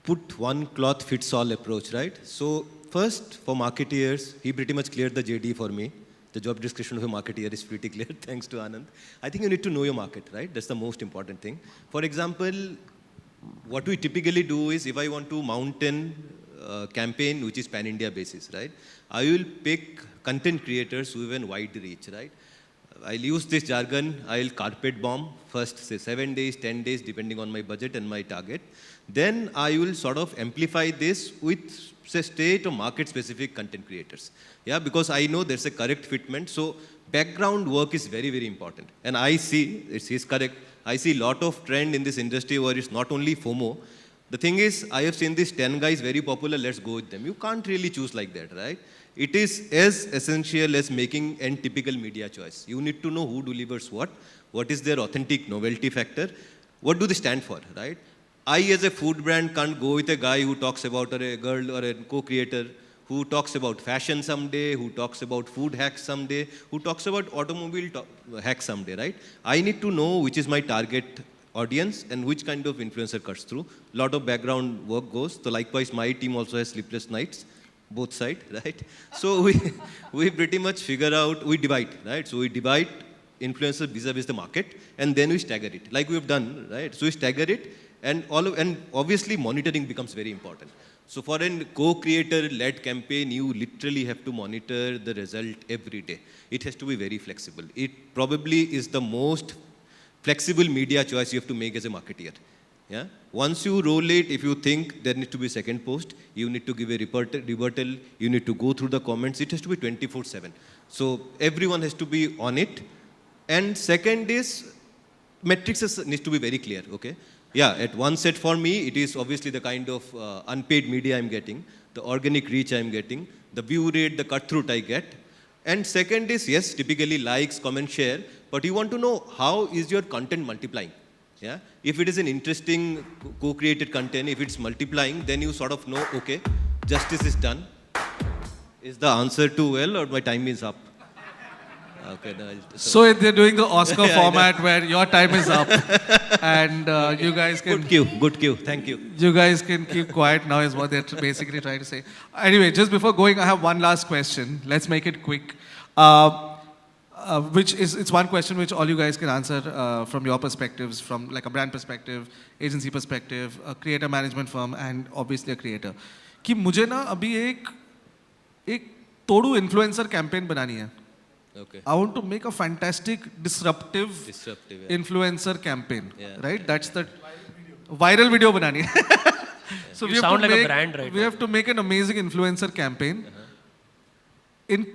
put one cloth fits all approach, right? So first, for marketeers, he pretty much cleared the JD for me. The job description of a marketeer is pretty clear, thanks to Anand. I think you need to know your market, right? That's the most important thing. For example, what we typically do is, if I want to mount an campaign which is pan-India basis, right? I will pick content creators who have a wide reach, right? I'll use this jargon, I'll carpet bomb, first say 7 days, 10 days, depending on my budget and my target. Then I will sort of amplify this with say state or market specific content creators. Yeah, because I know there's a correct fitment. So background work is very, very important. And I see, he's correct, I see a lot of trend in this industry where it's not only FOMO. The thing is, I have seen these 10 guys very popular, let's go with them. You can't really choose like that, right? It is as essential as making a typical media choice. You need to know who delivers what is their authentic novelty factor, what do they stand for, right? I as a food brand can't go with a guy who talks about, or a girl or a co-creator who talks about fashion someday, who talks about food hacks someday, who talks about automobile hacks someday, right? I need to know which is my target audience and which kind of influencer cuts through. A lot of background work goes. So likewise, my team also has sleepless nights, both sides, right? So we pretty much figure out, we divide, right? So we divide influencers vis-a-vis the market, and then we stagger it, like we have done, right? So we stagger it, and obviously monitoring becomes very important. So for a co-creator-led campaign, you literally have to monitor the result every day. It has to be very flexible. It probably is the most flexible media choice you have to make as a marketeer. Yeah? Once you roll it, if you think there needs to be a second post, you need to give a rebuttal, you need to go through the comments, it has to be 24/7. So everyone has to be on it. And second is, metrics needs to be very clear, okay? Yeah, at one set for me, it is obviously the kind of unpaid media I'm getting, the organic reach I'm getting, the view rate, the cut through I get. And second is, yes, typically likes, comment, share, but you want to know how is your content multiplying. Yeah? If it is an interesting co-created content, if it's multiplying, then you sort of know, okay, justice is done. Is the answer too well, or my time is up? Okay, no, so they're doing the Oscar format where your time is up, and you guys can... Good cue, thank you. You guys can keep quiet now is what they're basically trying to say. Anyway, just before going, I have one last question. Let's make it quick. It's one question which all you guys can answer from your perspectives, from like a brand perspective, agency perspective, a creator management firm, and obviously a creator. कि मुझे ना अभी एक तोड़ू influencer campaign बनानी है. Okay. I want to make a fantastic, disruptive influencer campaign, right? That's the viral video banani. So you sound like a brand, right? We have to make an amazing influencer campaign. In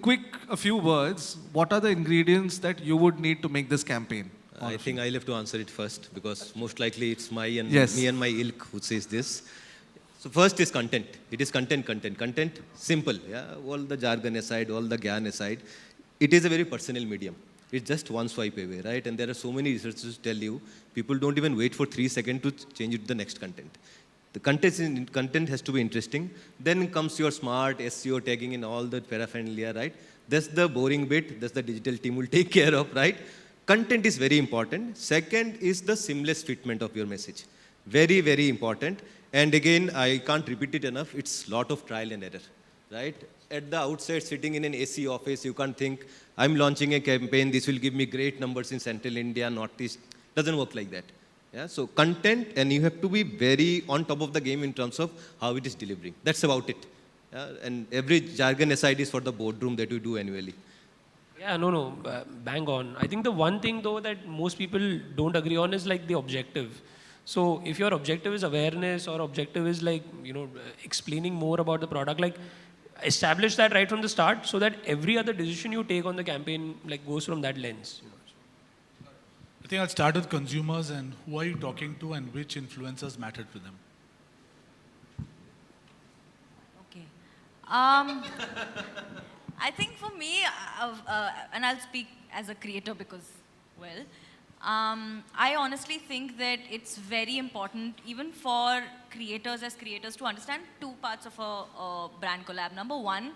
a few words, what are the ingredients that you would need to make this campaign? I think I'll have to answer it first, because most likely it's me and my ilk who says this. So first is content. It is content. Content, simple. Yeah, all the jargon aside, all the gyan aside. It is a very personal medium. It's just one swipe away, right? And there are so many researchers tell you, people don't even wait for 3 seconds to change it to the next content. The content has to be interesting. Then comes your smart SEO tagging and all the paraphernalia, right? That's the boring bit. That's the digital team will take care of, right? Content is very important. Second is the seamless fitment of your message. Very, very important. And again, I can't repeat it enough. It's a lot of trial and error, right? at the outside sitting in an AC office, you can't think, I'm launching a campaign, this will give me great numbers in Central India, Northeast. Doesn't work like that. Yeah? So content, and you have to be very on top of the game in terms of how it is delivering. That's about it. And every jargon aside is for the boardroom that we do annually. Yeah, no, bang on. I think the one thing though that most people don't agree on is like the objective. So if your objective is awareness or objective is like, explaining more about the product, like establish that right from the start so that every other decision you take on the campaign like goes from that lens. I think I'll start with consumers and who are you talking to and which influencers matter to them. Okay. I think for me, and I'll speak as a creator because, well, I honestly think that it's very important even for creators as creators to understand two parts of a brand collab. Number one,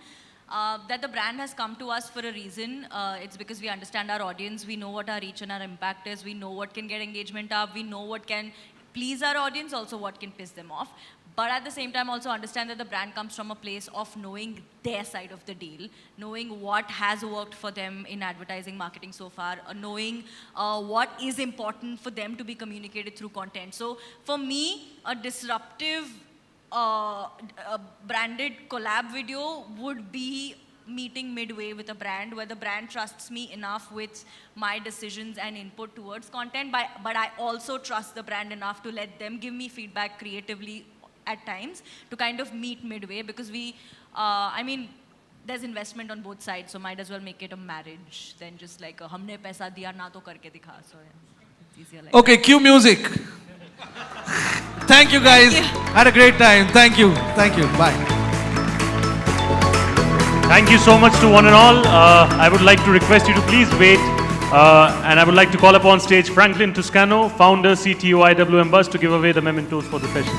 that the brand has come to us for a reason. It's because we understand our audience, we know what our reach and our impact is, we know what can get engagement up, we know what can please our audience, also what can piss them off. But at the same time also understand that the brand comes from a place of knowing their side of the deal, knowing what has worked for them in advertising marketing so far, knowing what is important for them to be communicated through content. So for me, a disruptive branded collab video would be meeting midway with a brand where the brand trusts me enough with my decisions and input towards content, but I also trust the brand enough to let them give me feedback creatively at times to kind of meet midway, because I mean, there's investment on both sides, so might as well make it a marriage than just like humne paisa diya na to karke dikha. So yeah, it's easier like Okay, that. cue music. Thank you guys. Had a great time. Thank you. Thank you. Bye. Thank you so much to one and all. I would like to request you to please wait. And I would like to call upon stage Franklin Toscano, founder, CTO, IWMBuzz, to give away the mementos for the session.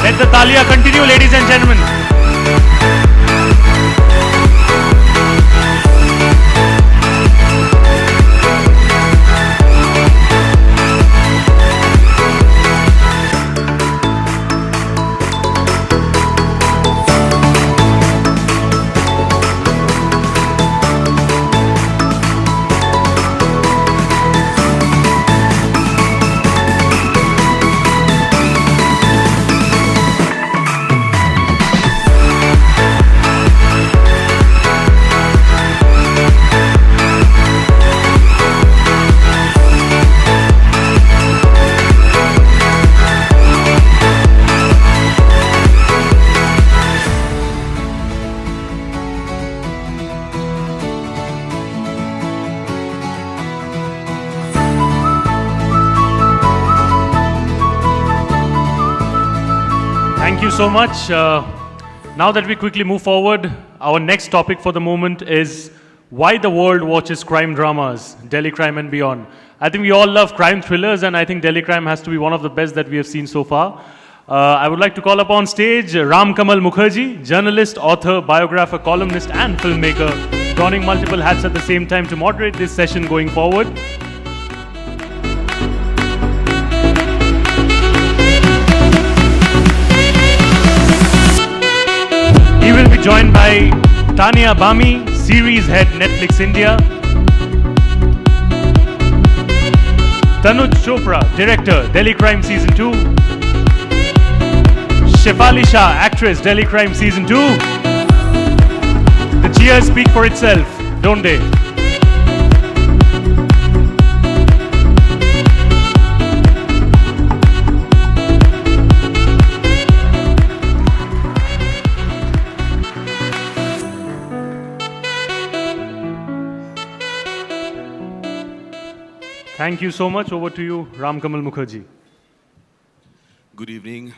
Let the talia continue, ladies and gentlemen. Thank you so much. Now that we quickly move forward, our next topic for the moment is why the world watches crime dramas, Delhi Crime and beyond. I think we all love crime thrillers, and I think Delhi Crime has to be one of the best that we have seen so far. I would like to call upon stage Ram Kamal Mukherjee, journalist, author, biographer, columnist and filmmaker, donning multiple hats at the same time to moderate this session going forward. He will be joined by Tania Bami, series head, Netflix India. Tanuj Chopra, director, Delhi Crime Season 2. Shefali Shah, actress, Delhi Crime Season 2. The cheers speak for itself, don't they? Thank you so much. Over to you, Ram Kamal Mukherjee. Good evening.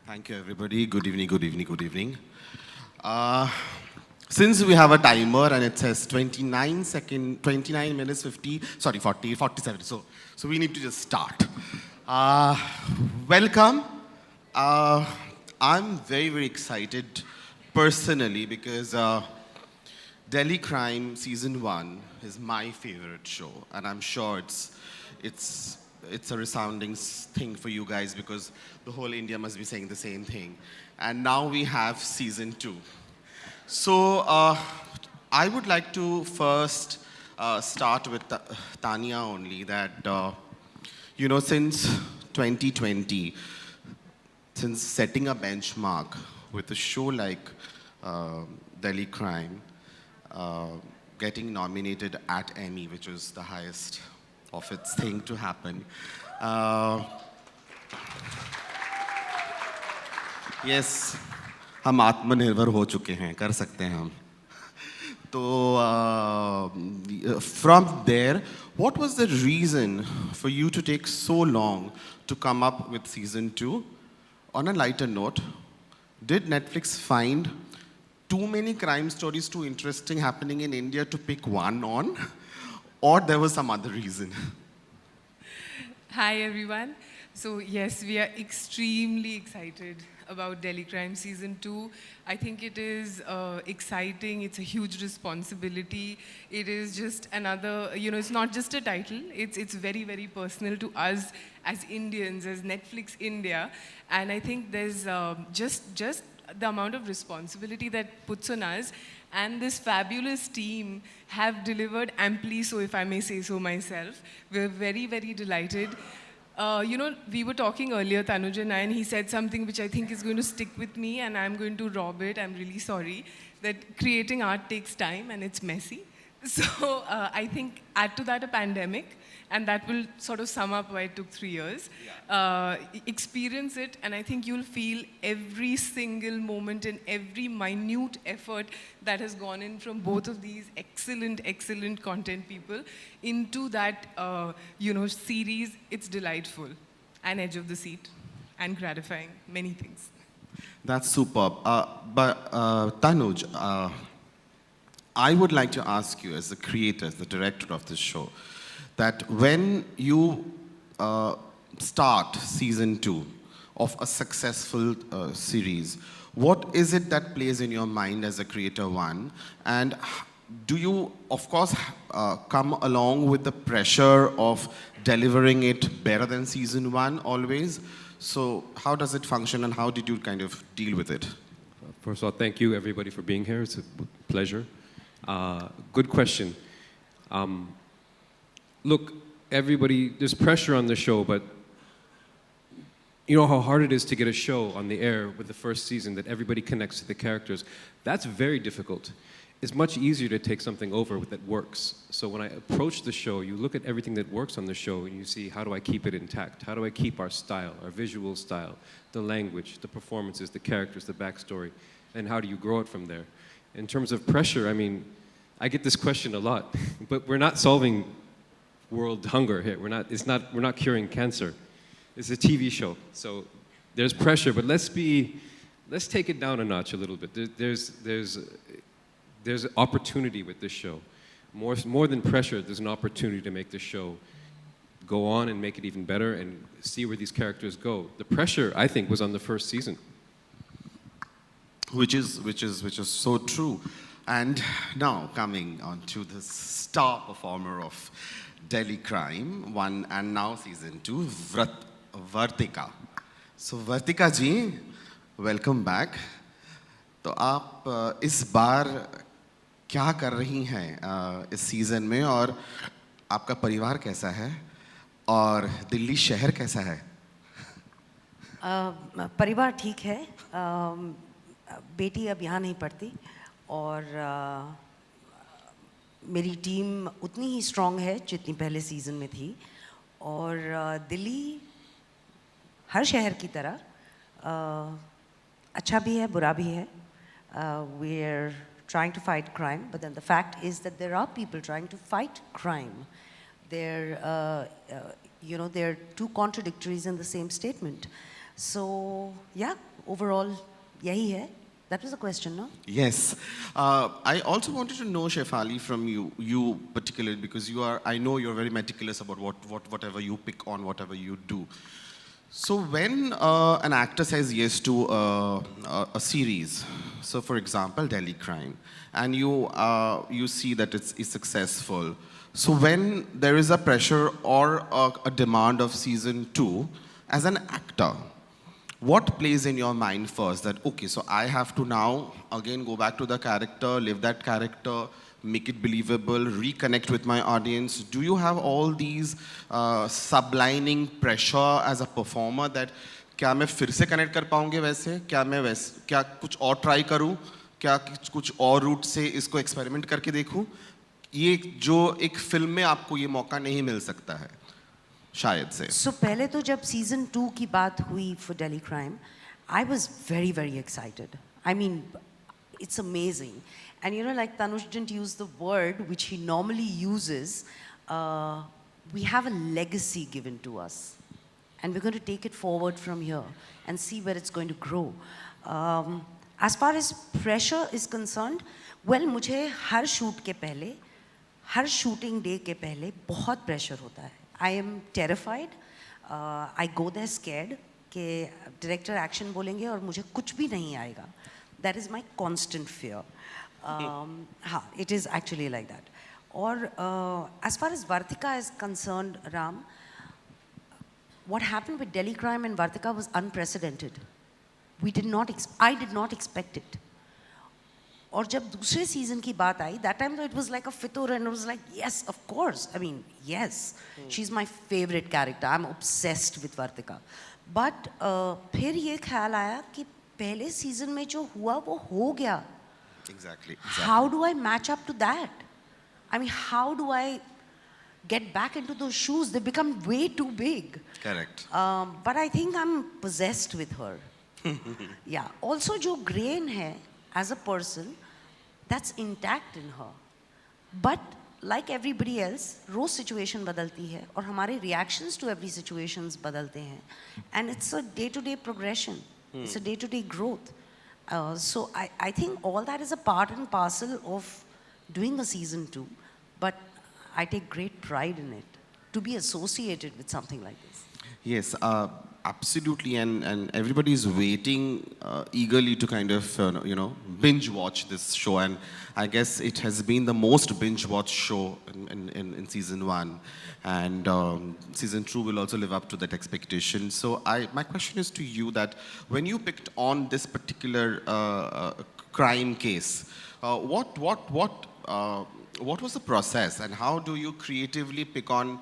Thank you, everybody. Good evening, good evening, good evening. Since we have a timer and it says 29 minutes 47. So we need to just start. Welcome. I'm very, very excited personally because Delhi Crime Season 1 is my favorite show, and I'm sure it's it's a resounding thing for you guys because the whole India must be saying the same thing. And now we have season 2. So I would like to first start with Tanya only that, you know, since 2020, since setting a benchmark with a show like Delhi Crime, getting nominated at Emmy, which was the highest of its thing to happen. Yes, हम आत्मनिर्भर हो चुके हैं, कर सकते हैं हम. So from there, what was the reason for you to take so long to come up with season 2? On a lighter note, did Netflix find too many crime stories too interesting happening in India to pick one on? Or there was some other reason? Hi everyone. So yes, we are extremely excited about Delhi Crime Season 2. I think it is exciting, it's a huge responsibility. It is just another, you know, it's not just a title, it's very, very personal to us as Indians, as Netflix India. And I think there's just the amount of responsibility that puts on us, and this fabulous team have delivered amply, so if I may say so myself. We're very, very delighted. You know, we were talking earlier, Tanuj and I, and he said something which I think is going to stick with me, and I'm going to rob it. I'm really sorry that creating art takes time and it's messy. So I think add to that a pandemic, and that will sort of sum up why it took 3 years. Experience it, and I think you'll feel every single moment and every minute effort that has gone in from both of these excellent, excellent content people into that, you know, series. It's delightful and edge of the seat and gratifying, many things. That's superb. But Tanuj, I would like to ask you as the creator, the director of this show, that when you start season 2 of a successful series, what is it that plays in your mind as a creator one? And do you, of course, come along with the pressure of delivering it better than season 1 always? So how does it function and how did you kind of deal with it? First of all, thank you everybody for being here. It's a pleasure. Good question. Look, everybody, there's pressure on the show, but you know how hard it is to get a show on the air with the first season that everybody connects to the characters. That's very difficult. It's much easier to take something over that works. So when I approach the show, you look at everything that works on the show and you see, how do I keep it intact? How do I keep our style, our visual style, the language, the performances, the characters, the backstory, and how do you grow it from there? In terms of pressure, I mean, I get this question a lot, but we're not solving world hunger here. We're not curing cancer. It's a TV show, so there's pressure, but let's take it down a notch a little bit. There's opportunity with this show. More than pressure, there's an opportunity to make this show go on and make it even better and see where these characters go. The pressure, I think, was on the first season. Which is so true. And now coming on to the star performer of Delhi Crime 1 and now season 2, Vartika. So Vartika ji, welcome back. तो आप इस बार क्या कर रही हैं इस season में और आपका परिवार कैसा है और दिल्ली शहर कैसा है? परिवार ठीक है, बेटी अब यहाँ नहीं पढ़ती और मेरी टीम उतनी ही स्ट्रॉन्ग है जितनी पहले सीज़न में थी और दिल्ली हर शहर की तरह अच्छा भी है बुरा भी है. We are trying to fight crime, but then the fact is that there are people trying to fight crime. There, you know, there are two contradictories in the same statement. So, yeah, overall, yahi hai. That was the question, no? Yes. I also wanted to know, Shefali, from you particularly, because I know you're very meticulous about whatever you pick on, whatever you do. So when an actor says yes to a series, so for example, Delhi Crime, and you see that it's successful. So when there is a pressure or a demand of season 2, as an actor, what plays in your mind first that, okay, so I have to now again go back to the character, live that character, make it believable, reconnect with my audience? Do you have all these sublining pressure as a performer that क्या मैं फिर से connect कर पाऊंगे वैसे, क्या कुछ और try करूं, क्या कुछ और route से इसको experiment करके देखूं? ये जो एक फिल्म में आपको ये मौका नहीं मिल सकता है शायद से. So पहले तो जब season 2 की बात हुई for Delhi Crime, I was very, very excited. I mean, it's amazing. And you know, like Tanuj didn't use the word which he normally uses, we have a legacy given to us. And we're going to take it forward from here and see where it's going to grow. As far as pressure is concerned, well, मुझे हर shoot के पहले, हर shooting day के पहले बहुत pressure होता है. I am terrified. I go there scared कि director action बोलेंगे और मुझे कुछ भी नहीं आएगा. That is my constant fear. It is actually like that. Or as far as Vartika is concerned, Ram, what happened with Delhi Crime and Vartika was unprecedented. I did not expect it. और जब दूसरे season की बात आई, that time though it was like a fitur and it was like, yes, of course. I mean, yes, she's my favorite character. I'm obsessed with Vartika. But फिर ये ख्याल आया कि पहले season में जो हुआ वो हो गया. Exactly. How do I match up to that? I mean, how do I get back into those shoes? They become way too big. Correct. But I think I'm possessed with her. Yeah. Also, जो grain है as a person, that's intact in her. But like everybody else, rose situation बदलती है और हमारे reactions to every situations बदलते हैं. And it's a day-to-day progression. It's a day-to-day growth. So I think all that is a part and parcel of doing a season 2, but I take great pride in it, to be associated with something like this. Yes, absolutely, and everybody is waiting eagerly to kind of binge watch this show, and I guess it has been the most binge watched show in season 1, and season 2 will also live up to that expectation. So my question is to you that when you picked on this particular crime case, what was the process, and how do you creatively pick on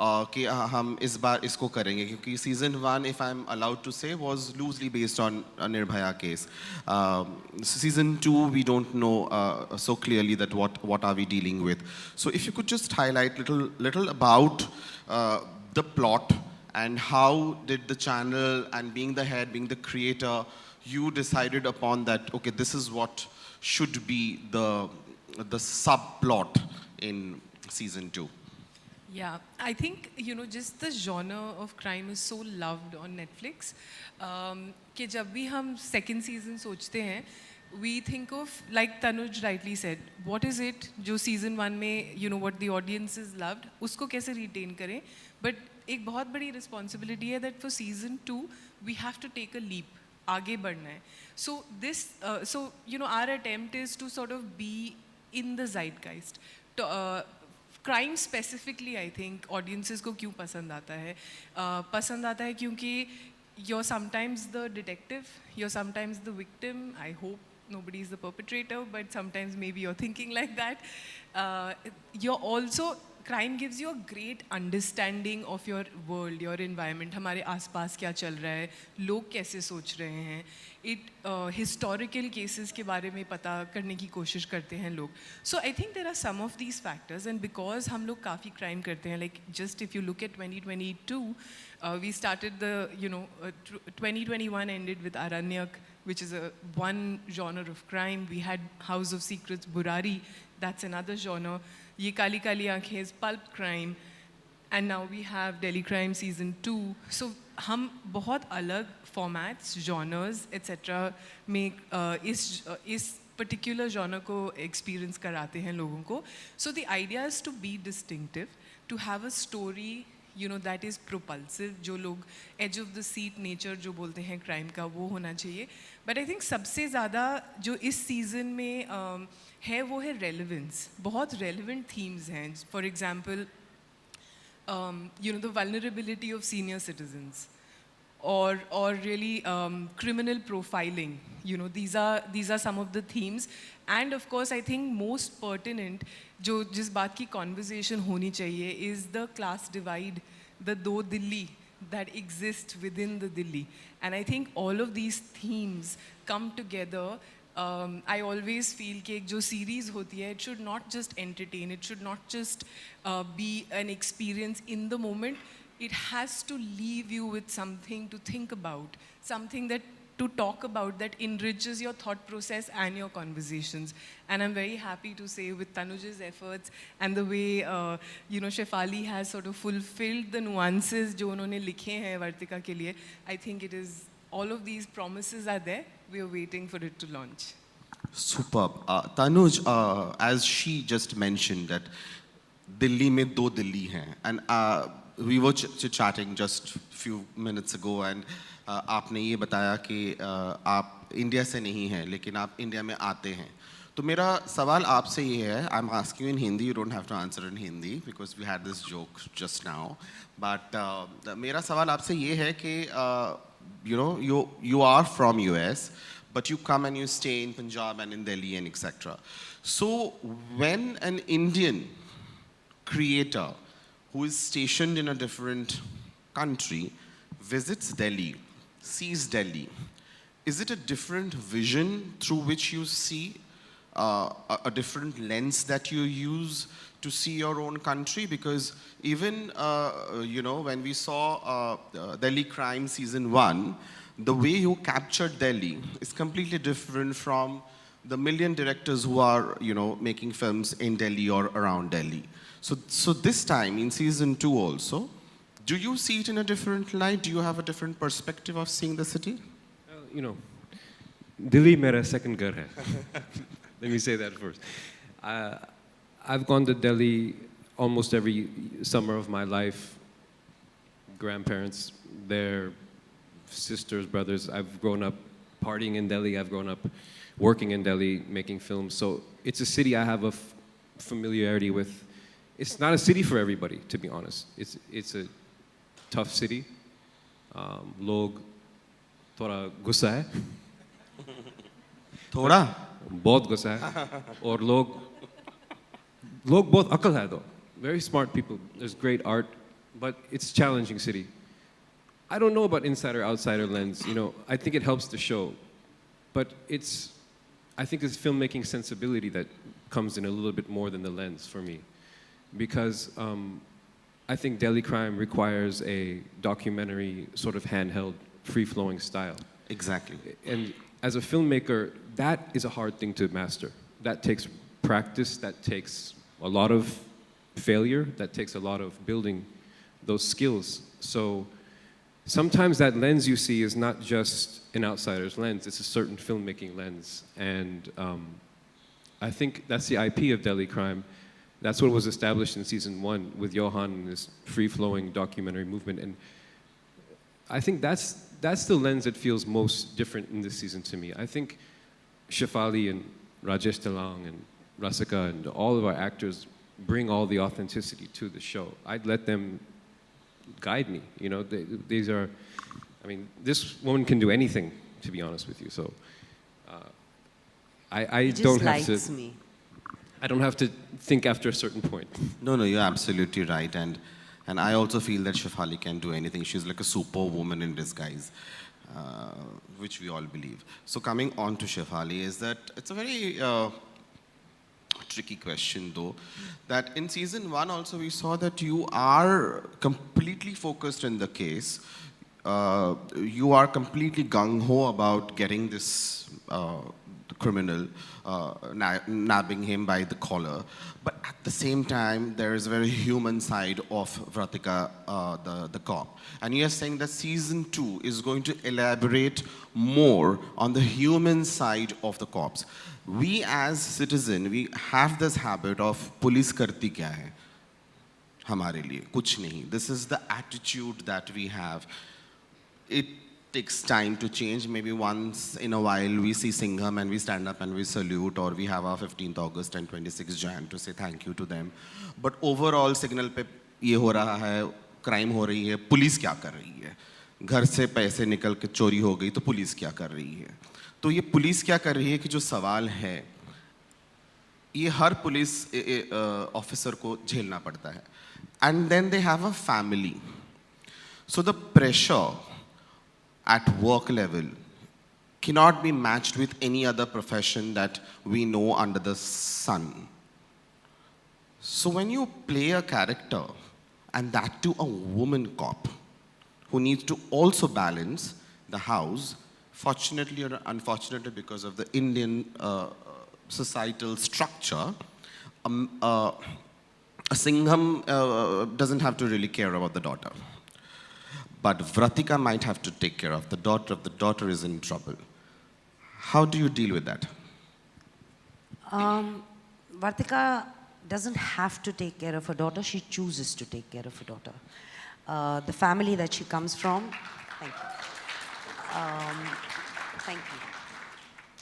कि हम इस बार इसको करेंगे, क्योंकि season 1, if I'm allowed to say, was loosely based on a Nirbhaya case. Season 2, we don't know so clearly that what are we dealing with. So if you could just highlight little about the plot and how did the channel, and being the head, being the creator, you decided upon that, okay, this is what should be the subplot in season 2. Yeah, I think, just the genre of crime is so loved on Netflix कि जब भी हम second season सोचते हैं, we think of, like Tanuj rightly said, what is it जो season 1 में, what the audiences loved, उसको कैसे retain करें. But एक बहुत बड़ी responsibility है that for season 2, we have to take a leap, आगे बढ़ना है. So our attempt is to sort of be in the zeitgeist. Crime specifically, I think, audiences को क्यों पसंद आता है? पसंद आता है क्योंकि you're sometimes the detective, you're sometimes the victim. I hope nobody is the perpetrator, but sometimes maybe you're thinking like that. You're also, crime gives you a great understanding of your world, your environment. हमारे आसपास क्या चल रहा है, लोग कैसे सोच रहे हैं. Historical cases के बारे में पता करने की कोशिश करते हैं लोग. So I think there are some of these factors, and because हम लोग काफ़ी crime करते हैं, like just if you look at 2022, we started 2021 ended with Aranyak, which is one genre of crime. We had House of Secrets, Burari, that's another genre. Ye Kali Kali Aankhein is pulp crime. And now we have Delhi Crime season 2. So हम बहुत अलग formats, genres, etc. में इस particular genre को experience कराते हैं लोगों को. So the idea is to be distinctive, to have a story that is propulsive. जो लोग edge of the seat nature जो बोलते हैं crime का, वो होना चाहिए. But I think सबसे ज़्यादा जो इस season में है वो है relevance. बहुत relevant themes हैं. For example, the vulnerability of senior citizens, or really criminal profiling. These are some of the themes. And of course, I think most pertinent, जो जिस बात की conversation होनी चाहिए, is the class divide, the दो Delhi that exist within the Delhi. And I think all of these themes come together. I always feel कि एक जो series होती है, it should not just entertain, it should not just be an experience in the moment. It has to leave you with something to think about, something to talk about that enriches your thought process and your conversations. And I'm very happy to say with Tanuj's efforts and the way, Shefali has sort of fulfilled the nuances जो उन्होंने लिखे हैं वर्तिका के लिए, I think it is, all of these promises are there. We are waiting for it to launch. Superb. Tanuj, as she just mentioned that Delhi में दो दिल्ली हैं, and we were chatting just few minutes ago, and आपने ये बताया कि आप India से नहीं हैं लेकिन आप इंडिया में आते हैं. तो मेरा सवाल आपसे ये है, I'm asking you in Hindi, you don't have to answer in Hindi because we had this joke just now, but मेरा सवाल आपसे ये है कि you are from US, but you come and you stay in Punjab and in Delhi and etc. So when an Indian creator who is stationed in a different country visits Delhi, sees Delhi, is it a different vision through which you see, a different lens that you use to see your own country? Because even, when we saw Delhi Crime Season 1, the way you captured Delhi is completely different from the million directors who are, making films in Delhi or around Delhi. So this time in Season 2 also, do you see it in a different light? Do you have a different perspective of seeing the city? Delhi mera second ghar hai. Let me say that first. I've gone to Delhi almost every summer of my life. Grandparents, their sisters, brothers. I've grown up partying in Delhi. I've grown up working in Delhi, making films. So it's a city I have a familiarity with. It's not a city for everybody, to be honest. It's a tough city. Log thoda gussa hai. Thoda? बहुत गुस्सा है और लोग बहुत अकल है though. Very smart people. There's great art, but it's a challenging city. I don't know about insider outsider lens. I think it helps the show, but I think it's filmmaking sensibility that comes in a little bit more than the lens for me, because I think Delhi Crime requires a documentary sort of handheld, free-flowing style. Exactly. And as a filmmaker, that is a hard thing to master. That takes practice, that takes a lot of failure, that takes a lot of building those skills. So sometimes that lens you see is not just an outsider's lens, it's a certain filmmaking lens. And I think that's the IP of Delhi Crime. That's what was established in Season 1 with Johan and this free-flowing documentary movement. And I think that's the lens that feels most different in this season to me. I think Shefali and Rajesh Talang and Rasika and all of our actors bring all the authenticity to the show. I'd let them guide me. This woman can do anything, to be honest with you. So I don't have to. Me. I don't have to think after a certain point. No, you're absolutely right. And I also feel that Shefali can do anything. She's like a superwoman in disguise, which we all believe. So coming on to Shefali, is that it's a very tricky question though, that in Season 1 also we saw that you are completely focused in the case. You are completely gung-ho about getting this criminal, nabbing him by the collar. But at the same time, there is a very human side of Vratika, the cop. And you're saying that Season 2 is going to elaborate more on the human side of the cops. We as citizens, we have this habit of police karti kya hai? हमारे लिए कुछ नहीं. This is the attitude that we have. It takes time to change. Maybe once in a while we see Singham and we stand up and we salute, or we have our 15th August and 26th Jan to say thank you to them. But overall signal पे ये हो रहा है, crime हो रही है, police क्या कर रही है? घर से पैसे निकल के चोरी हो गई तो पुलिस क्या कर रही है? तो ये पुलिस क्या कर रही है कि जो सवाल है ये हर पुलिस ऑफिसर को झेलना पड़ता है. And then they have a family. So the pressure at work level cannot be matched with any other profession that we know under the sun. So when you play a character, and that too a woman cop, who needs to also balance the house, fortunately or unfortunately because of the Indian societal structure, a Singham doesn't have to really care about the daughter. But Vratika might have to take care of the daughter if the daughter is in trouble. How do you deal with that? Vratika doesn't have to take care of her daughter, she chooses to take care of her daughter. The family that she comes from, thank you. Thank you.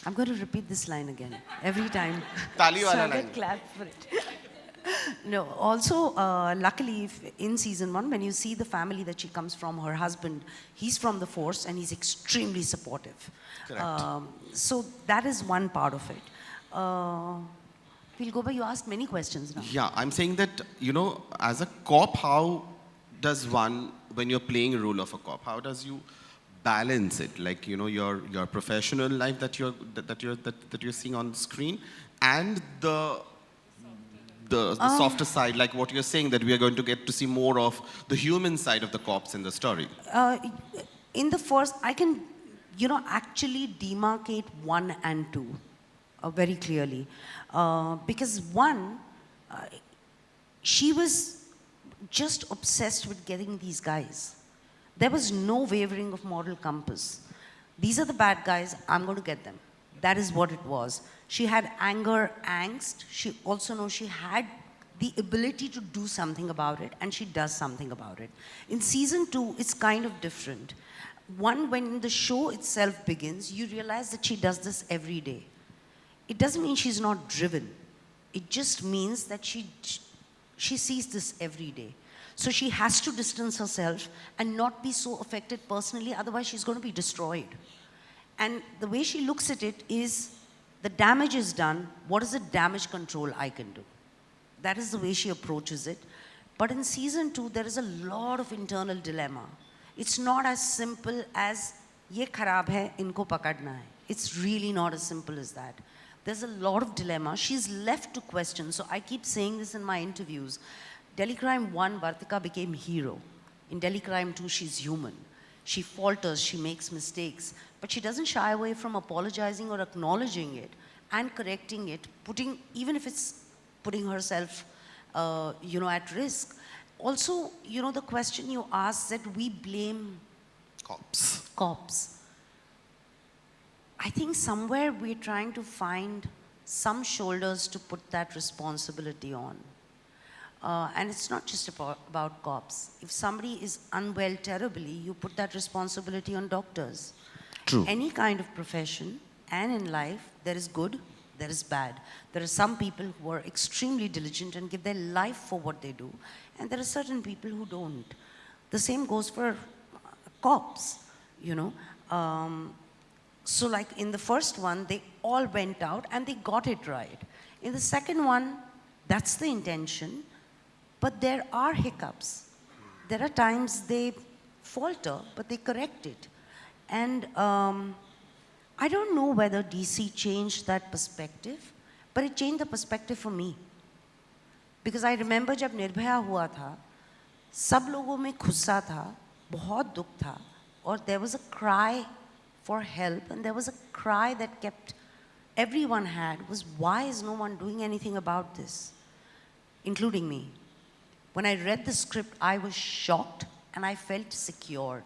I'm going to repeat this line again every time. Tali wala So I line. get clapped for it. No, also, luckily, in season 1, when you see the family that she comes from, her husband, he's from the force and he's extremely supportive. Correct. So that is one part of it. We'll go by, you asked many questions now. Yeah, I'm saying that, you know, as a cop, how does one, when you're playing a role of a cop, how does you balance it? Like, you know, your professional life that you're seeing on screen, and the softer side, like what you're saying, that we are going to get to see more of the human side of the cops in the story. In the first, I can, you know, actually demarcate 1 and 2 very clearly. Because 1, she was just obsessed with getting these guys. There was no wavering of moral compass. These are the bad guys, I'm going to get them. That is what it was. She had anger, angst. She also knows she had the ability to do something about it, and she does something about it. In season 2, it's kind of different. 1, when the show itself begins, you realize that she does this every day. It doesn't mean she's not driven. It just means that she sees this every day. So she has to distance herself and not be so affected personally, otherwise she's going to be destroyed. And the way she looks at it is, the damage is done, what is the damage control I can do? That is the way she approaches it. But in season 2, there is a lot of internal dilemma. It's not as simple as, ye kharab hai, inko pakadna hai. It's really not as simple as that. There's a lot of dilemma. She's left to question. So I keep saying this in my interviews. Delhi Crime 1, Vartika became hero. In Delhi Crime 2, she's human. She falters, she makes mistakes, but she doesn't shy away from apologizing or acknowledging it and correcting it, even if it's putting herself, you know, at risk. Also, you know, the question you asked, that we blame cops. I think somewhere we're trying to find some shoulders to put that responsibility on. And it's not just about cops. If somebody is unwell terribly, you put that responsibility on doctors. True. Any kind of profession, and in life, there is good, there is bad. There are some people who are extremely diligent and give their life for what they do, and there are certain people who don't. The same goes for cops, you know. So like in the first one, they all went out and they got it right. In the second one, that's the intention. But there are hiccups. There are times they falter, but they correct it. And I don't know whether DC changed that perspective, but it changed the perspective for me. Because I remember जब निर्भया हुआ था, सब लोगों में गुस्सा था, बहुत दुख था, और there was a cry for help, and there was a cry that everyone had, was why is no one doing anything about this, including me. When I read the script, I was shocked and I felt secured.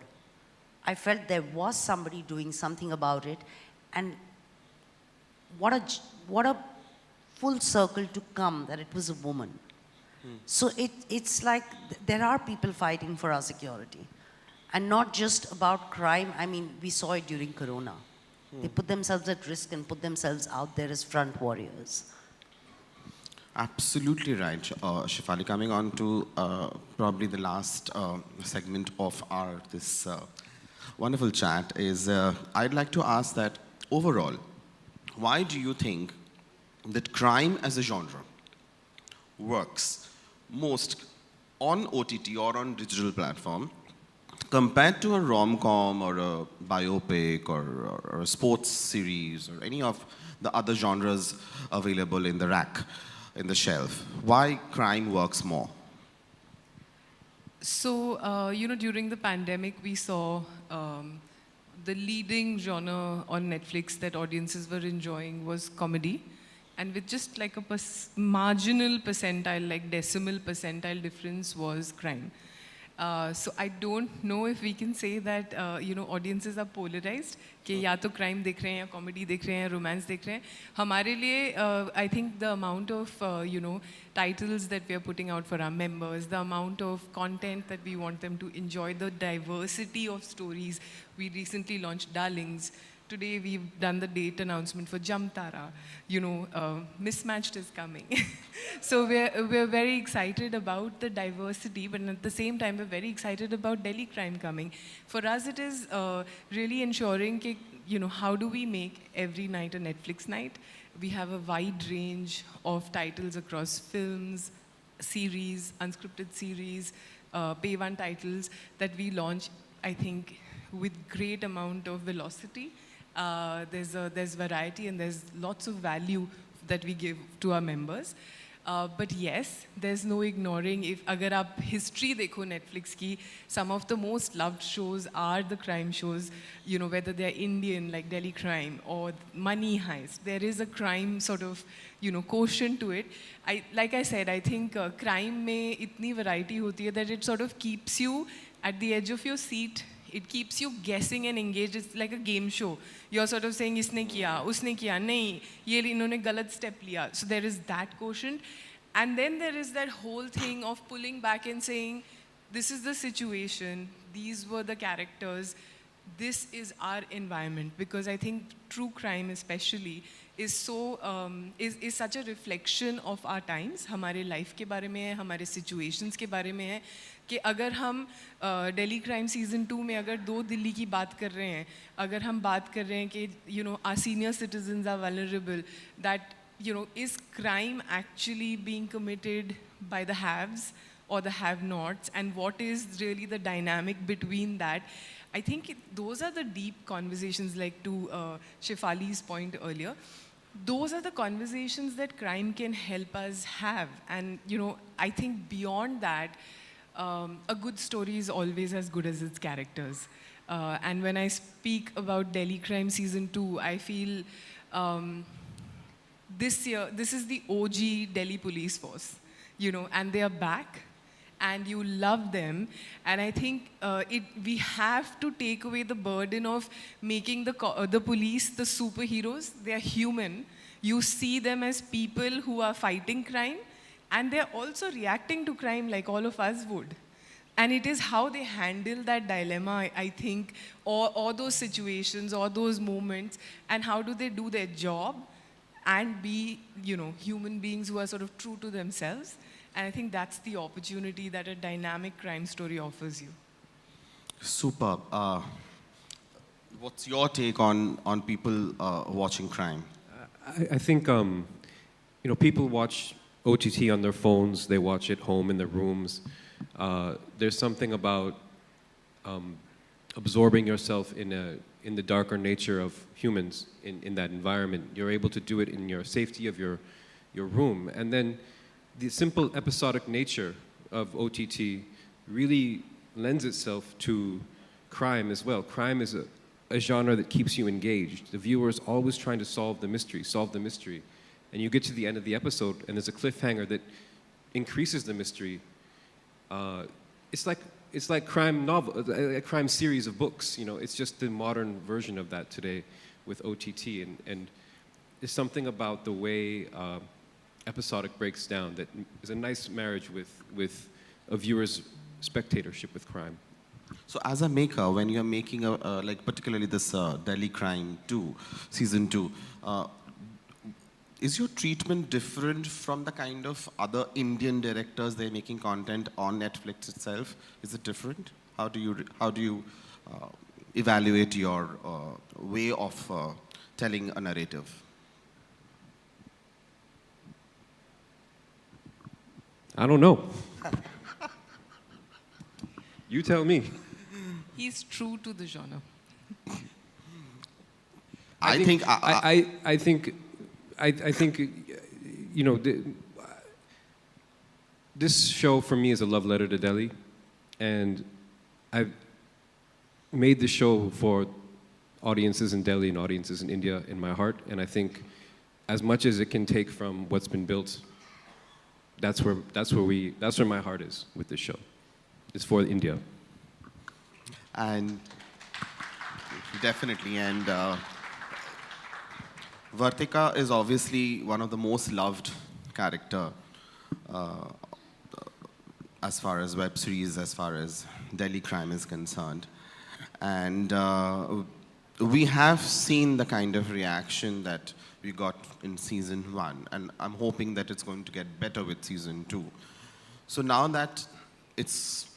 I felt there was somebody doing something about it, and what a full circle to come that it was a woman. So it's like there are people fighting for our security. And not just about crime. I mean, we saw it during Corona. They put themselves at risk and put themselves out there as front warriors. Absolutely right, Shefali. Coming on to probably the last segment of this wonderful chat is, I'd like to ask that overall, why do you think that crime as a genre works most on OTT or on digital platform compared to a rom-com or a biopic or a sports series or any of the other genres available in the rack? In the shelf? Why crime works more? So, during the pandemic, we saw the leading genre on Netflix that audiences were enjoying was comedy. And with just like a marginal percentile, like decimal percentile difference was crime. So I don't know if we can say that, audiences are polarized, कि या तो crime देख रहे हैं, या comedy देख रहे हैं, romance देख रहे हैं. हमारे लिए, I think the amount of, titles that we are putting out for our members, the amount of content that we want them to enjoy, the diversity of stories. We recently launched Darlings. Today we've done the date announcement for Jamtara. Mismatched is coming. So we're very excited about the diversity, but at the same time we're very excited about Delhi crime coming. For us it is really ensuring that, how do we make every night a Netflix night? We have a wide range of titles across films, series, unscripted series, pay one titles that we launch, I think, with great amount of velocity. There's variety and there's lots of value that we give to our members. But yes, there's no ignoring, if agar aap history dekho Netflix ki, some of the most loved shows are the crime shows, whether they're Indian like Delhi Crime or Money Heist. There is a crime sort of, quotient to it. Like I said, I think crime mein itni variety hoti hai that it sort of keeps you at the edge of your seat. It keeps you guessing and engaged. It's like a game show. You're sort of saying, isne kiya, usne kiya, nahi, ye inhone galat step liya. So there is that quotient. And then there is that whole thing of pulling back and saying, this is the situation, these were the characters, this is our environment. Because I think true crime especially is is such a reflection of our times. हमारे life के बारे में है, हमारे situations के बारे में है, कि अगर हम Delhi Crime Season 2 में अगर 2 दिल्ली की बात कर रहे हैं, अगर हम बात कर रहे हैं कि our senior citizens are vulnerable, that is crime actually being committed by the haves or the have-nots, and what is really the dynamic between that? I think those are the deep conversations, like to Shefali's point earlier. Those are the conversations that crime can help us have. And, I think beyond that, a good story is always as good as its characters. And when I speak about Delhi Crime Season 2, I feel this year, this is the OG Delhi police force, and they are back. And you love them. And I think we have to take away the burden of making the police the superheroes. They are human. You see them as people who are fighting crime, and they're also reacting to crime like all of us would. And it is how they handle that dilemma, I think, or those situations, or those moments, and how do they do their job and be, human beings who are sort of true to themselves. And I think that's the opportunity that a dynamic crime story offers you. Superb. What's your take on people watching crime? I think, people watch OTT on their phones. They watch it home in their rooms. There's something about absorbing yourself in the darker nature of humans in that environment. You're able to do it in your safety of your room. And then the simple episodic nature of OTT really lends itself to crime as well. Crime is a genre that keeps you engaged. The viewer is always trying to solve the mystery. And you get to the end of the episode and there's a cliffhanger that increases the mystery. It's like crime novel, a crime series of books. It's just the modern version of that today with OTT. And there's something about the way episodic breaks down that is a nice marriage with a viewer's spectatorship with crime. So as a maker, when you're making like particularly this Delhi Crime 2, season 2, is your treatment different from the kind of other Indian directors they're making content on Netflix itself? Is it different? How do you evaluate your way of telling a narrative? I don't know. You tell me. He's true to the genre. I think, you know, this show for me is a love letter to Delhi, and I've made the show for audiences in Delhi and audiences in India in my heart, and I think as much as it can take from what's been built, that's where my heart is with this show. It's for India. And definitely, and Vartika is obviously one of the most loved character as far as web series, as far as Delhi Crime is concerned. And we have seen the kind of reaction that we got in season 1, and I'm hoping that it's going to get better with season 2. So now that it's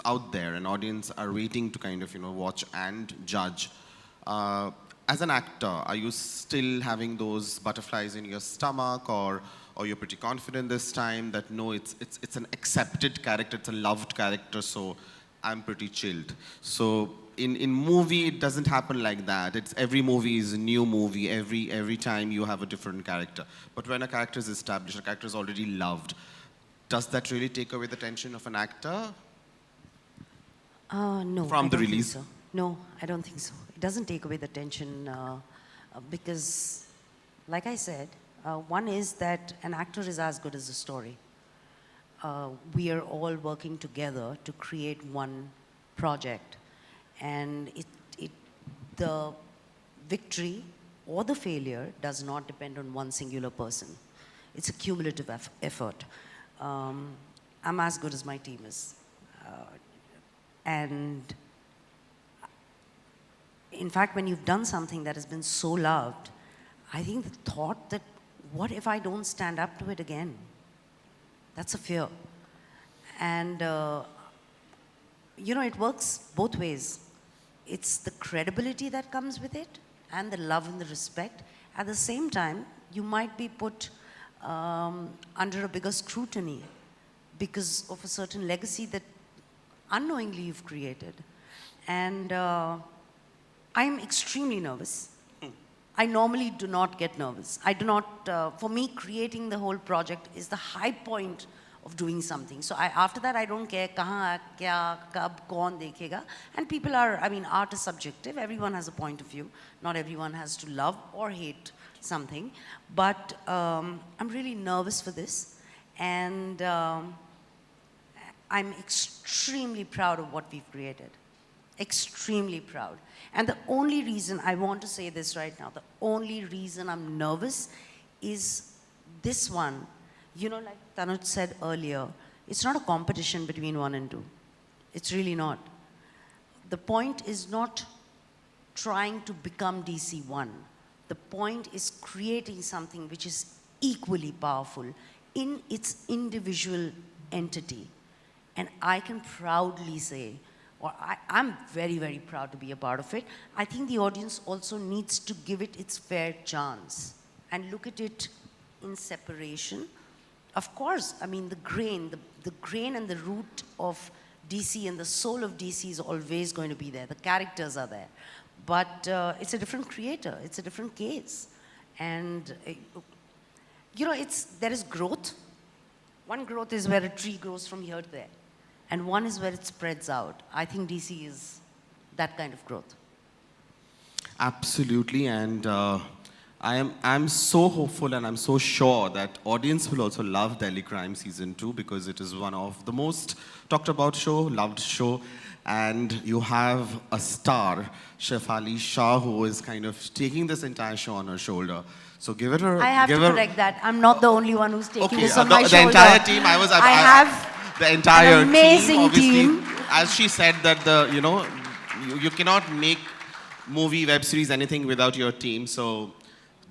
out there and audience are waiting to kind of, you know, watch and judge, as an actor, are you still having those butterflies in your stomach, or you're pretty confident this time that no, it's an accepted character, it's a loved character, so I'm pretty chilled? So in movie, it doesn't happen like that. It's every movie is a new movie. Every time you have a different character. But when a character is established, a character is already loved, does that really take away the tension of an actor? No. From the I don't think release? so. No, I don't think so. It doesn't take away the tension because, like I said, one is that an actor is as good as the story. We are all working together to create one project, and the victory or the failure does not depend on one singular person. It's a cumulative effort. I'm as good as my team is. And in fact, when you've done something that has been so loved, I think the thought that, what if I don't stand up to it again? That's a fear. And, you know, it works both ways. It's the credibility that comes with it and the love and the respect. At the same time, you might be put under a bigger scrutiny because of a certain legacy that unknowingly you've created. And I'm extremely nervous. I normally do not get nervous. I do not, for me, creating the whole project is the high point of doing something. So after that, I don't care kahan, kya, kab, kaun dekhega. And people are, I mean, art is subjective. Everyone has a point of view. Not everyone has to love or hate something. But I'm really nervous for this. And I'm extremely proud of what we've created. Extremely proud. And the only reason, I want to say this right now, the only reason I'm nervous is this one. You know, like Tanuj said earlier, it's not a competition between 1 and 2. It's really not. The point is not trying to become DC1. The point is creating something which is equally powerful in its individual entity. And I can proudly say, or I'm very, very proud to be a part of it. I think the audience also needs to give it its fair chance and look at it in separation. Of course, I mean, the grain and the root of DC and the soul of DC is always going to be there. The characters are there. But it's a different creator. It's a different case. And, you know, there is growth. One growth is where a tree grows from here to there. And one is where it spreads out. I think DC is that kind of growth. Absolutely. And I'm so hopeful and I'm so sure that audience will also love Delhi Crime Season 2 because it is one of the most talked about show, loved show. And you have a star, Shefali Shah, who is kind of taking this entire show on her shoulder. So give it her. I have to correct that. I'm not the only one who's taking this on my the shoulder. entire team. I have the entire an amazing team. Obviously, team. as she said that you cannot make movie, web series, anything without your team. So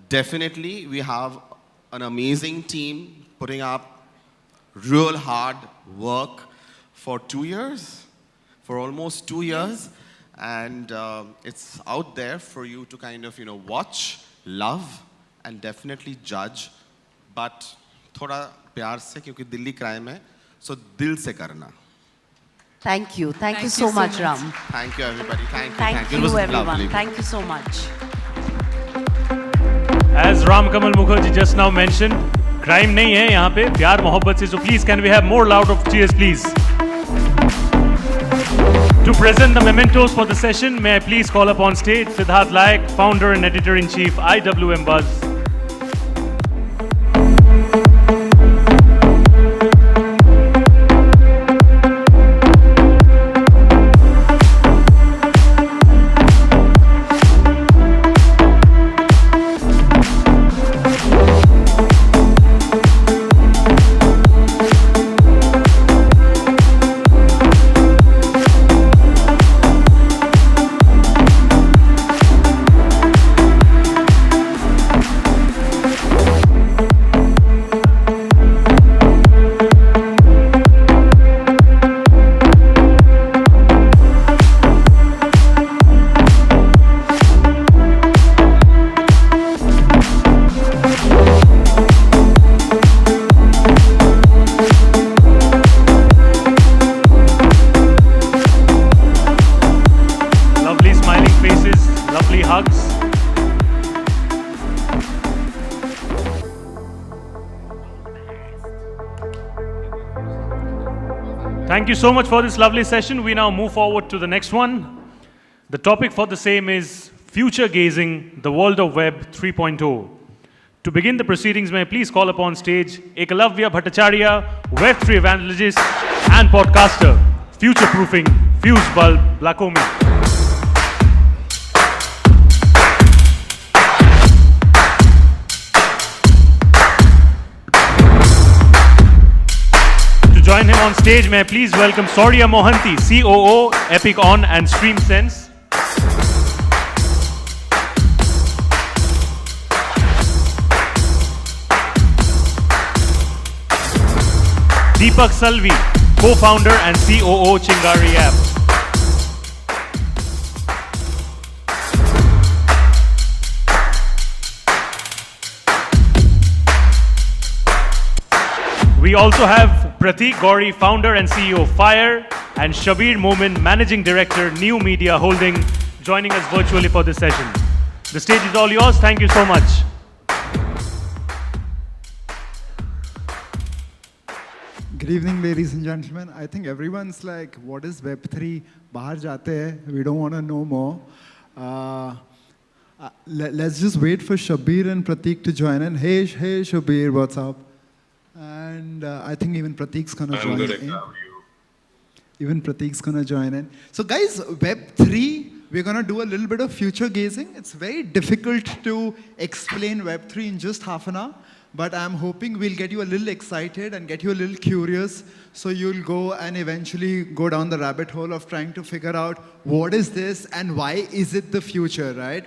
definitely we have an amazing team putting up real hard work for 2 years, for almost 2 years. And it's out there for you to kind of, watch, love, and definitely judge. But thoda pyar se, kyunki Delhi crime hai, so dil se karna. Thank you. Thank you so much, Ram. Thank you, everybody. Thank you. Thank It you, was everyone. lovely. Thank you so much. As Ram Kamal Mukherjee just now mentioned, crime nahi hai yahan pe, pyar mohabbat se. So please, can we have more loud of cheers, please? To present the mementos for the session, may I please call upon stage Siddharth Laik, founder and editor-in-chief, IWMBuzz. Thank you so much for this lovely session. We now move forward to the next one. The topic for the same is Future Gazing, the World of Web 3.0. To begin the proceedings, may I please call upon stage Ekalavya Bhattacharya, Web3 evangelist and podcaster, future-proofing Fuse Bulb Blacomi. Join him on stage. May I please welcome Saurya Mohanty, COO, Epic On and StreamSense. Deepak Salvi, co-founder and COO, Chingari App. We also have Prateek Gauri, founder and CEO of Fire, and Shabir Momin, managing director, New Media Holding, joining us virtually for this session. The stage is all yours. Thank you so much. Good evening, ladies and gentlemen. I think everyone's like, what is Web3? Bahar jate hai. We don't want to know more. Let's just wait for Shabir and Prateek to join in. Hey, Shabir, what's up? And I think even Prateek's going to join in. Even Prateek's going to join in. So guys, Web3, we're going to do a little bit of future gazing. It's very difficult to explain Web3 in just half an hour, but I'm hoping we'll get you a little excited and get you a little curious, so you'll go and eventually go down the rabbit hole of trying to figure out what is this and why is it the future, right?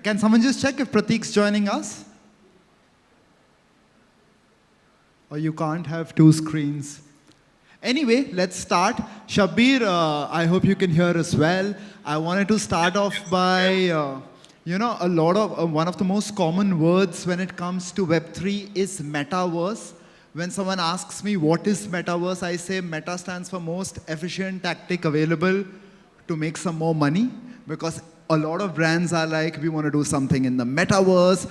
Can someone just check if Prateek's joining us? Or you can't have two screens. Anyway, let's start. Shabir, I hope you can hear us well. I wanted to start off by, one of the most common words when it comes to Web3 is metaverse. When someone asks me what is metaverse, I say meta stands for most efficient tactic available to make some more money, because a lot of brands are like, we want to do something in the metaverse.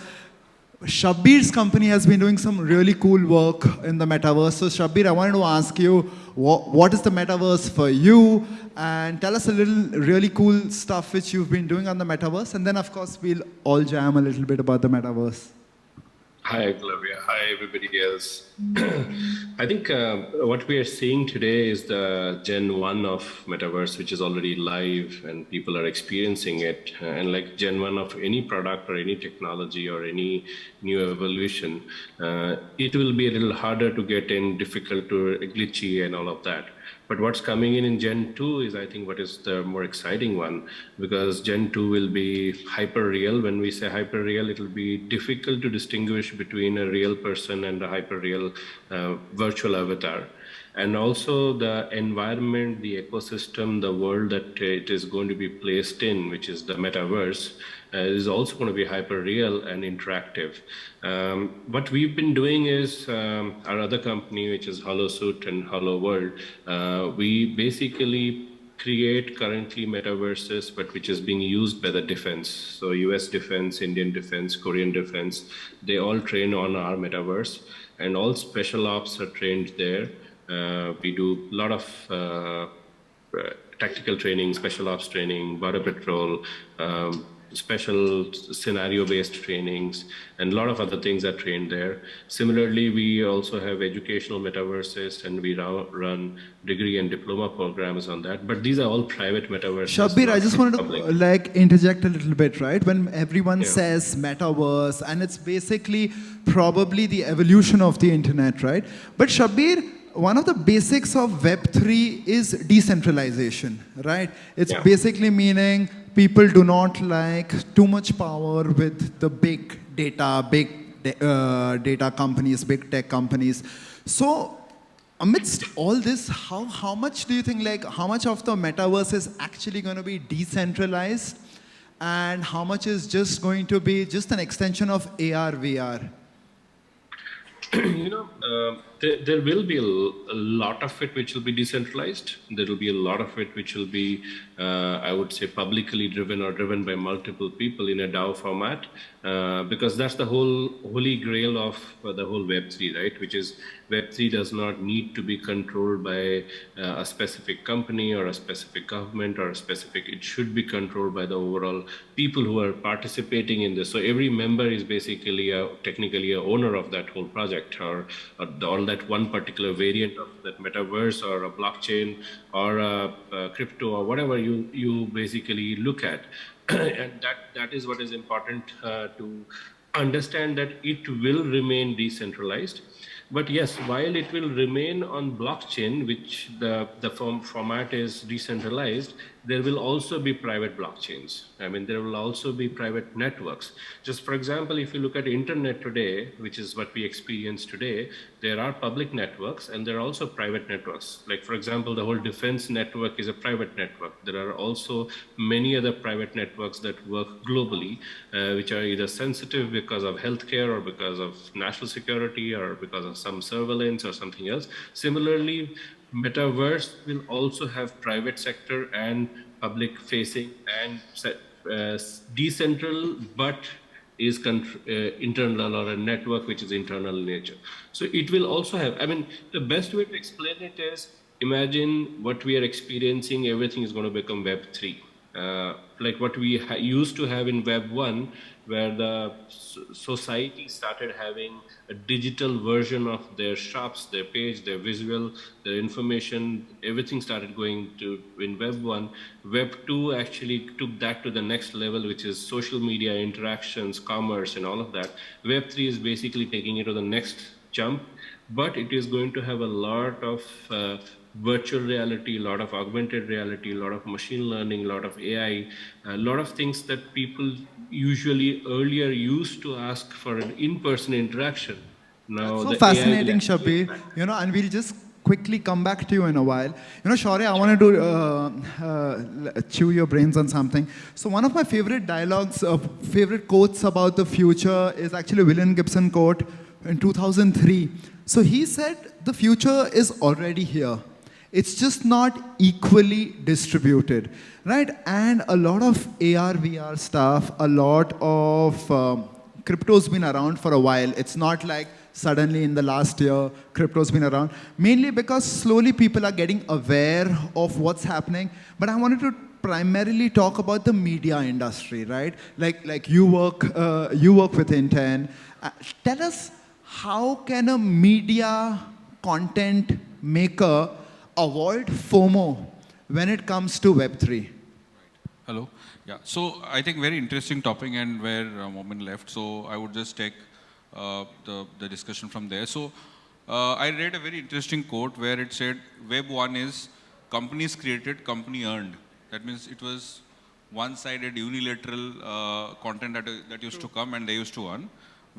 Shabbir's company has been doing some really cool work in the metaverse. So Shabbir, I wanted to ask you, what is the metaverse for you? And tell us a little really cool stuff which you've been doing on the metaverse. And then, of course, we'll all jam a little bit about the metaverse. Hi, Glavia. Hi, everybody else. I think what we are seeing today is the Gen 1 of Metaverse, which is already live and people are experiencing it. And like Gen 1 of any product or any technology or any new evolution, it will be a little harder to get in, difficult to glitchy and all of that. But what's coming in Gen 2 is, I think, what is the more exciting one, because Gen 2 will be hyper-real. When we say hyper-real, it will be difficult to distinguish between a real person and a hyper-real virtual avatar. And also the environment, the ecosystem, the world that it is going to be placed in, which is the metaverse, is also going to be hyper-real and interactive. What we've been doing is our other company, which is HoloSuit and HoloWorld, we basically create currently metaverses, but which is being used by the defense. So US defense, Indian defense, Korean defense, they all train on our metaverse, and all special ops are trained there. We do a lot of tactical training, special ops training, border patrol, special scenario-based trainings, and a lot of other things are trained there. Similarly, we also have educational metaverses, and we run degree and diploma programs on that. But these are all private metaverses. Shabbir, I just wanted to interject a little bit, right? When everyone says metaverse, and it's basically probably the evolution of the internet, right? But Shabbir, one of the basics of Web3 is decentralization, right? It's basically meaning people do not like too much power with the big data companies, big tech companies. So amidst all this, how much do you think, like, how much of the metaverse is actually going to be decentralized, and how much is just going to be just an extension of AR, VR? You know, there will be a lot of it which will be decentralized. There will be a lot of it which will be, I would say, publicly driven or driven by multiple people in a DAO format, because that's the whole holy grail of the whole Web3, right? Which is Web3 does not need to be controlled by a specific company or a specific government or a specific, it should be controlled by the overall people who are participating in this. So every member is basically technically a owner of that whole project, or that one particular variant of that metaverse or a blockchain or a crypto or whatever you basically look at. And that is what is important to understand, that it will remain decentralized. But yes, while it will remain on blockchain, which the format is decentralized, there will also be private blockchains. I mean, there will also be private networks. Just for example, if you look at internet today, which is what we experience today, there are public networks and there are also private networks. Like, for example, the whole defense network is a private network. There are also many other private networks that work globally, which are either sensitive because of healthcare or because of national security or because of some surveillance or something else. Similarly, metaverse will also have private sector and public facing and decentral, but is internal, or a network which is internal in nature. So it will also have, I mean, the best way to explain it is, imagine what we are experiencing, everything is going to become Web 3. Like what we used to have in Web 1, where the society started having a digital version of their shops, their page, their visual, their information, everything started going to in Web 1. Web 2 actually took that to the next level, which is social media interactions, commerce, and all of that. Web 3 is basically taking it to the next jump, but it is going to have a lot of virtual reality, a lot of augmented reality, a lot of machine learning, a lot of AI, a lot of things that people usually earlier used to ask for an in-person interaction. Now, so fascinating, Shabbir. You know, and we'll just quickly come back to you in a while. You know, Shaurya, I wanted to chew your brains on something. So one of my favorite dialogues, favorite quotes about the future is actually William Gibson quote in 2003. So he said, the future is already here. It's just not equally distributed, right? And a lot of AR, VR stuff, a lot of crypto's been around for a while. It's not like suddenly in the last year, crypto's been around. Mainly because slowly people are getting aware of what's happening. But I wanted to primarily talk about the media industry, right? Like you work with Inten. Tell us, how can a media content maker avoid FOMO when it comes to Web3? Hello. Yeah. So I think very interesting topic, and where Momin left. So I would just take the discussion from there. So I read a very interesting quote where it said, Web 1 is companies created, company earned. That means it was one-sided, unilateral content that used to come and they used to earn.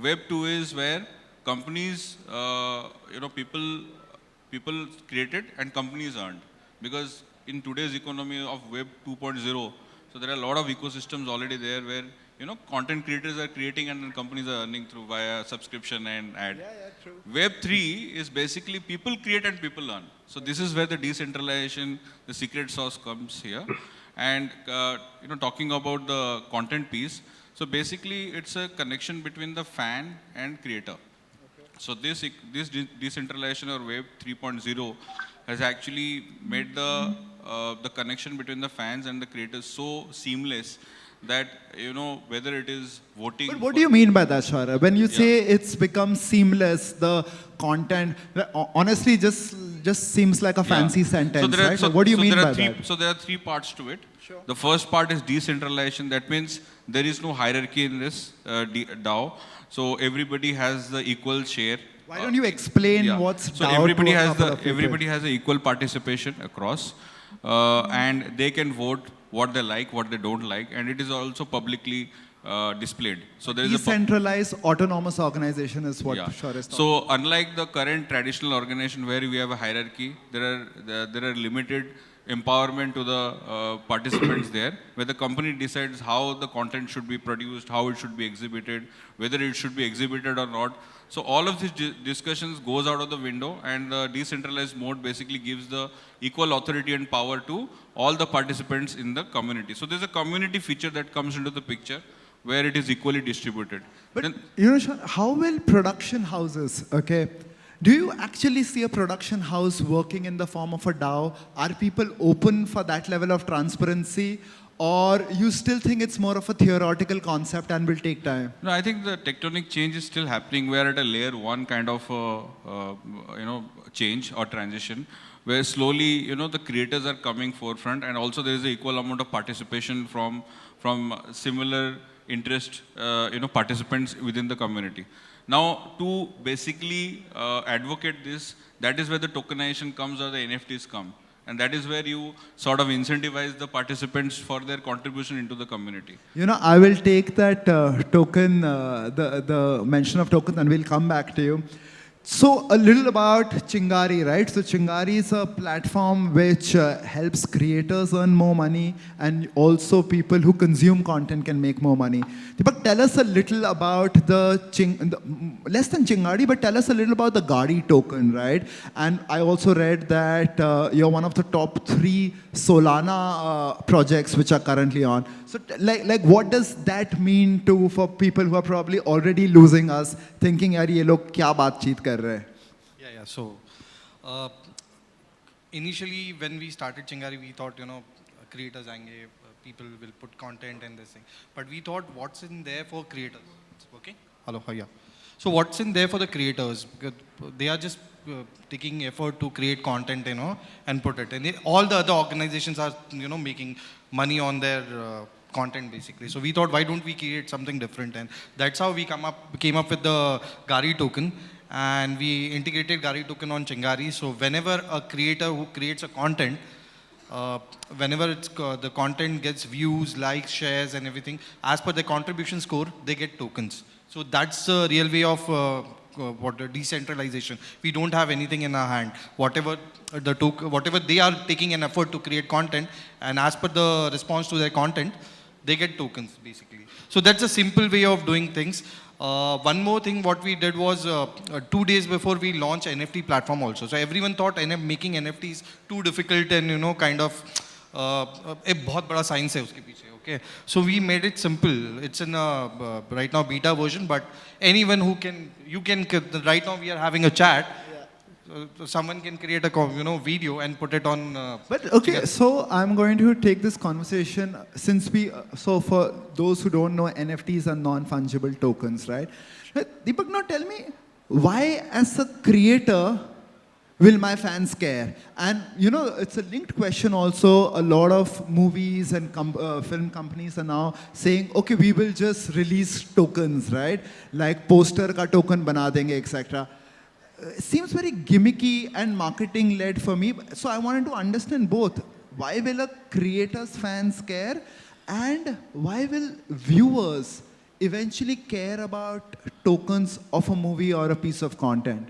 Web 2 is where companies, people created and companies earned. Because in today's economy of Web 2.0, so there are a lot of ecosystems already there where, content creators are creating and then companies are earning through via subscription and ad. True. Web 3 is basically people create and people earn. So this is where the decentralization, the secret sauce comes here. And, talking about the content piece, so basically it's a connection between the fan and creator. So this decentralization or Web 3.0 has actually made the connection between the fans and the creators so seamless that, whether it is voting. But what do you mean by that, Shara? When you say it's become seamless, the content, honestly, just seems like a fancy sentence, right? So what do you mean by that? So there are three parts to it. Sure. The first part is decentralization. That means there is no hierarchy in this DAO. So everybody has the equal share. Why don't you explain what's so DAO everybody to a has couple of people? everybody has an equal participation across, and they can vote what they like, what they don't like, and it is also publicly displayed. So there is Decentralized autonomous organization is what Shara is talking. So unlike the current traditional organization where we have a hierarchy, there are limited empowerment to the participants there, where the company decides how the content should be produced, how it should be exhibited, whether it should be exhibited or not. So all of these discussions goes out of the window, and the decentralized mode basically gives the equal authority and power to all the participants in the community. So there's a community feature that comes into the picture where it is equally distributed. But Shara, how will production houses, do you actually see a production house working in the form of a DAO? Are people open for that level of transparency? Or you still think it's more of a theoretical concept and will take time? No, I think the tectonic change is still happening. We are at a layer one kind of change or transition, where slowly the creators are coming forefront, and also there is an equal amount of participation from similar interest participants within the community. Now, to basically advocate this, that is where the tokenization comes or the NFTs come. And that is where you sort of incentivize the participants for their contribution into the community. I will take that token, the mention of tokens, and we'll come back to you. So a little about Chingari, right? So Chingari is a platform which helps creators earn more money, and also people who consume content can make more money. Deepak, tell us a little about less than Chingari, but tell us a little about the Gadi token, right? And I also read that you're one of the top 3 Solana projects which are currently on. So like what does that mean for people who are probably already losing us, thinking, yaar, ye log kya baatcheet kar rahe? Yeah. So initially when we started Chingari, we thought, creators aenge, people will put content and this thing. But we thought, what's in there for creators? Okay? Hello, yeah. So what's in there for the creators? Because they are just taking effort to create content, and put it. And all the other organizations are, making money on their content basically. So we thought, why don't we create something different? And that's how we came up with the Gari token. And we integrated Gari token on Chingari. So whenever a creator who creates a content, whenever the content gets views, likes, shares and everything, as per the contribution score, they get tokens. So that's the real way of decentralization. We don't have anything in our hand. Whatever they are taking an effort to create content, and as per the response to their content, they get tokens basically. So that's a simple way of doing things. One more thing what we did was 2 days before we launched NFT platform also. So everyone thought making NFTs too difficult and kind of एक बहुत बड़ा science है उसके पीछे, okay? So we made it simple. It's in a right now beta version, but anyone who can, right now we are having a chat. Someone can create a video and put it on. But okay, so I'm going to take this conversation since so for those who don't know, NFTs are non-fungible tokens, right? Deepak, now tell me, why as a creator will my fans care? And it's a linked question also. A lot of movies and film companies are now saying, okay, we will just release tokens, right? Like poster ka token bana denge, etc. It seems very gimmicky and marketing led for me. So I wanted to understand both. Why will a creator's fans care? And why will viewers eventually care about tokens of a movie or a piece of content?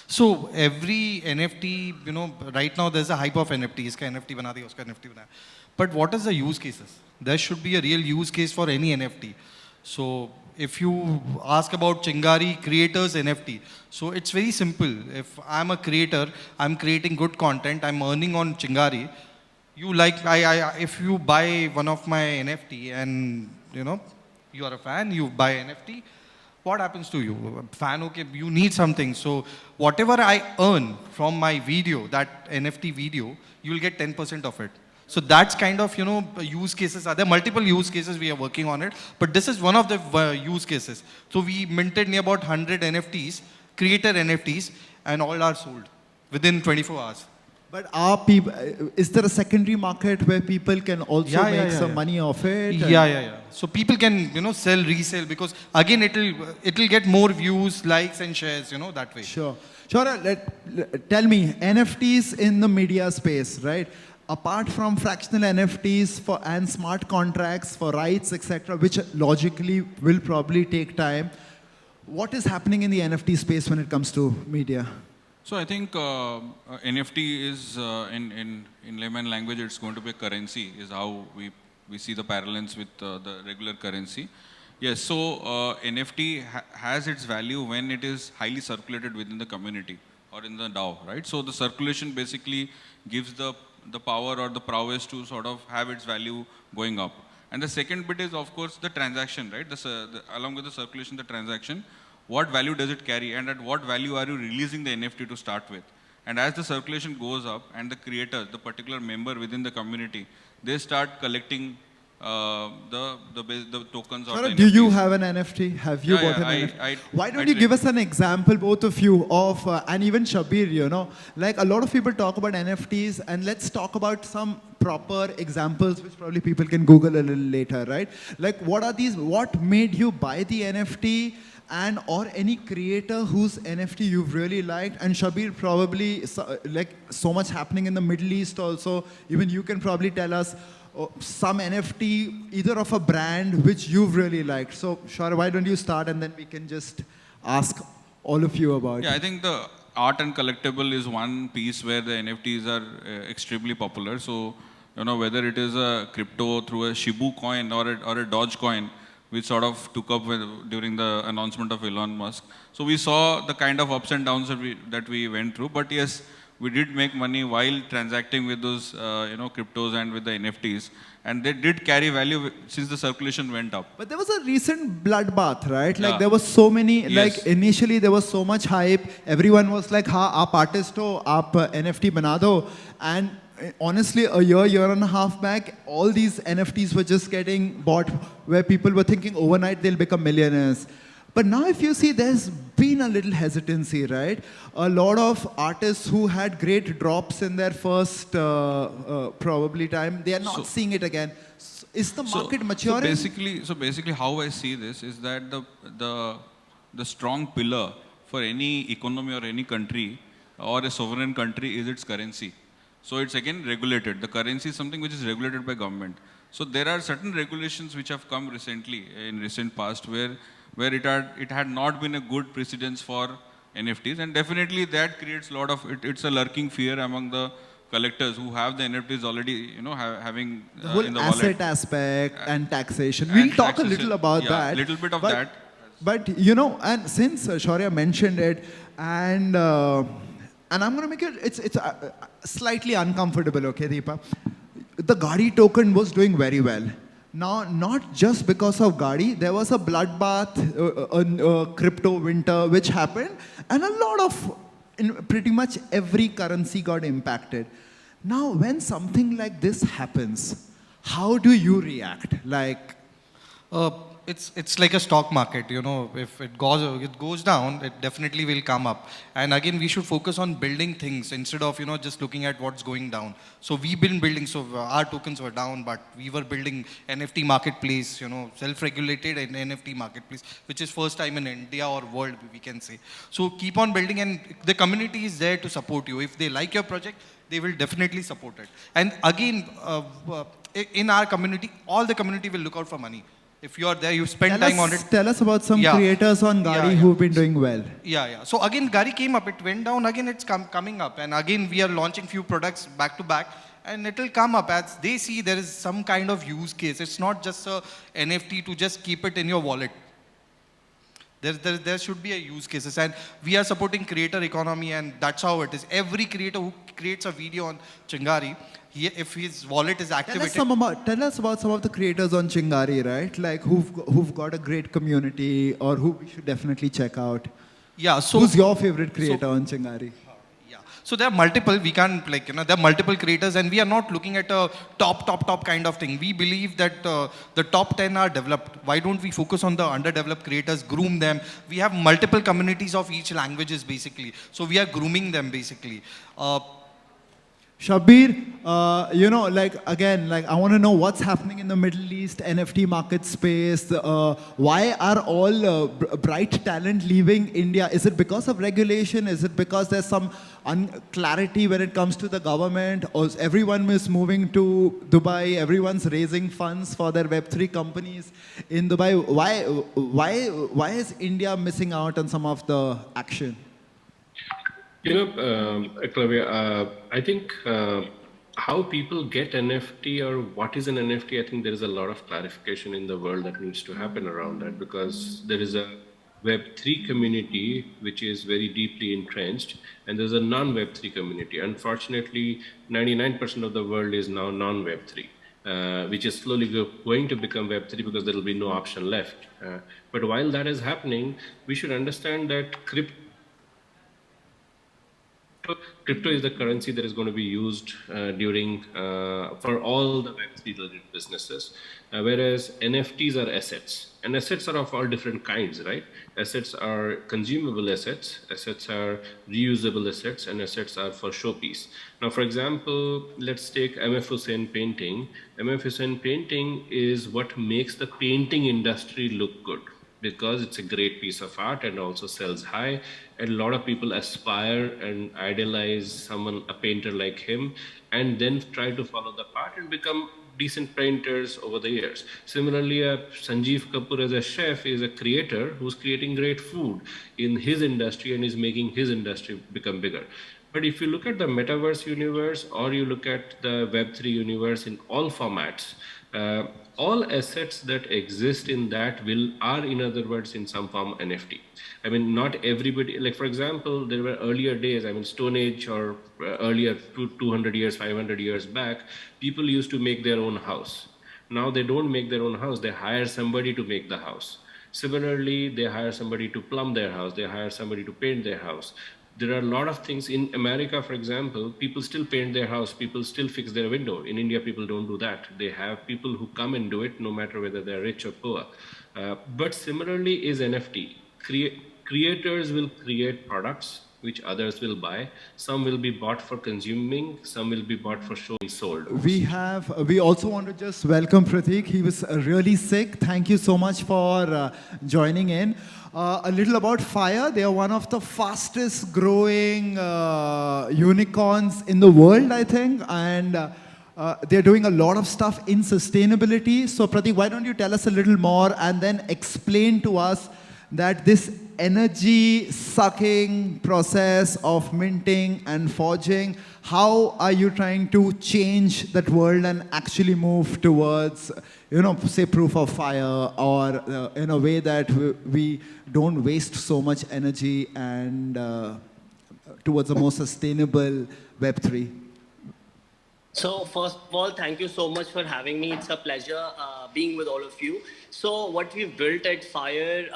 So every NFT, right now there's a hype of NFT. Iska NFT bana diya, uska NFT bana. But what is the use cases? There should be a real use case for any NFT. So if you ask about Chingari creators NFT, so it's very simple. If I'm a creator, I'm creating good content, I'm earning on Chingari. If you buy one of my NFT and you are a fan, you buy NFT, what happens to you? Fan, okay, you need something. So whatever I earn from my video, that NFT video, you will get 10% of it. So that's kind of, use cases. There are multiple use cases we are working on it, but this is one of the use cases. So we minted near about 100 NFTs, creator NFTs, and all are sold within 24 hours. But is there a secondary market where people can also make some money off it? Yeah. So people can, sell, resell, because again, it'll get more views, likes and shares, that way. Sure. Tell me, NFTs in the media space, right? Apart from fractional NFTs and smart contracts for rights, etc., which logically will probably take time, what is happening in the NFT space when it comes to media? So I think NFT is, in layman language, it's going to be a currency, is how we see the parallels with the regular currency. Yes, so NFT has its value when it is highly circulated within the community or in the DAO, right? So the circulation basically gives the power or the prowess to sort of have its value going up. And the second bit is, of course, the transaction, right? Along with the circulation, the transaction, what value does it carry, and at what value are you releasing the NFT to start with? And as the circulation goes up and the creator, the particular member within the community, they start collecting the tokens or the NFTs. Do you have an NFT? Have you bought an NFT? Why don't you give us an example, both of you, of, and even Shabir, like a lot of people talk about NFTs, and let's talk about some proper examples which probably people can Google a little later, right? Like what are these, what made you buy the NFT? And or any creator whose NFT you've really liked. And Shabir, probably like so much happening in the Middle East also, even you can probably tell us some NFT either of a brand which you've really liked. So Shara, why don't you start, and then we can just ask all of you about it. I think the art and collectible is one piece where the NFTs are extremely popular. So whether it is a crypto through a Shibu coin or a Doge coin, which sort of took up during the announcement of Elon Musk. So we saw the kind of ups and downs that we went through. But yes, we did make money while transacting with those cryptos and with the NFTs. And they did carry value since the circulation went up. But there was a recent bloodbath, right? Like there was so many, like initially there was so much hype. Everyone was like, ha, aap artist ho, aap NFT bana do. And honestly, a year and a half back, all these NFTs were just getting bought where people were thinking overnight they'll become millionaires. But now if you see, there's been a little hesitancy, right? A lot of artists who had great drops in their first probably time, they are not seeing it again. Is the market maturing? So basically how I see this is that the strong pillar for any economy or any country or a sovereign country is its currency. So it's again regulated. The currency is something which is regulated by government. So there are certain regulations which have come recently, in recent past, where it had not been a good precedence for NFTs, and definitely that creates a lot of it's a lurking fear among the collectors who have the NFTs already, having the whole in the asset wallet. aspect and taxation. We'll talk a little about that. A little bit of that. But and since Shaurya mentioned it, and I'm going to make it, it's slightly uncomfortable, okay, Deepa? the Gadi token was doing very well. Now, not just because of Gadi, there was a bloodbath, crypto winter, which happened, and a lot of, pretty much every currency got impacted. Now, when something like this happens, how do you react? Like, it's like a stock market, you know. If it goes down, it definitely will come up. And again, we should focus on building things instead of, you know, just looking at what's going down. So we've been building. So our tokens were down, but we were building NFT marketplace, you know, self-regulated and NFT marketplace, which is first time in India or world, we can say. So keep on building, and the community is there to support you. If they like your project, they will definitely support it. And again, in our community, all the community will look out for money. If you are there, you spend time on it. Tell us about some creators on Gadi who've been doing well. Yeah. So again, Gadi came up, it went down, again it's coming up. And again, we are launching few products back to back, and it will come up as they see there is some kind of use case. It's not just a NFT to just keep it in your wallet. There should be a use cases, and we are supporting creator economy, and that's how it is. Every creator who creates a video on Chingari, if his wallet is activated. Tell us about some of the creators on Chingari, right? Like who've got a great community, or who we should definitely check out. Yeah. So who's your favorite creator on Chingari? So there are multiple, we can't there are multiple creators, and we are not looking at a top kind of thing. We believe that the top 10 are developed. Why don't we focus on the underdeveloped creators, groom them? We have multiple communities of each languages basically. So we are grooming them basically. Shabbir, you know, I want to know what's happening in the Middle East NFT market space. Why are all bright talent leaving India? Is it because of regulation? Is it because there's some unclarity when it comes to the government? Or is everyone is moving to Dubai? Everyone's raising funds for their Web3 companies in Dubai. Why is India missing out on some of the action? You know, Conclave, I think how people get NFT or what is an NFT, I think there is a lot of clarification in the world that needs to happen around that, because there is a Web3 community which is very deeply entrenched, and there's a non-Web3 community. Unfortunately, 99% of the world is now non-Web3, which is slowly going to become Web3 because there will be no option left. But while that is happening, we should understand that crypto is the currency that is going to be used for all the Web3 related businesses, whereas NFTs are assets, and assets are of all different kinds, right? Assets are consumable assets, assets are reusable assets, and assets are for showpiece. Now, for example, let's take MF Hussain painting. MF Hussain painting is what makes the painting industry look good, because it's a great piece of art and also sells high, and a lot of people aspire and idolize a painter like him, and then try to follow the path and become decent painters over the years. Similarly, Sanjeev Kapoor as a chef is a creator who's creating great food in his industry and is making his industry become bigger. But if you look at the metaverse universe, or you look at the Web3 universe in all formats, all assets that exist in that are, in other words, in some form NFT. I mean, not everybody, like for example, there were earlier days, I mean, Stone Age or earlier 200 years, 500 years back, people used to make their own house. Now they don't make their own house, they hire somebody to make the house. Similarly, they hire somebody to plumb their house, they hire somebody to paint their house. There are a lot of things in America, for example, people still paint their house, people still fix their window. In India, people don't do that. They have people who come and do it, no matter whether they're rich or poor. But similarly is NFT. Creators will create products which others will buy. Some will be bought for consuming, some will be bought for showing sold. We also want to just welcome Prateek. He was really sick. Thank you so much for joining in. A little about Fire. They are one of the fastest growing unicorns in the world, I think. And they're doing a lot of stuff in sustainability. So Prateek, why don't you tell us a little more and then explain to us that this energy-sucking process of minting and forging, how are you trying to change that world and actually move towards, you know, say proof of fire, or in a way that we don't waste so much energy and towards a more sustainable Web3? So first of all, thank you so much for having me. It's a pleasure being with all of you. So what we've built at Fire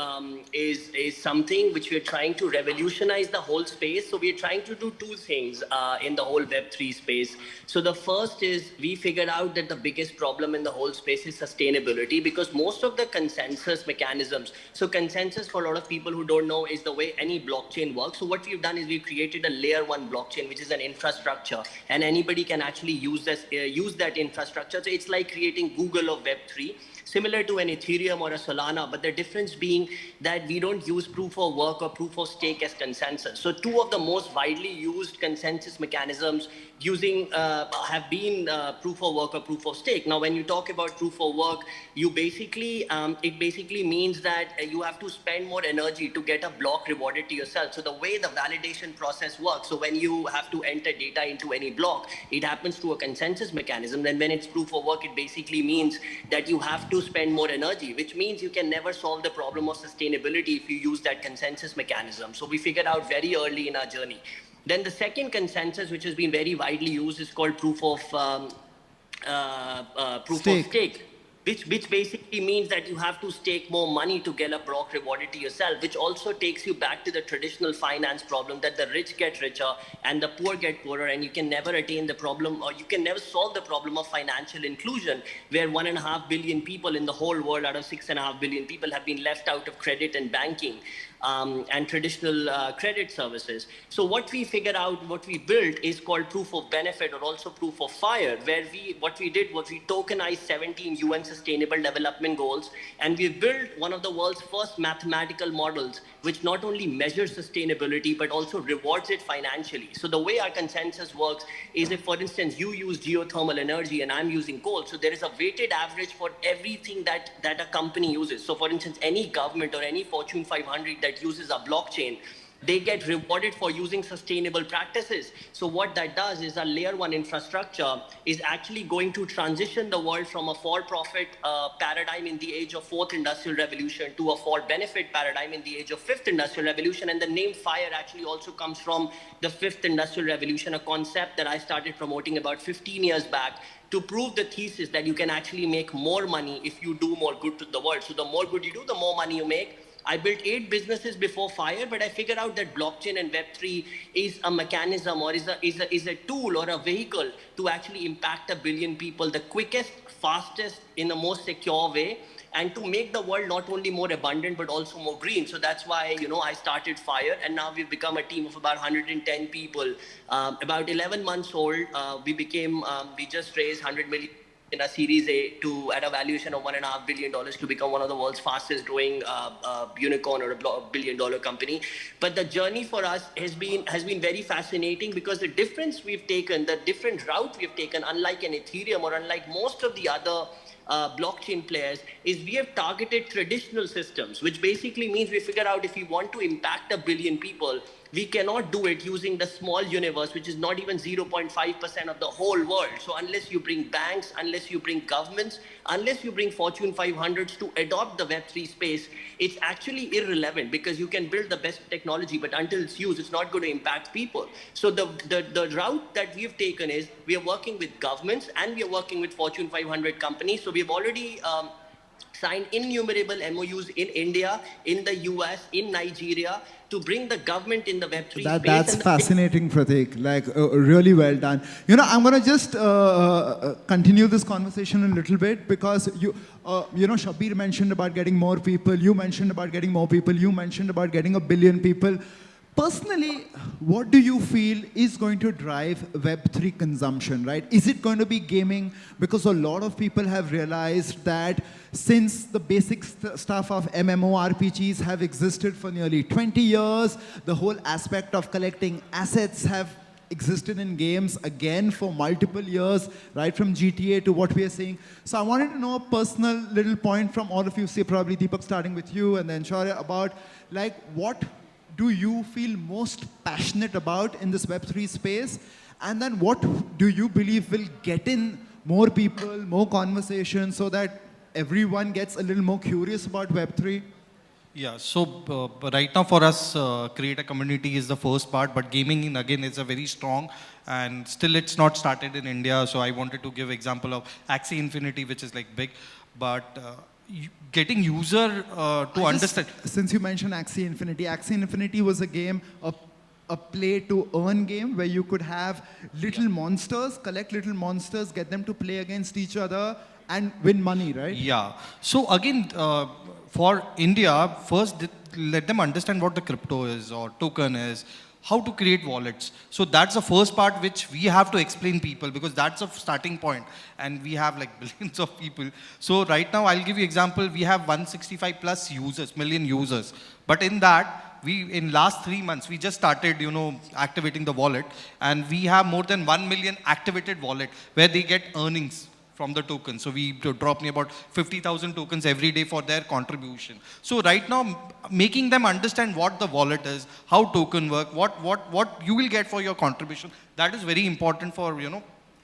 is something which we're trying to revolutionize the whole space. So we're trying to do two things in the whole Web3 space. So the first is we figured out that the biggest problem in the whole space is sustainability, because most of the consensus mechanisms, so consensus for a lot of people who don't know is the way any blockchain works. So what we've done is we've created a layer one blockchain, which is an infrastructure, and anybody can actually use that infrastructure. So it's like creating Google of Web3, similar to an Ethereum or a Solana, but the difference being that we don't use proof of work or proof of stake as consensus. So two of the most widely used consensus mechanisms have been proof of work or proof of stake. Now, when you talk about proof of work, it basically means that you have to spend more energy to get a block rewarded to yourself. So the way the validation process works, so when you have to enter data into any block, it happens through a consensus mechanism. Then when it's proof of work, it basically means that you have to spend more energy, which means you can never solve the problem of sustainability if you use that consensus mechanism. So we figured out very early in our journey. Then the second consensus, which has been very widely used, is called proof of stake, which basically means that you have to stake more money to get a block rewarded to yourself, which also takes you back to the traditional finance problem that the rich get richer and the poor get poorer, and you can never attain the problem, or you can never solve the problem of financial inclusion, where 1.5 billion people in the whole world out of 6.5 billion people have been left out of credit and banking. And traditional credit services. So what we figured out, what we built is called proof of benefit, or also proof of fire, where what we did was we tokenized 17 UN Sustainable Development Goals, and we built one of the world's first mathematical models, which not only measures sustainability, but also rewards it financially. So the way our consensus works is if, for instance, you use geothermal energy and I'm using coal, so there is a weighted average for everything that a company uses. So for instance, any government or any Fortune 500 that uses a blockchain, they get rewarded for using sustainable practices. So what that does is a layer one infrastructure is actually going to transition the world from a for-profit paradigm in the age of fourth industrial revolution to a for-benefit paradigm in the age of fifth industrial revolution. And the name FIRE actually also comes from the fifth industrial revolution, a concept that I started promoting about 15 years back to prove the thesis that you can actually make more money if you do more good to the world. So the more good you do, the more money you make. I built 8 businesses before FIRE, but I figured out that blockchain and Web3 is a mechanism, or is a tool or a vehicle to actually impact 1 billion people the quickest, fastest, in the most secure way, and to make the world not only more abundant, but also more green. So that's why, I started FIRE, and now we've become a team of about 110 people. About 11 months old, we just raised 100 million in a Series A at a valuation of $1.5 billion to become one of the world's fastest growing unicorn or $1 billion company. But the journey for us has been very fascinating, because the difference we've taken, the different route we've taken, unlike an Ethereum or unlike most of the other blockchain players, is we have targeted traditional systems, which basically means we figure out if we want to impact 1 billion people, we cannot do it using the small universe, which is not even 0.5% of the whole world. So unless you bring banks, unless you bring governments, unless you bring Fortune 500s to adopt the Web3 space, it's actually irrelevant, because you can build the best technology, but until it's used, it's not going to impact people. So the route that we've taken is we are working with governments and we are working with Fortune 500 companies. So we've already signed innumerable MOUs in India, in the US, in Nigeria, to bring the government in the Web3 space. That's fascinating, Prateek. Really well done. I'm going to just continue this conversation a little bit, because Shabir mentioned about getting more people. You mentioned about getting more people. You mentioned about getting 1 billion people. Personally, what do you feel is going to drive Web3 consumption, right? Is it going to be gaming? Because a lot of people have realized that since the basic stuff of MMORPGs have existed for nearly 20 years, the whole aspect of collecting assets have existed in games again for multiple years, right from GTA to what we are seeing. So I wanted to know a personal little point from all of you, say probably Deepak starting with you and then Shaurya, about what do you feel most passionate about in this Web3 space? And then what do you believe will get in more people, more conversations, so that everyone gets a little more curious about Web3? Yeah, so right now for us, creator community is the first part, but gaming again is a very strong, and still it's not started in India. So I wanted to give example of Axie Infinity, which is like big, but getting user to understand. Since you mentioned Axie Infinity was a game, a play to earn game where you could have little monsters, collect little monsters, get them to play against each other and win money, right? Yeah. So again, for India, first let them understand what the crypto is or token is, how to create wallets. So that's the first part which we have to explain people, because that's a starting point, and we have like billions of people. So right now, I'll give you example. We have 165 plus million users, but in that, in last 3 months, we just started, activating the wallet, and we have more than 1 million activated wallet where they get earnings from the token. So we drop me about 50,000 tokens every day for their contribution. So right now, making them understand what the wallet is, how token work, what you will get for your contribution, that is very important for,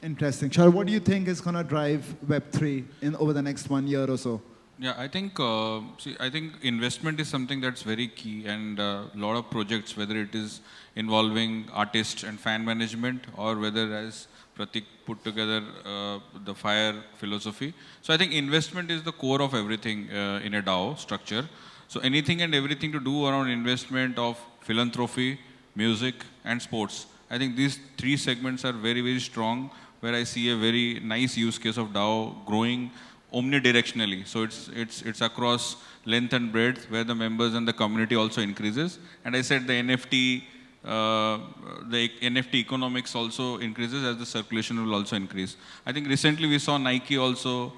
Interesting. Shar, what do you think is going to drive Web3 over the next 1 year or so? Yeah, I think I think investment is something that's very key, and a lot of projects, whether it is involving artists and fan management, or whether, as Pratik put together, the FIRE philosophy. So I think investment is the core of everything in a DAO structure. So anything and everything to do around investment of philanthropy, music, and sports. I think these 3 segments are very, very strong, where I see a very nice use case of DAO growing omnidirectionally. So it's across length and breadth, where the members and the community also increases. And I said the NFT economics also increases as the circulation will also increase. I think recently we saw Nike also,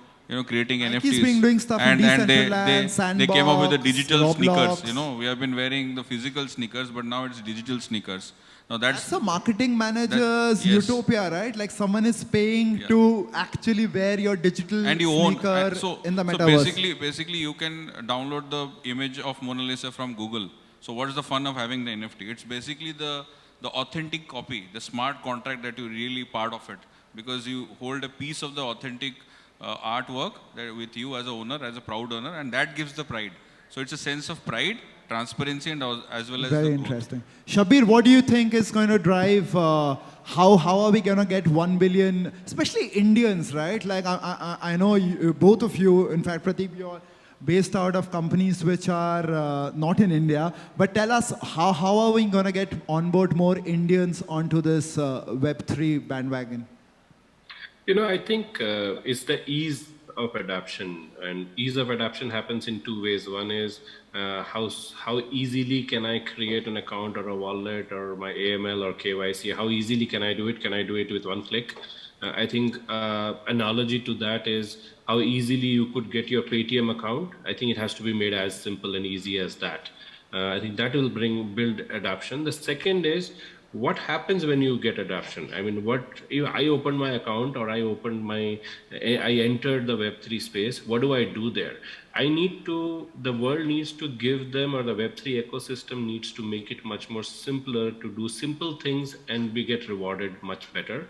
creating Nike's NFTs. been doing stuff in Decentraland, they came up with the Sandbox, digital Roblox. sneakers. We have been wearing the physical sneakers, but now it's digital sneakers. Now That's a marketing manager's utopia, right? Like someone is paying to actually wear your digital and you sneaker in the metaverse. So basically you can download the image of Mona Lisa from Google. So what is the fun of having the NFT? It's basically the authentic copy, the smart contract that you really part of it, because you hold a piece of the authentic artwork with you as a owner, as a proud owner, and that gives the pride. So it's a sense of pride, transparency, and as well as Very the interesting. Shabir, what do you think is going to drive, how are we going to get 1 billion, especially Indians, right? Like I know both of you, in fact, Pradeep, you're based out of companies which are not in India, but tell us how are we going to get onboard more Indians onto this Web3 bandwagon? I think it's the ease of adoption, and ease of adoption happens in 2 ways. One is how easily can I create an account or a wallet or my AML or KYC? How easily can I do it? Can I do it with 1 click? I think analogy to that is how easily you could get your Paytm account. I think it has to be made as simple and easy as that. I think that will build adoption. The second is, what happens when you get adoption? I mean, I opened my account, or I entered the Web3 space. What do I do there? The world needs to give them, or the Web3 ecosystem needs to make it much more simpler to do simple things, and we get rewarded much better.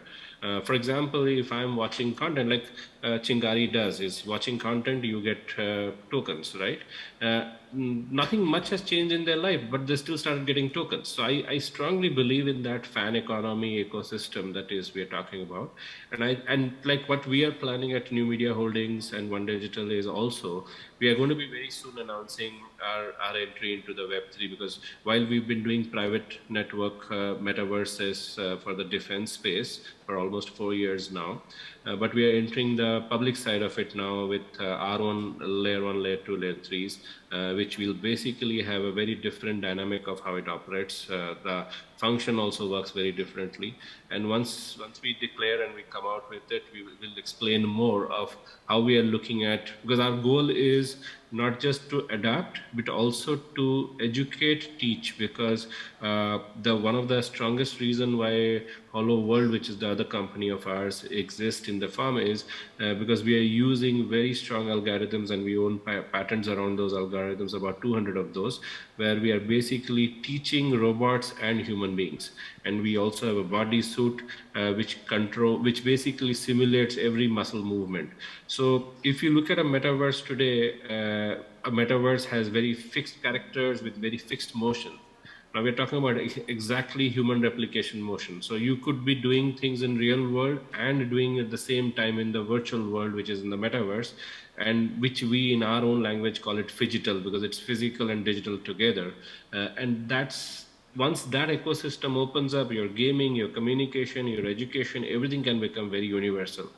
For example, if I'm watching content like Chingari does, is watching content, you get tokens, right? Nothing much has changed in their life, but they still started getting tokens. So I strongly believe in that fan economy ecosystem that is we're talking about. And like what we are planning at New Media Holdings and One Digital is also, we are going to be very soon announcing our entry into the Web3, because while we've been doing private network metaverses for the defense space for almost 4 years now, but we are entering the public side of it now with R1, Layer 1, Layer 2, Layer 3s, which will basically have a very different dynamic of how it operates. The function also works very differently. And once we declare and we come out with it, we will explain more of how we are looking at, because our goal is not just to adapt, but also to educate, teach, because one of the strongest reason why Hollow World, which is the other company of ours, exists in the firm is because we are using very strong algorithms, and we own patents around those algorithms, about 200 of those, where we are basically teaching robots and human beings. And we also have a body suit which basically simulates every muscle movement. So if you look at a metaverse today, a metaverse has very fixed characters with very fixed motion. Now we're talking about exactly human replication motion. So you could be doing things in real world and doing at the same time in the virtual world, which is in the metaverse, and which we in our own language call it phygital, because it's physical and digital together. And that's, once that ecosystem opens up, your gaming, your communication, your education, everything can become very universal.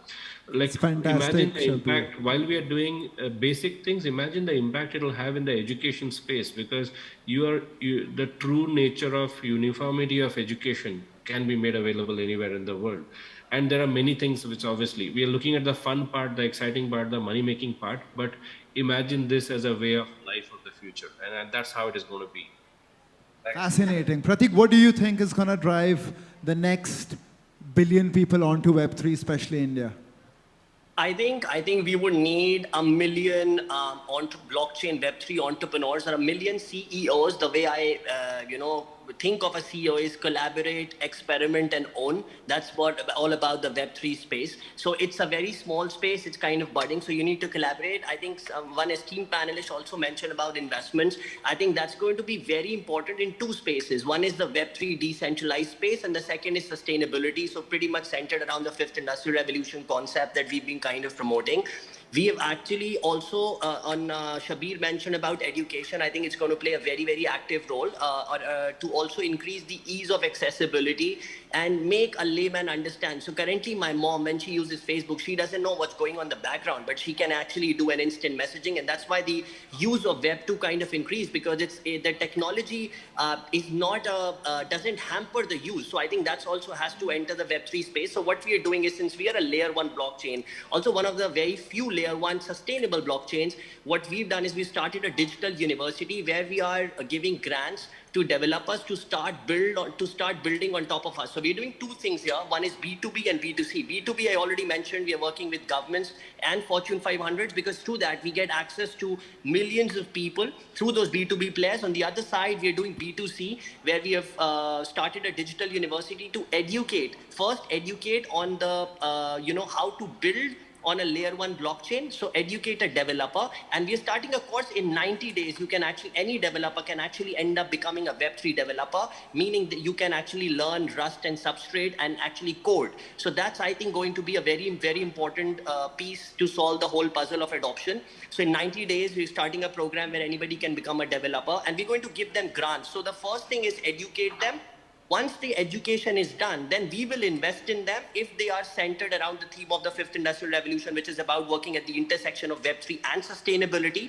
Like, imagine the impact while we are doing basic things. Imagine the impact it will have in the education space, because the true nature of uniformity of education can be made available anywhere in the world. And there are many things which, obviously, we are looking at the fun part, the exciting part, the money-making part, but imagine this as a way of life of the future, and that's how it is going to be. Fascinating. Pratik, what do you think is going to drive the next billion people onto Web3, especially India? I think we would need 1 million blockchain Web3 entrepreneurs, or 1 million CEOs. The way I think of a CEO is collaborate, experiment, and own. That's what all about the Web3 space. So it's a very small space. It's kind of budding. So you need to collaborate. I think one esteemed panelist also mentioned about investments. I think that's going to be very important in two spaces. One is the Web3 decentralized space, and the second is sustainability. So pretty much centered around the fifth industrial revolution concept that we've been kind of promoting. We have actually also, Shabir mentioned about education. I think it's going to play a very, very active role to also increase the ease of accessibility and make a layman understand. So currently my mom, when she uses Facebook, she doesn't know what's going on in the background, but she can actually do an instant messaging. And that's why the use of Web2 kind of increased, because the technology is not doesn't hamper the use. So I think that's also has to enter the Web3 space. So what we are doing is, since we are a layer 1 blockchain, also one of the very few layer 1 sustainable blockchains, what we've done is we started a digital university where we are giving grants to developers to start building on top of us. So we're doing two things here. One is B2B and B2C. B2B, I already mentioned, we are working with governments and Fortune 500s, because through that we get access to millions of people through those B2B players. On the other side, we are doing B2C, where we have started a digital university to educate on the, how to build on a layer 1 blockchain. So educate a developer, and we are starting a course in 90 days. You can actually, any developer can actually end up becoming a Web3 developer, meaning that you can actually learn Rust and Substrate and actually code. So that's, I think, going to be a very, very important piece to solve the whole puzzle of adoption. So in 90 days, we're starting a program where anybody can become a developer, and we're going to give them grants. So the first thing is educate them. Once the education is done, then we will invest in them if they are centered around the theme of the fifth industrial revolution, which is about working at the intersection of Web3 and sustainability,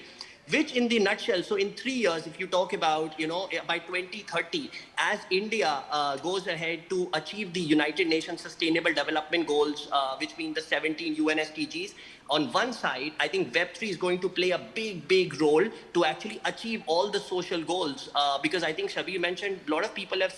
which in the nutshell, so in 3 years, if you talk about, by 2030, as India goes ahead to achieve the United Nations Sustainable Development Goals, which mean the 17 UN SDGs, on one side, I think Web3 is going to play a big, big role to actually achieve all the social goals. Because I think Shabir mentioned, a lot of people have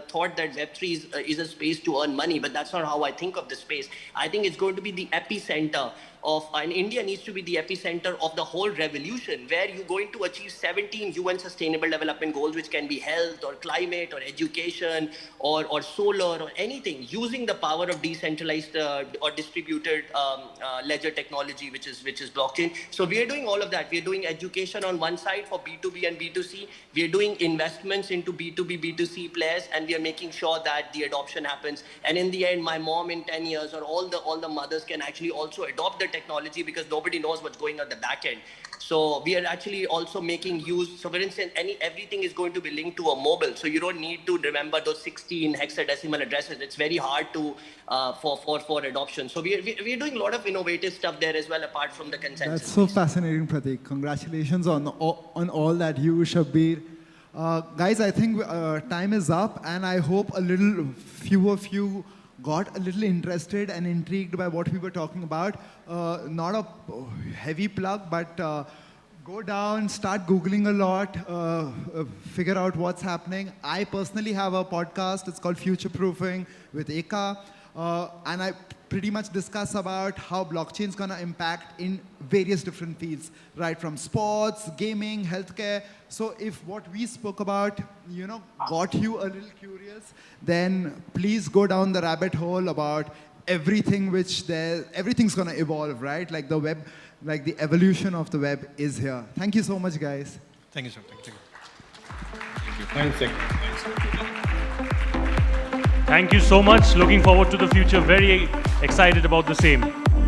thought that Web3 is a space to earn money, but that's not how I think of the space. I think it's going to be the epicenter of, and India needs to be the epicenter of the whole revolution, where you're going to achieve 17 UN Sustainable Development Goals, which can be health or climate or education or solar or anything, using the power of decentralized or distributed ledger technology, which is blockchain. So we are doing all of that. We are doing education on one side for B2B and B2C. We are doing investments into B2B, B2C players, and we are making sure that the adoption happens. And in the end, my mom in 10 years or all the mothers can actually also adopt the technology, because nobody knows what's going on the back end. So we are actually also making use. So for instance, everything is going to be linked to a mobile. So you don't need to remember those 16 hexadecimal addresses. It's very hard to for adoption. So we are doing a lot of innovative stuff there as well, apart from the consensus. That's so fascinating, Pratik. Congratulations on all that you, Shabir. Guys, I think time is up, and I hope a few of you got a little interested and intrigued by what we were talking about. Not a heavy plug, but Go down, start Googling a lot, figure out what's happening. I personally have a podcast. It's called Future Proofing with Eka. And I pretty much discuss about how blockchain is going to impact in various different fields, right? From sports, gaming, healthcare. So if what we spoke about, got you a little curious, then please go down the rabbit hole about everything everything's going to evolve, right? Like the web, like the evolution of the web is here. Thank you so much, guys. Thank you, sir. Thank you. Thanks. Thank you so much. Looking forward to the future. Very excited about the same.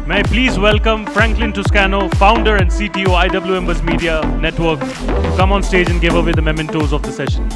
May I please welcome Franklin Toscano, founder and CTO IWMBuzz Media Network, to come on stage and give away the mementos of the session.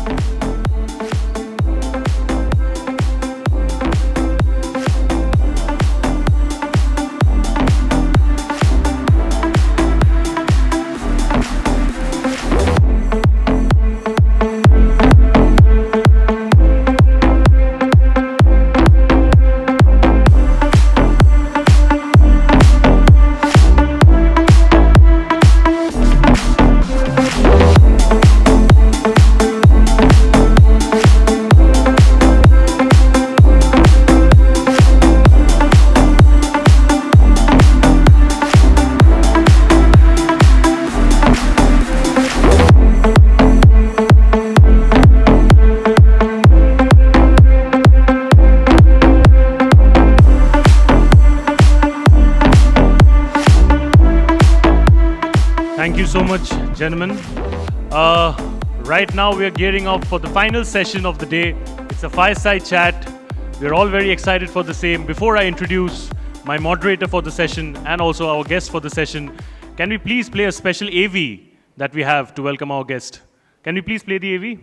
Thank you so much, gentlemen. Right now, we are gearing up for the final session of the day. It's a fireside chat. We're all very excited for the same. Before I introduce my moderator for the session and also our guest for the session, can we please play a special AV that we have to welcome our guest? Can we please play the AV?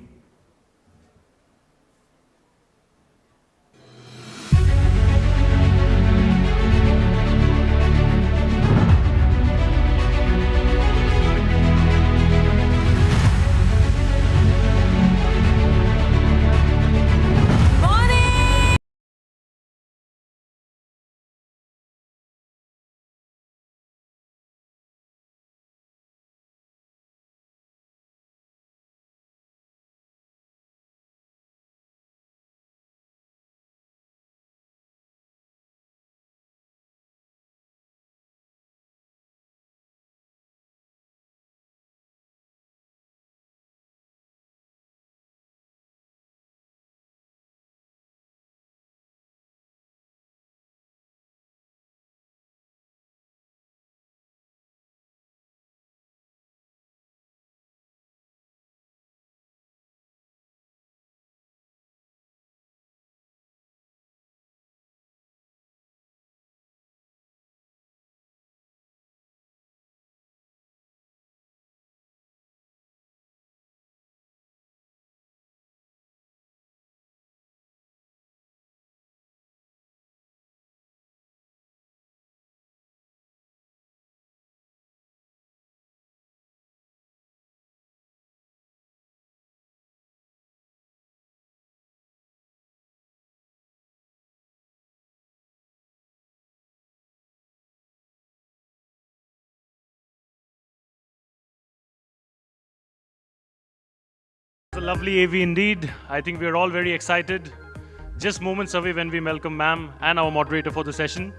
It's a lovely AV indeed. I think we're all very excited. Just moments away when we welcome ma'am and our moderator for the session.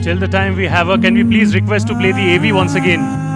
Till the time we have her, can we please request to play the AV once again?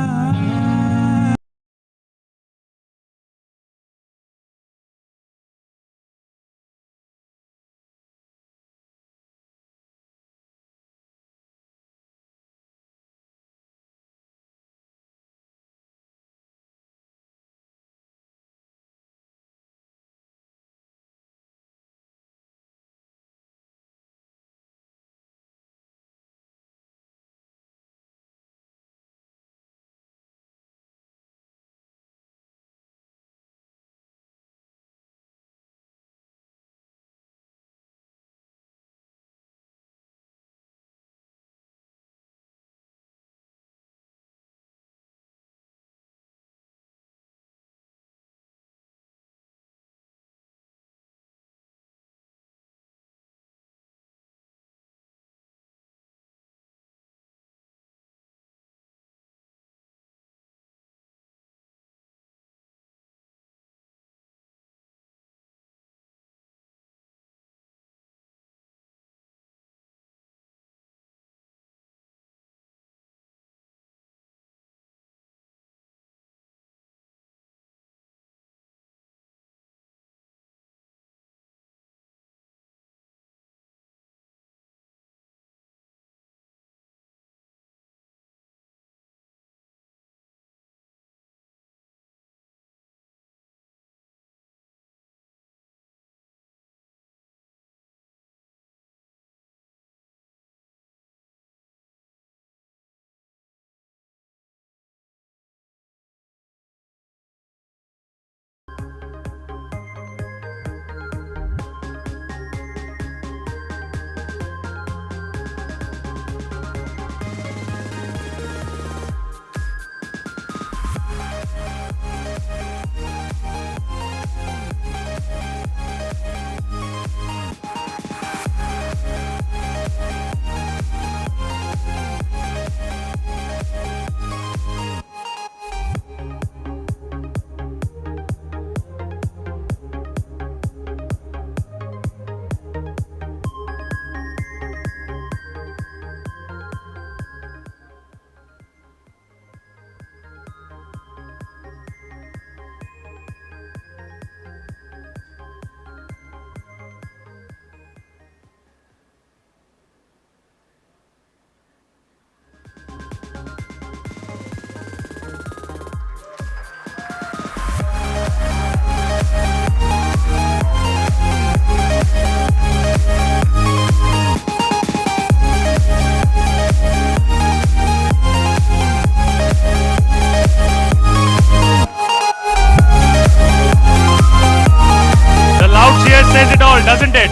Says it all, doesn't it?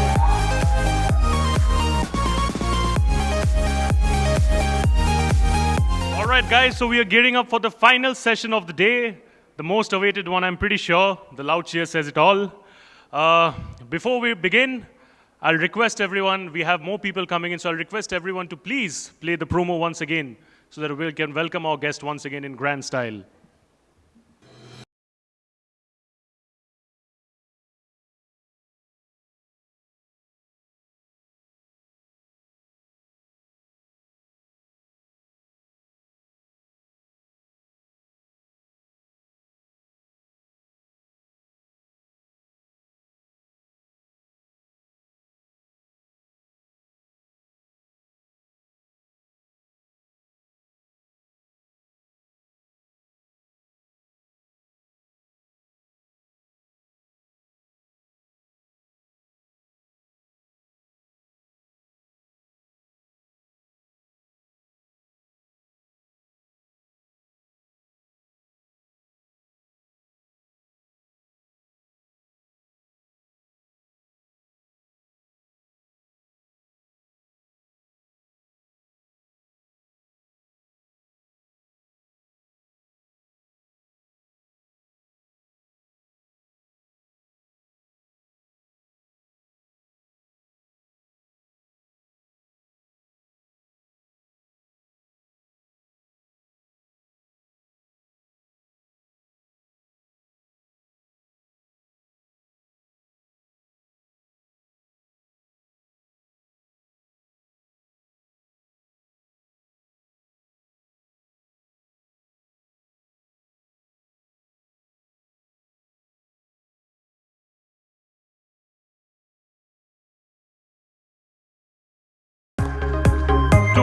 All right, guys, so we are gearing up for the final session of the day, the most awaited one, I'm pretty sure. The loud cheer says it all. Before we begin, I'll request everyone, we have more people coming in, so I'll request everyone to please play the promo once again so that we can welcome our guest once again in grand style.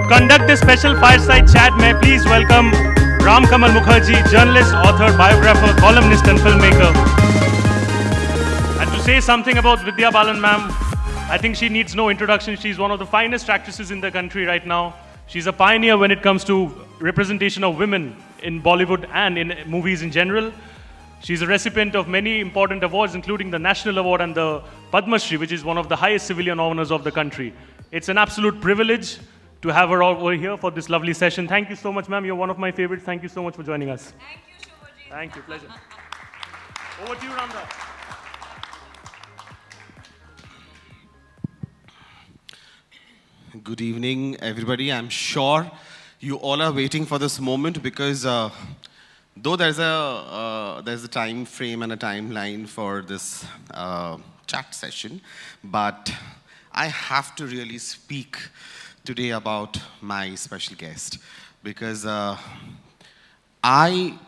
conduct this special fireside chat, may I please welcome Ram Kamal Mukherjee, journalist, author, biographer, columnist and filmmaker. And to say something about Vidya Balan ma'am, I think she needs no introduction. She's one of the finest actresses in the country right now. She's a pioneer when it comes to representation of women in Bollywood and in movies in general. She's a recipient of many important awards, including the National Award and the Padma Shri, which is one of the highest civilian honors of the country. It's an absolute privilege to have her over here for this lovely session. Thank you so much, ma'am. You're one of my favorites. Thank you so much for joining us. Thank you, Shubhaji. Thank you. Pleasure. Over to you, Ramda. Good evening, everybody. I'm sure you all are waiting for this moment because though there's a time frame and a timeline for this chat session, but I have to really speak today about my special guest because I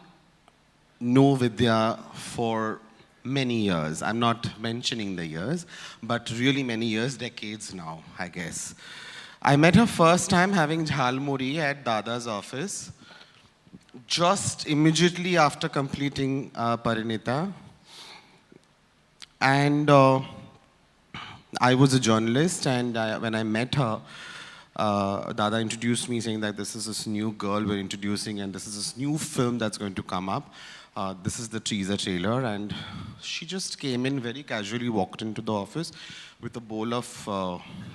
know Vidya for many years. I'm not mentioning the years, but really many years, decades now, I guess. I met her first time having jhalmuri at Dada's office, just immediately after completing Parinita. And I was a journalist, and when I met her, Dada introduced me saying that this is this new girl we're introducing and this is this new film that's going to come up. This is the teaser trailer, and she just came in very casually, walked into the office with a bowl of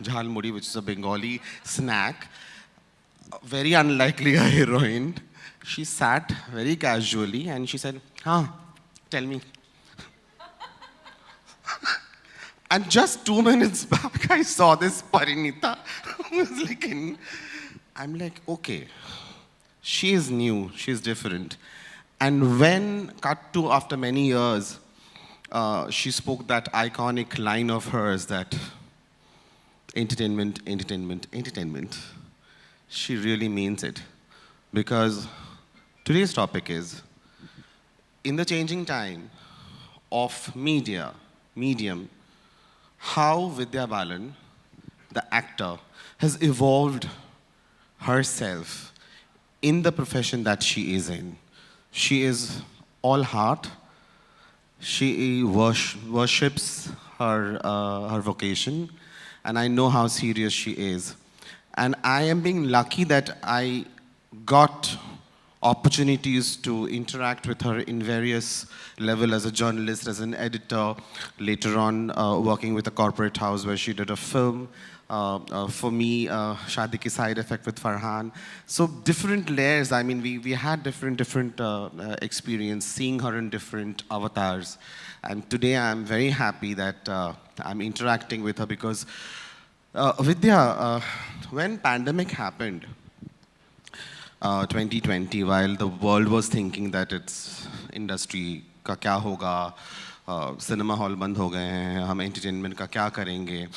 jhalmuri, which is a Bengali snack. Very unlikely a heroine. She sat very casually and she said, tell me. And just 2 minutes back, I saw this Parinita. I'm like, okay, she is new, she's different. And when, cut to after many years, she spoke that iconic line of hers that entertainment, entertainment, entertainment. She really means it. Because today's topic is, in the changing time of medium, how Vidya Balan, the actor, has evolved herself in the profession that she is in. She is all heart. She worships her vocation, and I know how serious she is. And I am being lucky that I got opportunities to interact with her in various levels as a journalist, as an editor, later on working with a corporate house where she did a film. For me, Shadi Ki Side Effect with Farhan. So different layers. I mean, we had different experience seeing her in different avatars. And today I'm very happy that I'm interacting with her because Vidya, when pandemic happened, 2020, while the world was thinking that its industry ka kya hoga, cinema hall band ho gaye hain, hum entertainment ka kya karenge.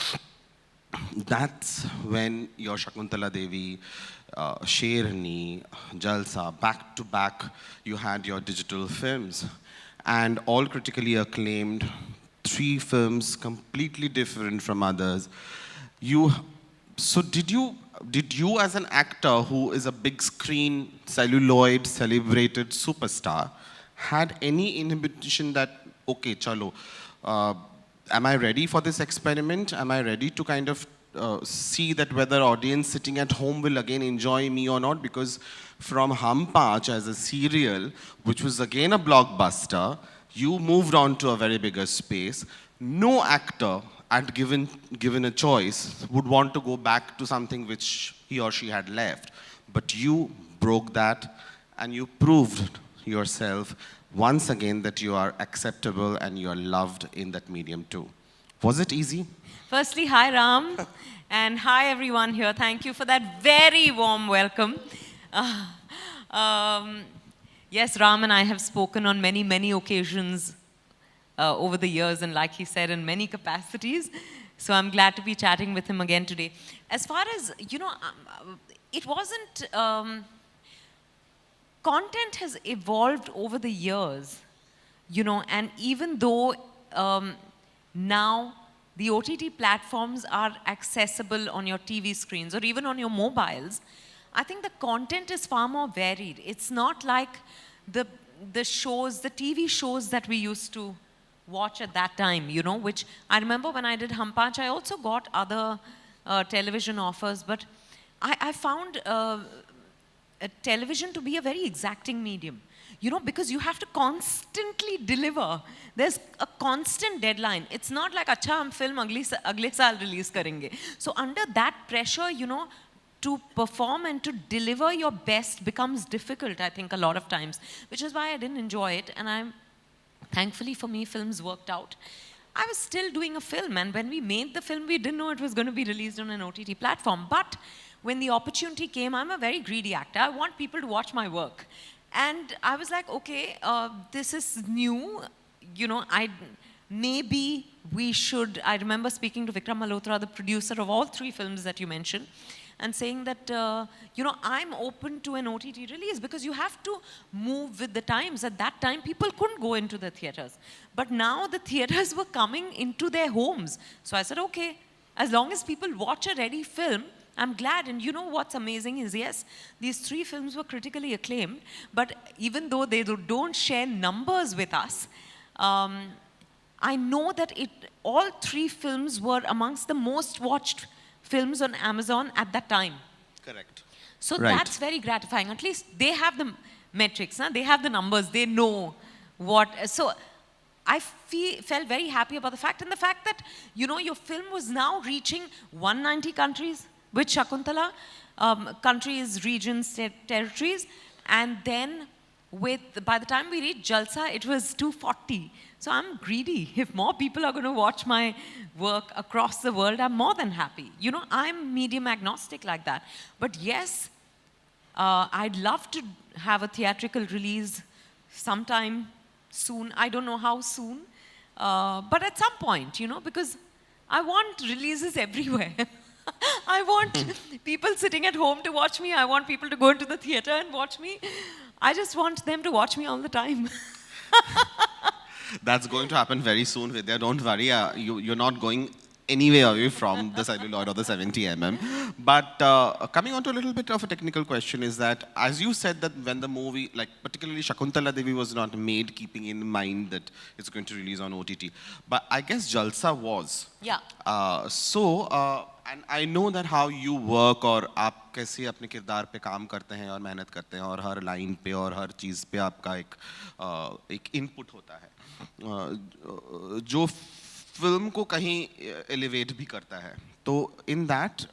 That's when your Shakuntala Devi, Sherni, Jalsa, back to back, you had your digital films. And all critically acclaimed, 3 films completely different from others. So did you as an actor who is a big screen, celluloid, celebrated superstar, had any inhibition that, okay, chalo, am I ready for this experiment? Am I ready to kind of see that whether audience sitting at home will again enjoy me or not? Because from Hum Paanch as a serial, which was again a blockbuster, you moved on to a very bigger space. No actor, at given a choice, would want to go back to something which he or she had left. But you broke that and you proved yourself once again that you are acceptable and you are loved in that medium too. Was it easy? Firstly, hi Ram, and hi everyone here. Thank you for that very warm welcome. Yes, Ram and I have spoken on many occasions over the years, and like he said, in many capacities. So I'm glad to be chatting with him again today. As far as, it wasn't, content has evolved over the years, and even though now the OTT platforms are accessible on your TV screens or even on your mobiles, I think the content is far more varied. It's not like the shows, the TV shows that we used to watch at that time, you know, which I remember when I did Hampach, I also got other television offers, but I found a television to be a very exacting medium, you know, because you have to constantly deliver. There's a constant deadline. It's not like, acha, hum film agle saal release karenge. So under that pressure, you know, to perform and to deliver your best becomes difficult, I think, a lot of times, which is why I didn't enjoy it. And thankfully for me, films worked out. I was still doing a film, and when we made the film, we didn't know it was going to be released on an OTT platform. But when the opportunity came, I'm a very greedy actor. I want people to watch my work. And I was like, okay, this is new. You know, maybe we should, I remember speaking to Vikram Malhotra, the producer of all 3 films that you mentioned, and saying that, you know, I'm open to an OTT release because you have to move with the times. At that time, people couldn't go into the theaters. But now the theaters were coming into their homes. So I said, okay, as long as people watch a ready film, I'm glad. And you know what's amazing is, yes, these 3 films were critically acclaimed, but even though they don't share numbers with us, I know that all 3 films were amongst the most watched films on Amazon at that time. Correct. So that's very gratifying. At least they have the metrics, they have the numbers, they know what. So I felt very happy about the fact, and the fact that, you know, your film was now reaching 190 countries with Shakuntala, countries, regions, territories, and then by the time we reached Jalsa, it was 240. So I'm greedy. If more people are going to watch my work across the world, I'm more than happy. You know, I'm medium agnostic like that. But yes, I'd love to have a theatrical release sometime soon. I don't know how soon, but at some point, you know, because I want releases everywhere. I want people sitting at home to watch me. I want people to go into the theater and watch me. I just want them to watch me all the time. That's going to happen very soon, Vidya. Don't worry. You're not going anywhere away from the celluloid or the 70mm. But coming on to a little bit of a technical question is that, as you said that when the movie, like particularly Shakuntala Devi was not made keeping in mind that it's going to release on OTT. But I guess Jalsa was. Yeah. And I know that how you work और आप कैसे अपने किरदार पे काम करते हैं और मेहनत करते हैं और हर लाइन पे और हर चीज़ पे आपका एक इनपुट होता है जो फिल्म को कहीं एलिवेट भी करता है. तो in that,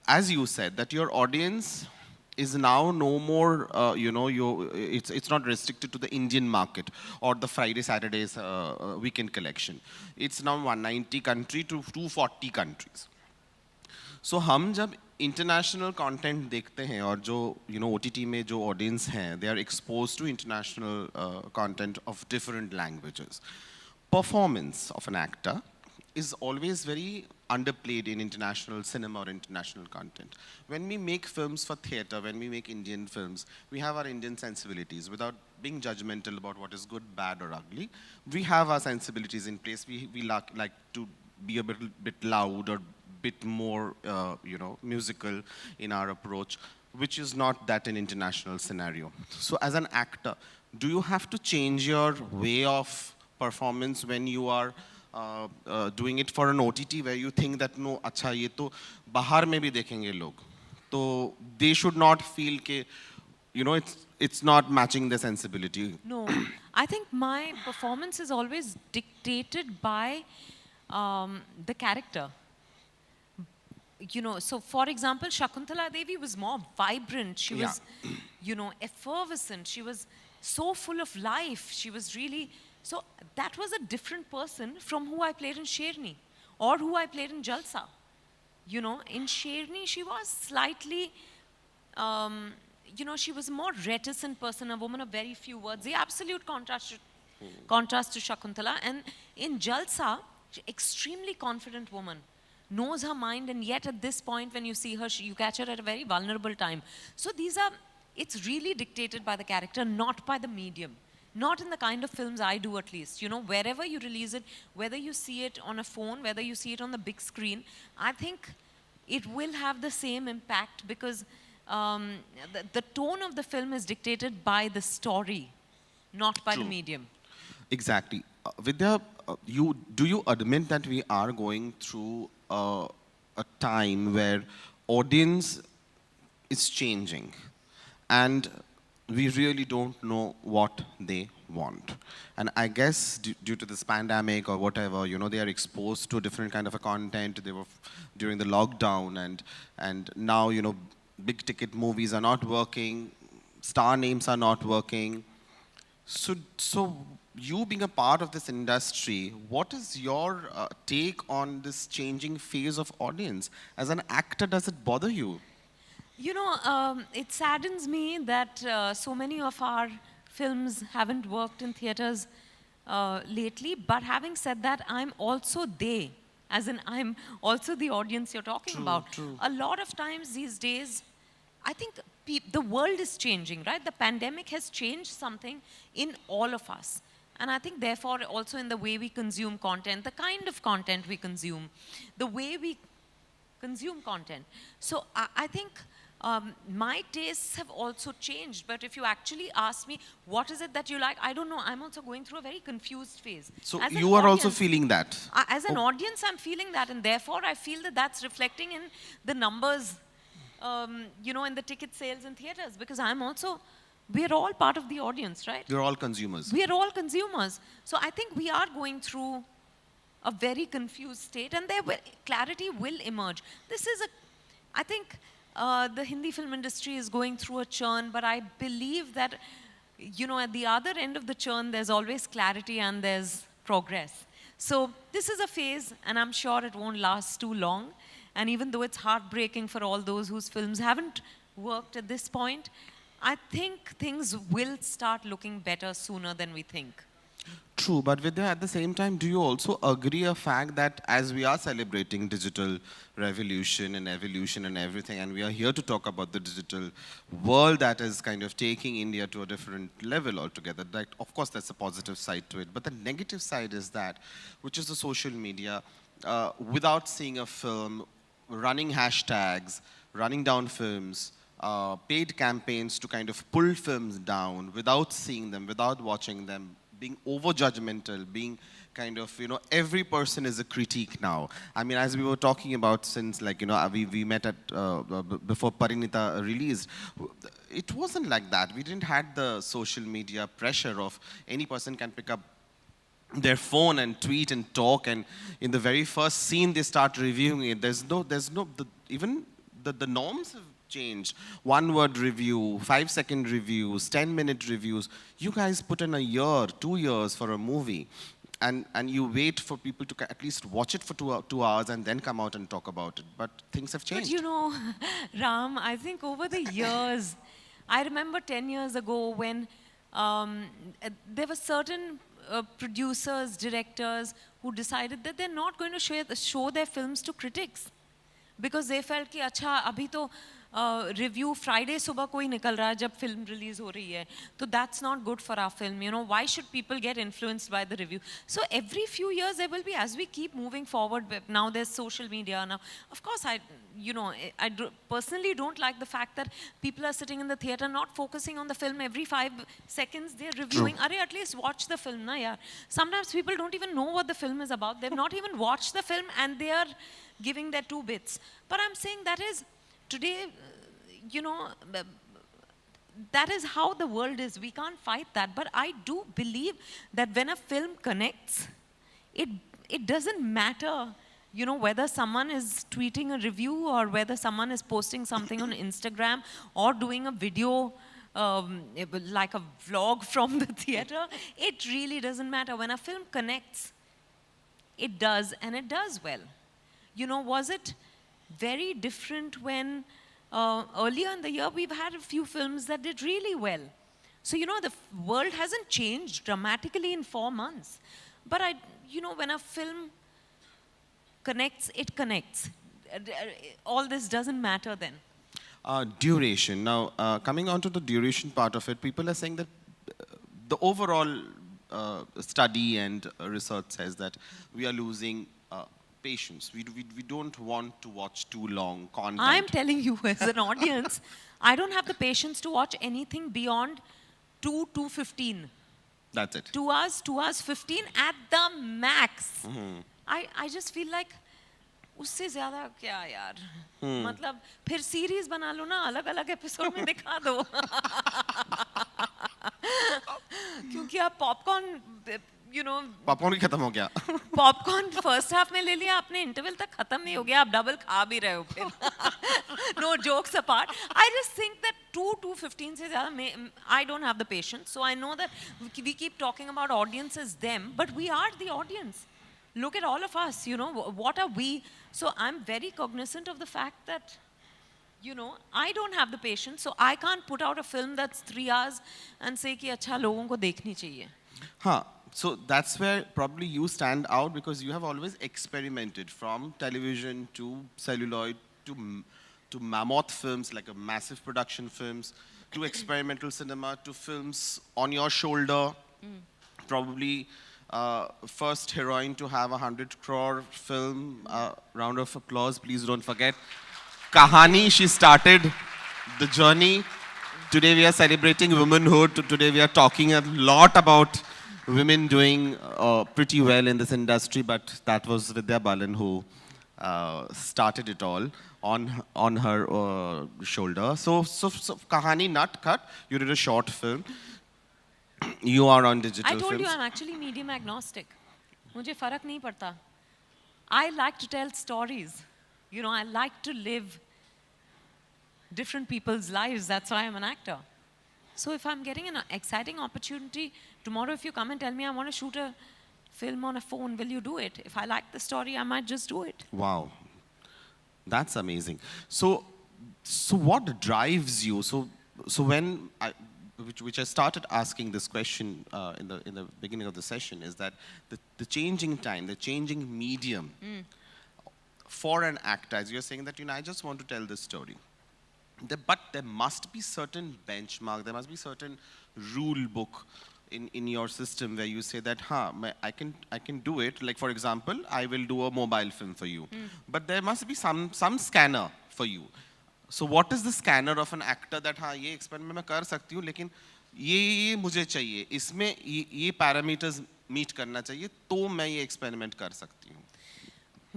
as you said, that your audience is now no more, it's not restricted to the Indian market or the Friday, Saturdays weekend collection. It's now 190 country to 240 countries. So हम जब international content देखते हैं और जो OTT में जो audience हैं, they are exposed to international content of different languages. Performance of an actor is always very underplayed in international cinema or international content. When we make films for theatre, when we make Indian films, we have our Indian sensibilities. Without being judgmental about what is good, bad or ugly, we have our sensibilities in place. We like to be a bit loud or bit more musical in our approach, which is not that an international scenario. So as an actor, do you have to change your way of performance when you are doing it for an OTT where you think that no, अच्छा ये तो बाहर में भी देखेंगे लोग, तो they should not feel के it's not matching their sensibility? No, I think my performance is always dictated by the character. So for example, Shakuntala Devi was more vibrant. She was, effervescent. She was so full of life. She was really. So that was a different person from who I played in Sherni or who I played in Jalsa. In Sherni, she was slightly, she was a more reticent person, a woman of very few words, the absolute contrast to Shakuntala. And in Jalsa, extremely confident woman, knows her mind, and yet at this point when you see her, you catch her at a very vulnerable time. So it's really dictated by the character, not by the medium. Not in the kind of films I do, at least. You know, wherever you release it, whether you see it on a phone, whether you see it on the big screen, I think it will have the same impact because the tone of the film is dictated by the story, not by the medium. Exactly. Vidya, do you admit that we are going through a time where audience is changing and we really don't know what they want? And I guess due to this pandemic or whatever, you know, they are exposed to different kind of a content. They were during the lockdown, and now, you know, big ticket movies are not working, star names are not working. So you being a part of this industry, what is your take on this changing phase of audience? As an actor, does it bother you? You know, it saddens me that so many of our films haven't worked in theaters lately. But having said that, I'm also they, as in I'm also the audience you're talking about. True. A lot of times these days, I think the world is changing, right? The pandemic has changed something in all of us. And I think, therefore, also in the way we consume content, the kind of content we consume, the way we consume content. So I think my tastes have also changed. But if you actually ask me, what is it that you like? I don't know. I'm also going through a very confused phase. So As an you are also audience, feeling that? As an audience, I'm feeling that. And therefore, I feel that that's reflecting in the numbers, you know, in the ticket sales in theaters. Because I'm also, we're all part of the audience, right? You're all consumers. We are all consumers. So I think we are going through a very confused state, and clarity will emerge. This is I think the Hindi film industry is going through a churn, but I believe that, you know, at the other end of the churn, there's always clarity and there's progress. So this is a phase, and I'm sure it won't last too long. And even though it's heartbreaking for all those whose films haven't worked at this point, I think things will start looking better sooner than we think. True, but Vidya, at the same time, do you also agree a fact that as we are celebrating digital revolution and evolution and everything, and we are here to talk about the digital world that is kind of taking India to a different level altogether, that of course there's a positive side to it, but the negative side is that, which is the social media, without seeing a film, running hashtags, running down films, paid campaigns to kind of pull films down without seeing them, without watching them, being over-judgmental, being kind of, you know, every person is a critique now. I mean, as we were talking about since, like, you know, we met at, before Parinita released, it wasn't like that. We didn't have the social media pressure of any person can pick up their phone and tweet and talk, and in the very first scene they start reviewing it. Even the norms have changed. 1-word review, 5-second reviews, 10-minute reviews. You guys put in a year, 2 years for a movie, and you wait for people to at least watch it for 2 hours and then come out and talk about it. But things have changed. But you know, Ram, I think over the years, I remember 10 years ago when there were certain producers, directors who decided that they're not going to show their films to critics because they felt कि अच्छा अभी तो review Friday सुबह को ही निकल रहा है जब film release हो रही है, तो that's not good for our film. You know, why should people get influenced by the review? So every few years there will be, as we keep moving forward. Now there's social media now. Of course, I personally don't like the fact that people are sitting in the theater not focusing on the film. Every 5 seconds they're reviewing. Arey, at least watch the film, na yaar. Sometimes people don't even know what the film is about. They've not even watched the film and they are giving their 2 bits. But I'm saying that is today, you know, that is how the world is. We can't fight that. But I do believe that when a film connects, it doesn't matter, you know, whether someone is tweeting a review or whether someone is posting something on Instagram or doing a video like a vlog from the theater. It really doesn't matter. When a film connects, it does, and it does well. You know, was it very different when earlier in the year we've had a few films that did really well? So, you know, the world hasn't changed dramatically in 4 months. But you know, when a film connects, it connects. All this doesn't matter then. Duration. Now, coming on to the duration part of it, people are saying that the overall study and research says that we are losing patience. We don't want to watch too long content. I'm telling you as an audience, I don't have the patience to watch anything beyond 2:15. That's it. 2 hours, 2 hours 15 at the max. I just feel like उससे ज़्यादा क्या यार मतलब फिर series बना लो ना अलग अलग एपिसोड में दिखा दो क्योंकि आप पॉपकॉर्न पॉपकॉर्न खत्म हो गया पॉपकॉर्न फर्स्ट हाफ में ले लिया आपने इंटरवल तक खत्म नहीं हो गया आप डबल खा भी रहे हो फिर no jokes apart I just think that 2:15 से ज़्यादा I don't have the patience so I know that we keep talking about audience as them but we are the audience look at all of us, what are we? So I'm very cognizant of the fact that, I don't have the patience, so I can't put out a film that's 3 hours and say कि अच्छा लोगों को देखनी चाहिए. So that's where probably you stand out because you have always experimented from television to celluloid to mammoth films like a massive production films to experimental cinema to films on your shoulder, probably. First heroine to have 100 crore film. Round of applause, please don't forget. Kahani, she started the journey. Today we are celebrating womanhood. Today we are talking a lot about women doing pretty well in this industry, but that was Vidya Balan who started it all on her shoulder. So Kahani, not cut. You did a short film. You are on digital films. I told you I'm actually medium agnostic. मुझे फर्क नहीं पड़ता. I like to tell stories. I like to live different people's lives. That's why I'm an actor. So if I'm getting an exciting opportunity, tomorrow if you come and tell me I want to shoot a film on a phone, will you do it? If I like the story, I might just do it. Wow. That's amazing. So what drives you? So when which I started asking this question in the beginning of the session is that the changing time, the changing medium for an actor, as you're saying that I just want to tell this story. But there must be certain benchmark, there must be certain rule book in your system where you say that I can do it. Like for example, I will do a mobile film for you. But there must be some scanner for you. So what is the scanner of an actor that ये experiment मैं कर सकती हूँ लेकिन ये मुझे चाहिए इसमें ये parameters meet करना चाहिए तो मैं ये experiment कर सकती हूँ.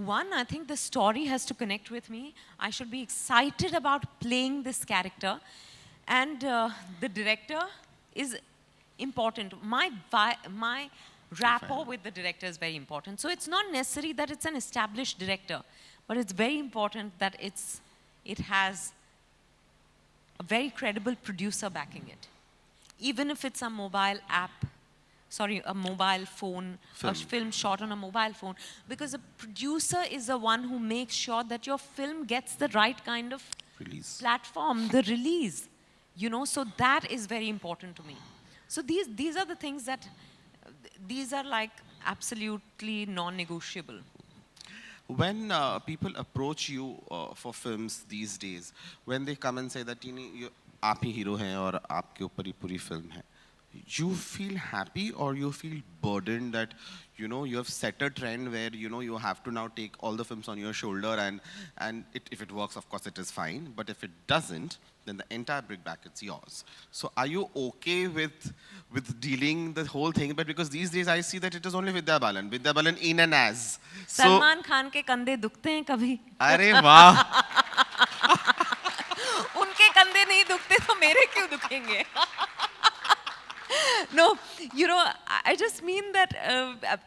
One, I think the story has to connect with me. I should be excited about playing this character, and the director is important. My rapport with the director is very important. So it's not necessary that it's an established director, but it's very important that it has a very credible producer backing it. Even if it's a mobile phone, a film shot on a mobile phone. Because a producer is the one who makes sure that your film gets the right kind of platform, the release. So that is very important to me. So these are the things that, these are like absolutely non-negotiable. When people approach you for films these days, when they come and say that आप ही hero हैं और आपके ऊपर ही पूरी film है, you feel happy or you feel burdened that you have set a trend where you have to now take all the films on your shoulder and if it works, of course it is fine, but if it doesn't, then the entire brickbat is yours. So are you okay with dealing the whole thing? But because these days I see that it is only Vidya Balan in and as. Salman Khan के कंधे दुखते हैं कभी? अरे वाह! उनके कंधे नहीं दुखते तो मेरे क्यों दुखेंगे? No, I just mean that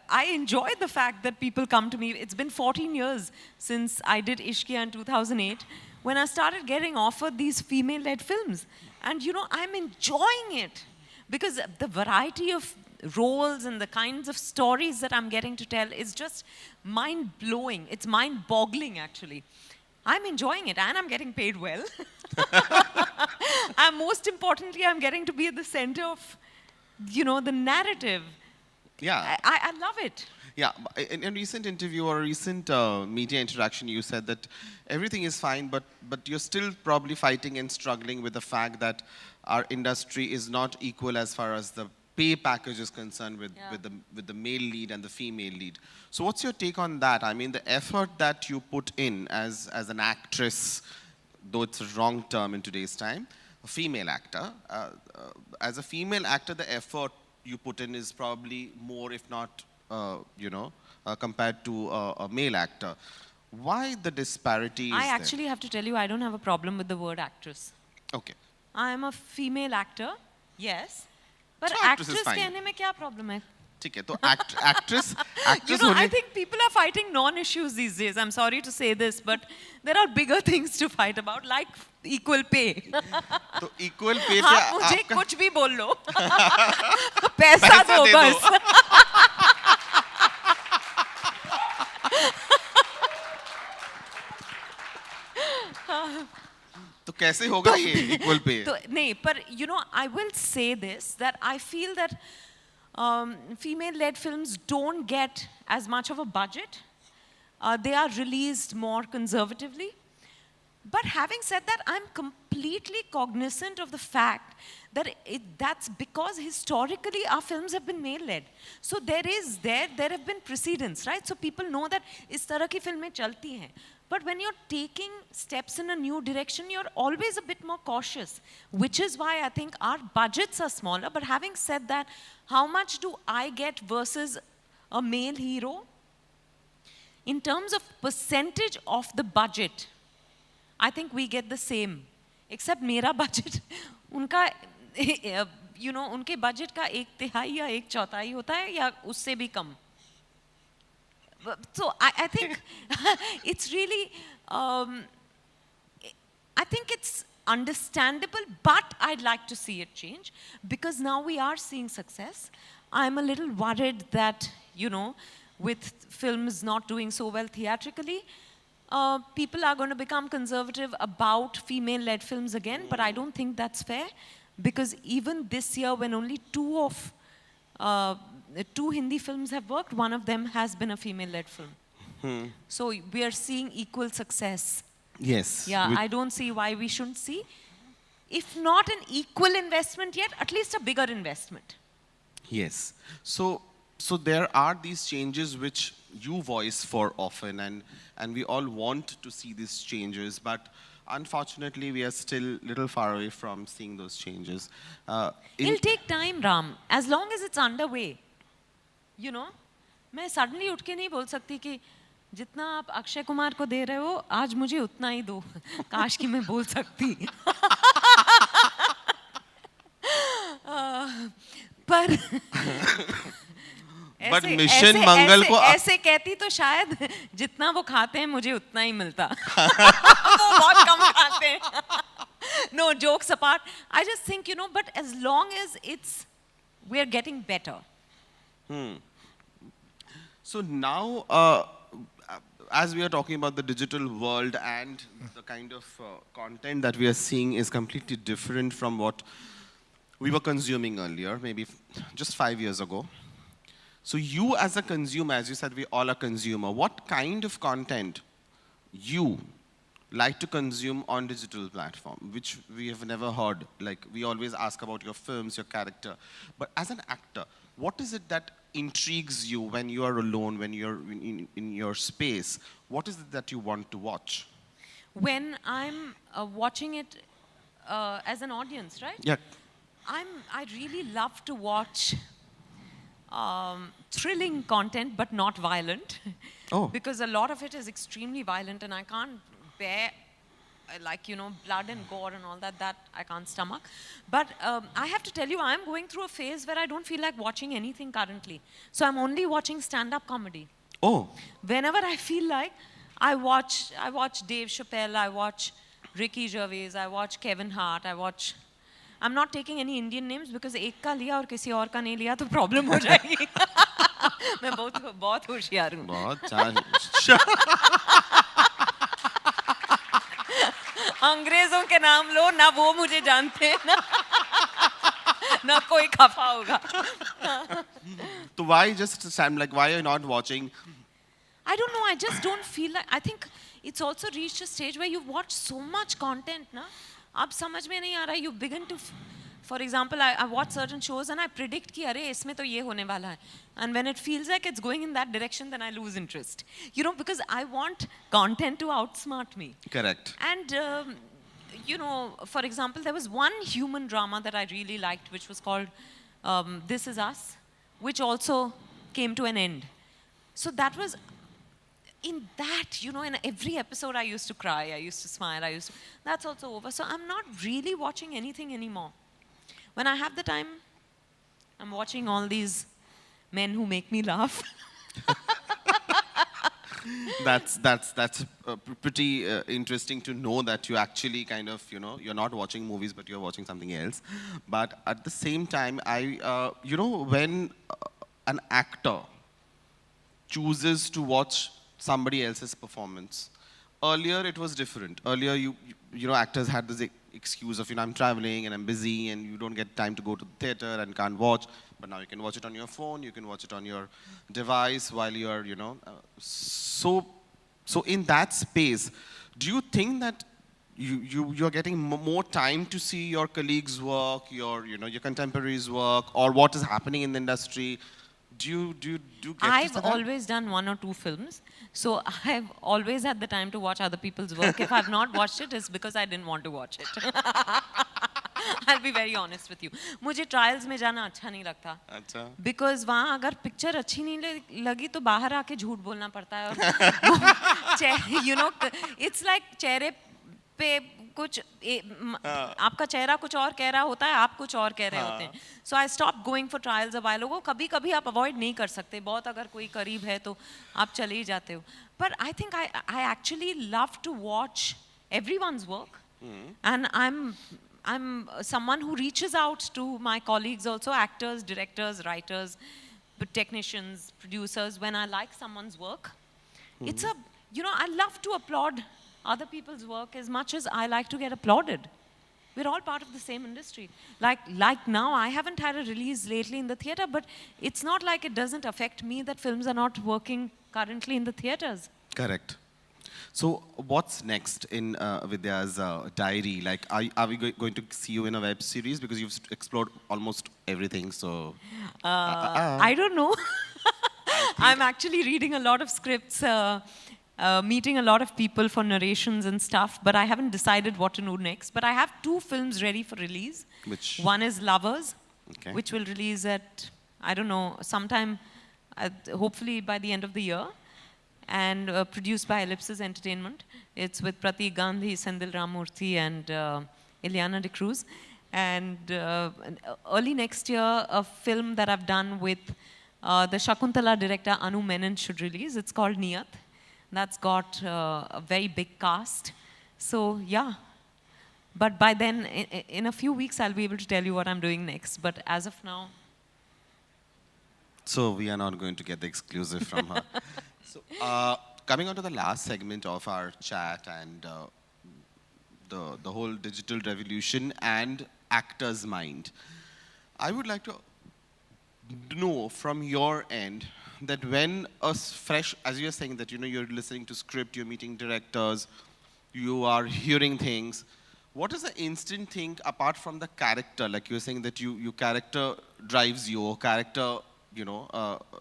I enjoy the fact that people come to me. It's been 14 years since I did Ishqiya in 2008, when I started getting offered these female-led films. And, I'm enjoying it because the variety of roles and the kinds of stories that I'm getting to tell is just mind-blowing. It's mind-boggling, actually. I'm enjoying it, and I'm getting paid well. And most importantly, I'm getting to be at the center of the narrative. Yeah. I love it. Yeah, in a recent interview or a recent media interaction, you said that everything is fine, but you're still probably fighting and struggling with the fact that our industry is not equal as far as the pay package is concerned with the male lead and the female lead. So what's your take on that? I mean, the effort that you put in as an actress, though it's a wrong term in today's time, a female actor, as a female actor, the effort you put in is probably more, if not, compared to a male actor. Why the disparity is I actually have to tell you, I don't have a problem with the word actress. Okay. I am a female actor, yes. But So actress actress is fine. कहने में क्या problem है? ठीक है, तो actress You know, I होने think people are fighting non-issues these days. I'm sorry to say this, but there are bigger things to fight about, like equal pay. तो equal pay पे हाँ, मुझे आपका कुछ भी बोल लो. पैसा दो दे बस. तो कैसे होगा ये equal pay? तो नहीं, पर you know, I will say this, that I feel that female-led films don't get as much of a budget. They are released more conservatively. But having said that, I'm completely cognizant of the fact that that's because historically our films have been male-led. So there have been precedents, right? So people know that इस तरह की फिल्में चलती हैं. But when you're taking steps in a new direction, you're always a bit more cautious, which is why I think our budgets are smaller. But having said that, how much do I get versus a male hero? In terms of percentage of the budget, I think we get the same. Except मेरा budget, उनका, you know, उनके budget का 1/3 या 1/4 होता है या उससे भी कम. So I think it's really, I think it's understandable, but I'd like to see it change because now we are seeing success. I'm a little worried that, you know, with films not doing so well theatrically, people are going to become conservative about female-led films again, but I don't think that's fair because even this year when only two Hindi films have worked, one of them has been a female-led film. So we are seeing equal success. Yes. Yeah, I don't see why we shouldn't see, if not an equal investment yet, at least a bigger investment. Yes. So there are these changes which you voice for often, and we all want to see these changes, but unfortunately we are still a little far away from seeing those changes. It'll take time, Ram, as long as it's underway. You know, मैं suddenly उठ के नहीं बोल सकती कि जितना आप अक्षय कुमार को दे रहे हो, आज मुझे उतना ही दो. काश कि मैं बोल सकती. पर But मिशन मंगल को ऐसे कहती तो शायद जितना वो खाते हैं मुझे उतना ही मिलता. वो बहुत कम खाते हैं. No, jokes apart, I just think, you know, but as long as we're getting better. So now, as we are talking about the digital world and the kind of content that we are seeing is completely different from what we were consuming earlier, maybe just 5 years ago. So you as a consumer, as you said, we all are consumer, what kind of content you like to consume on digital platform, which we have never heard? Like, we always ask about your films, your character. But as an actor, what is it that intrigues you when you are alone, when you're in your space? What is it that you want to watch? When I'm watching it as an audience, right? Yeah. I really love to watch thrilling content, but not violent. Oh. Because a lot of it is extremely violent, and I can't bear, like, you know, blood and gore and all that I can't stomach. But I have to tell you, I'm going through a phase where I don't feel like watching anything currently. So I'm only watching stand-up comedy. Oh. Whenever I feel like, I watch Dave Chappelle, I watch Ricky Gervais, I watch Kevin Hart, I'm not taking any Indian names because एक का लिया और किसी और का नहीं लिया तो problem हो जाएगी. मैं बहुत होशियार हूँ. अंग्रेजों के नाम लो, ना वो मुझे जानते हैं, ना कोई खफा होगा. So why just stand, like, why are you not watching? I don't know, I just don't feel like, I think it's also reached a stage where you've watched so much content, na? अब समझ में नहीं आ रहा, you begin to for example, I watch certain shows and I predict कि अरे इसमें तो ये होने वाला है. And when it feels like it's going in that direction, then I lose interest. You know, because I want content to outsmart me. Correct. And, you know, for example, there was one human drama that I really liked, which was called This Is Us, which also came to an end. So that was, in that, you know, in every episode I used to cry, I used to smile, that's also over. So I'm not really watching anything anymore. When I have the time, I'm watching all these men who make me laugh. That's pretty interesting to know that you actually kind of, you know, you're not watching movies, but you're watching something else. But at the same time, you know, when an actor chooses to watch somebody else's performance, earlier it was different. Earlier, you know, actors had this excuse of, you know, I'm traveling and I'm busy and you don't get time to go to the theater and can't watch. But now you can watch it on your phone, you can watch it on your device while you're, you know. So in that space, do you think that you're getting more time to see your colleagues' work, your contemporaries' work, or what is happening in the industry? Do you get I've to that? always done 1 or 2 films, so I've always had the time to watch other people's work. If I've not watched it, it's because I didn't want to watch it. I'll be very honest with you. मुझे trials में जाना अच्छा नहीं लगता. अच्छा. Because वहाँ अगर picture अच्छी नहीं लगी तो बाहर आके झूठ बोलना पड़ता है और you know, it's like चेहरे पे कुछ आपका चेहरा कुछ और कह रहा होता है, आप कुछ और कह रहे होते हैं. So I stopped going for trials a while ago. कभी-कभी आप avoid नहीं कर सकते. बहुत अगर कोई करीब है तो आप चले ही जाते हो. But I think I actually love to watch everyone's work, and I'm someone who reaches out to my colleagues also, actors, directors, writers, technicians, producers. When I like someone's work, it's a, you know, I love to applaud other people's work as much as I like to get applauded. We're all part of the same industry. Like now, I haven't had a release lately in the theater, but it's not like it doesn't affect me that films are not working currently in the theaters. Correct. So what's next in Vidya's diary? Like, are we going to see you in a web series? Because you've explored almost everything, so... I don't know. I'm actually reading a lot of scripts, meeting a lot of people for narrations and stuff, but I haven't decided what to do next. But I have 2 films ready for release. Which? One is Lovers, okay, which will release at, I don't know, sometime, hopefully by the end of the year. And produced by Ellipsis Entertainment. It's with Pratik Gandhi, Sendil Ramurthy, and Ileana De Cruz. And early next year, a film that I've done with the Shakuntala director Anu Menon should release. It's called Niyat. That's got a very big cast. So yeah. But by then, in a few weeks, I'll be able to tell you what I'm doing next. But as of now... So we are not going to get the exclusive from her. So, coming on to the last segment of our chat and the whole digital revolution and actor's mind, I would like to know from your end that when a fresh, as you're saying that, you know, you're listening to script, you're meeting directors, you are hearing things, what is the instant thing apart from the character? Like you're saying that your character drives you, or character, you know,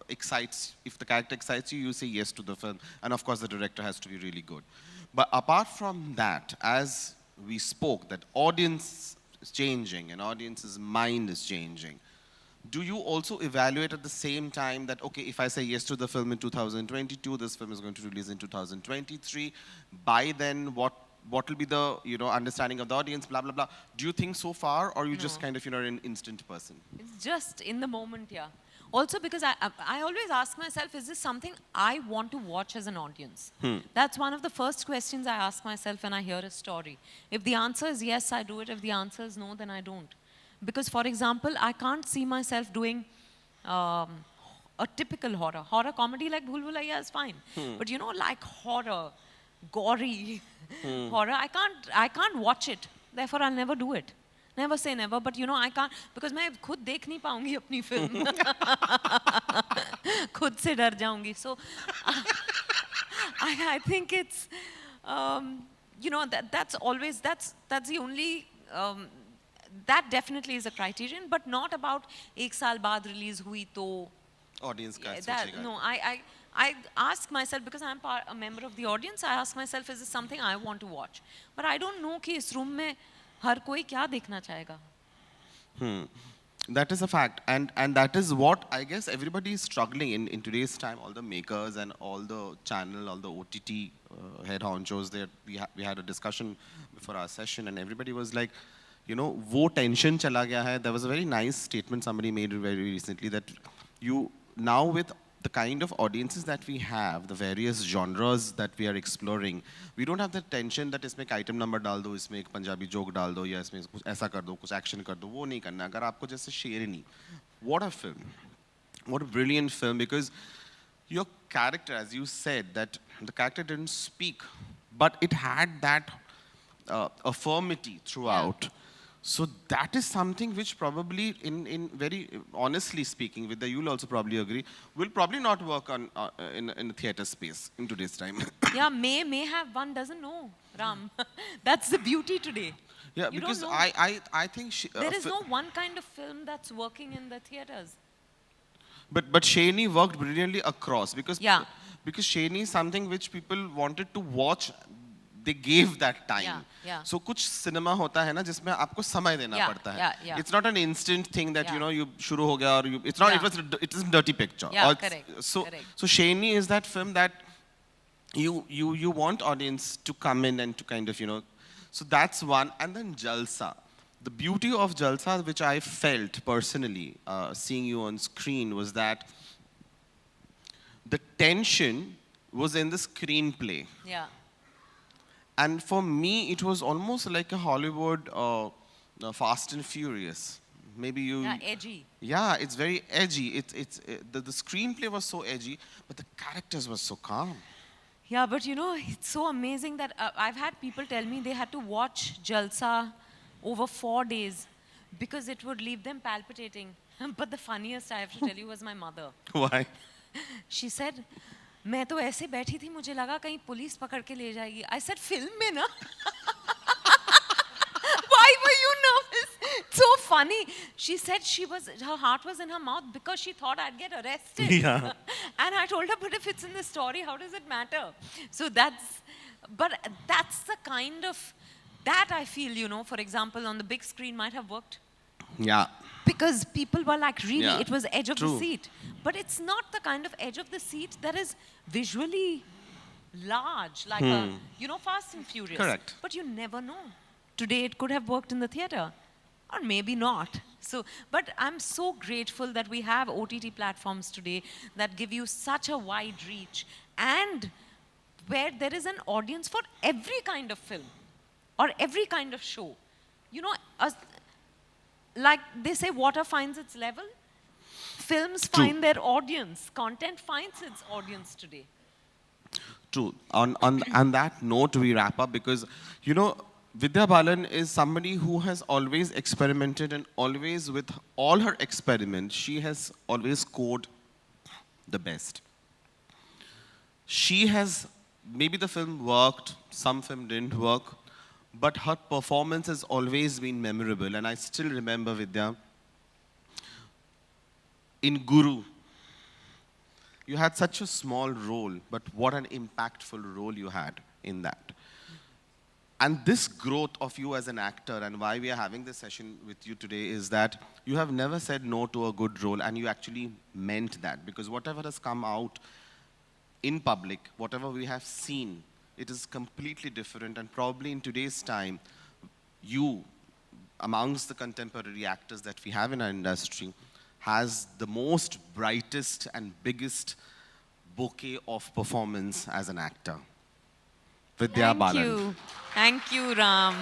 excites, if the character excites you, you say yes to the film. And of course, the director has to be really good. But apart from that, as we spoke, that audience is changing and audience's mind is changing. Do you also evaluate at the same time that, okay, if I say yes to the film in 2022, this film is going to release in 2023, by then what will be the, you know, understanding of the audience, blah, blah, blah. Do you think so far, or you just kind of, you know, an instant person? It's just in the moment, yeah. Also because I always ask myself, is this something I want to watch as an audience? That's one of the first questions I ask myself when I hear a story. If the answer is yes, I do it. If the answer is no, then I don't. Because, for example, I can't see myself doing a typical horror. Horror comedy like Bhool Bhulaiya is fine. But, you know, like horror, gory horror, I can't watch it. Therefore, I'll never do it. Never say never, but you know, I can't, because मैं खुद देख नहीं पाऊंगी अपनी film. खुद से डर जाऊंगी. So, I think it's, you know, that's always, that's the only that definitely is a criterion, but not about ek saal baad release hui to. Audience ka No, I ask myself, because I'm a member of the audience, I ask myself, is this something I want to watch? But I don't know कि इस room में हर कोई क्या देखना चाहेगा. That is a fact, and that is what I guess everybody is struggling in today's time. All the makers and all the channel, all the OTT head honchos. There, we had a discussion before our session, and everybody was like, you know, wo tension chala gaya hai. There was a very nice statement somebody made very recently that you now with the kind of audiences that we have, the various genres that we are exploring, we don't have the tension that इसमें एक item number डाल दो, इसमें एक Punjabi joke डाल दो, या इसमें कुछ ऐसा कर दो, कुछ action कर दो, वो नहीं करना. अगर आपको जैसे शेरनी, what a film, what a brilliant film, because your character, as you said, that the character didn't speak, but it had that affirmity throughout. Yeah. So that is something which probably, in very honestly speaking, Vidya, you'll also probably agree, will probably not work on in the theatre space in today's time. Yeah, may have, one doesn't know, Ram. That's the beauty today. Yeah, you because I think there is no one kind of film that's working in the theatres. But Sheni worked brilliantly across, because Sheni is something which people wanted to watch. They gave that time. So कुछ cinema होता है ना जिसमें आपको समय देना पड़ता है. It's not an instant thing that you know you शुरू हो गया, or you, it's not. It is a dirty picture. Correct. So Sheni is that film that you want audience to come in and to kind of, you know. So that's one. And then Jalsa. The beauty of Jalsa, which I felt personally seeing you on screen, was that the tension was in the screenplay. Yeah. And for me, it was almost like a Hollywood Fast and Furious. Maybe you... Yeah, edgy. Yeah, it's very edgy. The screenplay was so edgy, but the characters were so calm. Yeah, but you know, it's so amazing that I've had people tell me they had to watch Jalsa over 4 days because it would leave them palpitating. But the funniest, I have to tell you, was my mother. Why? She said, मैं तो ऐसे बैठी थी, मुझे लगा कहीं police पकड़ के ले जाएगी. I said, film में ना? Why were you nervous? So funny. She said her heart was in her mouth because she thought I'd get arrested. Yeah. And I told her, but if it's in the story, how does it matter? So that's the kind of, that I feel, you know, for example, on the big screen might have worked. Yeah. Because people were like, really, it was edge of the seat. But it's not the kind of edge of the seat that is visually large, like a, you know, Fast and Furious. Correct. But you never know. Today it could have worked in the theatre, or maybe not. So, but I'm so grateful that we have OTT platforms today that give you such a wide reach, and where there is an audience for every kind of film or every kind of show. You know, like they say, water finds its level. Films find their audience. Content finds its audience today. True. On that note, we wrap up because, you know, Vidya Balan is somebody who has always experimented, and always with all her experiments, she has always scored the best. She has, maybe the film worked, some film didn't work, but her performance has always been memorable. And I still remember, Vidya, in Guru, you had such a small role, but what an impactful role you had in that. And this growth of you as an actor, and why we are having this session with you today, is that you have never said no to a good role, and you actually meant that. Because whatever has come out in public, whatever we have seen, it is completely different. And probably in today's time, you, amongst the contemporary actors that we have in our industry, has the most brightest and biggest bouquet of performance as an actor. Vidya Balan. Thank you, Ram.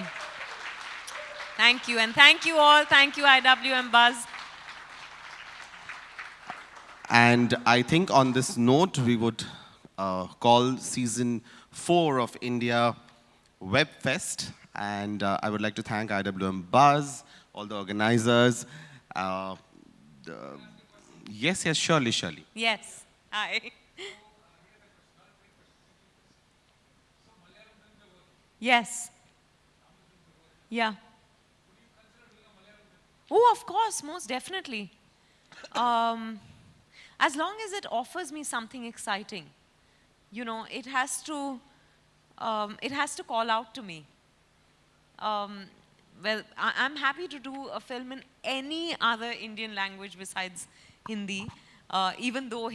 Thank you. And thank you all. Thank you, IWMBuzz. And I think on this note, we would call season 4 of India Web Fest. And I would like to thank IWMBuzz, all the organizers. Yes, surely. Yes. Hi. Yes. Yeah. Oh, of course, most definitely. As long as it offers me something exciting, you know, it has to call out to me. Well, I'm happy to do a film in any other Indian language besides Hindi, even though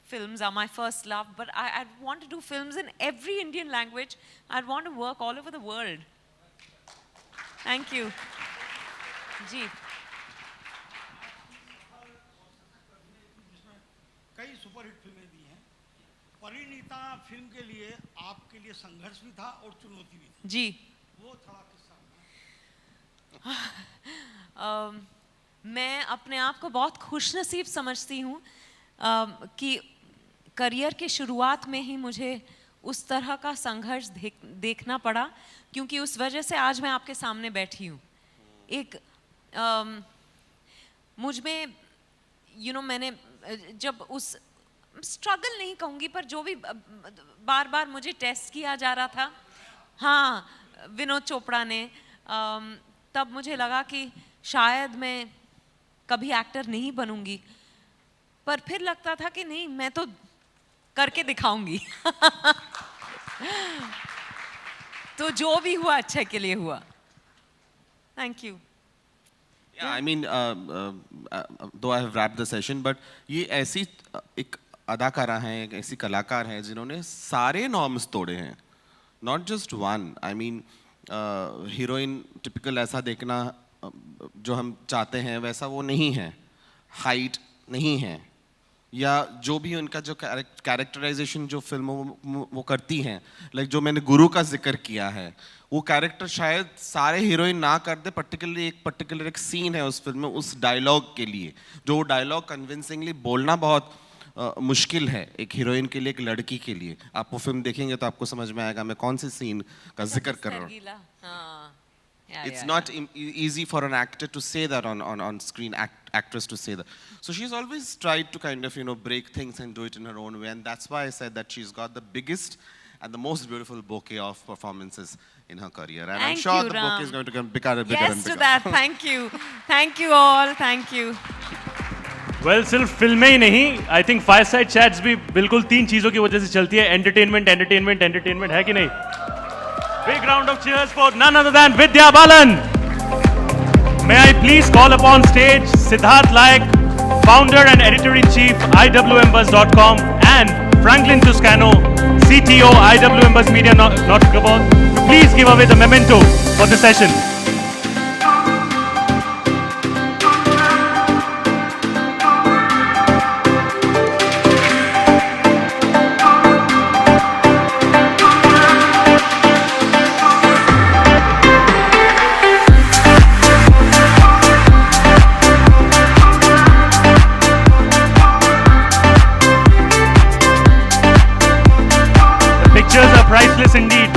films are my first love, but I'd want to do films in every Indian language. I'd want to work all over the world. Thank you. जी. कई superhit फिल्में दी हैं। Parineeta film के लिए आपके लिए संघर्ष भी था और चुनौती भी थी। जी. वो थोड़ा मैं अपने आप को बहुत खुशनसीब समझती हूँ कि करियर के शुरुआत में ही मुझे उस तरह का संघर्ष देखना पड़ा, क्योंकि उस वजह से आज मैं आपके सामने बैठी हूँ। एक मुझ में मैंने जब उस स्ट्रगल नहीं कहूँगी, पर जो भी बार बार मुझे टेस्ट किया जा रहा था, हाँ, विनोद चोपड़ा ने, तब मुझे लगा कि शायद मैं कभी एक्टर नहीं बनूंगी, पर फिर लगता था कि नहीं, मैं तो करके दिखाऊंगी। तो जो भी हुआ अच्छे के लिए हुआ। Thank you. Yeah, I mean, though I have wrapped the session, but ये ऐसी एक अदाकारा हैं, एक ऐसी कलाकार हैं जिन्होंने सारे नॉर्म्स तोड़े हैं, not just one. I mean, heroine typical ऐसा देखना जो हम चाहते हैं वैसा वो नहीं है, हाइट नहीं है, या जो भी उनका जो कैरेक्टराइजेशन जो फिल्मों वो करती हैं, लाइक जो मैंने गुरु का जिक्र किया है, वो कैरेक्टर शायद सारे हीरोइन ना कर दे, पर्टिकुलर एक सीन है उस फिल्म में उस डायलॉग के लिए, जो डायलॉग कन्विंसिंगली बोलना बहुत मुश्किल है एक हीरोइन के लिए, एक लड़की के लिए। आप वो फिल्म देखेंगे तो आपको समझ में आएगा मैं कौन सी सीन का जिक्र कर रहा हूँ। It's not easy for an actor to say that on screen, actress to say that. So she's always tried to kind of, break things and do it in her own way. And that's why I said that she's got the biggest and the most beautiful bouquet of performances in her career. And I'm sure the bouquet is going to become bigger and bigger and bigger. Yes to that. Thank you. Thank you all. Thank you. Well, सिर्फ फिल्में ही नहीं, I think fireside chats भी बिल्कुल 3 चीज़ों की वजह से चलती है, entertainment, entertainment, entertainment, है कि नहीं? Big round of cheers for none other than Vidya Balan. May I please call upon stage Siddharth Laik, founder and editor-in-chief, IWMBuzz.com, and Franklin Toscano, CTO, IWMBuzz Media Not-for-Profit, to please give away the memento for the session. Pictures are priceless indeed.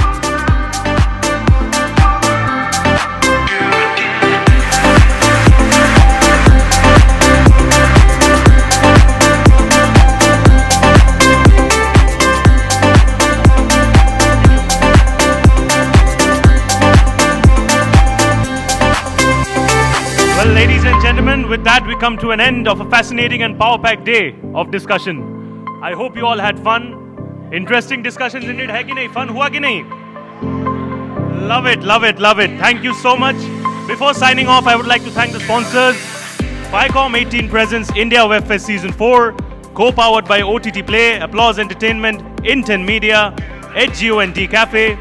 Well, ladies and gentlemen, with that we come to an end of a fascinating and power-packed day of discussion. I hope you all had fun. Interesting discussions indeed, hai ki nahi? Fun hua ki nahi? Love it, love it, love it. Thank you so much. Before signing off, I would like to thank the sponsors. Viacom 18 presents India Web Fest Season 4, co-powered by OTT Play, Applause Entertainment, Inten Media, HGO&D Cafe,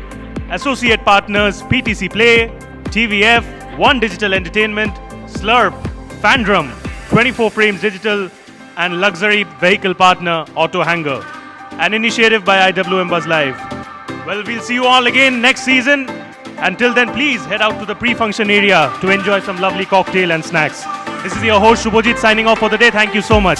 associate partners PTC Play, TVF, One Digital Entertainment, Slurp, Fandrum, 24 Frames Digital, and luxury vehicle partner Auto Hanger. An initiative by IWMBuzz Live. Well, we'll see you all again next season. Until then, please head out to the pre-function area to enjoy some lovely cocktail and snacks. This is your host Shubhojit signing off for the day. Thank you so much.